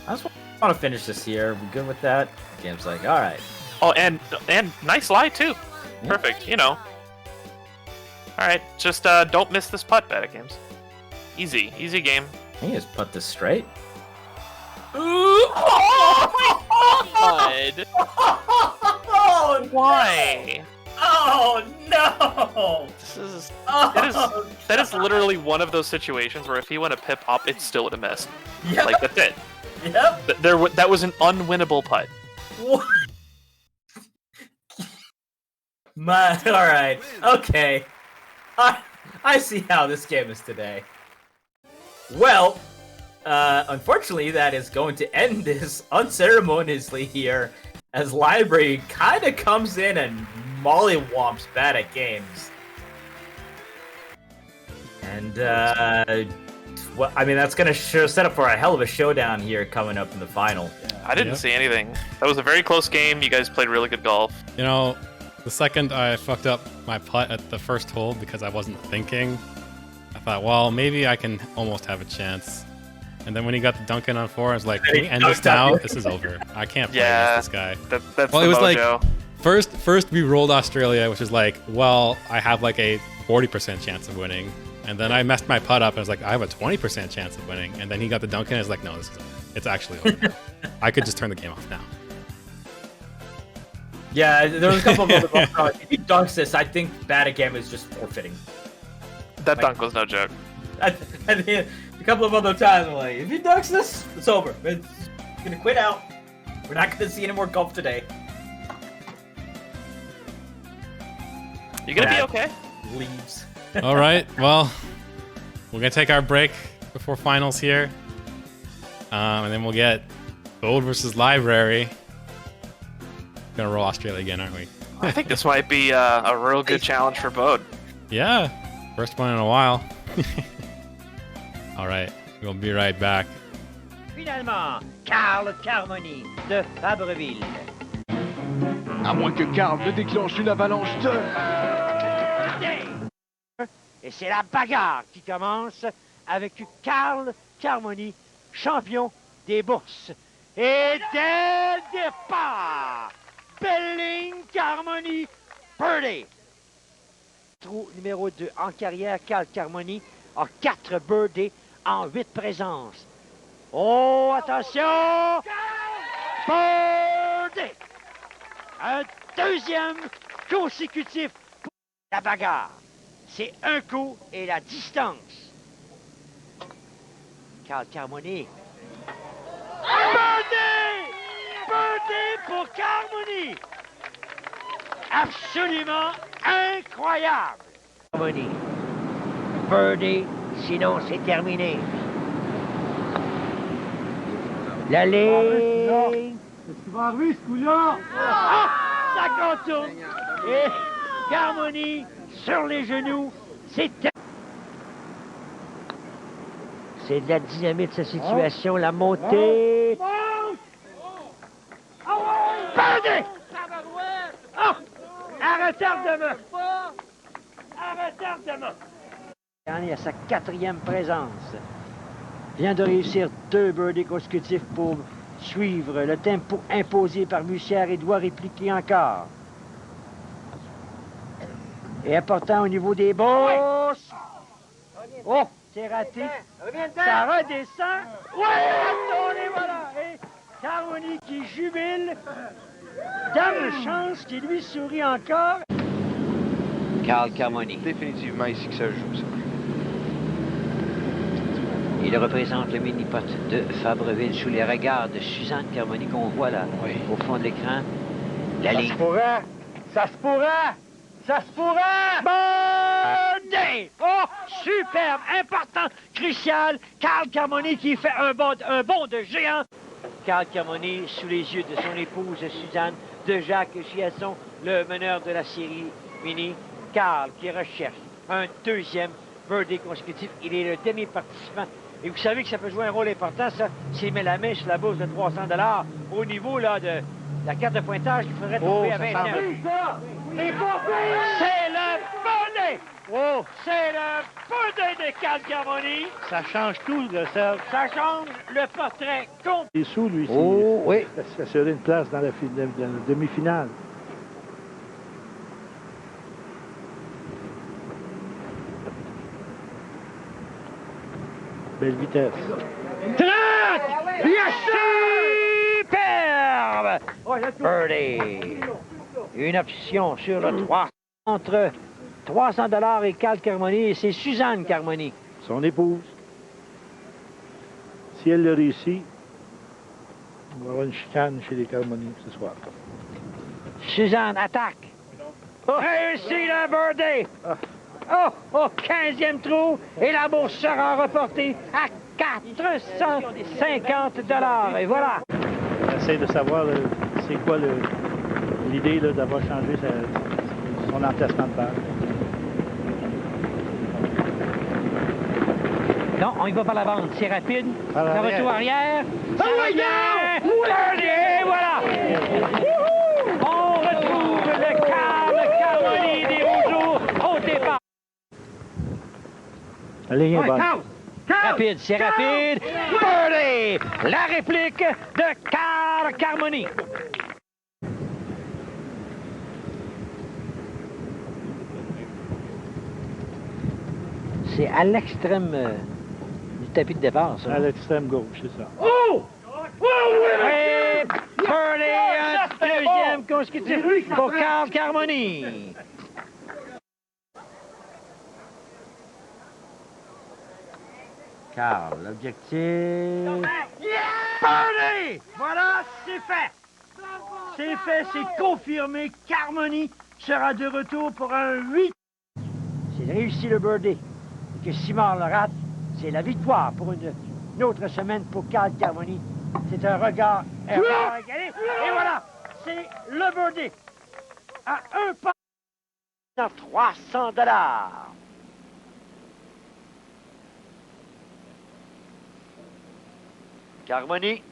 I just want to finish this here. We're good with that. Game's like, all right. Oh, and nice lie too. Yeah. Perfect. You know. All right, just don't miss this putt, Badatgaems. Easy game. He just put this straight. Ooh! Oh my God! Oh, why? Oh no! That is literally one of those situations where if he went a pip up, it still would have missed. Yep. Like that's it. Yep. That was an unwinnable putt. What? All right. Okay. I see how this game is today. Well, unfortunately, that is going to end this unceremoniously here, as Library kind of comes in and mollywomps Badatgaems. And, well, I mean, that's going to set up for a hell of a showdown here coming up in the final. I didn't see anything. That was a very close game. You guys played really good golf. You know, the second I fucked up my putt at the first hole because I wasn't thinking, I thought, well, maybe I can almost have a chance. And then when he got the dunk in on 4, I was like, can we end this now? This is over. I can't play against this guy. That's well, the it was mojo. like, first we rolled Australia, which is like, well, I have like a 40% chance of winning. And then I messed my putt up and I was like, I have a 20% chance of winning. And then he got the dunk in and I was like, no, this is over. It's actually over. I could just turn the game off now. Yeah, there was a couple of other if he dunks this, I think Badatgaems is just forfeiting. That dunk was no joke. A couple of other times, I'm like, if he dunks this, it's over. It's gonna quit out. We're not gonna see any more golf today. You gonna be okay? Leaves. All right, well, we're going to take our break before finals here. And then we'll get Bode versus Library. Going to roll Australia again, aren't we? I think this might be a real good challenge for Bode. Yeah, first one in a while. All right, we'll be right back. Finalement, Carl Carmoni de Fabreville. À moins que Carl ne déclenche une avalanche de... Et c'est la bagarre qui commence avec Carl Carmoni, champion des bourses. Et dès le départ, Belling Carmoni, birdie. Trou numéro 2 en carrière, Carl Carmoni a 4 birdies en 8 présences. Oh, attention! Birdie! Un deuxième consécutif pour la bagarre. C'est un coup et la distance. Carl Carmoni. Birdie! Birdie pour Carmoni! Absolument incroyable! Carmoni. Birdie, sinon c'est terminé. La ligne. Qu'est-ce qui va arriver, ce coup-là? Ah! Ça contourne! Et Carmoni sur les genoux, c'est de la dynamite, cette situation, la montée. Birdie! Oh! À retardement! À retardement! Il a sa 4e présence. Vient de réussir 2 birdies consécutifs pour suivre le tempo imposé par Mussière et doit répliquer encore. Et important au niveau des bosses. Oh, c'est raté. Ça redescend. Ouais, attendez, voilà. Et Carmoni qui jubile. Dame chance qui lui sourit encore. Carl Carmoni. Définitivement ici que ça joue, ça. Il représente le mini-pot de Fabreville sous les regards de Suzanne Carmoni qu'on voit là, au fond de l'écran. La ligne. Ça se pourrait! Ça se pourrait! Ça se pourrait! Birdie! Oh, superbe, important, crucial. Carl Carmoni qui fait un bond de géant. Carl Carmoni sous les yeux de son épouse Suzanne, de Jacques Chiasson, le meneur de la série mini. Carl qui recherche un 2e birdie consécutif. Il est le demi-participant. Et vous savez que ça peut jouer un rôle important, ça, s'il met la main sur la bourse de 300 $ au niveau là, de la carte de pointage qu'il faudrait trouver à 29. C'est le birdie! Oh, c'est le birdie de Carl Carmoni. Ça change tout, le Serge. Ça change le portrait complet. Il est sous, lui. Oh, oui. Ça serait une place dans la demi-finale. Belle vitesse. 30! Superbe! Birdie! Une option sur le 3 entre 300 $ et Carl Carmoni, et c'est Suzanne Carmoni. Son épouse. Si elle le réussit, on va avoir une chicane chez les Carmoni ce soir. Suzanne attaque. Réussit le birdie! Oh, au 15e trou, et la bourse sera reportée à $450. Et voilà. J'essaie de savoir c'est quoi l'idée d'avoir changé son emplacement de balle. Non, on y va par la bande. C'est rapide. Par Le l'arrière. retour arrière. Et voilà. On retrouve le Carmoni des Rougeaux au départ. La ligne est bonne. Rapide, c'est rapide. Birdie! La réplique de Carl Carmoni. C'est à l'extrême du tapis de départ, ça. À l'extrême gauche, c'est ça. Oh! Et birdie, un deuxième consécutif pour Carl Carmoni. Carl, l'objectif... Birdie! Voilà, c'est fait! C'est fait, c'est confirmé. Carmoni sera de retour pour un 8. S'il réussit le birdie et que Simard le rate, c'est la victoire pour une autre semaine pour Carl Carmoni. C'est un regard erreur égalé. Et voilà, c'est le birdie à un pas. $300. Carmoni.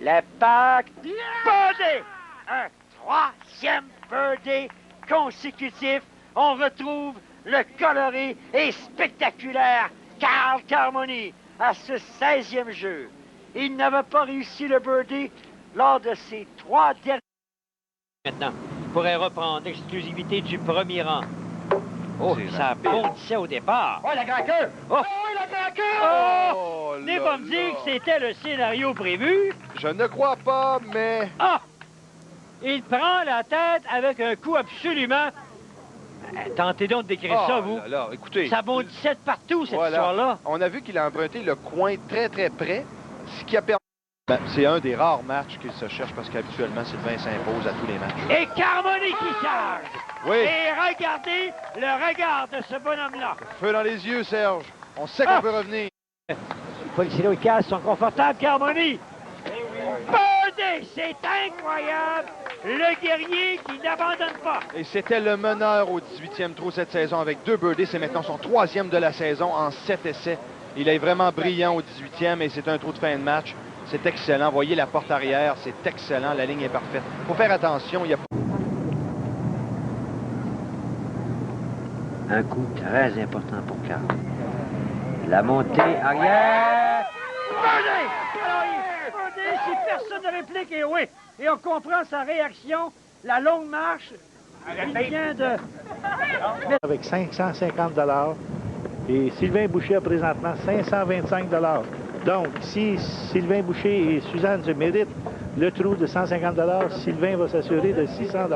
L'impact. Birdie! Un troisième birdie consécutif. On retrouve le coloré et spectaculaire Carl Carmoni à ce 16e jeu. Il n'avait pas réussi le birdie lors de ses 3 derniers. Maintenant, il pourrait reprendre l'exclusivité du premier rang. Oh, ça bondissait au départ. Oh, la grand queue! Oh, la grand queue! Oh! N'est pas me dire que c'était le scénario prévu. Je ne crois pas, mais... Ah! Il prend la tête avec un coup absolument... Tentez donc de décrire ça, vous. Là, écoutez, Ça bondissait de partout, cette voilà. histoire-là. On a vu qu'il a emprunté le coin très, très près, ce qui a permis... c'est un des rares matchs qu'il se cherche, parce qu'habituellement, Sylvain s'impose à tous les matchs. Et Carmoni qui charge. Oui. Et regardez le regard de ce bonhomme-là. Feu dans les yeux, Serge. On sait qu'on peut revenir. Les policiers locaux sont confortables, Carmoni. Bode, c'est incroyable. Le guerrier qui n'abandonne pas. Et c'était le meneur au 18e trou cette saison avec 2 birdies. C'est maintenant son 3e de la saison en 7 essais. Il est vraiment brillant au 18e et c'est un trou de fin de match. C'est excellent. Voyez la porte arrière, c'est excellent. La ligne est parfaite. Il faut faire attention. Il y a... Un coup très important pour Carl. La montée arrière. Bode! Si personne ne réplique, et oui. Et on comprend sa réaction. La longue marche. Il vient de... Avec $550. Et Sylvain Boucher a présentement $525. Donc, si Sylvain Boucher et Suzanne se méritent le trou de $150, Sylvain va s'assurer de $600.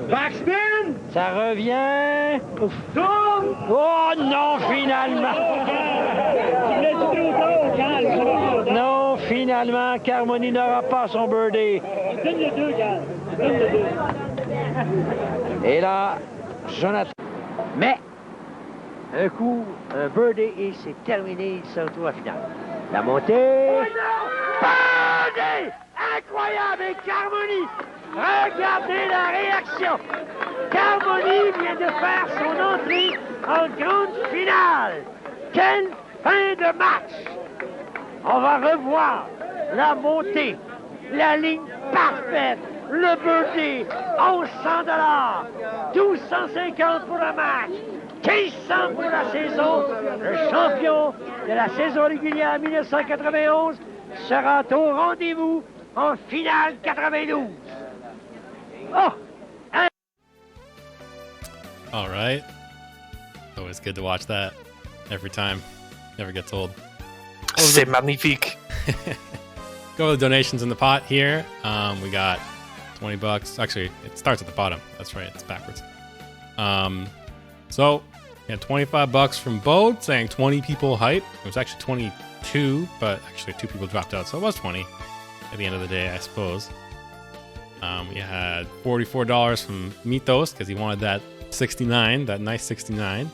Backspin! Ça revient. Ouf. Oh non, finalement! Non, finalement, Carmoni n'aura pas son birdie. Donne le 2, Gal. Donne le 2. Et là, Jonathan. Mais, un coup, un birdie et c'est terminé. Il se retrouve à finale. La montée. Birdie! Incroyable! Et Carmoni! Regardez la réaction! Carmoni vient de faire son entrée en grande finale. Quelle fin de match! On va revoir la montée, la ligne parfaite, le birdie, $1100, $1250 pour le match, $1500 pour la saison. Le champion de la saison régulière 1991 sera au rendez-vous en finale 92. Oh! All right. Always good to watch that every time. Never gets old. C'est magnifique. Go with the donations in the pot here. We got $20. Actually, it starts at the bottom. That's right. It's backwards. So we had $25 from Bode saying 20 people hype. It was actually 22, but actually 2 people dropped out, so it was 20 at the end of the day, I suppose. We had $44 from Mitos because he wanted that 69, that nice 69.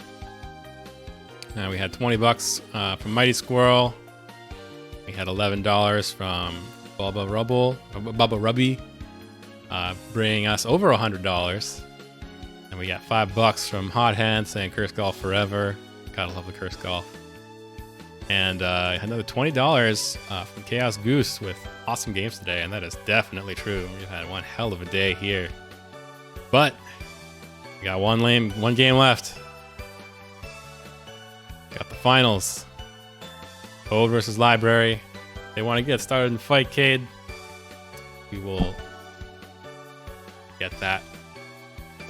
And we had $20 from Mighty Squirrel. We had $11 from Bubba Rubby, bringing us over $100. And we got $5 from Hot Hand saying Curse Golf forever. Gotta love the Curse Golf. And another $20 from Chaos Goose with awesome games today, and that is definitely true. We've had one hell of a day here. But we got one game left. Got the finals. Bode versus Library. They want to get started in the fight, Cade. We will get that.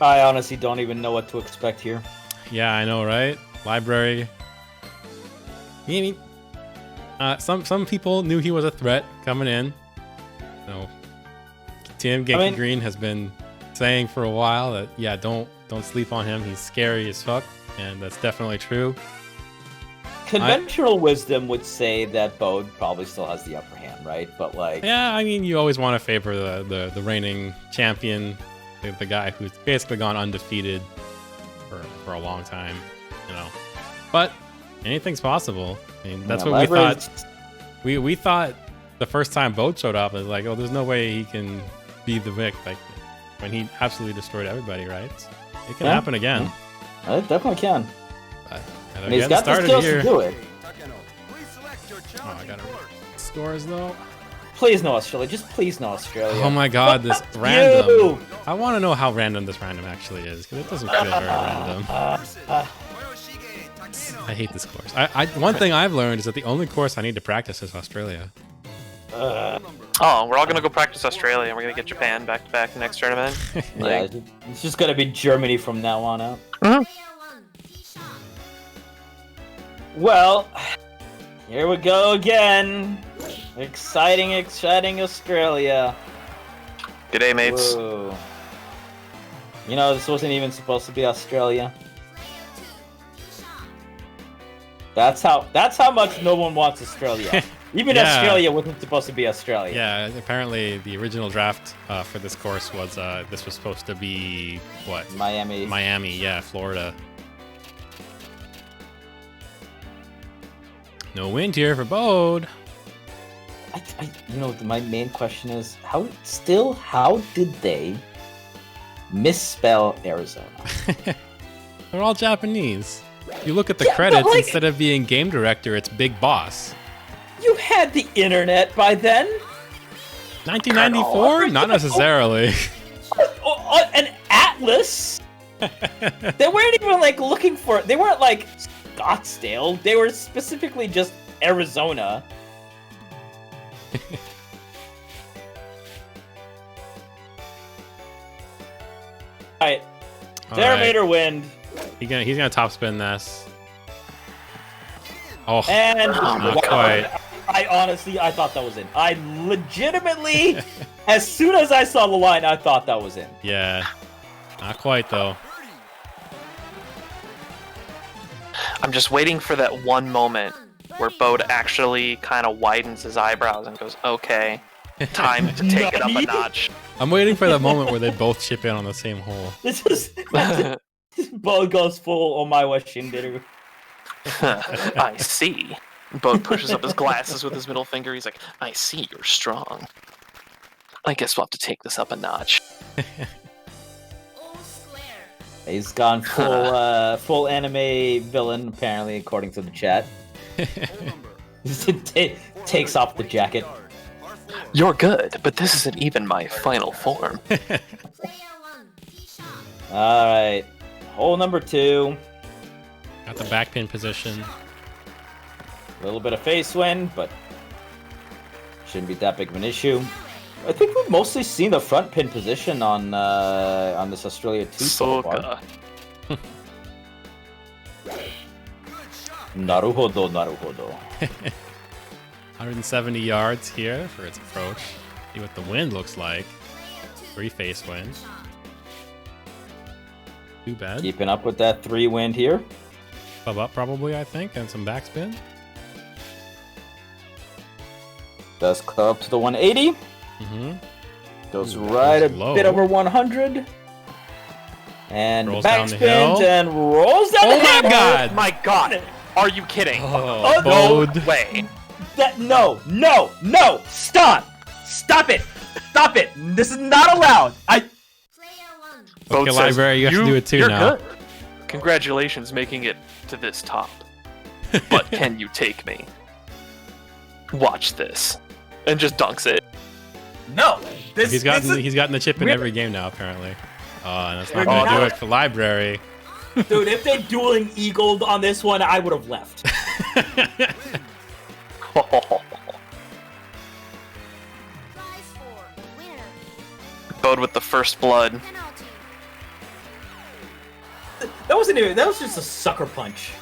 I honestly don't even know what to expect here. Yeah, I know, right? Library. I mean, some people knew he was a threat coming in. So, Tim Genki Green has been saying for a while that, yeah, don't sleep on him. He's scary as fuck, and that's definitely true. Conventional wisdom would say that Bode probably still has the upper hand, right? But like, yeah, I mean, you always want to favor the reigning champion, the guy who's basically gone undefeated for a long time, you know. But anything's possible. I mean, that's what we thought. We thought the first time Bode showed up, it was like, oh, there's no way he can be the Vic, like when he absolutely destroyed everybody, right? It can happen again. It definitely can. But and he's got the skills to do it. Oh, I gotta scores though. Please no Australia. Just please no Australia. Oh my God, this random. I want to know how random this random actually is, because it doesn't feel very random. I hate this course. One thing I've learned is that the only course I need to practice is Australia. Oh, we're all gonna go practice Australia, and we're gonna get Japan back to back the next tournament. Yeah, it's just gonna be Germany from now on out. Well, here we go again. Exciting Australia. Good day, mates. Whoa. You know, this wasn't even supposed to be Australia. That's how much no one wants Australia. Even Australia wasn't supposed to be Australia. Yeah, apparently the original draft for this course was this was supposed to be what? Miami. Miami, yeah, Florida. No wind here for Bode. You know, my main question is how did they misspell Arizona? They're all Japanese. You look at the credits, instead of being game director, it's Big Boss. You had the internet by then. 1994? Not necessarily. An atlas. They weren't even like looking for. They weren't like Scottsdale. They were specifically just Arizona. Alright. Terminator wind. He's gonna top spin this. Oh, and not quite. I thought that was in. I legitimately, as soon as I saw the line, I thought that was in. Yeah, not quite though. I'm just waiting for that one moment where Bode actually kind of widens his eyebrows and goes, "Okay, time to take it up a notch." I'm waiting for the moment where they both chip in on the same hole. This is Bode goes full Omaewa Shinderu. I see. Bode pushes up his glasses with his middle finger. He's like, I see you're strong. I guess we'll have to take this up a notch. He's gone full anime villain, apparently, according to the chat. Takes off the jacket. You're good, but this isn't even my final form. Alright. Hole number 2. Got the backpin position. A little bit of face wind, but shouldn't be that big of an issue. I think we've mostly seen the front pin position on this Australia 2 so far. Naruhodo, naruhodo. 170 yards here for its approach. See what the wind looks like. 3 face winds. Too bad. Keeping up with that 3 wind here. Club up probably, I think, and some backspin. Does club up to the 180. Goes right a bit over 100. And backspins and rolls down the hill. Oh my god! My god! Are you kidding? Oh, no Bode. way. No! Stop! Stop it! Stop it! This is not allowed! Okay, Bode library, you have to do it too you're now. Good. Congratulations making it to this top. But can you take me? Watch this. And just dunks it. No! He's gotten the chip in every game now, apparently. And that's not going to do it for library. Dude, if they dueling eagled on this one, I would have left. Bode with the first blood. That wasn't even. That was just a sucker punch.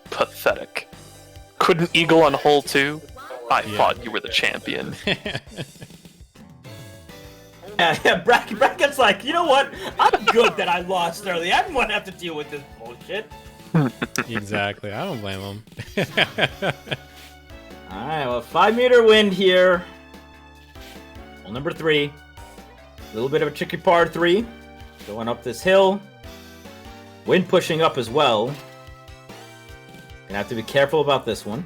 Pathetic. Couldn't eagle on hole 2? I thought you were the champion. Yeah, Bracket's like, you know what? I'm good that I lost early. I didn't want to have to deal with this bullshit. Exactly. I don't blame him. Alright, well, 5-meter wind here. Hole number 3. A little bit of a tricky par 3. Going up this hill. Wind pushing up as well. Gonna have to be careful about this one.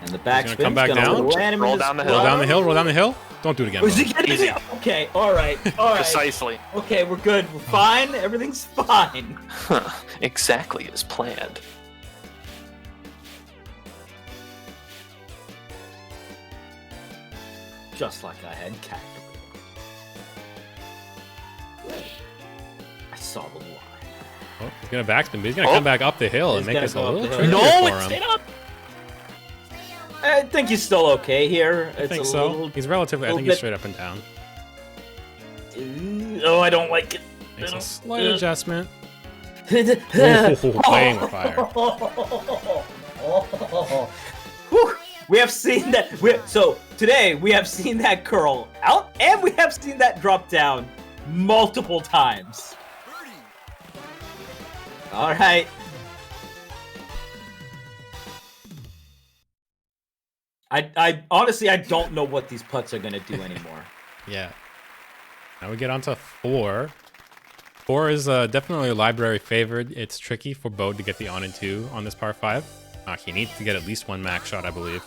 And the backspin's come back down. Roll down the hill. Roll down the hill. Roll down the hill. Don't do it again. Was he Bode. getting it? Okay, alright, alright. Precisely. Okay, we're good. We're fine. Everything's fine. Exactly as planned. Just like I had calculated. I saw the line. Oh, he's gonna backspin, but he's gonna come back up the hill and He's make this a gonna go little up the trickier hill. for No, it him. stayed up. I think he's still okay here. I think so. He's relatively. I think he's straight up and down. Oh, I don't like it. Makes a slight adjustment. Whew. Playing with fire. Whew. We have seen that. So today we have seen that curl out, and we have seen that drop down multiple times. All right. I honestly I don't know what these putts are gonna do anymore. Yeah. Now we get on to 4. 4 is definitely a library favored. It's tricky for Bode to get the on and 2 on this par 5. He needs to get at least one max shot, I believe.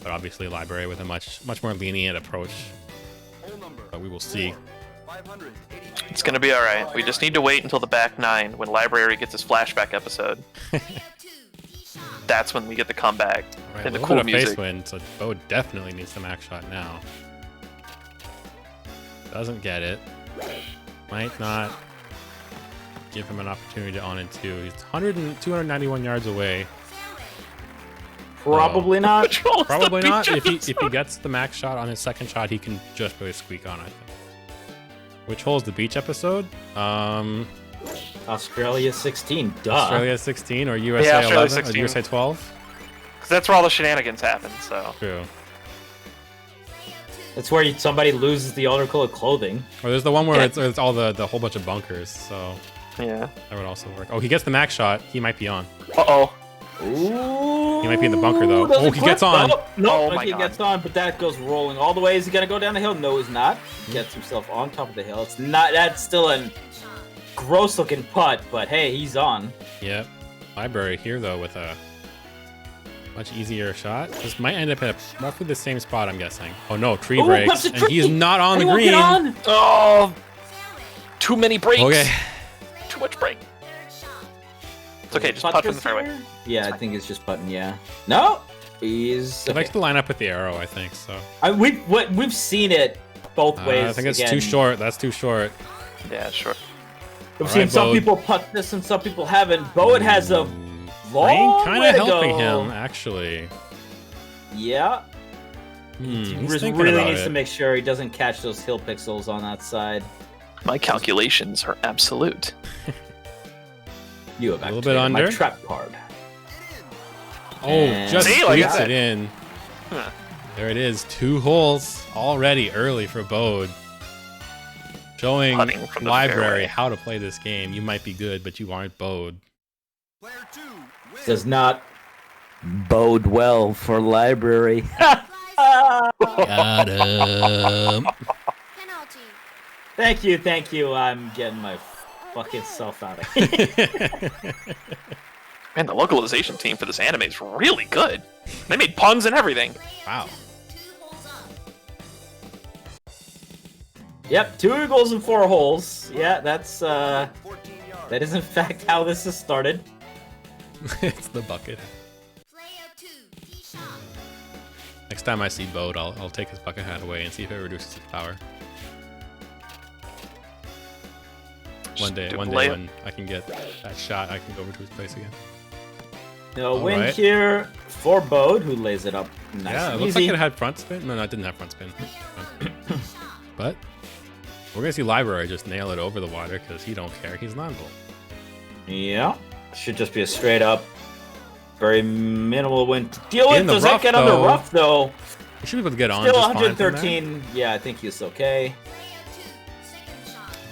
But obviously library with a much more lenient approach. But we will see. It's gonna be alright. We just need to wait until the back 9 when library gets his flashback episode. That's when we get the comeback Right, and a the little cool bit of music. face wind, so Bode definitely needs the max shot now. Doesn't get it. Might not give him an opportunity to on and 2. He's 291 yards away. Probably not. Probably not. If he gets the max shot on his second shot, he can just really squeak on, I think. Which hole is the beach episode? Australia 16, duh. Australia 16 or USA Yeah, Australia 11 16. or USA 12? Because that's where all the shenanigans happen, so. True. That's where somebody loses the article of clothing. Or there's the one where it's all the whole bunch of bunkers, so yeah, that would also work. Oh, he gets the max shot. He might be on. Uh-oh. Ooh, He might be in the bunker, though. doesn't Oh, he gets clip. on. No, Oh my he God. gets on, but that goes rolling all the way. Is he gonna go down the hill? No, he's not. Gets himself on top of the hill. It's not. That's still a gross-looking putt, but hey, he's on. Yep. Library here, though, with a much easier shot. This might end up at roughly the same spot, I'm guessing. Oh, no, tree Ooh, breaks, what's a and tree? he's not on the He won't green. get on. Oh, too many breaks. Okay. Too much break. It's okay, just putt from the fairway. Yeah, I think it's just putting. Yeah. No, he's. He likes to line up with the arrow, I think, so. We've seen it both ways. I think it's again. too short. That's too short. Yeah, sure. We've All seen right, some Bode. people putt this and some people haven't. Bode has a Rain long kind way of to helping go. him, actually. Yeah. He's He thinking really about needs it. to make sure he doesn't catch those hill pixels on that side. My calculations are absolute. You have A little bit activated my under. trap card. Oh, And- just See, like I squeaks said. it in. Huh. There it is. 2 holes already early for Bode. Showing Putting from the library fairway. how to play this game. You might be good, but you aren't Bode. Does not bode well for library. Got him. Penalty. Thank you. I'm getting my fucking self out of here. Man, the localization team for this anime is really good. They made puns and everything. Wow. Yep, 2 eagles and 4 holes. Yeah, that's that is in fact how this is started. It's the bucket. Next time I see Bode, I'll take his bucket hat away and see if it reduces its power. One day when I can get that shot, I can go over to his place again. No win here for Bode, who lays it up nice Yeah, and it looks easy. like it had front spin. No, it didn't have front spin. But we're gonna see Library just nail it over the water because he don't care. He's non-bull. Yeah, should just be a straight up, very minimal win to deal with. In the Does that rough, get under though. rough though? You should be able to get on. Still just fine from there. 113. Yeah, I think he's okay.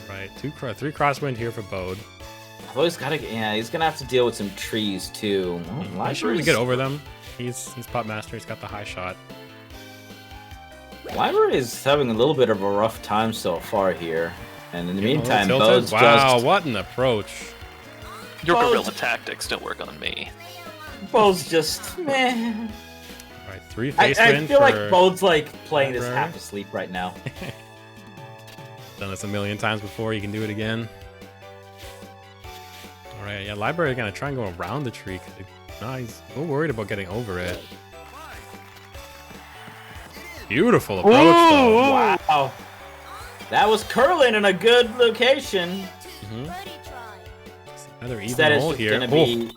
Right, 3 crosswind here for Bode. Although he's gotta, yeah, he's gonna have to deal with some trees too. I should really get over them. He's pot master. He's got the high shot. Library is having a little bit of a rough time so far here, and in the meantime, Tilted. Bode's Wow, just what an approach! Your guerrilla tactics don't work on me. Bode's just meh. Right, 3 I face wind feel like for Bode's like playing this Library. half asleep right now. Done this a million times before. You can do it again. All right, yeah. Library gonna try and go around the tree. No, he's a little worried about getting over it. Beautiful approach, though. Wow, that was curling in a good location. Another even Instead, it's hole just here. gonna be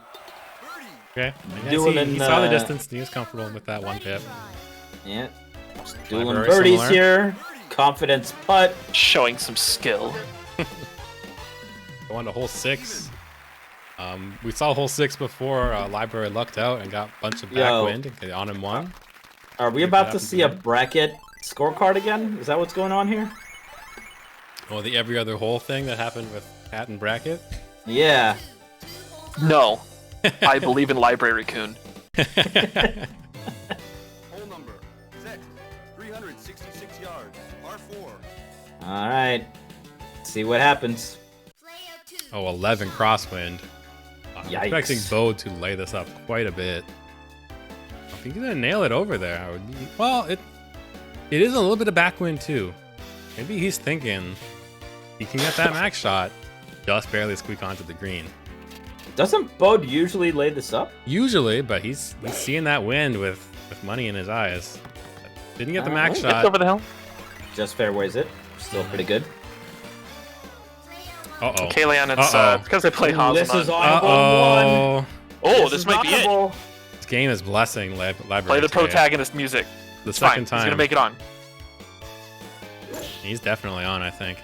Okay, I guess dueling, he saw the distance. He was comfortable with that 1 pip. Yeah, dueling Library birdies similar. here. Confidence putt. Showing some skill. Go on to hole 6. We saw hole 6 before. Library lucked out and got a bunch of backwind and on him 1. Are we about to see a bracket scorecard again? Is that what's going on here? Oh, the every other hole thing that happened with Cat and Bracket? Yeah. No. I believe in Library Coon. Hole number 6, 366 yards, par 4. All right. See what happens. Oh, 11 crosswind. I'm Yikes. expecting Bode to lay this up quite a bit. I think he's gonna nail it over there. Well, it is a little bit of backwind too. Maybe he's thinking he can get that max shot, just barely squeak onto the green. Doesn't Bode usually lay this up? Usually, but he's seeing that wind with money in his eyes. Didn't get the max Alright. shot. Over the hill. Just fairways it. Still pretty good. Uh-oh. Okay, Leon, it's because they play Haas. This is on Uh-oh. one. Oh, this might be it. honorable. This game is blessing Library. Play the today. protagonist music. The It's second fine. time. He's gonna make it on. He's definitely on, I think.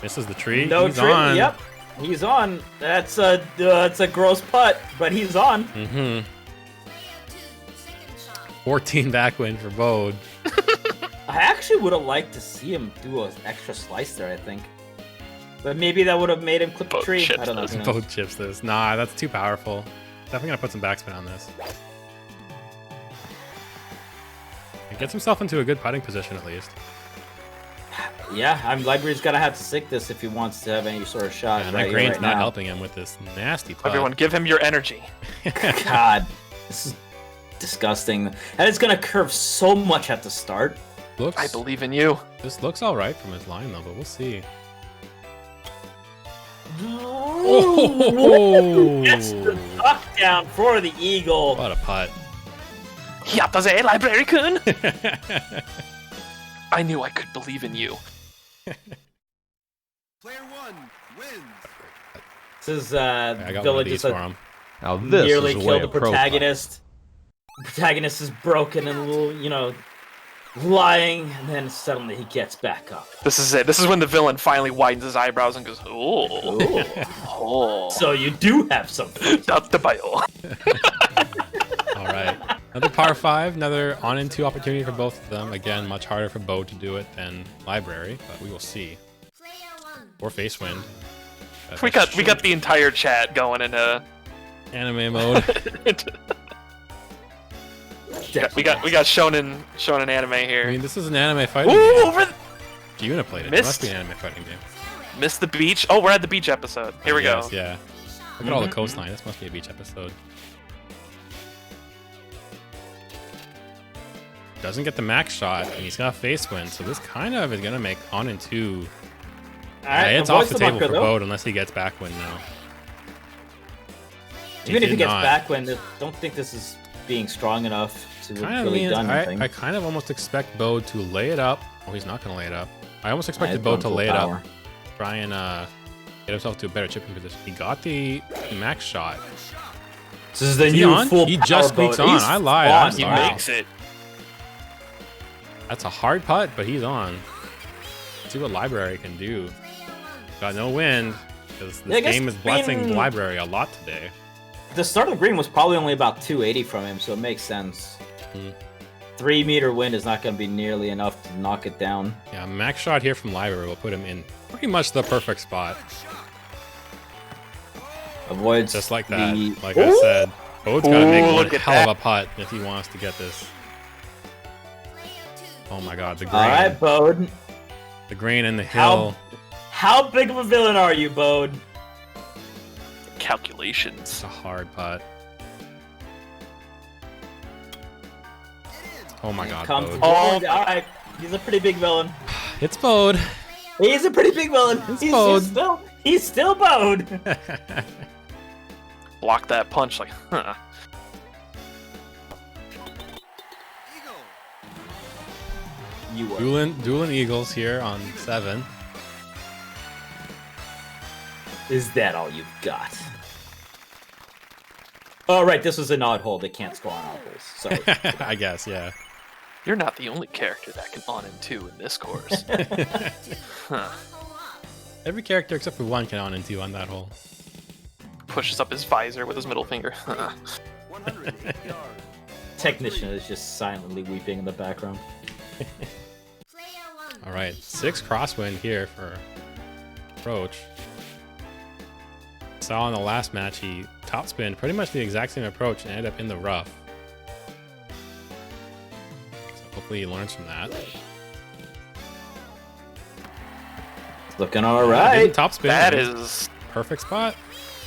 Misses the tree. No he's trip. on. Yep. He's on. That's a gross putt, but he's on. Mm-hmm. 14 backwind for Bode. I actually would have liked to see him do an extra slice there, I think. But maybe that would have made him clip the tree. I don't know. who knows? Bode chips this. Nah, that's too powerful. Definitely gonna put some backspin on this. He gets himself into a good putting position at least. Yeah, Library's gonna have to stick this if he wants to have any sort of shot. And right that here, grain's right not now. helping him with this nasty putt. Everyone, give him your energy. God, this is disgusting. And it's gonna curve so much at the start. Looks, I believe in you. This looks all right from his line though, but we'll see. Oh! Gets the knockdown for the eagle. What a putt. Yapaze, Library Coon. I knew I could believe in you. Player 1 wins. This is I got one of Village these just for him. Now this nearly is the way killed a the pro protagonist. The protagonist is broken and a little, lying, and then suddenly he gets back up. This is it. This is when the villain finally widens his eyebrows and goes, "Oh, oh." So you do have something. That's the bio. All right. Another par 5, another on and 2 opportunity for both of them. Again, much harder for Bode to do it than Library, but we will see. Or face wind. We got the entire chat going into anime mode. we got shonen anime here. I mean, this is an anime fighting Ooh, game. over. actually uniplated. It Missed. must be an anime fighting game. Missed the beach. Oh, we're at the beach episode. Here we Yes, go. Yeah. Look at all the coastline. This must be a beach episode. Doesn't get the max shot, and he's got face win, so this kind of is gonna make on and 2. Yeah, it's off the table for Bode unless he gets back win now. Even if he gets back win, I don't think this is being strong enough to really done anything. I kind of almost expect Bode to lay it up. Oh, he's not gonna lay it up. I almost expected Bode to lay it up, try and get himself to a better chipping position. He got the max shot. This is the new full He just squeaks on. I lied. I'm He sorry. makes it. That's a hard putt, but he's on. Let's see what Library can do. Got no wind, because this game is blessing Library a lot today. The start of the green was probably only about 280 from him, so it makes sense. 3 meter wind is not going to be nearly enough to knock it down. Yeah, max shot here from Library will put him in pretty much the perfect spot. Avoids just like that. Like I said, Bode's got to make one hell of a putt if he wants to get this. Oh my god, the grain. All right, Bode. The grain and the hill. How big of a villain are you, Bode? Calculations. It's a hard putt. Oh my god, Bode. All right, he's a pretty big villain. It's Bode. He's a pretty big villain. He's still Bode. Block that punch like, huh. Dueling Eagles here on 7. Is that all you've got? Oh, right, this was an odd hole. They can't score on odd holes. Sorry. I guess, yeah. You're not the only character that can on and 2 in this course. Huh. Every character except for one can on and 2 on that hole. Pushes up his visor with his middle finger. Technician is just silently weeping in the background. All right, 6 crosswind here for approach. Saw in the last match he topspin pretty much the exact same approach and ended up in the rough. So hopefully he learns from that. It's looking all right. Topspin. That is perfect spot.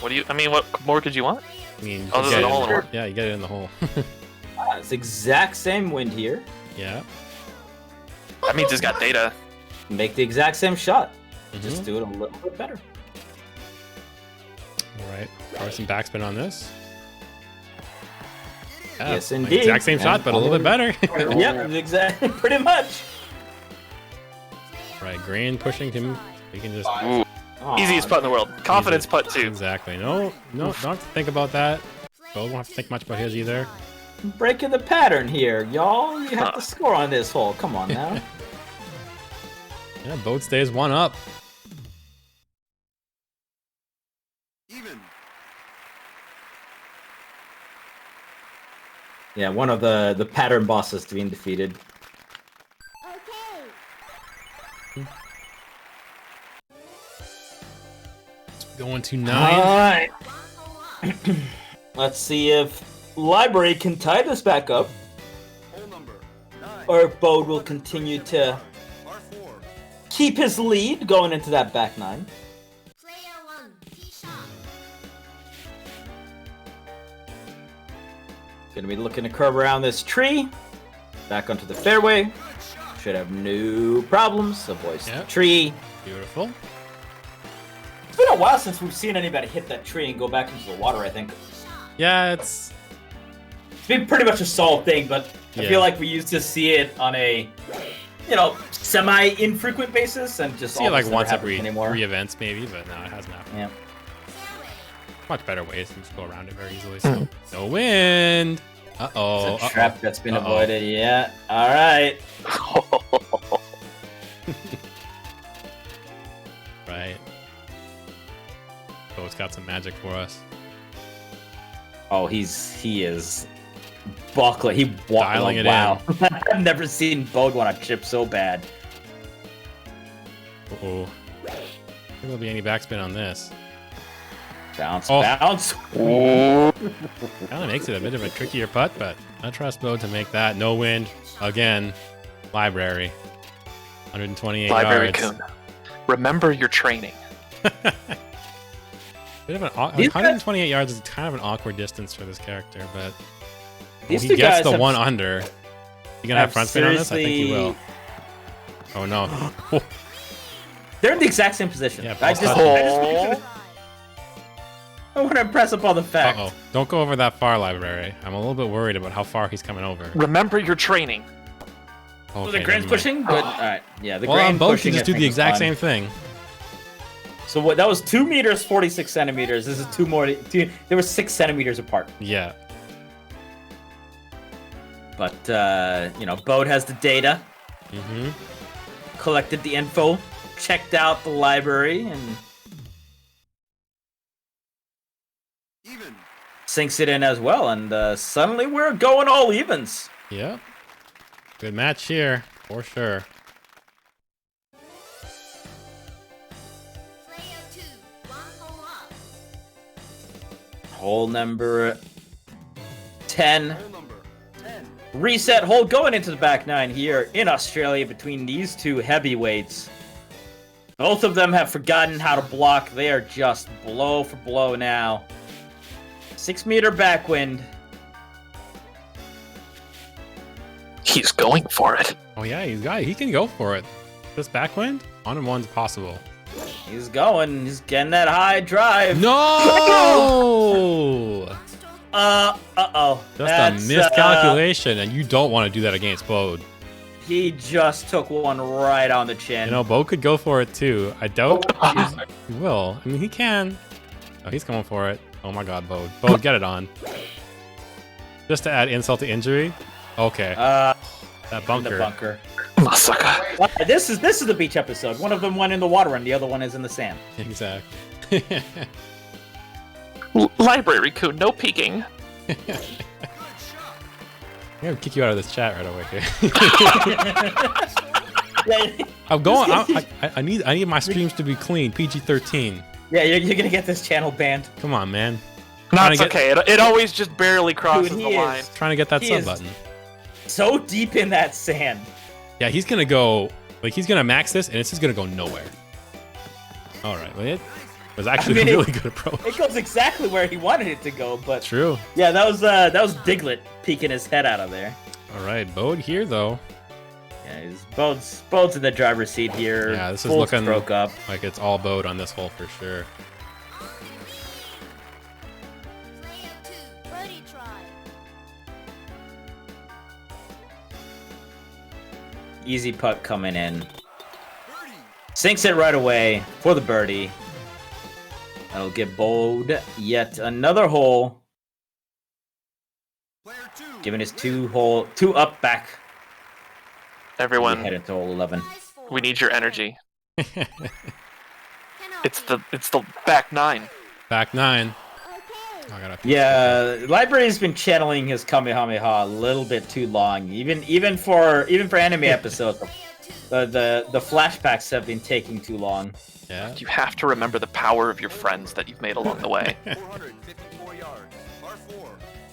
What do you? I mean, what more could you want? I mean, other than all in one. Yeah, you get it in the hole. It's exact same wind here. Yeah. That means he's got data. Make the exact same shot. Just do it a little bit better. All right, try some backspin on this. Yeah, Yes, like indeed. exact same shot, but a little bit better. Yep, exactly. Pretty much. Right, Grain pushing him. He can just. Ooh. Easiest putt in the world. Confidence putt too. Exactly. No, don't have to think about that. Bode won't have to think much about his either. Breaking the pattern here, y'all. You have to score on this hole. Come on now. Yeah, Bode stays 1 up. Even. Yeah, one of the pattern bosses being defeated. Going to 9. Alright. Let's see if Library can tie this back up. Or if Bode will continue to keep his lead going into that back 9. Gonna be looking to curve around this tree. Back onto the fairway. Should have no problems. Avoids the tree. Beautiful. It's been a while since we've seen anybody hit that tree and go back into the water, I think. Yeah, it's been pretty much a solid thing, but I Yeah. feel like we used to see it on a, semi-infrequent basis, and just see it like almost never once happens every anymore. 3 events maybe, but no, it hasn't happened. Yeah. Much better ways to just go around it very easily. So no wind. Uh-oh. It's a trap that's been avoided. Yeah. All right. Right. Bode's got some magic for us. Oh, he is buckling. He Dialing it wow. I've never seen Bode want to chip so bad. Uh-oh. Think there'll be any backspin on this. Bounce, Oh. bounce. Kind of makes it a bit of a trickier putt, but I trust Bode to make that. No wind. Again. Library. 128 Library yards. Coon. Remember your training. Bit of an 128 yards is kind of an awkward distance for this character, but These he two gets guys the have- one under. You gonna have front spin on this? I think he will. Oh no. They're in the exact same position. Yeah, I balls want to impress upon the fact. Uh-oh. Don't go over that far, Library. I'm a little bit worried about how far he's coming over. Remember your training. So Okay, the never grain's mind. pushing, but alright, yeah, the Well, grain on both, pushing. you just I do the think, is exact fine. same thing. So what? That was 2 meters 46 centimeters. This is they were 6 centimeters apart. Yeah. But you know, Bode has the data. Mm-hmm. Collected the info, checked out the library, and sinks it in as well. And suddenly we're going all evens. Yeah. Good match here, for sure. Hole number 10. Reset hole going into the back nine here in Australia between these two heavyweights. Both of them have forgotten how to block. They are just blow for blow now. 6 meter backwind. He's going for it. Oh yeah, he can go for it. This backwind, 1-on-1's possible. He's going. He's getting that high drive. No! Uh-oh. Just a miscalculation, and you don't want to do that against Bode. He just took one right on the chin. You know, Bode could go for it too. I doubt he will. I mean, he can. Oh, he's going for it. Oh my god, Bode. Bode, get it on. Just to add insult to injury. Okay. That bunker. The bunker. Masaka. This is the beach episode. One of them went in the water and the other one is in the sand. Exactly. Library Coon, no peeking. I'm gonna kick you out of this chat right away here. I'm going. I need my streams to be clean. PG-13. Yeah, you're gonna get this channel banned. Come on, man. No, it's okay. It always just barely crosses Dude, the line. Trying to get that he sub is button. So deep in that sand. Yeah, he's gonna go. Like he's gonna max this, and it's just gonna go nowhere. All right. Well, it was actually a really good approach. It goes exactly where he wanted it to go, but True. yeah, that was Diglett peeking his head out of there. All right, Bode here though. Yeah, Bode's in the driver's seat here. Yeah, this is Full looking stroke up. like it's all Bode on this hole for sure. Easy putt coming in. Sinks it right away for the birdie. That'll give Bode yet another hole. Giving his two up back. Everyone, headed to hole 11. we need your energy. It's the back nine. Back nine. Yeah, Library's been channeling his Kamehameha a little bit too long. Even for anime episodes, the flashbacks have been taking too long. Yeah. You have to remember the power of your friends that you've made along the way.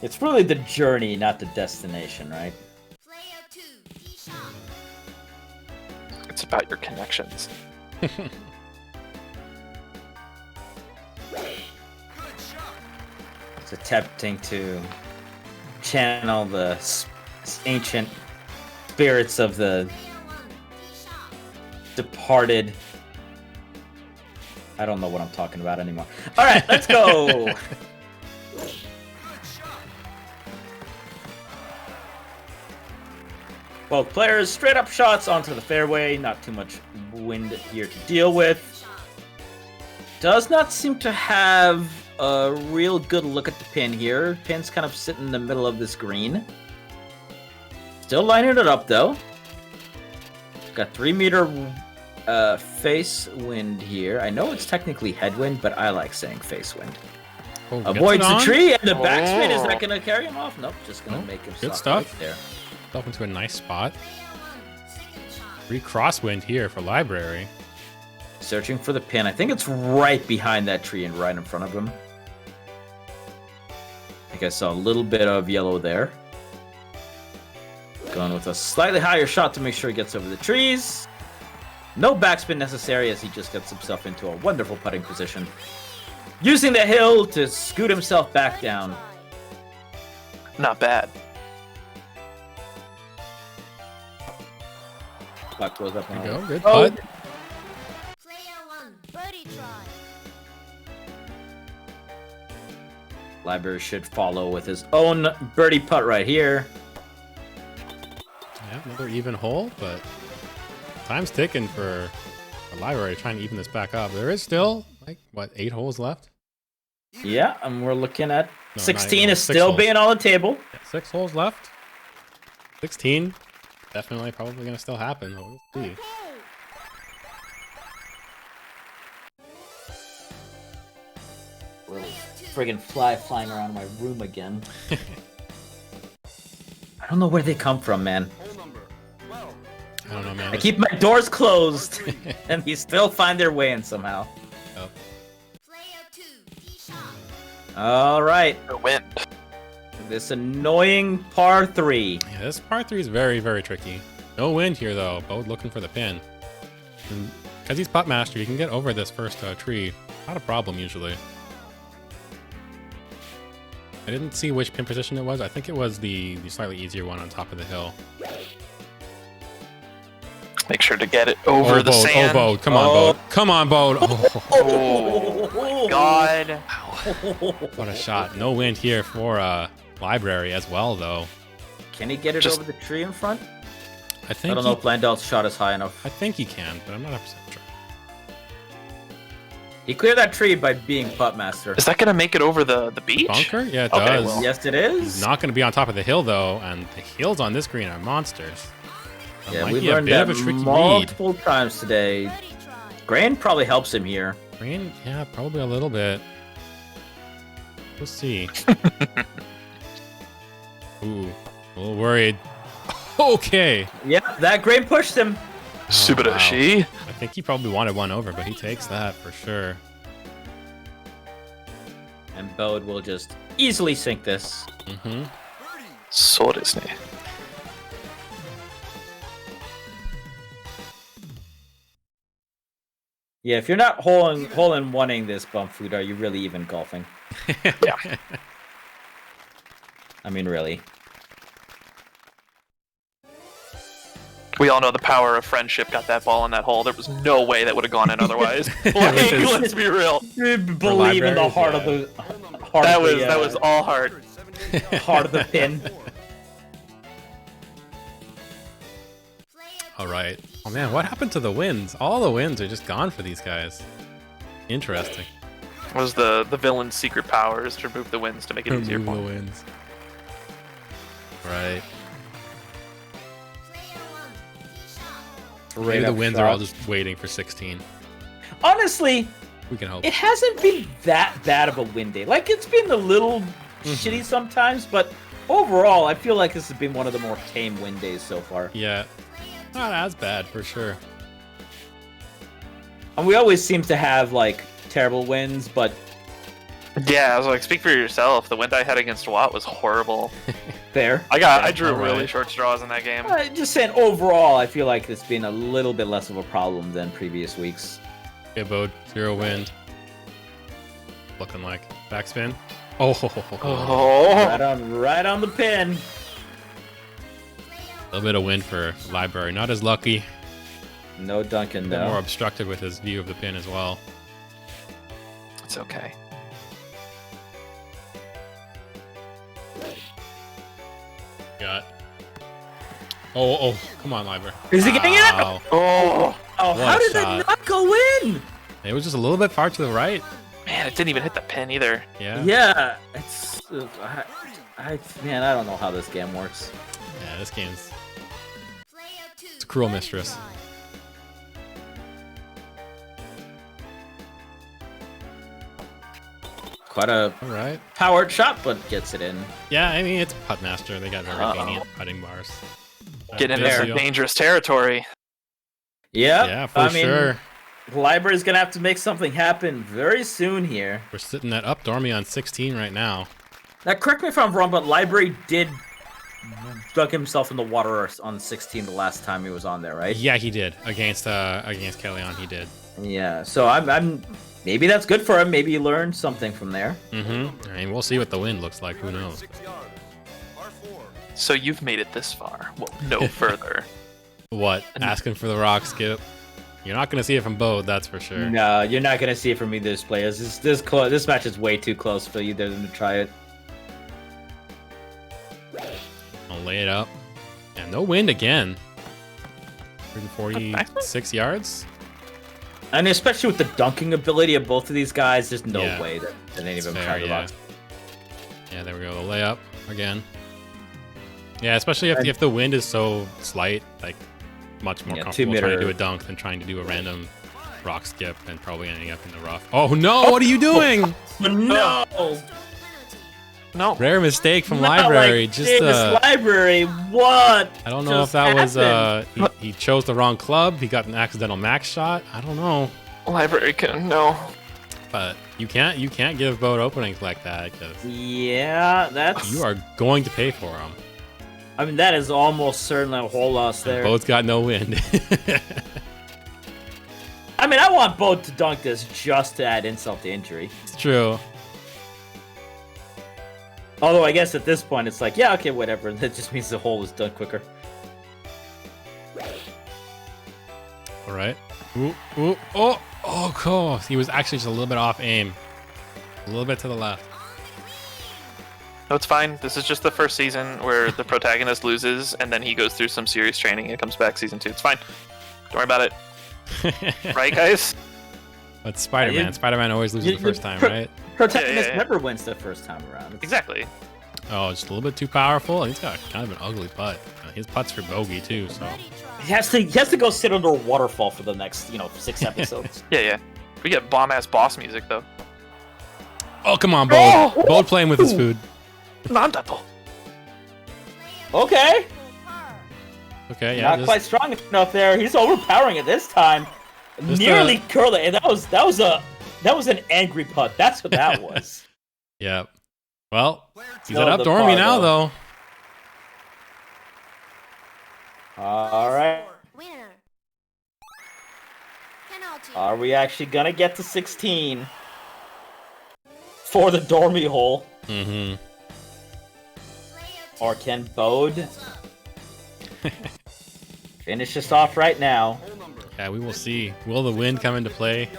It's really the journey, not the destination, right? It's about your connections. It's attempting to channel the ancient spirits of the departed. I don't know what I'm talking about anymore. All right, let's go. Both players straight up shots onto the fairway. Not too much wind here to deal with. Does not seem to have a real good look at the pin here. Pin's kind of sitting in the middle of this green. Still lining it up though. Got 3 meter face wind here. I know it's technically headwind, but I like saying face wind. Oh, avoids the tree and the backspin. Is that gonna carry him off? Nope, just gonna make him Good stop stuff. right there. Up into a nice spot. 3 crosswind here for Library. Searching for the pin. I think it's right behind that tree and right in front of him. I think I saw a little bit of yellow there. Going with a slightly higher shot to make sure he gets over the trees. No backspin necessary as he just gets himself into a wonderful putting position. Using the hill to scoot himself back down. Not bad. Putt goes up. There you go. Good Oh. putt. Library should follow with his own birdie putt right here. Yeah, another even hole, but time's ticking for the Library to try and even this back up. There is still, like, what, 8 holes left? Yeah, and we're looking at No, 16 not is 6 still holes. being on the table. Yeah, 6 holes left. 16, definitely probably going to still happen. But we'll see. Little friggin' fly flying around my room again. I don't know where they come from, man. I don't know, man. I keep my doors closed, and they still find their way in somehow. Oh. All right. The wind. This annoying par 3. Yeah, this par 3 is very, very tricky. No wind here, though. Bode looking for the pin. Because he's putt master, he can get over this first tree. Not a problem, usually. I didn't see which pin position it was. I think it was the slightly easier one on top of the hill. Make sure to get it over the Bode, sand. Oh, Bode. Come on, Bode. Come on, Bode. Oh, my God. What a shot. No wind here for Library as well, though. Can he get it over the tree in front? I think I don't know if Landell's shot is high enough. I think he can, but I'm not 100% sure. He cleared that tree by being putt master. Is that going to make it over the beach? Bunker? Yeah, it Okay, does. well. Yes, it is. He's not going to be on top of the hill, though, and the hills on this green are monsters. That Yeah, might we've be a learned bit that of a tricky read. multiple times today. Grain probably helps him here. Rain, yeah, probably a little bit. We'll see. Ooh, a little worried. Okay. Yep, that grain pushed him. Subarashi. I think he probably wanted one over, but he takes that for sure. And Bode will just easily sink this. Mm-hmm. So desu ne. Yeah, if you're not hole in one-ing this bump food, are you really even golfing? Yeah. I mean, really. We all know the power of friendship got that ball in that hole. There was no way that would have gone in otherwise. Like, let's be real. Believe in the heart of the heart. That of the, was all heart. Heart of the pin. All right. Oh man, what happened to the wins? All the wins are just gone for these guys. Interesting. What was the villain's secret powers to remove the wins to make it easier for Remove the him? wins. Right. Maybe the wins are all just waiting for 16. Honestly, We can hope. it hasn't been that bad of a win day. Like, it's been a little shitty sometimes, but overall, I feel like this has been one of the more tame win days so far. Yeah. Not as bad, for sure. And we always seem to have, like, terrible wins, but... Yeah, I was like, speak for yourself. The win I had against Watt was horrible. Fair. I drew All really right. short straws in that game. Just saying, overall, I feel like it's been a little bit less of a problem than previous weeks. Okay, Bode, 0 wind. Looking like backspin. Oh, Right on the pin. A little bit of wind for Library. Not as lucky. No Duncan, A bit though. more obstructed with his view of the pin as well. It's okay. Got. Oh, come on, Library. Is he getting it? Wow. Oh, Oh, What how a did shot. that not go in? It was just a little bit far to the right. man, it didn't even hit the pin either. Yeah. Yeah, it's... man, I don't know how this game works. Yeah, this game's... It's a cruel mistress. Quite a All right. powered shot, but gets it in. Yeah, I mean, it's putt master. They got very lenient putting bars. Getting into some dangerous territory. Yep. Yeah, for I mean, sure. Library's gonna have to make something happen very soon here. We're sitting at up Dormy on 16 right now. Now, correct me if I'm wrong, but Library did dug himself in the water on 16 the last time he was on there, right? Yeah, he did against Kellyanne. He did. Yeah, so I'm maybe that's good for him. Maybe he learned something from there. Mm-hmm. I mean, we'll see what the wind looks like. Who knows? So you've made it this far. Well, no further. What? Asking for the rock skip? You're not gonna see it from Bode, that's for sure. No, you're not gonna see it from either players. This match is way too close for either of them to try it. I'll lay it up. And no wind again. 146 yards. And especially with the dunking ability of both of these guys, there's no Yeah. way that any of them Fair, try to yeah. box. Yeah, there we go. The layup again. Yeah, especially if the wind is so slight, like much more comfortable trying to do a dunk than trying to do a random rock skip and probably ending up in the rough. Oh no! What are you doing? No! No. Rare mistake from Not library. like Just this library. What? I don't know if that was he chose the wrong club. He got an accidental max shot. I don't know. Library can no. But you can't give Bode openings like that because Yeah, that's. you are going to pay for them. I mean, that is almost certainly a whole loss there. Bode's got no wind. I mean, I want Bode to dunk this just to add insult to injury. It's true. Although I guess at this point it's like, yeah, okay, whatever. That just means the hole is done quicker. All right. Oh, cool. He was actually just a little bit off aim. A little bit to the left. No, it's fine. This is just the first season where the protagonist loses and then he goes through some serious training and comes back season 2. It's fine. Don't worry about it. Right, guys? But Spider-Man. Spider-Man always loses the first time, right? Protagonist never wins the first time around. Exactly. Oh, just a little bit too powerful. He's got kind of an ugly putt. His putt's for bogey too, so. He has to go sit under a waterfall for the next, 6 episodes. Yeah. We get bomb-ass boss music, though. Oh, come on, Bode. Bode playing with his food. Non-double. Okay. Okay, yeah. Not quite strong enough there. He's overpowering it this time. Nearly curling. And that was an angry putt. That's what that was. Yeah. Well, he's Still up the Dormy par, now, though. All right. Winner. Penalty. Are we actually gonna get to 16 for the Dormy hole? Mm-hmm. Or can Bode finish this off right now? Yeah, we will see. Will the wind come into play?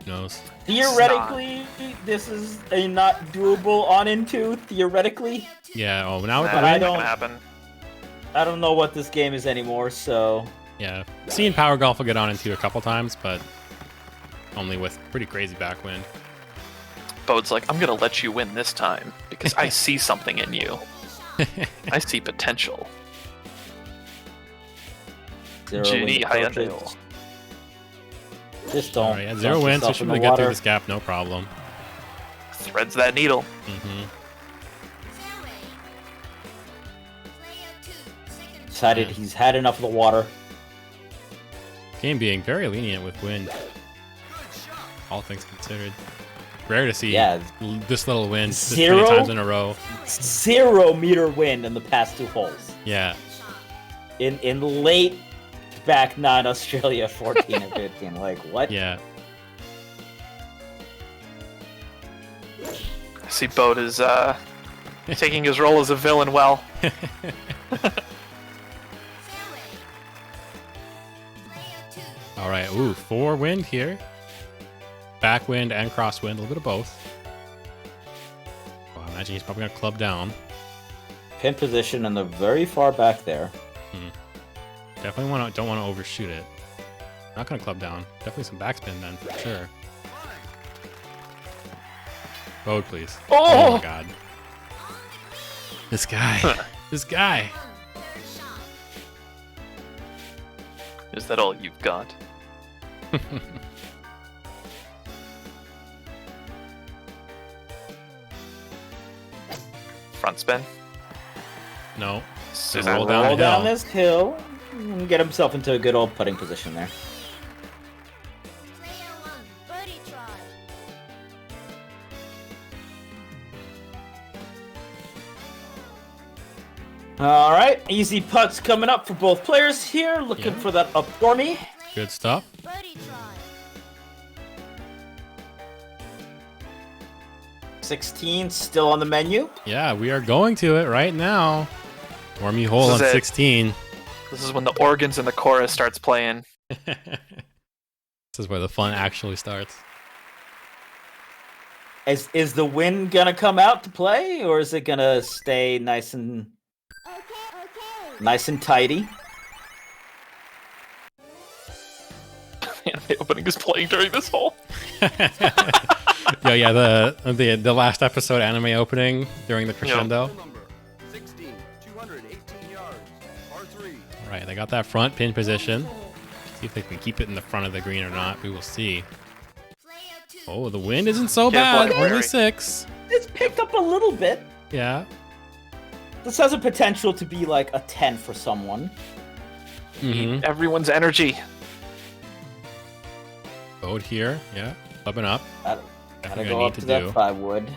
Who knows? Theoretically, this is a not doable on into. Theoretically. Yeah. Oh, now with the But wind. I don't know what this game is anymore. So. Yeah, seen Power Golf will get on into a couple times, but only with pretty crazy backwind. Bode's like, I'm gonna let you win this time because I see something in you. I see potential. Genie Hayate. Just don't. Right, yeah, 0 wins, so should we get through this gap, no problem. Threads that needle. Mm-hmm. Decided he's had enough of the water. Game being very lenient with wind. All things considered. Rare to see this little wind this many times in a row. 0 meter wind in the past 2 holes. Yeah. In late back 9 Australia 14 and 15. Like, what? Yeah. I see Bode is taking his role as a villain well. All right. Ooh, 4 wind here. Backwind and crosswind, a little bit of both. Oh, I imagine he's probably gonna club down. Pin position in the very far back there. Definitely don't want to overshoot it. Not gonna club down. Definitely some backspin then for sure. Bode, please. Oh my god. This guy. This guy. Is that all you've got? Front spin? No. Roll down this hill and get himself into a good old putting position there. All right, easy putts coming up for both players here. Looking for that up dormy. Good stuff. 16 still on the menu. Yeah, we are going to it right now. Wormy hole on 16. This is when the organs in the chorus starts playing. This is where the fun actually starts. Is the wind gonna come out to play, or is it gonna stay nice and tidy? The anime opening is playing during this hole. Yeah, the last episode anime opening during the crescendo. Number 16, 218 yards, par 3. All right, they got that front pin position. See if they can keep it in the front of the green or not. We will see. Oh, the wind isn't so bad. Only 6. It's picked up a little bit. Yeah. This has a potential to be like a 10 for someone. Everyone's energy. Bode here, yeah, clubbing up. Gotta go up to that 5 wood.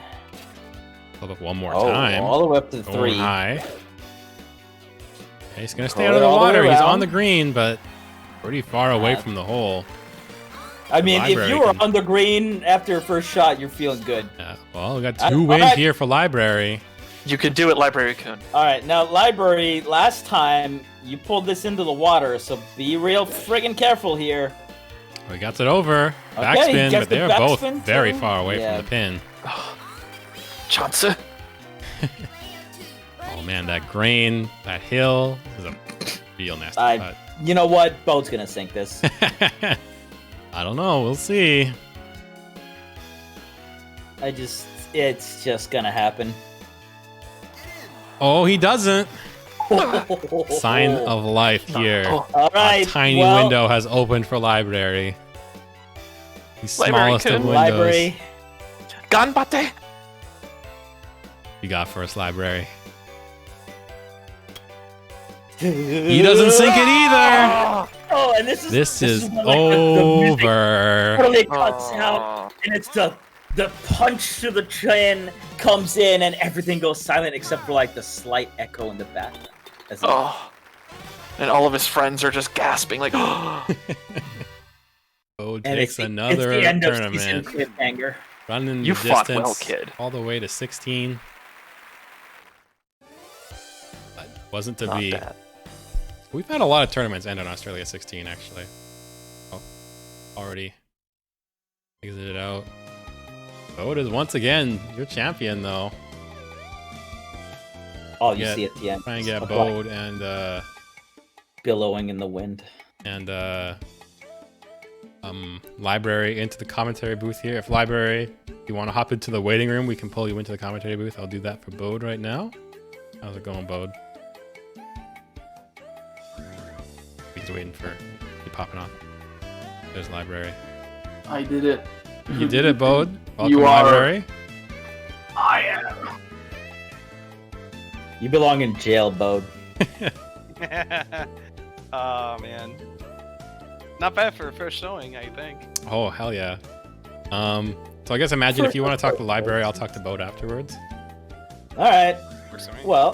Club up one more time. All the way up to Going 3. high. Yeah, he's gonna stay out of the water. He's on the green, but pretty far away from the hole. I mean, Library if you were on the green after your first shot, you're feeling good. Yeah. Well, we got 2 wins here for Library. You could do it, Library-kun. All right, now Library. Last time you pulled this into the water, so be real friggin' careful here. We got it over. Okay, Backspin, gets but the they're both backspin very too. far away Yeah. from the pin. Chance. Oh man, that grain, that hill. This is a real nasty putt. You know what? Bode's gonna sink this. I don't know. We'll see. It's just gonna happen. Oh, he doesn't. Sign of life here. All right. A tiny window has opened for Library. The smallest of windows. Library. Ganbate. You got for us, Library. He doesn't sink it either. Oh, and this is when, like, over. totally cuts out, and it's the punch to the chin comes in, and everything goes silent except for like the slight echo in the back. And all of his friends are just gasping, like, Bode And takes it's another the end of season tournament. cliffhanger. Running You the fought distance well, kid. all the way to 16. But wasn't to Not be. bad. We've had a lot of tournaments end on Australia 16, actually. Oh, already exited out. Bode is once again your champion, though. Oh, you see at the end. Try and get Of Bode and billowing in the wind. And Library into the commentary booth here. If Library, you want to hop into the waiting room, we can pull you into the commentary booth. I'll do that for Bode right now. How's it going, Bode? He's waiting for you popping on. There's Library. I did it. You did it, Bode. Welcome, You are- Library. I am. You belong in jail, Bode. Oh man, not bad for a first showing, I think. Oh, hell yeah. So I guess imagine if you want to talk to Library, I'll talk to Bode afterwards. All right. Well,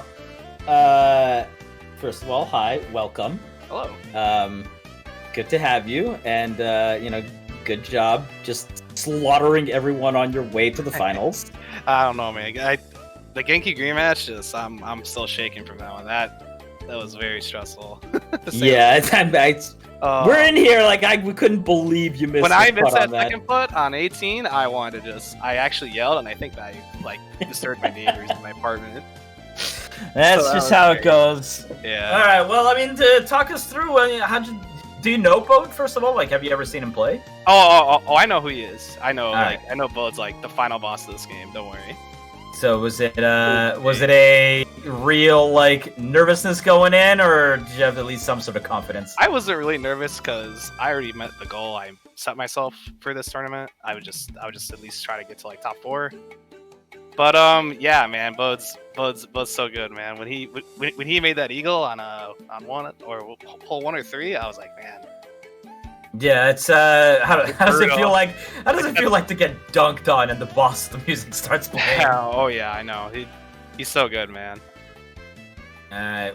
first of all, hi, welcome. Hello. Good to have you, and good job just slaughtering everyone on your way to the finals. I don't know, man. The Genki Green match, I'm still shaking from that one. That was very stressful. Yeah, we're in here like we couldn't believe you missed. When the I missed putt on that second putt on 18, I wanted to I actually yelled, and I think that I disturbed my neighbors in my apartment. That's So that just was how great. it goes. Yeah. All right. Well, I mean, to talk us through, do you know Bode? First of all, have you ever seen him play? Oh, I know who he is. I know, Alright. I know Bode's the final boss of this game. Don't worry. So was it a real nervousness going in, or did you have at least some sort of confidence? I wasn't really nervous because I already met the goal I set myself for this tournament. I would just at least try to get to top 4. But yeah, man, Bode's so good, man. When he made that eagle on one or hole 1 or 3, I was like, man. Yeah, it's how does it feel Brutal. like? How does it feel like to get dunked on and the boss, the music starts playing? Oh yeah, I know. He's so good, man.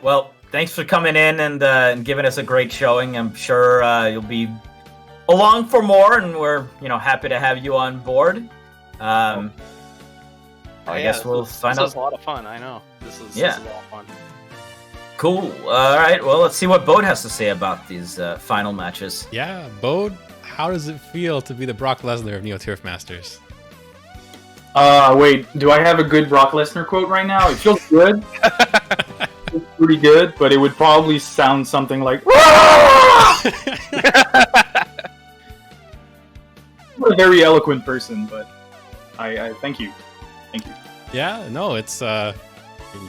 Well, thanks for coming in and giving us a great showing. I'm sure you'll be along for more, and we're happy to have you on board. I guess we'll sign up. This was a lot of fun. I know. This is a lot of fun. Cool. All right. Well, let's see what Bode has to say about these final matches. Yeah, Bode, how does it feel to be the Brock Lesnar of Neo Turf Masters? Wait, do I have a good Brock Lesnar quote right now? It feels good. It's pretty good, but it would probably sound something like I'm a very eloquent person, but I thank you. Thank you. Yeah, no, it's you're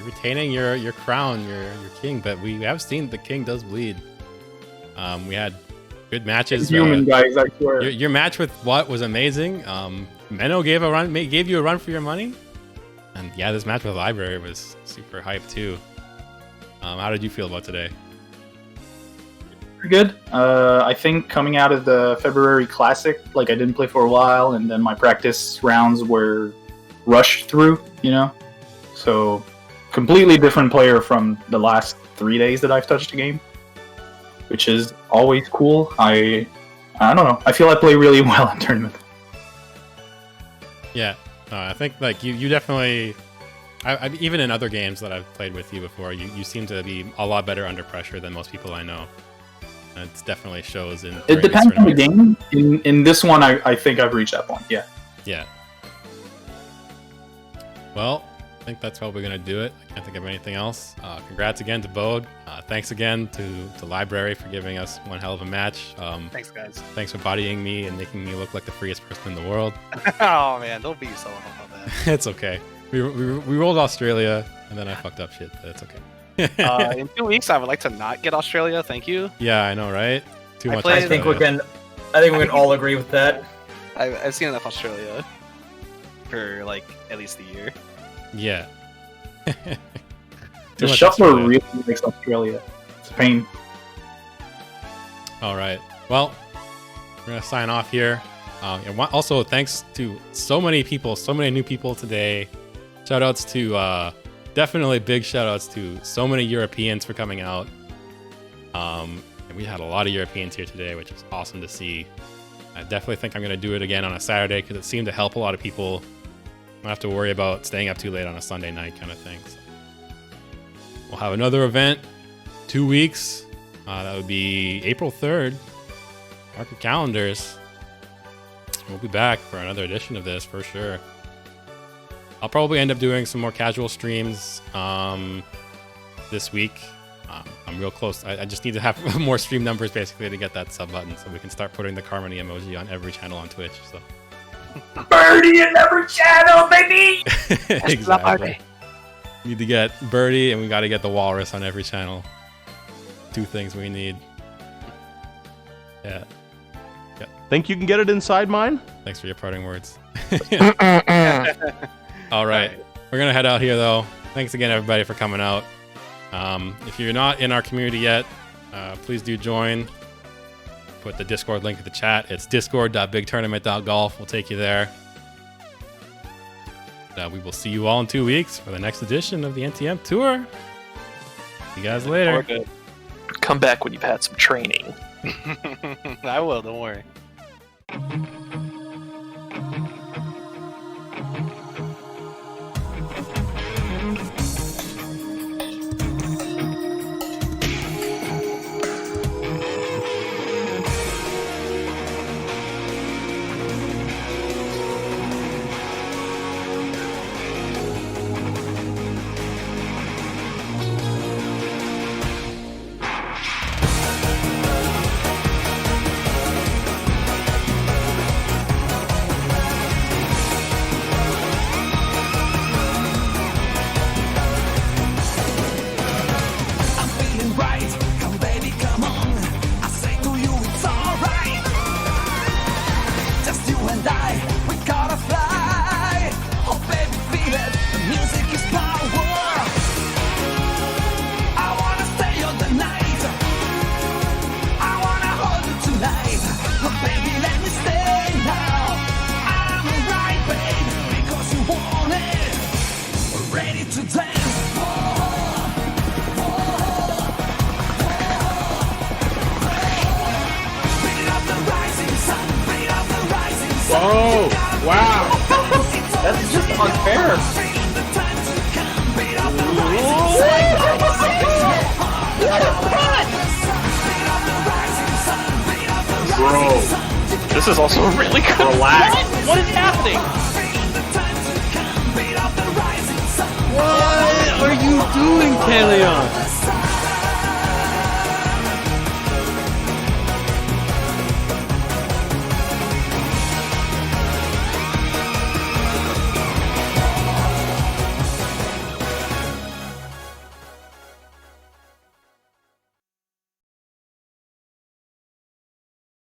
retaining your crown, your king, but we have seen the king does bleed. We had good matches. Human guys, I swear. Your match with What was amazing. Menno gave you a run for your money, and yeah, this match with Library was super hype too. How did you feel about today? Pretty good. I think coming out of the February Classic, like I didn't play for a while, and then my practice rounds were rushed through, so completely different player from the last 3 days that I've touched the game, which is always cool. I don't know. I feel I play really well in tournament. Yeah, I think like you definitely. I even in other games that I've played with you before, you seem to be a lot better under pressure than most people I know. And it definitely shows in. It depends on the game. In this one, I think I've reached that point. Yeah. Yeah. Well, I think that's how we're gonna do it. I can't think of anything else. Congrats again to Bode. Thanks again to Library for giving us one hell of a match. Thanks, guys. Thanks for bodying me and making me look like the freest person in the world. Oh man, don't beat yourself up on that. It's okay. We rolled Australia and then I fucked up shit, but it's okay. In 2 weeks, I would like to not get Australia. Thank you. Yeah, I know, right? Too much. I think we can all agree with that. I've seen enough Australia for like at least a year. Yeah. The shuffler really likes Australia. It's a pain. All right. Well, we're gonna sign off here. And also, thanks to so many people, so many new people today. Shoutouts to definitely big shoutouts to so many Europeans for coming out. And we had a lot of Europeans here today, which is awesome to see. I definitely think I'm gonna do it again on a Saturday because it seemed to help a lot of people. I don't have to worry about staying up too late on a Sunday night kind of thing. So we'll have another event, 2 weeks. That would be April 3rd. Mark your calendars. We'll be back for another edition of this for sure. I'll probably end up doing some more casual streams this week. I'm real close. I just need to have more stream numbers basically to get that sub button so we can start putting the Carmony emoji on every channel on Twitch. So. Birdie in every channel, baby! Exactly. Need to get Birdie and we got to get the Walrus on every channel. 2 things we need. Yeah. Think you can get it inside mine? Thanks for your parting words. All right. We're going to head out here, though. Thanks again, everybody, for coming out. If you're not in our community yet, please do join. Put the Discord link in the chat. It's discord.bigtournament.golf. We'll take you there. We will see you all in 2 weeks for the next edition of the NTM Tour. See you guys later. Come back when you've had some training. I will, don't worry. Ready to dance, Oh, wow. That's just unfair. Bro. This is also really good. Relax. What is happening? What are you doing, Kaleon?